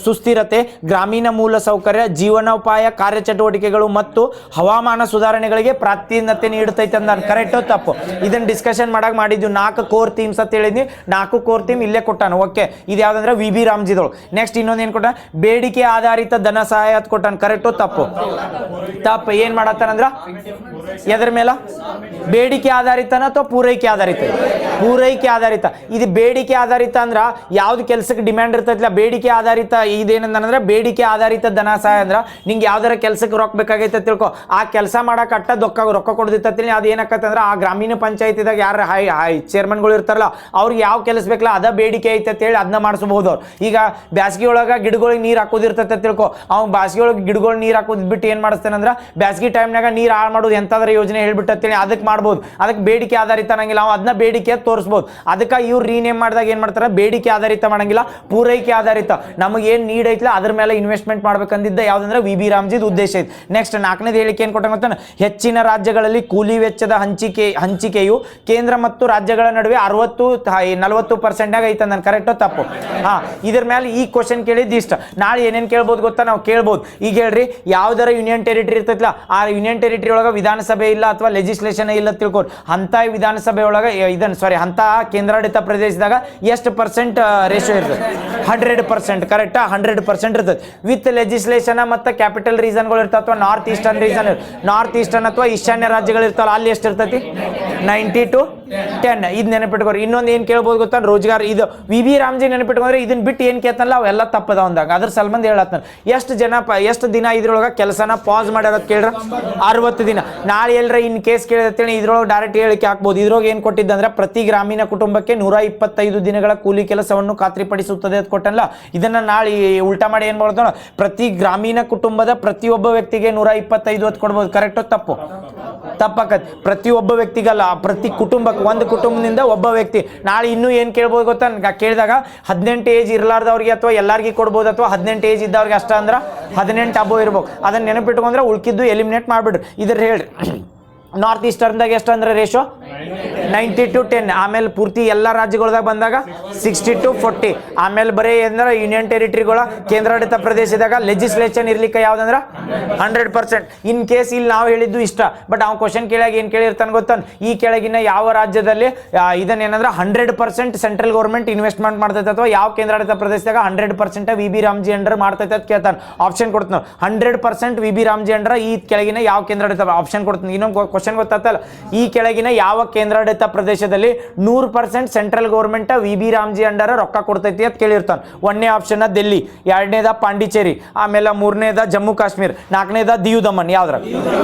Speaker 1: ಸುಸ್ಥಿರತೆ, ಗ್ರಾಮೀಣ ಮೂಲ ಸೌಕರ್ಯ, ಜೀವನೋಪಾಯ ಕಾರ್ಯಚಟುವಟಿಕೆಗಳು ಮತ್ತು ಹವಾಮಾನ ಸುಧಾರಣೆಗಳಿಗೆ ಪ್ರಾಧಾನ್ಯತೆ ನೀಡುತ್ತೈತೆ ಅಂದ. ಕರೆಕ್ಟೋ ತಪ್ಪು? ಇದನ್ನ ಡಿಸ್ಕಷನ್ ಮಾಡಾಗ ಮಾಡಿದ್ವಿ. 4 ಕೋರ್ ಥೀಮ್ಸ್ ಅಂತ ಹೇಳಿದ್ವಿ. 4 ಕೋರ್ ಥೀಮ್ ಇಲ್ಲೇ ಕೊಟ್ಟಾನ. ಓಕೆ, ಇದು ಯಾವ್ದಂದ್ರೆ ವಿ ಬಿ ರಾಮ್ಜಿದಳು. ನೆಕ್ಸ್ಟ್ ಇನ್ನೊಂದು ಏನು ಕೊಟ್ಟ? ಬೇಡಿಕೆ ಆಧಾರಿತ ಧನ ಸಹಾಯ ಅಂತ ಕೊಟ್ಟಾನ. ಕರೆಕ್ಟೋ ತಪ್ಪು? ತಪ್ಪು. ಏನ್ ಮಾಡತ್ತಾನಂದ್ರ ಎದ್ರ ಮೇಲೆ? ಬೇಡಿಕೆ ಆಧಾರಿತನ ಅಥವಾ ಪೂರೈಕೆ ಆಧಾರಿತ? ಪೂರೈಕೆ ಆಧಾರಿತ. ಇದು ಬೇಡಿಕೆ ಆಧಾರಿತ ಅಂದ್ರ ಯಾವ್ದು ಕೆಲಸಕ್ಕೆ ಡಿಮ್ಯಾಂಡ್ ಇರ್ತೈತಿಲ್ಲ, ಬೇಡಿಕೆ ಆಧಾರಿತ. ಇದೇನಂದ್ರೆ ಬೇಡಿಕೆ ಆಧಾರಿತ ಧನ ಸಹಾಯ ಅಂದ್ರ ನಿಂಗೆ ಯಾವ್ದಾರ ಕೆಲಸಕ್ಕೆ ರೊಕ್ಕ ಬೇಕಾಗೈತೆ ತಿಳ್ಕೊ, ಆ ಕೆಲಸ ಮಾಡಕ್ ಅಟ್ಟ ರೊಕ್ಕ ಕೊಡ್ದಿತ್ತಂತೀನಿ. ಅದು ಏನಕ್ಕಂದ್ರೆ ಆ ಗ್ರಾಮೀಣ ಪಂಚಾಯತಿದಾಗ ಯಾರು ಹೈ ಚೇರ್ಮನ್ಗಳು ಇರ್ತಾರಲ್ಲ, ಅವ್ರಿಗೆ ಯಾವ ಕೆಲಸ ಬೇಕಲ್ಲ ಅದ ಬೇಡಿಕೆ ಐತೆ ಅಂತ ಹೇಳಿ ಅದನ್ನ ಮಾಡಿಸ್ಬೋದು ಅವ್ರು. ಈಗ ಬ್ಯಾಸ್ಗಿ ಒಳಗ ಗಿಡಗಳಿಗೆ ನೀರು ಹಾಕೋದಿರ್ತೈತೆ ತಿಳ್ಕೊ, ಅವ್ನು ಬ್ಯಾಸ್ಗಿ ಒಳಗೆ ಗಿಡಗಳು ನೀರು ಹಾಕೋದ್ ಬಿಟ್ಟು ಏನ್ ಮಾಡಿಸ್ತಾನಂದ್ರ ಬ್ಯಾಸ್ಗಿ ಟೈಮ್ನಾಗ ನೀರು ಹಾಳು ಮಾಡೋದು ಎಂತಾದ್ರ ಯೋಜನೆ ಹೇಳ್ಬಿಟ್ಟಂತೇಳಿ ಅದಕ್ಕೆ ಮಾಡ್ಬೋದು. ಅದಕ್ಕೆ ಬೇಡಿಕೆ ಆಧಾರಿತ ಅನ್ನಂಗಿಲ್ಲ, ನಾವು ಅದನ್ನ ಬೇಡಿಕೆ ತೋರಿಸ್ಬೋದು. ಅದಕ್ಕೆ ಇವ್ರು ರೀನೇಮ್ ಮಾಡಿದಾಗ ಏನ್ ಮಾಡ್ತಾರೆ? ಬೇಡಿಕೆ ಆಧಾರಿತ ಮಾಡಂಗಿಲ್ಲ, ಪೂರೈಕೆ ಆಧಾರಿತ. ನಮಗೆ ಏನ್ ನೀಡ್ ಐತಿಲ್ಲ ಅದ್ರ ಮೇಲೆ ಇನ್ವೆಸ್ಟ್ಮೆಂಟ್ ಮಾಡ್ಬೇಕಂದಿದ್ದ ಯಾವ್ದಂದ್ರೆ ವಿ ಬಿ ರಾಮ್ಜಿದ್ ಉದ್ದೇಶ ಐತಿ. ನೆಕ್ಸ್ಟ್ 4ನೇದು ಹೇಳಿಕೆ ಏನ್ ಕೊಟ್ಟ ಗೊತ್ತಾನ? ಹೆಚ್ಚಿನ ರಾಜ್ಯಗಳಲ್ಲಿ ಕೂಲಿ ವೆಚ್ಚದ ಹಂಚಿಕೆಯು ಕೇಂದ್ರ ಮತ್ತು ರಾಜ್ಯಗಳ ನಡುವೆ 60-40% ಐತೆ. ನಾನು ಕರೆಕ್ಟೋ ತಪ್ಪು? ಇದ್ರ ಮೇಲೆ ಈ ಕ್ವಶನ್ ಕೇಳಿದ್ದು ಇಷ್ಟ. ನಾಳೆ ಏನೇನು ಕೇಳ್ಬೋದು ಗೊತ್ತಾ? ನಾವು ಕೇಳ್ಬೋದು. ಈಗ ಹೇಳ್ರಿ, ಯಾವ್ದಾರ ಯೂನಿಯನ್ ಟೆರಿಟರಿ ಇರ್ತೈತಿಲ್ಲ, ಆ ಯೂನಿಯನ್ ಟೆರಿಟರಿ ಒಳಗೆ ವಿಧಾನಸಭೆ ಇಲ್ಲ ಅಥವಾ ಲೆಜಿಸ್ಲೇಷನ್ ಇಲ್ಲ ತಿಳ್ಕೊರಿ. ಅಂತ ವಿಧಾನಸಭೆ ಒಳಗೆ ಅಂತ ಕೇಂದ್ರಾಡಳಿತ ಪ್ರದೇಶದಾಗ ಎಷ್ಟು % ರೇಷಿಯೋ ಇರ್ತದೆ? 100%. ಕರೆಕ್ಟಾ? 100% ಇರ್ತದೆ. ವಿತ್ ಲೆಜಿಸ್ಲೇಷನ್ ಮತ್ತು ಕ್ಯಾಪಿಟಲ್ ರೀಸನ್ಗಳು ಇರ್ತಾವ, ಅಥವಾ ನಾರ್ತ್ ಈಸ್ಟರ್ನ್ ಅಥವಾ ಈಶಾನ್ಯ ರಾಜ್ಯಗಳು ಇರ್ತಾವಲ್ಲ, ಅಲ್ಲಿ ಎಷ್ಟು ಇರ್ತೈತಿ? 90-10. ಇದು ನೆನಪಿಟ್ಕೋರಿ. ಇನ್ನೊಂದು ಏನು ಕೇಳ್ಬೋದು ಗೊತ್ತಾ? ರೋಜ್ಗಾರ್. ಇದು ವಿ ಬಿ ರಾಮ್ಜಿ ನೆನಪಿಟ್ಕೊಂಡ್ರೆ ಇದನ್ನ ಬಿಟ್ಟು ಏನು ಕೇಳ್ತಾನಲ್ಲ ಅವೆಲ್ಲ ತಪ್ಪದ ಅಂದಾಗ. ಅದ್ರ ಸಲ್ಬಂದ್ ಹೇಳತ್ತಾನ. ಎಷ್ಟು ದಿನ ಇದ್ರೊಳಗೆ ಕೆಲಸನ ಪಾಸ್ ಮಾಡ್ಯಾರ ಕೇಳ್ರ? 60 ದಿನ. ನಾಳೆ ಎಲ್ಲರ ಇನ್ ಕೇಸ್ ಕೇಳಿದತ್ತೇಳಿ ಇದ್ರೊಳಗೆ ಡೈರೆಕ್ಟ್ ಹೇಳಿಕೆ ಹಾಕ್ಬೋದು. ಇದ್ರೊಳಗೆ ಏನು ಕೊಟ್ಟಿದ್ದಂದ್ರೆ ಪ್ರತಿ ಗ್ರಾಮೀಣ ಕುಟುಂಬಕ್ಕೆ 125 ದಿನಗಳ ಕೂಲಿ ಕೆಲಸವನ್ನು ಖಾತ್ರಿಪಡಿಸುತ್ತದೆ ಅಂತ ಕೊಟ್ಟಲ್ಲ. ಇದನ್ನ ನಾಳೆ ಉಲ್ಟಾ ಮಾಡಿ ಏನ್ ಮಾಡ್ತಾನ? ಪ್ರತಿ ಗ್ರಾಮೀಣ ಕುಟುಂಬದ ಪ್ರತಿಯೊಬ್ಬ ವ್ಯಕ್ತಿಗೆ 125 ಅಂತ ಕೊಡ್ಬೋದು. ಕರೆಕ್ಟೋ ತಪ್ಪು? ತಪ್ಪಾಕತ್. ಪ್ರತಿಯೊಬ್ಬ ವ್ಯಕ್ತಿಗಲ್ಲ, ಪ್ರತಿ ಕುಟುಂಬಕ್ಕೆ, ಒಂದು ಕುಟುಂಬದಿಂದ ಒಬ್ಬ ವ್ಯಕ್ತಿ. ನಾಳೆ ಇನ್ನೂ ಏನು ಕೇಳ್ಬೋದು ಗೊತ್ತಾ? ಕೇಳಿದಾಗ 18 ಏಜ್ ಇರಲಾರ್ದವ್ರಿಗೆ ಅಥವಾ ಎಲ್ಲಾರ್ಗಿ ಕೊಡ್ಬೋದು, ಅಥವಾ 18 ಏಜ್ ಇದ್ದವ್ರಿಗೆ ಅಷ್ಟ ಅಂದ್ರೆ 18 ಅಬೋ ಇರ್ಬೇಕು. ಅದನ್ನ ನೆನಪಿಟ್ಕೊಂಡ್ರೆ ಉಳ್ಕಿದ್ದು ಎಲಿಮಿನೇಟ್ ಮಾಡ್ಬಿಡ್ರಿ. ಇದ್ರ ಹೇಳ್ರಿ. ನಾರ್ತ್ ಈಸ್ಟರ್ನ್ದಾಗ ಎಷ್ಟು ಅಂದ್ರೆ ರೇಷೋ? 90-10. ಆಮೇಲೆ ಪೂರ್ತಿ ಎಲ್ಲ ರಾಜ್ಯಗಳದಾಗ ಬಂದಾಗ 60-40. ಆಮೇಲೆ ಬರೀ ಅಂದ್ರೆ ಯೂನಿಯನ್ ಟೆರಿಟರಿಗಳ ಕೇಂದ್ರಾಡಳಿತ ಪ್ರದೇಶದಾಗ ಲೆಜಿಸ್ಲೇಷನ್ ಇರ್ಲಿಕ್ಕೆ ಯಾವ್ದಂದ್ರೆ 100%. ಇನ್ ಕೇಸ್ ಇಲ್ಲಿ ನಾವು ಹೇಳಿದ್ದು ಇಷ್ಟ, ಬಟ್ ಅವ್ನು ಕ್ವಶನ್ ಕೇಳಾಗ ಏನು ಕೇಳಿರ್ತಾನೆ ಗೊತ್ತಾನ? ಈ ಕೆಳಗಿನ ಯಾವ ರಾಜ್ಯದಲ್ಲಿ ಇದನ್ನೇನಂದ್ರೆ 100% ಸೆಂಟ್ರಲ್ ಗೌರ್ಮೆಂಟ್ ಇನ್ವೆಸ್ಟ್ಮೆಂಟ್ ಮಾಡ್ತೈತೆ, ಅಥವಾ ಯಾವ ಕೇಂದ್ರಾಡಳಿತ ಪ್ರದೇಶದಾಗ 100% ವಿ ಬಿ ರಾಮ್ಜಿ ಅಂಡರ್ ಮಾಡ್ತೈತೆ ಅಂತ ಕೇಳ್ತಾನೆ. ಆಪ್ಷನ್ ಕೊಡ್ತಾನೆ. 100% ವಿ ಬಿ ರಾಮ್ಜಿ ಅಂಡರ್ ಈ ಕೆಳಗಿನ ಯಾವ ಕೇಂದ್ರಾಡಳಿತ ಆಪ್ಷನ್ ಕೊಡ್ತೀನಿ. ಇನ್ನೊಂದು ಕ್ವಶನ್ ಗೊತ್ತಾತಲ್ಲ, ಈ ಕೆಳಗಿನ ಯಾವ ಕೇಂದ್ರಾಡಳಿತ ಪ್ರದೇಶದಲ್ಲಿ 100% central government V B Ramji under ರೊಕ್ಕ ಕೊಡ್ತೈತಿ ಅಂತ ಕೇಳಿರ್ತಾನೆ. 1ನೇ ಆಪ್ಷನ್ ದಿಲ್ಲಿ, 2ನೇದ ಪಾಂಡಿಚೇರಿ, ಆಮೇಲೆ 3ನೇದ ಜಮ್ಮು ಕಾಶ್ಮೀರ್, 4ನೇದ ದಿಯು ದಮನ್. ಯಾವ್ದ್ರ?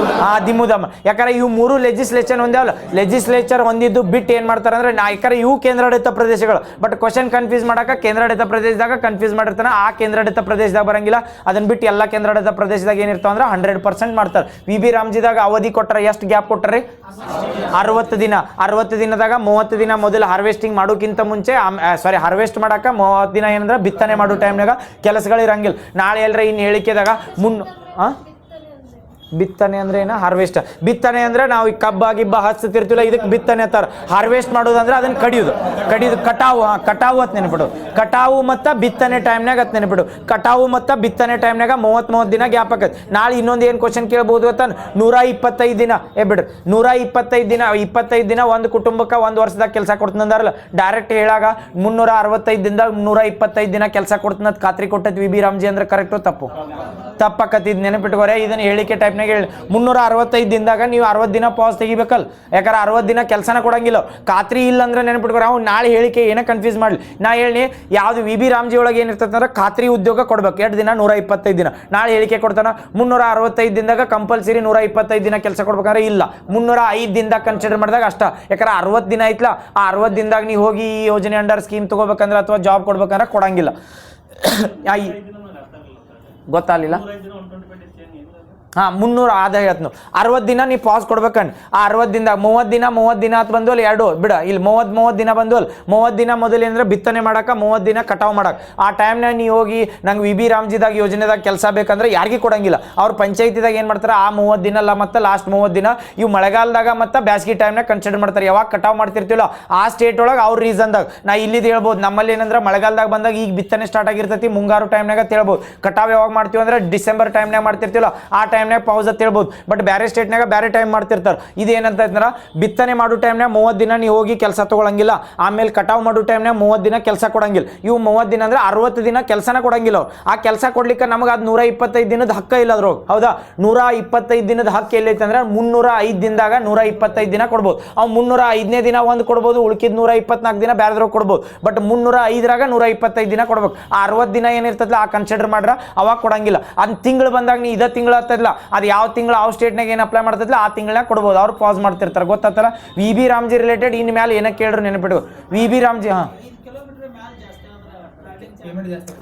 Speaker 1: ದಿಮು ದಮನ್. ಯಾಕಂದ್ರೆ ಇವು 3 ಲೆಜಿಸ್ಲೇಷನ್ ಹೊಂದ್ಯಾವಲ್ಲ, ಲೆಜಿಸ್ಲೇಚರ್ ಹೊಂದಿದ್ದು ಬಿಟ್ಟು ಏನ್ ಮಾಡ್ತಾರೆ ಅಂದ್ರೆ ಯಾಕಂದ್ರೆ ಇವು ಕೇಂದ್ರಾಡಳಿತ ಪ್ರದೇಶಗಳು. ಬಟ್ ಕ್ವಶನ್ ಕನ್ಫ್ಯೂಸ್ ಮಾಡಕ ಕೇಂದ್ರಾಡಳಿತ ಪ್ರದೇಶದಾಗ ಕನ್ಫ್ಯೂಸ್ ಮಾಡಿರ್ತಾನೆ, ಆ ಕೇಂದ್ರಾಡಳಿತ ಪ್ರದೇಶದಾಗ ಬರಂಗಿಲ್ಲ. ಅದನ್ನ ಬಿಟ್ಟು ಎಲ್ಲ ಕೇಂದ್ರಾಡಳಿತ ಪ್ರದೇಶದಾಗ ಏನಿರ್ತಾವ ಅಂದ್ರೆ 100% ಮಾಡ್ತಾರೆ. ವಿ ಬಿ ರಾಮ್ಜಿದಾಗ ಅವಧಿ ಕೊಟ್ಟರೆ ಎಷ್ಟು ಗ್ಯಾಪ್ ಕೊಟ್ಟರೆ? 60 ದಿನ. 60 ದಿನದಾಗ 30 ದಿನ ಮೊದಲು ಹಾರ್ವೆಸ್ಟಿಂಗ್ ಮಾಡೋಕ್ಕಿಂತ ಮುಂಚೆ, ಹಾರ್ವೆಸ್ಟ್ ಮಾಡಕ 30 ದಿನ ಏನಂದ್ರೆ ಬಿತ್ತನೆ ಮಾಡೋ ಟೈಮ್ನಾಗ ಕೆಲಸಗಳು ಇರಂಗಿಲ್ಲ. ನಾಳೆ ಎಲ್ಲರ ಇನ್ನು ಹೇಳಿಕೆದಾಗ ಬಿತ್ತನೆ ಅಂದ್ರೆ ಏನು? ಹಾರ್ವೆಸ್ಟ್. ಬಿತ್ತನೆ ಅಂದ್ರೆ ನಾವು ಈ ಕಬ್ಬ ಗಿಬ್ಬ ಹಚ್ತಿರ್ತಿಲ್ಲ, ಇದಕ್ಕೆ ಬಿತ್ತನೆ ಅಂತಾರೆ. ಹಾರ್ವೆಸ್ಟ್ ಮಾಡೋದಂದ್ರೆ ಅದನ್ನ ಕಡಿಯೋದು. ಕಟಾವು ಅಂತ ನೆನಪಿಡು. ಕಟಾವು ಮತ್ತು ಬಿತ್ತನೆ ಟೈಮ್ನಾಗ ಅಂತ ನೆನಪಿಡು. ಕಟಾವು ಮತ್ತು ಬಿತ್ತನೆ ಟೈಮ್ನಾಗ 30 ದಿನ ಗ್ಯಾಪ್ ಆಕೈತೆ. ನಾಳೆ ಇನ್ನೊಂದು ಏನು ಕ್ವಶನ್ ಕೇಳ್ಬೋದು ಅಂತ? 125 ದಿನ. ಬಿಡ್ರಿ, 125 ದಿನ ಒಂದು ಕುಟುಂಬಕ್ಕೆ 1 ವರ್ಷದಾಗ ಕೆಲಸ ಕೊಡ್ತಂದಾರಲ್ಲ, ಡೈರೆಕ್ಟ್ ಹೇಳಾಗ 365 ದಿನದಾಗ 125 ದಿನ ಕೆಲಸ ಕೊಡ್ತಂದ್ ಖಾತ್ರಿ ಕೊಟ್ಟೈತಿ ವಿ ಬಿ ರಾಮ್ಜಿ ಅಂದ್ರೆ. ಕರೆಕ್ಟು ತಪ್ಪು? ತಪ್ಪಾಕತ್ತಿದ್ ನೆನಪಿಟ್ಕೋರೆ. ಇದನ್ನ ಹೇಳಿಕೆ ಟೈಪ್ನಾಗ ಹೇಳಿ 365 ದಿನದಾಗ ನೀವು 60 ದಿನ ಪಾಸ್ ತೆಗಿಬೇಕಲ್ಲ. ಯಾಕಂದ್ರೆ 60 ದಿನ ಕೆಲಸನ ಕೊಡಂಗಿಲ್ಲ. ಖಾತ್ರಿ ಇಲ್ಲ ಅಂದ್ರೆ ನೆನಪಿಟ್ಕೋರೆ. ಅವ್ನು ನಾಳೆ ಹೇಳಿಕೆ ಏನೋ ಕನ್ಫ್ಯೂಸ್ ಮಾಡಲಿ. ನಾ ಹೇಳಿ ಯಾವ್ದು ವಿ ಬಿ ರಾಮ್ಜಿ ಒಳಗೆ ಏನಿರ್ತದೆ ಅಂದ್ರೆ ಖಾತ್ರಿ ಉದ್ಯೋಗ ಕೊಡ್ಬೇಕು. 2 ದಿನ 125 ದಿನ. ನಾಳೆ ಹೇಳಿಕೆ ಕೊಡ್ತಾನ 365 ದಿನದಾಗ ಕಂಪಲ್ಸರಿ 125 ದಿನ ಕೆಲಸ ಕೊಡ್ಬೇಕಂದ್ರೆ ಇಲ್ಲ, 305 ದಿನದಾಗ ಕನ್ಸಿಡರ್ ಮಾಡಿದಾಗ ಅಷ್ಟ. ಯಾಕಂದ್ರೆ 60 ದಿನ ಐತ್ಲ, ಆ 60 ದಿನದಾಗ ನೀವು ಹೋಗಿ ಈ ಯೋಜನೆ ಅಂಡರ್ ಸ್ಕೀಮ್ ತಗೋಬೇಕಂದ್ರೆ ಅಥವಾ ಜಾಬ್ ಕೊಡ್ಬೇಕಂದ್ರೆ ಕೊಡಂಗಿಲ್ಲ. ಗೊತ್ತಾಗಲಿಲ್ಲ? ಹಾಂ 300 ಆದ ಹೇಳ್ತು 60 ದಿನ ನೀವು ಪಾಸ್ ಕೊಡ್ಬೇಕನ್ ಆ 60 ದಿನದಾಗ 30 ದಿನ ಅಂತ ಬಂದು ಅಲ್ಲಿ ಎರಡು ಬಿಡ ಇಲ್ಲಿ 30 ದಿನ ಬಂದು ಅಲ್ಲಿ 30 ದಿನ ಮೊದಲು ಅಂದ್ರೆ ಬಿತ್ತನೆ ಮಾಡಕ್ಕೆ 30 ದಿನ ಕಟಾವು ಮಾಡಕ್ಕೆ ಆ ಟೈಮ್ನಾಗ ನೀವು ಹೋಗಿ ನಂಗೆ ವಿ ಬಿ ರಾಮ್ಜಿದಾಗ ಯೋಜನೆದಾಗ ಕೆಲಸ ಬೇಕಂದ್ರೆ ಯಾರಿಗೂ ಕೊಡಂಗಿಲ್ಲ ಅವ್ರು ಪಂಚಾಯತಿದಾಗ ಏನು ಮಾಡ್ತಾರೆ ಆ 30 ದಿನ ಅಲ್ಲ ಮತ್ತು ಲಾಸ್ಟ್ 30 ದಿನ ಇವು ಮಳೆಗಾಲದಾಗ ಮತ್ತು ಬ್ಯಾಸ್ಗಿ ಟೈಮ್ನಾಗ ಕನ್ಸಿಡರ್ ಮಾಡ್ತಾರೆ ಯಾವಾಗ ಕಟಾವು ಮಾಡ್ತಿರ್ತೀವಲ್ಲ ಆ ಸ್ಟೇಟ್ ಒಳಗೆ ಅವ್ರ ರೀಸನ್ದಾಗ ನಾ ಇಲ್ಲಿದ್ದು ಹೇಳ್ಬೋದು ನಮ್ಮಲ್ಲಿ ಏನಂದ್ರೆ ಮಳೆಗಾಲದಾಗ ಬಂದಾಗ ಈಗ ಬಿತ್ತನೆ ಸ್ಟಾರ್ಟ್ ಆಗಿರ್ತೈತಿ ಮುಂಗಾರು ಟೈಮ್ನಾಗ ಹೇಳ್ಬೋದು ಕಟಾವು ಯಾವಾಗ ಮಾಡ್ತೀವಿ ಅಂದ್ರೆ ಡಿಸೆಂಬರ್ ಟೈಮ್ನಾಗ ಮಾಡ್ತಿರ್ತೀವಲ್ಲ ಆ ಟೈಮ್ನಾಗ ಪೌಸ್ ಅಂತ ಹೇಳ್ಬೋದು ಬಟ್ ಬೇರೆ ಸ್ಟೇಟ್ನಾಗ ಬೇರೆ ಟೈಮ್ ಮಾಡ್ತಿರ್ತಾರೆ ಇದೇನಂತ ಅಂದ್ರೆ ಬಿತ್ತನೆ ಮಾಡೋ ಟೈಮ್ನಾಗ 30 ದಿನ ನೀವು ಹೋಗಿ ಕೆಲಸ ತಗೊಳಂಗಿಲ್ಲ ಆಮೇಲೆ ಕಟಾವು ಮಾಡೋ ಟೈಮ್ನಾಗ 30 ದಿನ ಕೆಲಸ ಕೊಡಂಗಿಲ್ಲ ಇವು 30 ದಿನ ಅಂದ್ರೆ 60 ದಿನ ಕೆಲಸನ ಕೊಡಂಗಿಲ್ಲ ಅವ್ರು ಆ ಕೆಲಸ ಕೊಡ್ಲಿಕ್ಕೆ ನಮಗೆ ಅದು 125 ದಿನದ ಹಕ್ಕ ಇಲ್ಲ ಅದ್ರೊಳಗೆ ಹೌದಾ 125 ದಿನದ ಹಕ್ಕ ಎಲ್ಲೈತೆ ಅಂದ್ರೆ 305 ದಿನದಾಗ 125 ದಿನ ಕೊಡ್ಬೋದು ಅವು 305ನೇ ದಿನ ಒಂದು ಕೊಡ್ಬೋದು ಉಳ್ಕಿದ್ 124 ದಿನ ಬೇರೆದ್ರೊಳಗೆ ಕೊಡ್ಬೋದು ಬಟ್ 305ರಾಗ 125 ದಿನ ಕೊಡ್ಬೇಕು ಆ 60 ದಿನ ಏನಿರ್ತದಲ್ಲ ಆ ಕನ್ಸಿಡರ್ ಮಾಡ್ರ ಅವಾಗ ಕೊಡಂಗಿಲ್ಲ ಅದ್ ತಿಂಗಳು ಬಂದಾಗ ನೀ ಇದ ತಿಂಗಳು ಆಗ್ತದಲ್ಲ ಅದು ಯಾವ ತಿಂಗಳು ಯಾವ ಸ್ಟೇಟ್ನಾಗ ಏನು ಅಪ್ಲೈ ಮಾಡ್ತದಲ್ಲ ಆ ತಿಂಗಳಾಗ ಕೊಡ್ಬೋದು ಅವ್ರು ಪಾಸ್ ಮಾಡ್ತಿರ್ತಾರೆ ಗೊತ್ತಾತಲ್ಲ ವಿ ಬಿ ರಾಮ್ಜಿ ರಿಲೇಟೆಡ್ ಇನ್ ಮೇಲೆ ಏನಕ್ಕೆ ಕೇಳ್ರಿ ನೆನಪಿಟ್ಟು ವಿ ಬಿ ರಾಮ್ಜಿ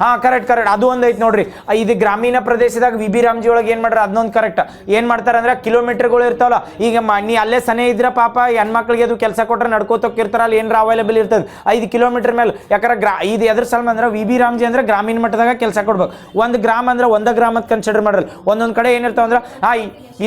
Speaker 1: ಹಾಂ ಕರೆಕ್ಟ್ ಅದು ಒಂದು ಐತೆ ನೋಡ್ರಿ ಇದು ಗ್ರಾಮೀಣ ಪ್ರದೇಶದಾಗ ವಿ ಬಿ ರಾಮ್ಜಿ ಒಳಗೆ ಏನು ಮಾಡ್ರಿ ಅದನ್ನೊಂದು ಕರೆಕ್ಟ್ ಏನು ಮಾಡ್ತಾರೆ ಅಂದ್ರೆ ಕಿಲೋಮೀಟರ್ಗಳು ಇರ್ತಾವಲ್ಲ ಈಗ ನೀ ಅಲ್ಲೇ ಸನೇ ಇದ್ರ ಪಾಪ ಹೆಣ್ಮಕ್ಳಿಗೆ ಅದು ಕೆಲಸ ಕೊಟ್ರೆ ನಡ್ಕೋತೋಕಿರ್ತಾರ ಅಲ್ಲಿ ಏನಾರ ಅವೈಲೇಬಲ್ ಇರ್ತದೆ 5 ಕಿಲೋಮೀಟರ್ ಮೇಲೆ ಯಾಕಂದ್ರೆ ಇದು ಎದ್ರ ಸಲ ಅಂದ್ರೆ ವಿ ಬಿ ರಾಮ್ಜಿ ಅಂದ್ರೆ ಗ್ರಾಮೀಣ ಮಟ್ಟದಾಗ ಕೆಲಸ ಕೊಡ್ಬೇಕು ಒಂದು ಗ್ರಾಮ ಅಂದ್ರೆ ಒಂದು ಗ್ರಾಮದ ಕನ್ಸಿಡರ್ ಮಾಡ್ರಲ್ಲ ಒಂದೊಂದು ಕಡೆ ಏನಿರ್ತಾವ ಅಂದ್ರೆ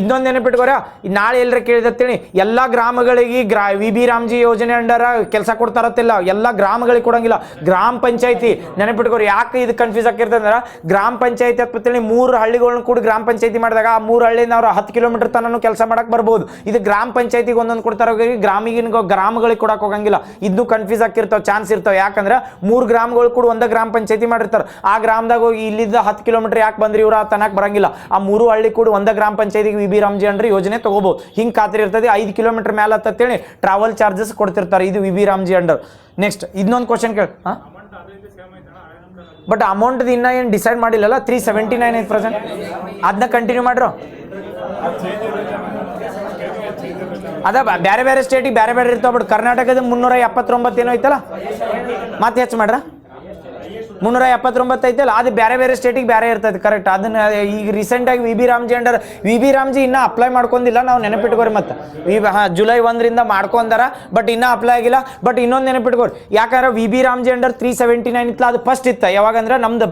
Speaker 1: ಇನ್ನೊಂದು ನೆನಪಿಟ್ಕೋರ ನಾಳೆ ಎಲ್ಲರ ಕೇಳಿದತ್ತೇಳಿ ಎಲ್ಲ ಗ್ರಾಮಗಳಿಗೆ ವಿ ಬಿ ರಾಮ್ಜಿ ಯೋಜನೆ ಅಂಡರ ಕೆಲಸ ಕೊಡ್ತಾರತ್ತಿಲ್ಲ ಎಲ್ಲ ಗ್ರಾಮಗಳಿಗೆ ಕೊಡಂಗಿಲ್ಲ ಗ್ರಾಮ ಪಂಚಾಯತಿ ನೆನಪಿಟ್ಕೋರಿ ಯಾಕೆ ಇದು ಕನ್ಫ್ಯೂಸ್ ಆಗಿರ್ತದೆ ಅಂದ್ರೆ ಗ್ರಾಮ ಪಂಚಾಯತಿ ಅಂತೇಳಿ 3 ಹಳ್ಳಿಗಳನ್ನ ಕೂಡ ಗ್ರಾಮ ಪಂಚಾಯತಿ ಮಾಡಿದಾಗ ಆ 3 ಹಳ್ಳಿಯಿಂದ ಅವ್ರು 10 ಕಿಲೋಮೀಟರ್ ತನಕ ಕೆಲಸ ಮಾಡಕ್ ಬರ್ಬೋದು ಇದು ಗ್ರಾಮ ಪಂಚಾಯತಿಗೆ ಒಂದೊಂದು ಕೊಡ್ತಾರ ಗ್ರಾಮಗಳಿಗೆ ಕೊಡಕ್ ಹೋಗಂಗಿಲ್ಲ ಇದು ಕನ್ಫ್ಯೂಸ್ ಆಗಿರ್ತಾವ ಚಾನ್ಸ್ ಇರ್ತಾವ ಯಾಕಂದ್ರೆ 3 ಗ್ರಾಮಗಳು ಕೂಡ ಒಂದೇ ಗ್ರಾಮ ಪಂಚಾಯತಿ ಮಾಡಿರ್ತಾರೆ ಆ ಗ್ರಾಮದಾಗ ಹೋಗಿ ಇಲ್ಲಿದ್ದ 10 ಕಿಲೋಮೀಟರ್ ಯಾಕೆ ಬಂದ್ರಿ ಇವ್ರು ತನಕ ಬರಂಗಿಲ್ಲ ಆ 3 ಹಳ್ಳಿ ಕೂಡ ಒಂದೇ ಗ್ರಾಮ ಪಂಚಾಯತಿಗೆ ವಿ ಬಿ ರಾಮ್ಜಿ ಅಂಡ್ರಿ ಯೋಜನೆ ತಗೋಬಹುದು ಹಿಂಗೆ ಖಾತ್ರಿ ಇರ್ತದೆ 5 ಕಿಲೋಮೀಟರ್ ಮೇಲೆ ಅಂತೇಳಿ ಟ್ರಾವೆಲ್ ಚಾರ್ಜಸ್ ಕೊಡ್ತಿರ್ತಾರೆ ಇದು V B Ramji under next ಇನ್ನೊಂದು ಕ್ವಶನ್ ಕೇಳಿ ಬಟ್ ಅಮೌಂಟ್ ಇನ್ನ ಏನು ಡಿಸೈಡ್ ಮಾಡಿಲ್ಲಲ್ಲ 379 8% ಅದನ್ನ ಕಂಟಿನ್ಯೂ ಮಾಡ್ರು ಅದ ಬೇರೆ ಬೇರೆ ಸ್ಟೇಟಿಗೆ ಬೇರೆ ಬೇರೆ ಇರ್ತಾವ ಬಟ್ ಕರ್ನಾಟಕದ 379 ಏನೋ ಐತಲ್ಲ ಮತ್ತೆ ಹೆಚ್ಚು ಮಾಡ್ರ 379 ಐತಲ್ಲ ಅದು ಬೇರೆ ಬೇರೆ ಸ್ಟೇಟಿಗೆ ಬೇರೆ ಇರ್ತೈತೆ ಕರೆಕ್ಟ್ ಅದನ್ನ ಈಗ ರೀಸೆಂಟಾಗಿ V B Ramji under V B Ramji ಇನ್ನೂ ಅಪ್ಲೈ ಮಾಡ್ಕೊಂಡಿಲ್ಲ ನಾವು ನೆನಪಿಟ್ಕೋರಿ ಮತ್ತೆ ಜುಲೈ 1ರಿಂದ ಮಾಡ್ಕೊಂಡಾರ ಬಟ್ ಇನ್ನೂ ಅಪ್ಲೈ ಆಗಿಲ್ಲ ಬಟ್ ಇನ್ನೊಂದು ನೆನಪಿಟ್ಕೋರಿ ಯಾಕಂದ್ರೆ ವಿ ಬಿ ರಾಮ್ಜಿ ಅಂಡರ್ 379 ಇತ್ತಲ್ಲ ಅದು ಫಸ್ಟ್ ಇತ್ತು ಯಾವಾಗಂದ್ರೆ ನಮ್ದು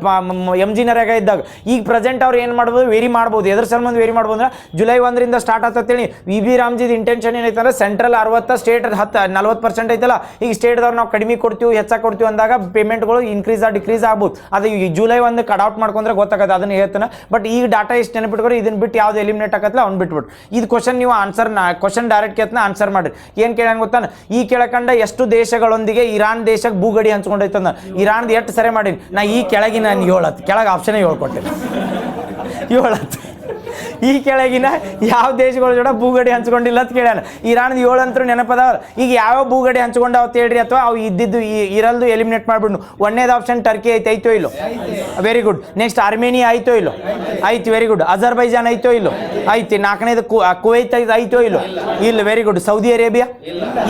Speaker 1: ಎಮ್ ಜಿ ನರೇಗಾ ಇದ್ದಾಗ ಈಗ ಪ್ರೆಸೆಂಟ್ ಅವ್ರು ಏನು ಮಾಡ್ಬೋದು ವೇರಿ ಮಾಡ್ಬೋದು ಎದ್ರ ಸಂಬಂಧ ವೇರಿ ಮಾಡ್ಬೋದು ಅಂದ್ರೆ ಜುಲೈ 1ರಿಂದ ಸ್ಟಾರ್ಟ್ ಆಗ್ತೇಳಿ ವಿ ಬಿ ರಾಮ್ಜಿದ್ ಇಂಟೆನ್ಷನ್ ಏನೈತೆ ಅಂದ್ರೆ ಸೆಂಟ್ರಲ್ 60 ಸ್ಟೇಟ್ 40% ಐತಲ್ಲ ಈಗ ಸ್ಟೇಟ್ದವ್ರು ನಾವು ಕಡಿಮೆ ಕೊಡ್ತೀವಿ ಹೆಚ್ಚಾಗಿ ಕೊಡ್ತೀವಿ ಅಂದಾಗ ಪೇಮೆಂಟ್ಗಳು ಇನ್ಕ್ರೀಸ್ ಡಿಕ್ರೀಸ್ ಆಗ್ಬೋದು ಅದು ಈ ಜುಲೈ 1 ಕಟ್ಔಟ್ ಮಾಡ್ಕೊಂಡ್ರೆ ಗೊತ್ತಾಗತ್ತೆ ಅದನ್ನ ಹೇಳ್ತಾನೆ ಬಟ್ ಈಗ ಡಾಟಾ ಎಷ್ಟು ನೆನಪಿಟ್ಕೊರಿ ಇದನ್ನ ಬಿಟ್ಟು ಯಾವ್ದು ಎಲಿಮಿನೇಟ್ ಆಗತ್ತಲ್ಲ ಅವ್ನು ಬಿಟ್ಬಿಟ್ಟು ಇದು ಕ್ವಶನ್ ನೀವು ಕ್ವಶನ್ ಡೈರೆಕ್ಟ್ ಕೇಳ್ತಾನ ಆನ್ಸರ್ ಮಾಡ್ರಿ ಏನು ಕೇಳ ಗೊತ್ತಾನ ಈ ಕೆಳಕಂಡ ಎಷ್ಟು ದೇಶಗಳೊಂದಿಗೆ ಇರಾನ್ ದೇಶಕ್ಕೆ ಭೂಗಡಿ ಹಂಚ್ಕೊಂಡೈತಂದ ಇರಾನ್ದು ಎಷ್ಟು ಸರಿ ಮಾಡೀನಿ ನಾ ಈ ಕೆಳಗಿನ 7 ಕೆಳಗೆ ಆಪ್ಷನ್ 7 ಕೊಟ್ಟೆ 7 ಈ ಕೆಳಗಿನ ಯಾವ ದೇಶಗಳ ಜೋಡ ಭೂಗಡಿ ಹಂಚ್ಕೊಂಡಿಲ್ಲ ಅಂತ ಕೇಳ್ಯಾನ ಇರಾನ್ದು 7 ಅಂತೂ ನೆನಪದಾವ ಈಗ ಯಾವ ಭೂಗಡಿ ಹಂಚ್ಕೊಂಡಾವ ಅಂತ ಹೇಳ್ರಿ ಅಥವಾ ಅವು ಇದ್ದಿದ್ದು ಇರಲ್ದು ಎಲಿಮಿನೇಟ್ ಮಾಡ್ಬಿಡ್ನು ಒಂದೇದು ಆಪ್ಷನ್ ಟರ್ಕಿ ಐತೋ ಇಲ್ಲೋ ವೆರಿ ಗುಡ್ ನೆಕ್ಸ್ಟ್ ಆರ್ಮೇನಿಯಾ ಐತೋ ಇಲ್ಲೋ ಐತಿ ವೆರಿ ಗುಡ್ ಅಜರ್ಬೈಜಾನ್ ಐತೋ ಇಲ್ಲೋ ಐತಿ ನಾಲ್ಕನೇದು ಕುವೈತ್ ಐತೋ ಇಲ್ಲೋ ಇಲ್ಲ ವೆರಿ ಗುಡ್ ಸೌದಿ ಅರೇಬಿಯಾ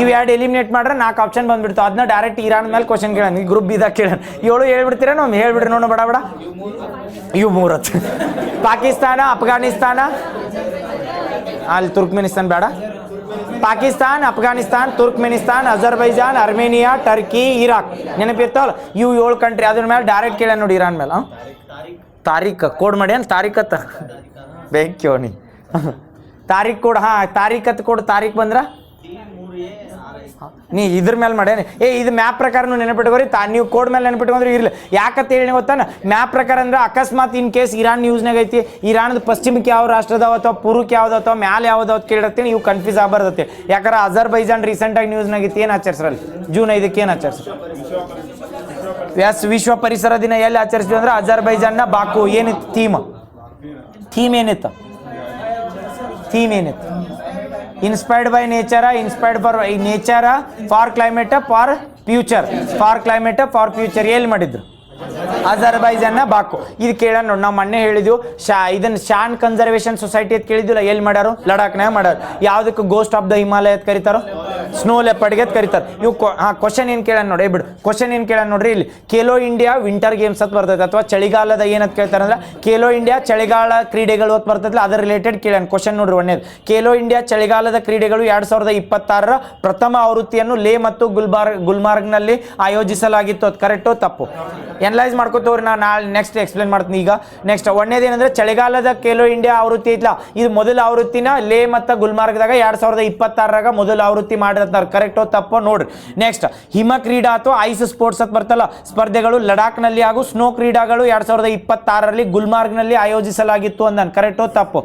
Speaker 1: ಇವು 2 ಎಲಿಮಿನೇಟ್ ಮಾಡ್ರೆ 4 ಆಪ್ಷನ್ ಬಂದ್ಬಿಡ್ತಾವ ಅದನ್ನ ಡೈರೆಕ್ಟ್ ಇರಾನ್ ಮೇಲೆ ಕ್ವಶನ್ ಕೇಳೋಣ ಈ ಗ್ರೂಪ್ ಇದಾಗ ಕೇಳೋಣ 7 ಹೇಳ್ಬಿಡ್ತೀರ ನಾವು ಹೇಳ್ಬಿಡ್ರಿ ನೋಡೋಣ ಬಡ ಇವು 3 ಪಾಕಿಸ್ತಾನ ಅಫ್ಘಾನಿಸ್ತಾನ ಅಲ್ಲಿ ತುರ್ಕ್ಮೆನಿಸ್ತಾನ್ ಬೇಡ Pakistan Afghanistan Turkmenistan Azerbaijan Armenia Turkey Iraq ನೆನಪಿರ್ತಾವಲ್ಲ ಇವು 7 ಕಂಟ್ರಿ ಅದ್ರ ಮೇಲೆ ಡೈರೆಕ್ಟ್ ಕೇಳ ನೋಡಿ ಇರಾನ್ ಮೇಲೆ ತಾರೀಖ್ ಕೋಡ್ ಮಾಡಿ ಏನು ತಾರೀಖತ್ ಬೇಕ್ಯೋನಿ ತಾರೀಖ್ ಕೋಡ್ ತಾರೀಖತ್ ಕೋಡ್ ತಾರೀಖ್ ಬಂದ್ರ ನೀ ಇದ್ರ ಮೇಲೆ ಮಾಡ್ಯಾನೆ ಇದು ಮ್ಯಾಪ್ ಪ್ರಕಾರ ನೆನಪಿಟ್ಕೋರಿ ನೀವು ಕೋಡ್ ಮೇಲೆ ನೆನಪಿಟ್ಕೊಂಡ್ರೆ ಇರಲಿ ಯಾಕಂತ ಹೇಳಿ ಗೊತ್ತಾನ ಮ್ಯಾಪ್ ಪ್ರಕಾರ ಅಂದ್ರೆ ಅಕಸ್ಮಾತ್ ಇನ್ ಕೇಸ್ ಇರಾನ್ ನ್ಯೂಸ್ನಾಗ ಐತಿ ಇರಾನ್ದು ಪಶ್ಚಿಮಕ್ಕೆ ಯಾವ ರಾಷ್ಟ್ರದಾವ ಅಥವಾ ಪೂರ್ವಕ್ಕೆ ಯಾವ್ದಾವ ಮ್ಯಾಲೆ ಯಾವ್ದಾವ ಕೇಳಿರ್ತೀನಿ ಇವು ಕನ್ಫ್ಯೂಸ್ ಆಗಬಾರ್ದತ್ತೆ ಯಾಕಂದ್ರೆ ಅಜರ್ಬೈಜಾನ್ ರೀಸೆಂಟಾಗಿ ನ್ಯೂಸ್ನಾಗ ಐತಿ ಏನು ಆಚರಿಸ್ರಲ್ಲಿ ಜೂನ್ 5ಕ್ಕೆ ಏನು ಆಚರಿಸ್ರಿ ವಿಶ್ವ ಪರಿಸರ ದಿನ ಎಲ್ಲಿ ಆಚರಿಸ್ತೀವಿ ಅಂದ್ರೆ ಅಜರ್ಬೈಜಾನ್ನ ಬಾಕು ಏನಿತ್ತು ಥೀಮ್ ಏನಿತ್ತು inspired by nature inspired for nature for climate for future ಎಲ್ಲಿ ಮಾಡಿದ್ರು ಅಜರ್ಬೈಜಾನ್ನ ಬಾಕು. ಇದು ಕೇಳೋಣ ನೋಡಿ, ನಾವು ಮೊನ್ನೆ ಹೇಳಿದ್ವು ಇದನ್ನ ಶಾನ್ ಕನ್ಸರ್ವೇಷನ್ ಸೊಸೈಟಿ ಅಂತ ಕೇಳಿದ್ವಿಲ್ಲ, ಎಲ್ಲಿ ಮಾಡ್ಯಾರು? ಲಡಾಖ್ನಾಗ ಮಾಡ್ಯಾರ. ಯಾವ್ದಕ್ಕೆ ಗೋಸ್ಟ್ ಆಫ್ ದ ಹಿಮಾಲಯ ಅಂತ ಕರೀತಾರೋ? ಸ್ನೋ ಲೆಪರ್ಡ್ಗೆ ಅಂತ ಕರೀತಾರೆ. ಇವು ಕ್ವಶನ್ ಏನು ಕೇಳೋಣ ನೋಡಿ, ಬಿಡು ಕ್ವಶನ್ ಏನು ಕೇಳೋಣ ನೋಡ್ರಿ. ಇಲ್ಲಿ ಖೇಲೋ ಇಂಡಿಯಾ ವಿಂಟರ್ ಗೇಮ್ಸ್ ಅಂತ ಬರ್ತೈತೆ, ಅಥವಾ ಚಳಿಗಾಲದ ಏನಂತ ಕೇಳ್ತಾರೆ ಅಂದ್ರೆ ಖೇಲೋ ಇಂಡಿಯಾ ಚಳಿಗಾಲ ಕ್ರೀಡೆಗಳು ಅಂತ ಬರ್ತೈತಲ್ಲ, ಅದರ ರಿಲೇಟೆಡ್ ಕೇಳೋಣ ಕ್ವಶನ್ ನೋಡ್ರಿ. ಒಂದೇದು, ಖೇಲೋ ಇಂಡಿಯಾ ಚಳಿಗಾಲದ ಕ್ರೀಡೆಗಳು 2026 ಪ್ರಥಮ ಆವೃತ್ತಿಯನ್ನು ಲೇ ಮತ್ತು ಗುಲ್ಮಾರ್ಗ್ನಲ್ಲಿ ಆಯೋಜಿಸಲಾಗಿತ್ತು. ಅದು ಕರೆಕ್ಟು ತಪ್ಪು? ಎನಲೈಸ್ ಮಾಡ್ಕೋತವ್ರಿ, ನಾನು ನಾಳೆ ನೆಕ್ಸ್ಟ್ ಎಕ್ಸ್ಪ್ಲೇನ್ ಮಾಡ್ತೀನಿ. ಈಗ ನೆಕ್ಸ್ಟ್ ಒಂದೇದು ಏನಂದ್ರೆ ಚಳಿಗಾಲದ ಖೇಲೋ ಇಂಡಿಯಾ ಆವೃತ್ತಿ ಐತ್ಲಾ, ಇದು ಮೊದಲ ಆವೃತ್ತಿನ ಲೇ ಮತ್ತು ಗುಲ್ಮಾರ್ಗ್ದಾಗ 2026 ಮೊದಲ ಆವೃತ್ತಿ ಮಾಡಿರ್ತಾರೆ. ಕರೆಕ್ಟೋ ತಪ್ಪೋ ನೋಡ್ರಿ. ನೆಕ್ಸ್ಟ್, ಹಿಮ ಕ್ರೀಡಾ ಅಥವಾ ಐಸ್ ಸ್ಪೋರ್ಟ್ಸ್ ಅಂತ ಬರ್ತಲ್ಲ ಸ್ಪರ್ಧೆಗಳು ಲಡಾಖ್ನಲ್ಲಿ ಹಾಗೂ ಸ್ನೋ ಕ್ರೀಡಾಗಳು 2026 ಗುಲ್ಮಾರ್ಗ್ನಲ್ಲಿ ಆಯೋಜಿಸಲಾಗಿತ್ತು ಅಂದನ್. ಕರೆಕ್ಟೋ ತಪ್ಪು?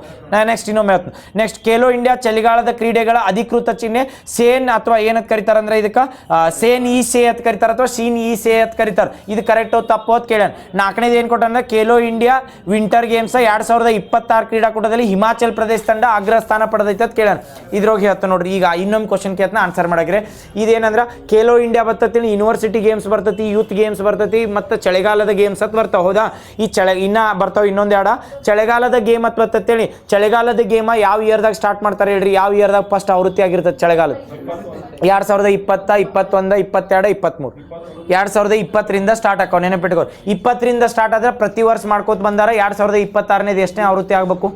Speaker 1: ನೆಕ್ಸ್ಟ್ ಇನ್ನೊಮ್ಮೆ ಹೇಳ್ತೀನಿ. ನೆಕ್ಸ್ಟ್, ಖೇಲೋ ಇಂಡಿಯಾ ಚಳಿಗಾಲದ ಕ್ರೀಡೆಗಳ ಅಧಿಕೃತ ಚಿಹ್ನೆ ಸೇನ್ ಅಥವಾ ಏನಂತ ಕರೀತಾರೆ ಅಂದ್ರೆ ಇದಕ್ಕೆ ಸೇನ್ ಇ ಸೇ ಅಂತ ಕರೀತಾರೆ, ಅಥವಾ ಶೀನ್ ಇ ಸೇ ಅಂತ ಕರೀತಾರೆ. ಇದು ಕರೆಕ್ಟೋ ತಪ್ಪು ಅಂತ ಕೇಳೋಣ. ನಾಲ್ಕನೇದು ಏನು ಕೊಟ್ಟಂದ್ರೆ ಖೇಲೋ ಇಂಡಿಯಾ ವಿಂಟರ್ ಗೇಮ್ಸ್ 2026 ಕ್ರೀಡಾಕೂಟದಲ್ಲಿ ಹಿಮಾಚಲ್ ಪ್ರದೇಶ ತಂಡ ಅಗ್ರಸ್ಥಾನ ಪಡೆದೈತೆ ಅಂತ ಕೇಳೋಣ. ಇದ್ರೋಗಿ ಹೇಳ್ತಾ ನೋಡ್ರಿ. ಈಗ ಇನ್ನೊಂದು ಕ್ವಶನ್ ಕೇಳ್ತಾನೆ, ಆನ್ಸರ್ ಮಾಡಾಕ್ರೆ. ಇದೇನಂದ್ರೆ ಖೇಲೋ ಇಂಡಿಯಾ ಬರ್ತತಿ, ಯೂನಿವರ್ಸಿಟಿ ಗೇಮ್ಸ್ ಬರ್ತತಿ, ಯೂತ್ ಗೇಮ್ಸ್ ಬರ್ತತಿ, ಮತ್ತು ಚಳಿಗಾಲದ ಗೇಮ್ಸ್ ಅಂತ ಬರ್ತಾವ. ಹೌದಾ? ಈ ಇನ್ನ ಬರ್ತಾವ ಇನ್ನೊಂದು ಎರಡು. ಚಳಿಗಾಲದ ಗೇಮ್ ಅಂತ ಬರ್ತೇಳಿ. ಚಳಿಗಾಲದ ಗೇಮ ಯಾವ ಇಯರ್ದಾಗ ಸ್ಟಾರ್ಟ್ ಮಾಡ್ತಾರೆ ಹೇಳ್ರಿ? ಯಾವ ಇಯರ್ದಾಗ ಫಸ್ಟ್ ಆವೃತ್ತಿ ಆಗಿರ್ತದೆ ಚಳಿಗಾಲದ? 2020, 21, 22, 23. 2020ರಿಂದ ಸ್ಟಾರ್ಟ್ ಆಕವ್, ನೆನಪಿಟ್ಕೋ. 20ರಿಂದ ಸ್ಟಾರ್ಟ್ ಆದ್ರೆ ಪ್ರತಿ ವರ್ಷ ಮಾಡ್ಕೋತ ಬಂದಾರ. 2026ನೇದು ಎಷ್ಟನೇ ಆವೃತ್ತಿ ಆಗಬೇಕು?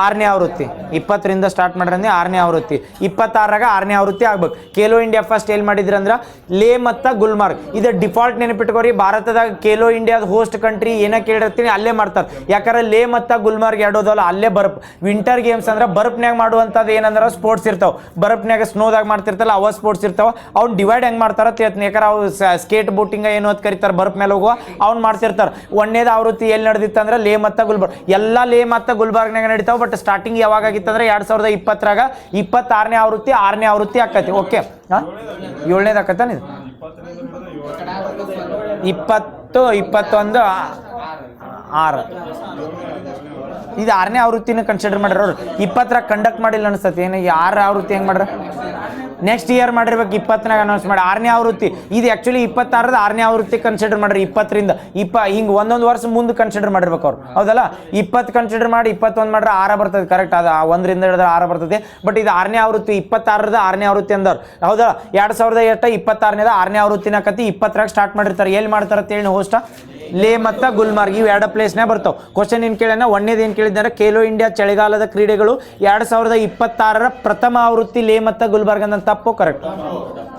Speaker 1: 6ನೇ ಆವೃತ್ತಿ. 20ರಿಂದ ಸ್ಟಾರ್ಟ್ ಮಾಡ್ರೆ 6ನೇ ಆವೃತ್ತಿ. 26ರಾಗ 6ನೇ ಆವೃತ್ತಿ ಆಗ್ಬೇಕು. ಖೇಲೋ ಇಂಡಿಯಾ ಫಸ್ಟ್ ಎಲ್ಲಿ ಮಾಡಿದ್ರಿ ಅಂದ್ರೆ ಲೇ ಮತ್ತು ಗುಲ್ಮಾರ್ಗ್. ಇದು ಡಿಫಾಲ್ಟ್ ನೆನಪಿಟ್ಕೋರಿ. ಭಾರತದಾಗ ಖೇಲೋ ಇಂಡಿಯಾದ ಹೋಸ್ಟ್ ಕಂಟ್ರಿ ಏನ ಕೇಳಿರ್ತೀನಿ ಅಲ್ಲೇ ಮಾಡ್ತಾರೆ. ಯಾಕಂದ್ರೆ ಲೇ ಮತ್ತು ಗುಲ್ಮಾರ್ಗ್ ಎರಡೋದಲ್ಲ, ಅಲ್ಲೇ ಬರ್ಫ್. ವಿಂಟರ್ ಗೇಮ್ಸ್ ಅಂದ್ರೆ ಬರ್ಫ್ನ್ಯಾಗ ಮಾಡುವಂಥದ್ದು ಏನಂದ್ರೆ ಸ್ಪೋರ್ಟ್ಸ್ ಇರ್ತಾವೆ. ಬರ್ಫ್ನ್ಯಾಗ ಸ್ನೋದಾಗ ಮಾಡ್ತಿರ್ತಲ್ಲ ಅವ ಸ್ಪೋರ್ಟ್ಸ್ ಇರ್ತಾವೆ. ಅವ್ನು ಡಿವೈಡ್ ಹೆಂಗೆ ಮಾಡ್ತಾರ ಹೇಳ್ತೀನಿ. ಯಾಕಂದ್ರೆ ಅವು ಸ್ಕೇಟ್ ಬೋಟಿಂಗ್ ಏನು ಅಂತ ಕರೀತಾರೆ, ಬರ್ಫ್ ಮೇಲೆ ಹೋಗುವ ಅವ್ನು ಮಾಡ್ತಿರ್ತಾರೆ. ಒಂದೇದು ಆವೃತ್ತಿ ಎಲ್ಲಿ ನಡೆದಿತ್ತು ಅಂದ್ರೆ ಲೇ ಮತ್ತು ಗುಲ್ಬರ್ಗ್. ಎಲ್ಲ ಲೇ ಮತ್ತು ಗುಲ್ಬರ್ಗ್ನಾಗ ನಡೀತಾವೆ. ಬಟ್ ಸ್ಟಾರ್ಟಿಂಗ್ ಯಾವಾಗ ಆಗಿತ್ತಂದ್ರೆ 2020ರಾಗ 26ನೇ ಆವೃತ್ತಿ 6ನೇ ಆವೃತ್ತಿ ಆಕತಿ. ಓಕೆ, 7ನೇದು ಆಕತ್ತಾನ ಇದು. 20, 21, 6 ಇದು 6ನೇ ಆವೃತ್ತಿನ ಕನ್ಸಿಡರ್ ಮಾಡಿರೋರು. 20ರಾಗ ಕಂಡಕ್ಟ್ ಮಾಡಿಲ್ಲ ಅನಿಸ್ತತಿ. ಏನು 6 ಆವೃತ್ತಿ ಹೆಂಗೆ ಮಾಡ್ರ? ನೆಕ್ಸ್ಟ್ ಇಯರ್ ಮಾಡಿರ್ಬೇಕು. 20ನಾಗ ಅನೌನ್ಸ್ ಮಾಡಿ 6ನೇ ಆವೃತ್ತಿ. ಇದು ಆ್ಯಕ್ಚುಲಿ 26ರದ 6ನೇ ಆವೃತ್ತಿ ಕನ್ಸಿಡರ್ ಮಾಡ್ರಿ. 20ರಿಂದ ಹಿಂಗೆ ಒಂದೊಂದು ವರ್ಷ ಮುಂದೆ ಕನ್ಸಿಡರ್ ಮಾಡಿರ್ಬೇಕು ಅವ್ರು. ಹೌದಲ್ಲ? 20 ಕನ್ಸಿಡರ್ ಮಾಡಿ 21 ಮಾಡ್ರೆ 6 ಬರ್ತದೆ. ಕರೆಕ್ಟ್? ಅದು 1ರಿಂದ ಹಿಡಿದ್ರೆ 6 ಬರ್ತದೆ. ಬಟ್ ಇದು 6ನೇ ಆವೃತ್ತಿ. 26ರದ 6ನೇ ಆವೃತ್ತಿ ಅಂದವ್ರು. ಹೌದಲ್ಲ? 2026ನೇದ 6ನೇ ಆವೃತ್ತಿನ ಕತ್ತಿ 20ರಾಗ ಸ್ಟಾರ್ಟ್ ಮಾಡಿರ್ತಾರೆ. ಎಲ್ಲಿ ಮಾಡ್ತಾರೆ ಅಂತ ಹೇಳಿ ಹೋಸ್ಟ್? ಲೇ ಮತ್ತು ಗುಲ್ಮಾರ್ಗ್. ಇವು ಎರಡು ಪ್ಲೇಸ್ನೇ ಬರ್ತಾವೆ. ಕ್ವಶನ್ ಏನು ಕೇಳೋಣ? ಒಂದೇದು ಏನು ಕೇಳಿದ್ದಾರೆ? ಖೇಲೋ ಇಂಡಿಯಾ ಚಳಿಗಾಲದ ಕ್ರೀಡೆಗಳು 2026 ಪ್ರಥಮ ಆವೃತ್ತಿ ಲೇ ಮತ್ತು ಗುಲ್ಬರ್ಗ್ ಅಂತ. ತಪ್ಪು? ಕರೆಕ್ಟ್?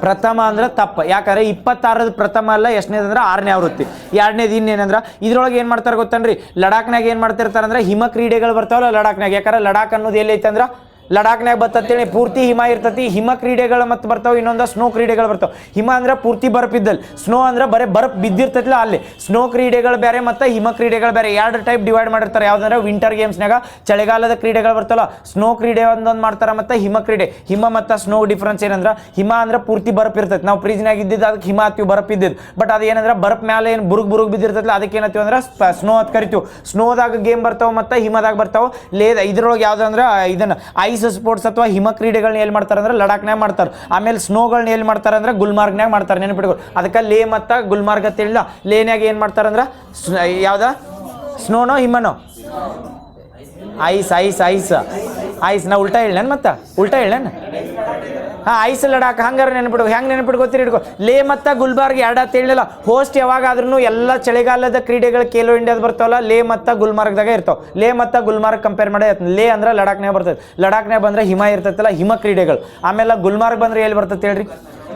Speaker 1: ಪ್ರಥಮ ಅಂದ್ರೆ ತಪ್ಪು. ಯಾಕಂದ್ರೆ 26ರದ ಪ್ರಥಮ ಅಲ್ಲ, ಎಷ್ಟನೇದು ಅಂದ್ರೆ 6ನೇ ಆವೃತ್ತಿ. 2ನೇದು ಇನ್ನೇನಂದ್ರೆ ಇದ್ರೊಳಗೆ ಏನು ಮಾಡ್ತಾರೆ ಗೊತ್ತನ್ರಿ? ಲಡಾಖ್ನಾಗ ಏನು ಮಾಡ್ತಿರ್ತಾರೆ ಅಂದ್ರೆ ಹಿಮ ಕ್ರೀಡೆಗಳು ಬರ್ತಾವಲ್ಲ ಲಡಾಖ್ನಾಗ. ಯಾಕಂದ್ರೆ ಲಡಾಖ್ ಅನ್ನೋದು ಎಲ್ಲೈತೆ ಅಂದ್ರೆ ಲಡಾಖ್ನಾಗ ಬರ್ತೇಳಿ ಪೂರ್ತಿ ಹಿಮ ಇರ್ತತಿ. ಹಿಮ ಕ್ರೀಡೆಗಳು ಮತ್ತು ಬರ್ತಾವೆ. ಇನ್ನೊಂದು ಸ್ನೋ ಕ್ರೀಡೆಗಳು ಬರ್ತಾವೆ. ಹಿಮ ಅಂದ್ರೆ ಪೂರ್ತಿ ಬರ್ಫ್ ಇದ್ದಲ್ಲಿ, ಸ್ನೋ ಅಂದ್ರೆ ಬರೀ ಬರ್ಫ್ ಬಿದ್ದಿರ್ತೈತಿಲ್ಲ ಅಲ್ಲಿ. ಸ್ನೋ ಕ್ರೀಡೆಗಳು ಬೇರೆ ಮತ್ತು ಹಿಮ ಕ್ರೀಡೆಗಳು ಬೇರೆ, ಎರಡು ಟೈಪ್ ಡಿವೈಡ್ ಮಾಡಿರ್ತಾರೆ. ಯಾವ್ದಂದ್ರೆ ವಿಂಟರ್ ಗೇಮ್ಸ್ನಾಗ ಚಳಿಗಾಲದ ಕ್ರೀಡೆಗಳು ಬರ್ತಲ್ಲ, ಸ್ನೋ ಕ್ರೀಡೆ ಒಂದೊಂದು ಮಾಡ್ತಾರೆ, ಮತ್ತು ಹಿಮ ಕ್ರೀಡೆ. ಹಿಮ ಮತ್ತು ಸ್ನೋ ಡಿಫ್ರೆನ್ಸ್ ಏನಂದ್ರೆ ಹಿಮ ಅಂದ್ರೆ ಪೂರ್ತಿ ಬರ್ಫ್ ಇರ್ತೈತಿ. ನಾವು ಫ್ರೀಜ್ನಾಗ ಇದ್ದಿದ್ದು ಅದಕ್ಕೆ ಹಿಮ ಹತ್ತೀವಿ, ಬರ್ಫ್ ಇದ್ದಿದ್ದು. ಬಟ್ ಅದು ಏನಂದ್ರೆ ಬರ್ಫ್ ಮೇಲೆ ಏನು ಬುರುಗ್ ಬಿದ್ದಿರ್ತೈತಿಲ್ಲ ಅದಕ್ಕೆ ಏನತ್ತೀವಿ ಅಂದ್ರೆ ಸ್ನೋ ಅಂತ ಕರಿತೀವಿ. ಸ್ನೋದಾಗ ಗೇಮ್ ಬರ್ತಾವೆ ಮತ್ತು ಹಿಮದಾಗ ಬರ್ತಾವೆ. ಇದ್ರೊಳಗೆ ಯಾವ್ದಂದ್ರೆ ಇದನ್ನ ಐಸ್ ಸ್ಪೋರ್ಟ್ಸ್ ಅಥವಾ ಹಿಮ ಕ್ರೀಡೆಗಳನ್ನ ಎಲ್ಲಿ ಮಾಡ್ತಾರೆ ಅಂದ್ರೆ ಲಡಾಖ್ನಾಗ ಮಾಡ್ತಾರೆ. ಆಮೇಲೆ ಸ್ನೋಗಳನ್ನ ಎಲ್ಲಿ ಮಾಡ್ತಾರೆ ಅಂದ್ರೆ ಗುಲ್ಮಾರ್ಗ್ನಾಗ ಮಾಡ್ತಾರೆ. ನೆನಪಿಟ್ಕೊ. ಅದಕ್ಕೆ ಲೇ ಮತ್ತು ಗುಲ್ಮಾರ್ಗ್ ಅಂತ ಹೇಳಿಲ್ಲ. ಲೇನ್ಯಾಗ ಏನು ಮಾಡ್ತಾರೆ ಅಂದ್ರೆ ಯಾವ್ದ ಸ್ನೋನೋ ಹಿಮನೋ? Ice ice ice ice. ನಾ ಉಲ್ಟಾ ಹೇಳೇನು? ಮತ್ತೆ ಉಲ್ಟಾ ಹೇಳೇನು? ಹಾಂ, ಐಸ್ ಲಡಾಖ್. ಹಂಗಾರೆ ನೆನಪಿಡ್ಕೊ. ಹೆಂಗೆ ನೆನಪಿಡ್ಕೋತೀರಿ ಇಟ್ಕೊ. ಲೇ ಮತ್ತು ಗುಲ್ಬರ್ಗ್ ಎರಡು ಅಂತ ಹೇಳಿಲ್ಲ. ಹೋಸ್ಟ್ ಯಾವಾಗಾದ್ರೂ ಎಲ್ಲ ಚಳಿಗಾಲದ ಕ್ರೀಡೆಗಳು ಖೇಲೋ ಇಂಡಿಯಾದ ಬರ್ತಾವಲ್ಲ, ಲೇ ಮತ್ತು ಗುಲ್ಮಾರ್ಗ್ದಾಗ ಇರ್ತಾವೆ. ಲೇ ಮತ್ತು ಗುಲ್ಮಾರ್ಗ್ ಕಂಪೇರ್ ಮಾಡಿ. ಲೇ ಅಂದ್ರೆ ಲಡಾಖ್ನಾಗ ಬರ್ತೈತೆ. ಲಡಾಖ್ನಾಗ ಬಂದರೆ ಹಿಮ ಇರ್ತೈತಲ್ಲ, ಹಿಮ ಕ್ರೀಡೆಗಳು. ಆಮೇಲೆ ಗುಲ್ಮಾರ್ಗ್ ಬಂದರೆ ಎಲ್ಲಿ ಬರ್ತೈತೆ ಹೇಳ್ರಿ?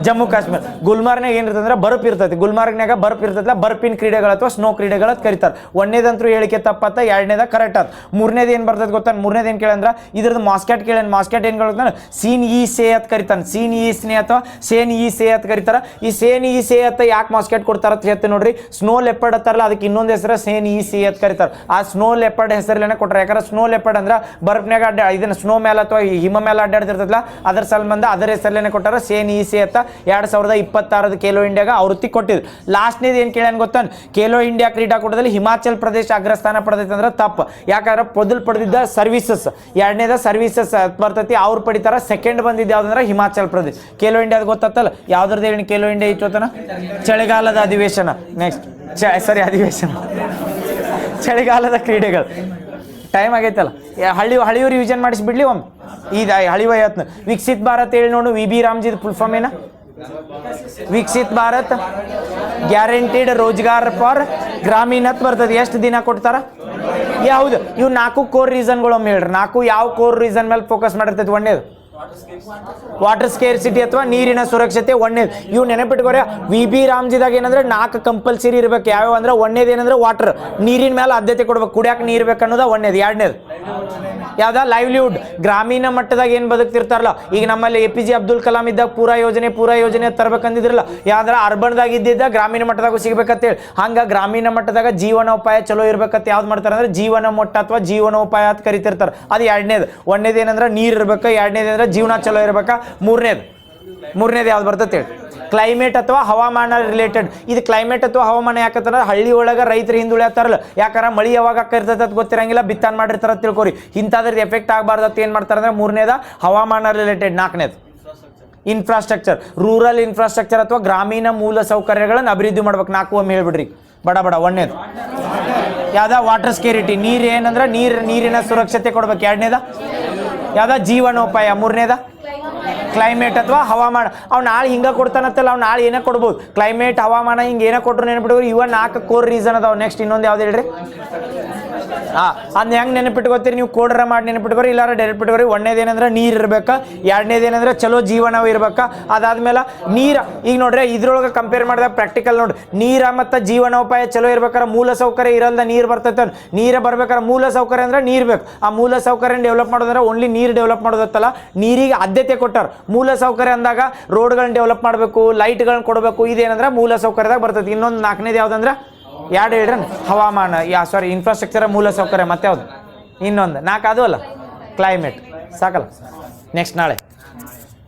Speaker 1: ಜಮ್ಮು ಕಾಶ್ಮೀರ. ಗುಲ್ಮಾರ್ಗ್ನಾಗ ಏನಿರ್ತದೆ ಅಂದ್ರೆ ಬರ್ಫ್ ಇರ್ತೈತಿ. ಗುಲ್ಮಾರ್ಗ್ನಾಗ ಬರ್ಫ್ ಇರ್ತೈತಿಲ್ಲ, ಬರ್ಫಿನ ಕ್ರೀಡೆಗಳು ಅಥವಾ ಸ್ನೋ ಕ್ರೀಡೆಗಳು ಅಂತ ಕರೀತಾರೆ. ಒಂದೇದಂತೂ ಹೇಳಿಕೆ ತಪ್ಪತ್ತ, ಎರಡನೇದ ಕರೆಕ್ಟ್ ಆತ. ಮೂರನೇದು ಏನು ಬರ್ತದೆ ಗೊತ್ತಾ? ಮೂರನೇದು ಏನು ಕೇಳಂದ್ರೆ ಇದ್ರದ್ದು ಮಾಸ್ಕೆಟ್ ಕೇಳೇನು. ಮಾಸ್ಕೆಟ್ ಏನು ಕೇಳ್ತಾನೆ? ಸೀನ್ ಇ ಸೇ ಅಂತ ಕರಿತಾನೆ. ಸೀನ್ ಈ ಸ್ನೇ ಅಥವಾ ಸೇನ್ ಇ ಸೇ ಅಂತ ಕರೀತಾರೆ. ಈ ಸೇನ್ ಇ ಸೇ ಅಂತ ಯಾಕೆ ಮಾಸ್ಕೆಟ್ ಕೊಡ್ತಾರ ಅಂತ ಹೇಳ್ತೀನಿ ನೋಡ್ರಿ. ಸ್ನೋ ಲೆಪರ್ಡ್ ಅಂತಾರಲ್ಲ, ಅದಕ್ಕೆ ಇನ್ನೊಂದು ಹೆಸರು ಸೇನ್ ಇ ಸೇ ಅಂತ ಕರೀತಾರೆ. ಆ ಸ್ನೋ ಲೆಪರ್ಡ್ ಹೆಸರಲ್ಲೇನೆ ಕೊಟ್ರೆ. ಯಾಕಂದ್ರೆ ಸ್ನೋ ಲೆಪರ್ಡ್ ಅಂದ್ರೆ ಬರ್ಫ್ನಾಗ ಇದನ್ನ ಸ್ನೋ ಮೇಲೆ ಅಥವಾ ಹಿಮ ಮೇಲೆ ಅಡ್ಡಾಡ್ತಿರ್ತಲ್ಲ, ಅದ್ರ ಸಂಬಂಧ ಅದರ ಹೆಸರಲ್ಲೇನೆ ಕೊಟ್ಟಾರ ಸೇನ್ ಇ ಸೇ ಅಂತ. 2026 ಖೇಲೋ ಇಂಡಿಯಾಗ ಆವೃತ್ತಿ ಕೊಟ್ಟಿದ್ರು. ಲಾಸ್ಟ್ನೇದು ಏನು ಕೇಳ್ಯಾನ ಗೊತ್ತಾನ, ಖೇಲೋ ಇಂಡಿಯಾ ಕ್ರೀಡಾಕೂಟದಲ್ಲಿ ಹಿಮಾಚಲ್ ಪ್ರದೇಶ ಅಗ್ರಸ್ಥಾನ ಪಡೆದೈತೆ ಅಂದ್ರೆ ತಪ್ಪು. ಯಾಕಂದ್ರೆ ಮೊದಲು ಪಡೆದಿದ್ದ ಸರ್ವಿಸಸ್, ಎರಡನೇದ ಸರ್ವಿಸಸ್ ಬರ್ತೈತಿ, ಅವ್ರು ಪಡಿತಾರ. ಸೆಕೆಂಡ್ ಬಂದಿದ್ದು ಯಾವ್ದಂದ್ರೆ ಹಿಮಾಚಲ್ ಪ್ರದೇಶ. ಖೇಲೋ ಇಂಡಿಯಾದ ಗೊತ್ತಾತಲ್ಲ, ಯಾವ್ದ್ರದ್ದು ಹೇಳಿ ಖೇಲೋ ಇಂಡಿಯಾ ಇತ್ತೋತನ? ಚಳಿಗಾಲದ ಅಧಿವೇಶನ. ನೆಕ್ಸ್ಟ್ ಅಧಿವೇಶನ, ಚಳಿಗಾಲದ ಕ್ರೀಡೆಗಳು. ಟೈಮ್ ಆಗೈತಲ್ಲ, ಹಳಿಯು ರಿವಿಷನ್ ಮಾಡಿಸ್ಬಿಡ್ಲಿ ಒಮ್ಮೆ. ಇದು ಹಳಿವ ಯತ್ನ. ವಿಕಸಿತ್ ಭಾರತ್ ಹೇಳಿ ನೋಡು, ವಿ ಬಿ ರಾಮ್ಜಿದ್ ಫುಲ್ ಫಾರ್ಮ್ ಏನ? ವಿಕಸಿತ್ ಭಾರತ್ ಗ್ಯಾರಂಟಿಡ್ ರೋಜ್ಗಾರ್ ಫಾರ್ ಗ್ರಾಮೀಣತ್ ಬರ್ತದೆ. ಎಷ್ಟು ದಿನ ಕೊಡ್ತಾರ? ಯಾವುದು? ಇವು 4 ಕೋರ್ ರೀಸನ್ಗಳು ಒಮ್ಮೆ ಹೇಳ್ರಿ. 4 ಯಾವ ಕೋರ್ ರೀಸನ್ ಮೇಲೆ ಫೋಕಸ್ ಮಾಡಿರ್ತೈತಿ? ಒಂದೇದು ವಾಟರ್ ಸ್ಕೇರ್ಸಿಟಿ ಅಥವಾ ನೀರಿನ ಸುರಕ್ಷತೆ, ಒಂದೇದು. ಇವು ನೆನಪಿಟ್ಕೋರಿ. ವಿ ಬಿ ರಾಮ್ಜಿದಾಗ ಏನಂದ್ರೆ 4 ಕಂಪಲ್ಸರಿ ಇರ್ಬೇಕು. ಯಾವ್ಯಾವ ಅಂದ್ರೆ, ಒಂದೇದು ಏನಂದ್ರೆ ವಾಟರ್, ನೀರಿನ ಮೇಲೆ ಆದ್ಯತೆ ಕೊಡ್ಬೇಕು, ಕುಡಿಯಾಕ ನೀರು ಬೇಕನ್ನೋದ ಒಂದೇದು. ಎರಡನೇದು ಯಾವ್ದ? ಲೈವ್ಲಿಹುಡ್, ಗ್ರಾಮೀಣ ಮಟ್ಟದಾಗ ಏನು ಬದುಕ್ತಿರ್ತಾರಲ್ಲ. ಈಗ ನಮ್ಮಲ್ಲಿ APJ ಅಬ್ದುಲ್ ಕಲಾಂ ಇದ್ದಾಗ ಪೂರಾ ಯೋಜನೆ ತರಬೇಕಂದಿದ್ರಲ್ಲ, ಯಾವ್ದಾರ ಅರ್ಬನ್ದಾಗ ಇದ್ದಿದ್ದ ಗ್ರಾಮೀಣ ಮಟ್ಟದಾಗೂ ಸಿಗ್ಬೇಕಂತೇಳಿ. ಹಂಗ ಗ್ರಾಮೀಣ ಮಟ್ಟದಾಗ ಜೀವನೋಪಾಯ ಚಲೋ ಇರ್ಬೇಕಂತ ಯಾವ್ದು ಮಾಡ್ತಾರೆ ಅಂದ್ರೆ ಜೀವನ ಮಟ್ಟ ಅಥವಾ ಜೀವನೋಪಾಯ ಅಂತ ಕರಿತಿರ್ತಾರೆ. ಅದು ಎರಡನೇದು. ಒಂದೇದು ಏನಂದ್ರೆ ನೀರು ಇರ್ಬೇಕು, ಎರಡನೇದು ಅಂದ್ರೆ ಜೀವನ ಚಲೋ ಇರ್ಬೇಕಾ, ಮೂರನೇದು ಯಾವ್ದು ಬರ್ತದೆ ಹೇಳಿ? ಕ್ಲೈಮೇಟ್ ಅಥವಾ ಹವಾಮಾನ ರಿಲೇಟೆಡ್. ಇದು ಕ್ಲೈಮೇಟ್ ಅಥವಾ ಹವಾಮಾನ ಯಾಕಂದ್ರೆ ಹಳ್ಳಿ ಒಳಗೆ ರೈತರು ಹಿಂದುಳಿಯತ್ತಾರಲ್ಲ, ಯಾಕಂದ್ರೆ ಮಳಿ ಯಾವಾಗ ಇರ್ತೈತೆ ಅಂತ ಗೊತ್ತಿರಂಗಿಲ್ಲ, ಬಿತ್ತಾನ್ ಮಾಡಿರ್ತಾರ ತಿಳ್ಕೊರಿ. ಇಂಥದ್ರದ್ದು ಎಫೆಕ್ಟ್ ಆಗಬಾರ್ದು ಅಂತ ಏನು ಮಾಡ್ತಾರೆ ಅಂದ್ರೆ ಮೂರನೇದ ಹವಾಮಾನ ರಿಲೇಟೆಡ್. ನಾಲ್ಕನೇದು ಇನ್ಫ್ರಾಸ್ಟ್ರಕ್ಚರ್, ರೂರಲ್ ಇನ್ಫ್ರಾಸ್ಟ್ರಕ್ಚರ್ ಅಥವಾ ಗ್ರಾಮೀಣ ಮೂಲ ಸೌಕರ್ಯಗಳನ್ನು ಅಭಿವೃದ್ಧಿ ಮಾಡ್ಬೇಕು. 4 ಒಮ್ಮೆ ಹೇಳ್ಬಿಡ್ರಿ ಬಡ. ಒಂದೇದು ಯಾವ್ದ? ವಾಟರ್ ಸ್ಕೇರಿಟಿ, ನೀರು ಏನಂದ್ರೆ ನೀರಿನ ಸುರಕ್ಷತೆ ಕೊಡ್ಬೇಕು. ಎರಡನೇದ ಯಾವ್ದ? ಜೀವನೋಪಾಯ. ಮೂರನೇದ ಕ್ಲೈಮೇಟ್ ಅಥವಾ ಹವಾಮಾನ. ಅವ್ನು ನಾಳೆ ಹಿಂಗೆ ಕೊಡ್ತಾನತ್ತಲ್ಲ, ಅವ್ನು ನಾಳೆ ಏನೇ ಕೊಡ್ಬೋದು. ಕ್ಲೈಮೇಟ್, ಹವಾಮಾನ ಹಿಂಗೆ ಏನೇ ಕೊಟ್ಟರು ನೆನಪಿಟ್ಕೋರಿ. ಇವ 4 ಕೋರ್ ರೀಸನ್ ಅದಾವ. ನೆಕ್ಸ್ಟ್ ಇನ್ನೊಂದು ಯಾವ್ದು ಹೇಳ್ರಿ? ಅದನ್ನ ಹೆಂಗೆ ನೆನಪಿಟ್ಕೋತೀರಿ ನೀವು? ಕೋಡ್ರ ಮಾಡಿ ನೆನಪಿಟ್ಕೋರಿ, ಇಲ್ಲಾರ ಡೈರೆಕ್ಟ್ ಬಿಟ್ಕೋರಿ. ಒಂದೇದು ಏನಂದ್ರೆ ನೀರು ಇರ್ಬೇಕಾ, ಎರಡನೇದು ಏನಂದ್ರೆ ಚಲೋ ಜೀವನವು ಇರ್ಬೇಕಾ. ಅದಾದ್ಮೇಲೆ ನೀರು. ಈಗ ನೋಡ್ರಿ, ಇದ್ರೊಳಗೆ ಕಂಪೇರ್ ಮಾಡಿದಾಗ ಪ್ರಾಕ್ಟಿಕಲ್ ನೋಡ್ರಿ, ನೀರ ಮತ್ತು ಜೀವನೋಪಾಯ ಚಲೋ ಇರ್ಬೇಕಾರೆ ಮೂಲ ಸೌಕರ್ಯ ಇರಲ್ದ ನೀರು ಬರ್ತೈತೆ. ನೀರು ಬರ್ಬೇಕಾದ್ರೆ ಮೂಲ ಸೌಕರ್ಯ ಅಂದ್ರೆ ನೀರು ಬೇಕು. ಆ ಮೂಲ ಸೌಕರ್ಯ ಡೆವಲಪ್ ಮಾಡೋದಂದ್ರೆ ಓನ್ಲಿ ನೀರು ಡೆವಲಪ್ ಮಾಡೋದತ್ತಲ್ಲ, ನೀರಿಗೆ ಆದ್ಯತೆ ಕೊಟ್ಟಾರ. ಮೂಲ ಸೌಕರ್ಯ ಅಂದಾಗ ರೋಡ್ಗಳನ್ನ ಡೆವಲಪ್ ಮಾಡಬೇಕು, ಲೈಟ್ಗಳನ್ನ ಕೊಡಬೇಕು. ಇದೇನಂದ್ರೆ ಮೂಲ ಸೌಕರ್ಯದಾಗ ಬರ್ತೈತಿ. ಇನ್ನೊಂದು 4ನೇದು ಯಾವ್ದಂದ್ರೆ ಎರಡು ಹೇಳ್ರಿ, ಹವಾಮಾನ, ಇನ್ಫ್ರಾಸ್ಟ್ರಕ್ಚರ್, ಮೂಲ ಸೌಕರ್ಯ. ಮತ್ತೆ ಯಾವ್ದು? ಇನ್ನೊಂದು 4 ಅದು ಅಲ್ಲ, ಕ್ಲೈಮೇಟ್. ಸಾಕಲ್ಲ? ನೆಕ್ಸ್ಟ್ ನಾಳೆ